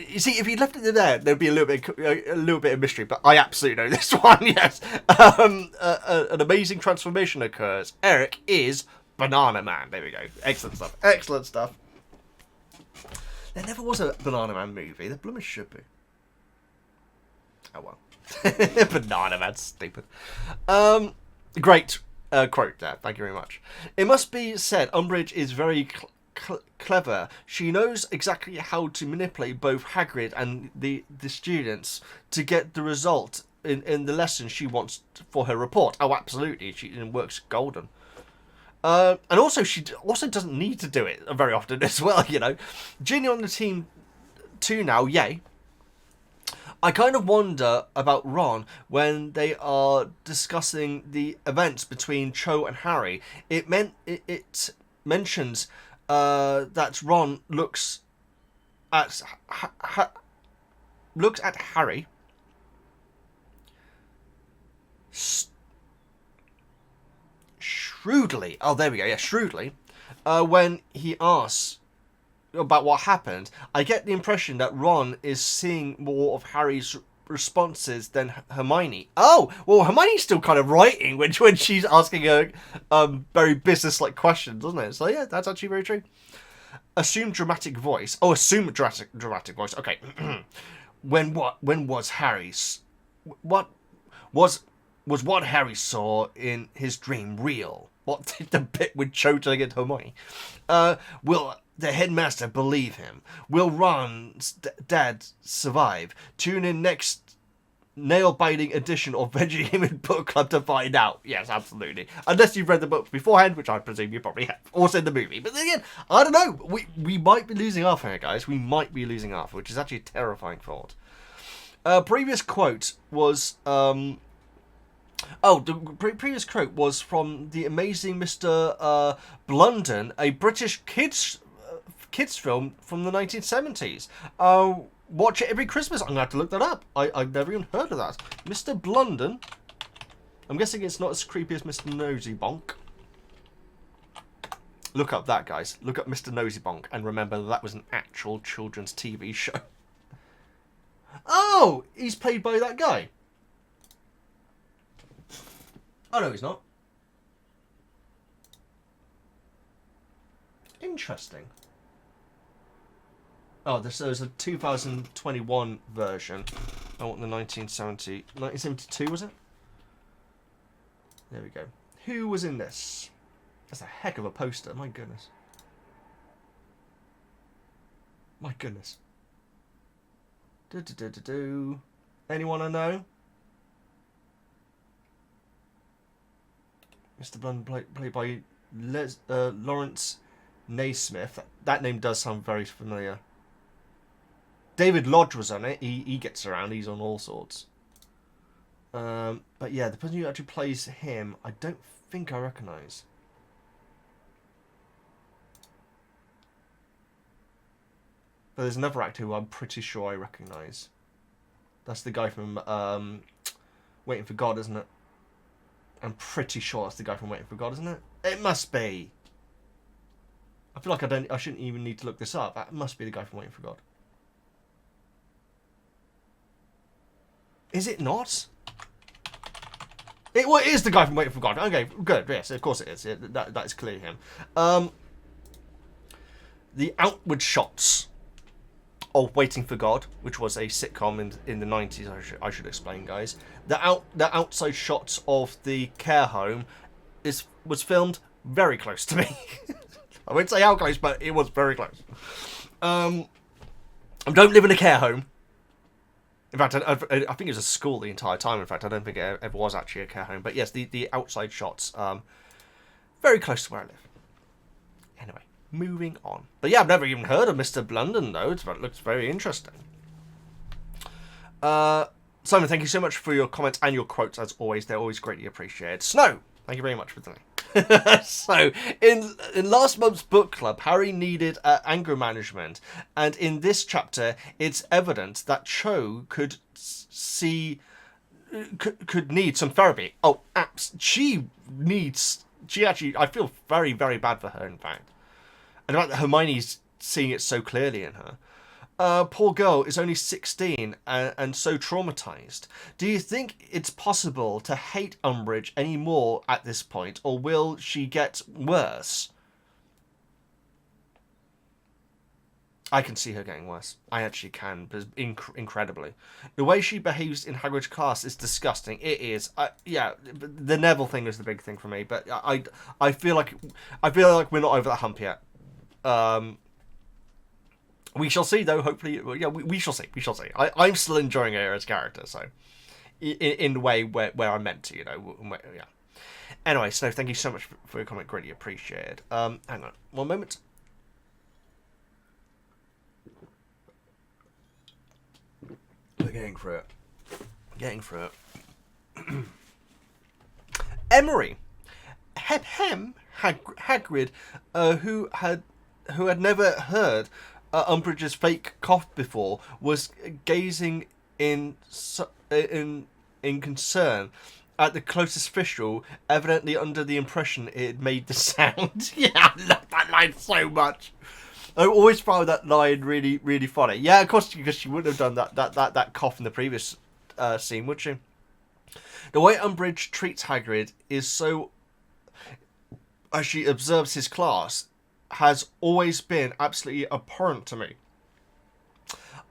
Speaker 1: you see, if he left it there, there'd be a little bit of mystery. But I absolutely know this one. Yes, an amazing transformation occurs. Eric is Banana Man. There we go. Excellent stuff. Excellent stuff. There never was a Banana Man movie. There blooming should be. Oh well. Banana Man, stupid. Great quote there. Thank you very much. It must be said, Umbridge is very clever. She knows exactly how to manipulate both Hagrid and the students to get the result in the lesson she wants for her report. Oh, absolutely. She works golden. And also, she also doesn't need to do it very often as well, you know. Ginny on the team too now, yay. I kind of wonder about Ron when they are discussing the events between Cho and Harry. It mentions that Ron looks at Harry shrewdly. Oh, there we go. Yeah, shrewdly. When he asks about what happened, I get the impression that Ron is seeing more of Harry's responses than Hermione. Oh, well, Hermione's still kind of writing when she's asking her very business-like questions, doesn't it? So yeah, that's actually very true. Assume dramatic voice. Oh, assume dramatic voice. Okay. When was Harry's? What was Was what Harry saw in his dream real? What did the bit with Cho telling it to Hermione? Will the headmaster believe him? Will Ron's dad survive? Tune in next nail-biting edition of VEGGIEKNIGHTS Book Club to find out. Yes, absolutely. Unless you've read the book beforehand, which I presume you probably have. Or seen the movie. But then again, I don't know. We might be losing Arthur here, guys. We might be losing Arthur, which is actually a terrifying thought. Previous quote was... the previous quote was from the amazing Mr. Blunden, a British kids film from the 1970s. Watch it every Christmas. I'm going to have to look that up. I've never even heard of that. Mr. Blunden. I'm guessing it's not as creepy as Mr. Nosy Bonk. Look up that, guys. Look up Mr. Nosy Bonk and remember that was an actual children's TV show. Oh! He's played by that guy. Oh, no, he's not. Interesting. Oh, there's a 2021 version. I want the 1972, was it? There we go. Who was in this? That's a heck of a poster. My goodness. My goodness. Anyone I know? Mr. Blunden played by Lawrence Naismith. That name does sound very familiar. David Lodge was on it. He gets around. He's on all sorts. But yeah, the person who actually plays him, I don't think I recognise. But there's another actor who I'm pretty sure I recognise. That's the guy from Waiting for God, isn't it? I'm pretty sure that's the guy from Waiting for God, isn't it? It must be. I feel like I shouldn't even need to look this up. That must be the guy from Waiting for God. Is it not? It is the guy from Waiting for God. Okay, good. Yes, of course it is. That is clearly him. The outward shots of Waiting for God, which was a sitcom in the 90s, I should explain, guys. The outside shots of the care home was filmed very close to me. I won't say how close, but it was very close. I don't live in a care home. In fact, I think it was a school the entire time. In fact, I don't think it ever was actually a care home. But yes, the outside shots, very close to where I live. Anyway, moving on. But yeah, I've never even heard of Mr. Blunden, though. It looks very interesting. Simon, thank you so much for your comments and your quotes, as always. They're always greatly appreciated. Snow, thank you very much for today. So, in last month's book club, Harry needed anger management, and in this chapter, it's evident that Cho could need some therapy. Oh, she actually, I feel very, very bad for her, in fact. And the fact that Hermione's seeing it so clearly in her. Poor girl is only 16 and so traumatized. Do you think it's possible to hate Umbridge anymore at this point, or will she get worse? I can see her getting worse. I actually can, but incredibly. The way she behaves in Hagrid's class is disgusting. It is. Yeah, the Neville thing is the big thing for me, but I feel like we're not over that hump yet. We shall see, though. Hopefully, yeah, we shall see. We shall see. I'm still enjoying her as character, so in the way where I'm meant to, yeah. Anyway, Snow, thank you so much for your comment. Greatly appreciated. Hang on, one moment. We're getting through it. Getting through it. Emery, Hagrid, who had never heard Umbridge's fake cough before, was gazing in concern at the closest Thistral, evidently under the impression it made the sound. Yeah, I love that line so much. I always found that line really, really funny. Yeah, of course, because she wouldn't have done that cough in the previous scene, would she? The way Umbridge treats Hagrid is so, as she observes his class, has always been absolutely abhorrent to me.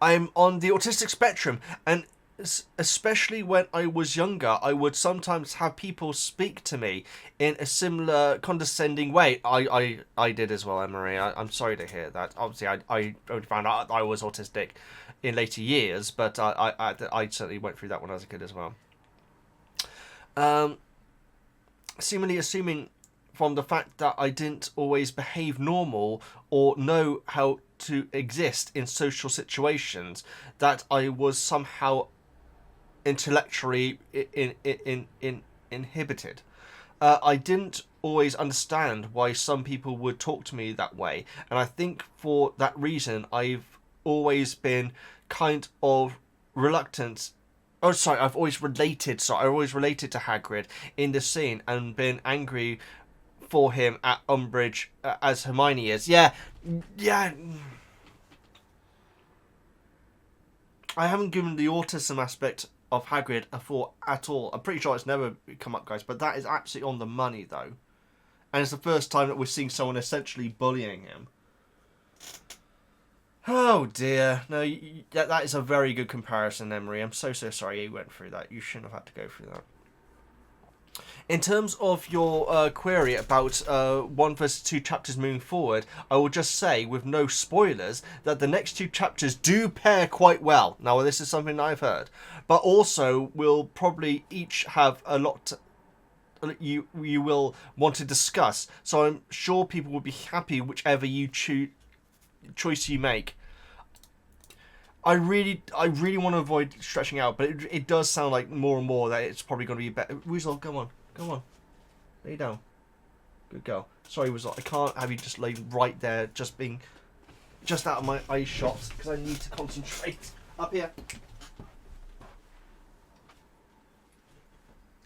Speaker 1: I'm on the autistic spectrum, and especially when I was younger, I would sometimes have people speak to me in a similar condescending way. I did as well, Emery. I'm sorry to hear that. Obviously, I only found out I was autistic in later years, but I certainly went through that when I was a kid as well. Um, Seemingly assuming from the fact that I didn't always behave normal or know how to exist in social situations, that I was somehow intellectually inhibited. I didn't always understand why some people would talk to me that way, and I think for that reason I've always been kind of reluctant. Oh, sorry, I've always related. So I always related to Hagrid in the scene and been angry for him at Umbridge as Hermione is. Yeah, yeah. I haven't given the autism aspect of Hagrid a thought at all. I'm pretty sure it's never come up, guys, but that is absolutely on the money, though. And it's the first time that we're seeing someone essentially bullying him. Oh dear. No, that is a very good comparison, Emery. I'm so sorry you went through that. You shouldn't have had to go through that. In terms of your query about 1 versus 2 chapters moving forward, I will just say, with no spoilers, that the next 2 chapters do pair quite well. Now, this is something I've heard. But also, will probably each have a lot you will want to discuss. So I'm sure people will be happy whichever choice you make. I really want to avoid stretching out, but it does sound like more and more that it's probably going to be better. Weasel, come on. Lay down. Good girl. Sorry, Weasel, I can't have you just lay right there, just being just out of my eye shots, because I need to concentrate. Up here.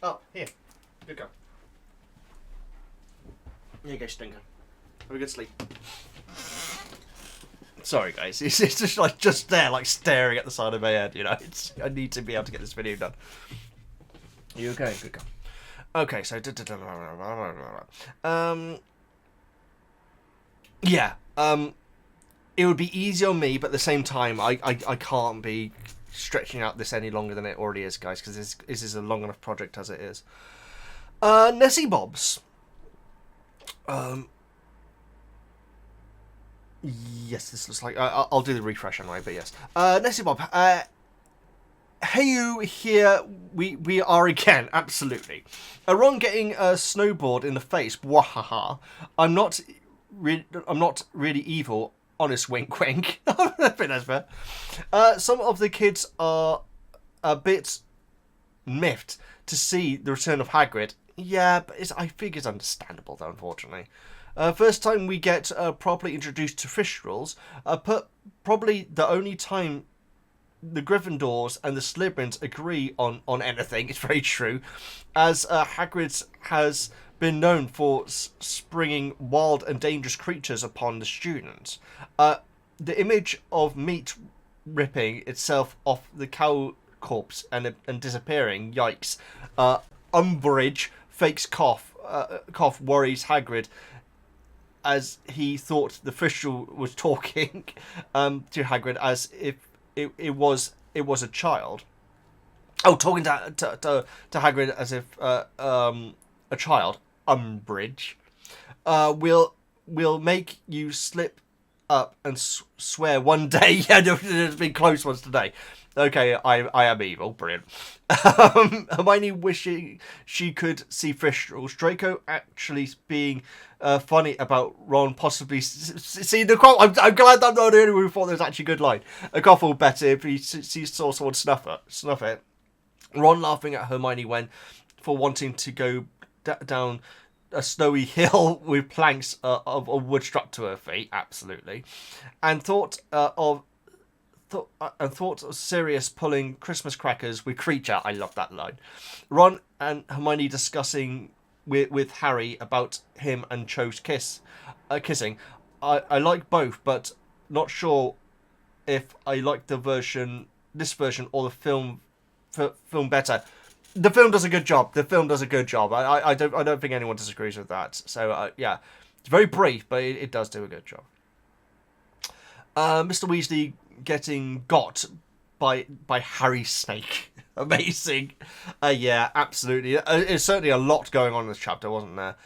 Speaker 1: Oh, here. Good girl. Here you go, Stinker. Have a good sleep. Sorry, guys. It's just like there, like staring at the side of my head. You know, I need to be able to get this video done. Are you okay? Good girl. Okay, so yeah. It would be easy on me, but at the same time, I can't be stretching out this any longer than it already is, guys, because this is a long enough project as it is. Nessie Bobs. Yes, this looks like... I'll do the refresh anyway, but yes. Nessie Bob. Hey you, here we are again, absolutely. Ron getting a snowboard in the face, wahaha. I'm not really evil, honest wink wink. I think that's fair. Some of the kids are a bit miffed to see the return of Hagrid. Yeah, but I think it's understandable though, unfortunately. First time we get properly introduced to Thestrals, probably the only time the Gryffindors and the Slytherins agree on anything. It's very true, as Hagrid has been known for springing wild and dangerous creatures upon the students. The image of meat ripping itself off the cow corpse and disappearing, yikes. Umbridge fakes cough worries Hagrid, as he thought the Thistral was talking to Hagrid as if it was a child. Oh, talking to Hagrid as if a child. Umbridge. We'll make you slip up and swear one day. Yeah, there's been close ones today. Okay, I am evil. Brilliant. Hermione wishing she could see Thestrals. Draco actually being funny about Ron possibly see the quote. I'm glad I'm not the only one who thought there was actually a good line. A Goth better if he saw someone snuff it. Ron laughing at Hermione for wanting to go down a snowy hill with planks of wood struck to her feet. Absolutely. And thought of Sirius pulling Christmas crackers with Creature. I love that line. Ron and Hermione discussing with Harry about him and Cho's kissing. I like both, but not sure if I like this version or the film better. The film does a good job. I don't think anyone disagrees with that. So yeah, it's very brief, but it does do a good job. Mr. Weasley getting got by Harry Snake. Amazing. Yeah, absolutely. There's certainly a lot going on in this chapter, wasn't there?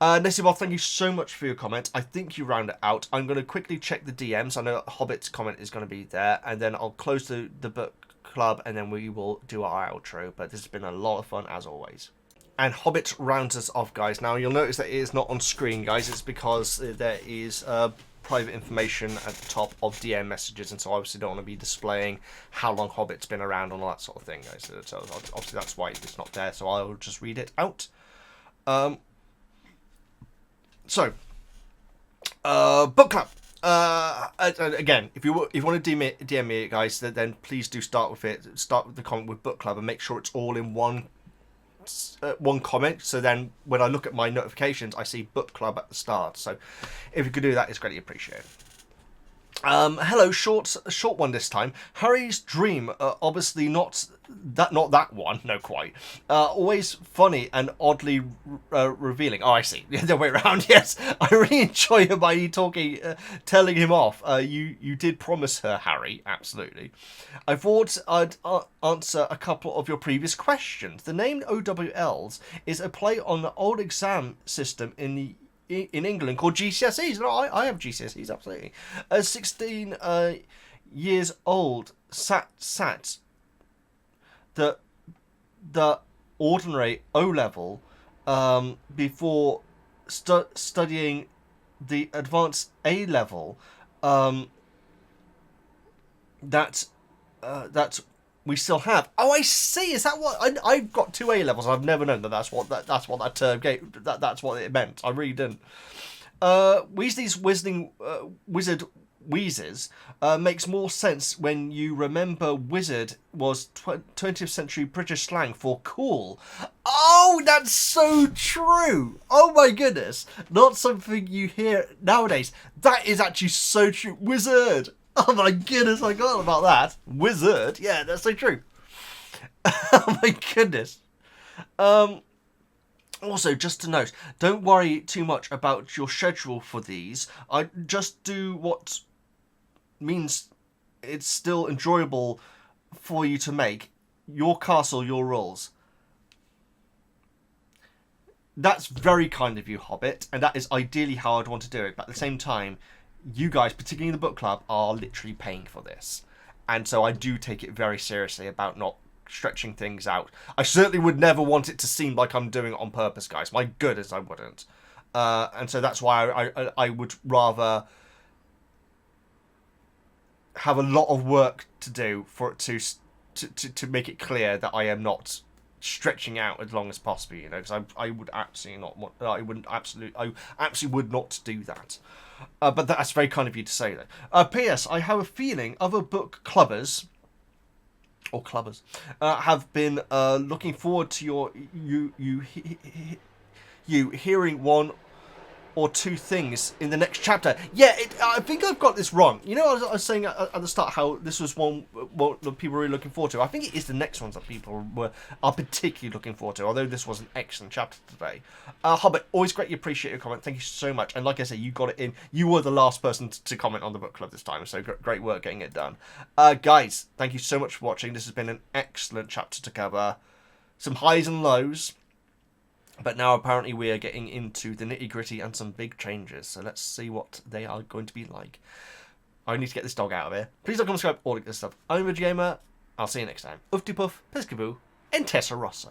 Speaker 1: Nessie, thank you so much for your comment. I think you round it out. I'm going to quickly check the DMs. I know Hobbit's comment is going to be there. And then I'll close the book club, and then we will do our outro. But this has been a lot of fun, as always. And Hobbit rounds us off, guys. Now, you'll notice that it is not on screen, guys. It's because there is private information at the top of DM messages, and so I obviously don't want to be displaying how long Hobbit's been around and all that sort of thing, guys. So obviously that's why it's not there, so I'll just read it out. Book club. Again, if you want to DM me, guys, then please do start with it. Start with the comment with book club and make sure it's all in one comment, so then when I look at my notifications I see book club at the start. So if you could do that, it's greatly appreciated. Hello, short one this time. Harry's dream, obviously not that one, no quite. Always funny and oddly revealing. Oh, I see. The other way around. Yes, I really enjoy Hermione talking, telling him off. You did promise her, Harry. Absolutely. I thought I'd answer a couple of your previous questions. The name OWLs is a play on the old exam system in England called GCSEs. No, I have GCSEs, absolutely. 16 years old, sat the ordinary O-level before studying the advanced A-level that we still have. Oh, I see. Is that what I've got? 2 A levels. I've never known that's what that term gave. That's what it meant. I really didn't. Weasley's wizard wheezes makes more sense when you remember wizard was 20th century British slang for cool. Oh, that's so true. Oh my goodness. Not something you hear nowadays. That is actually so true. Wizard. Oh my goodness, I forgot about that. Wizard. Yeah, that's so true. Oh my goodness. Also, just to note, don't worry too much about your schedule for these. I just do what means it's still enjoyable for you to make. Your castle, your rules. That's very kind of you, Hobbit, and that is ideally how I'd want to do it. But at the same time, you guys, particularly in the book club, are literally paying for this. And so I do take it very seriously about not stretching things out. I certainly would never want it to seem like I'm doing it on purpose, guys. My goodness, I wouldn't. And so that's why I would rather have a lot of work to do for it to make it clear that I am not stretching out as long as possible, you know, because I would absolutely not want, I absolutely would not do that. But that's very kind of you to say that. P.S. I have a feeling other book clubbers have been looking forward to you hearing one or two things in the next chapter. Yeah, I think I've got this wrong. You know, I was saying at the start how this was one what people were really looking forward to. I think it is the next ones that people are particularly looking forward to, although this was an excellent chapter today. Hobbit, always greatly appreciate your comment. Thank you so much. And like I say, you got it in. You were the last person to comment on the book club this time, so great work getting it done. Guys, thank you so much for watching. This has been an excellent chapter to cover. Some highs and lows. But now apparently we are getting into the nitty-gritty and some big changes. So let's see what they are going to be like. I need to get this dog out of here. Please like, comment, subscribe, all that good stuff. I'm VeggieGamer. I'll see you next time. Ufty puff, piskaboo, and Tessa Rosso.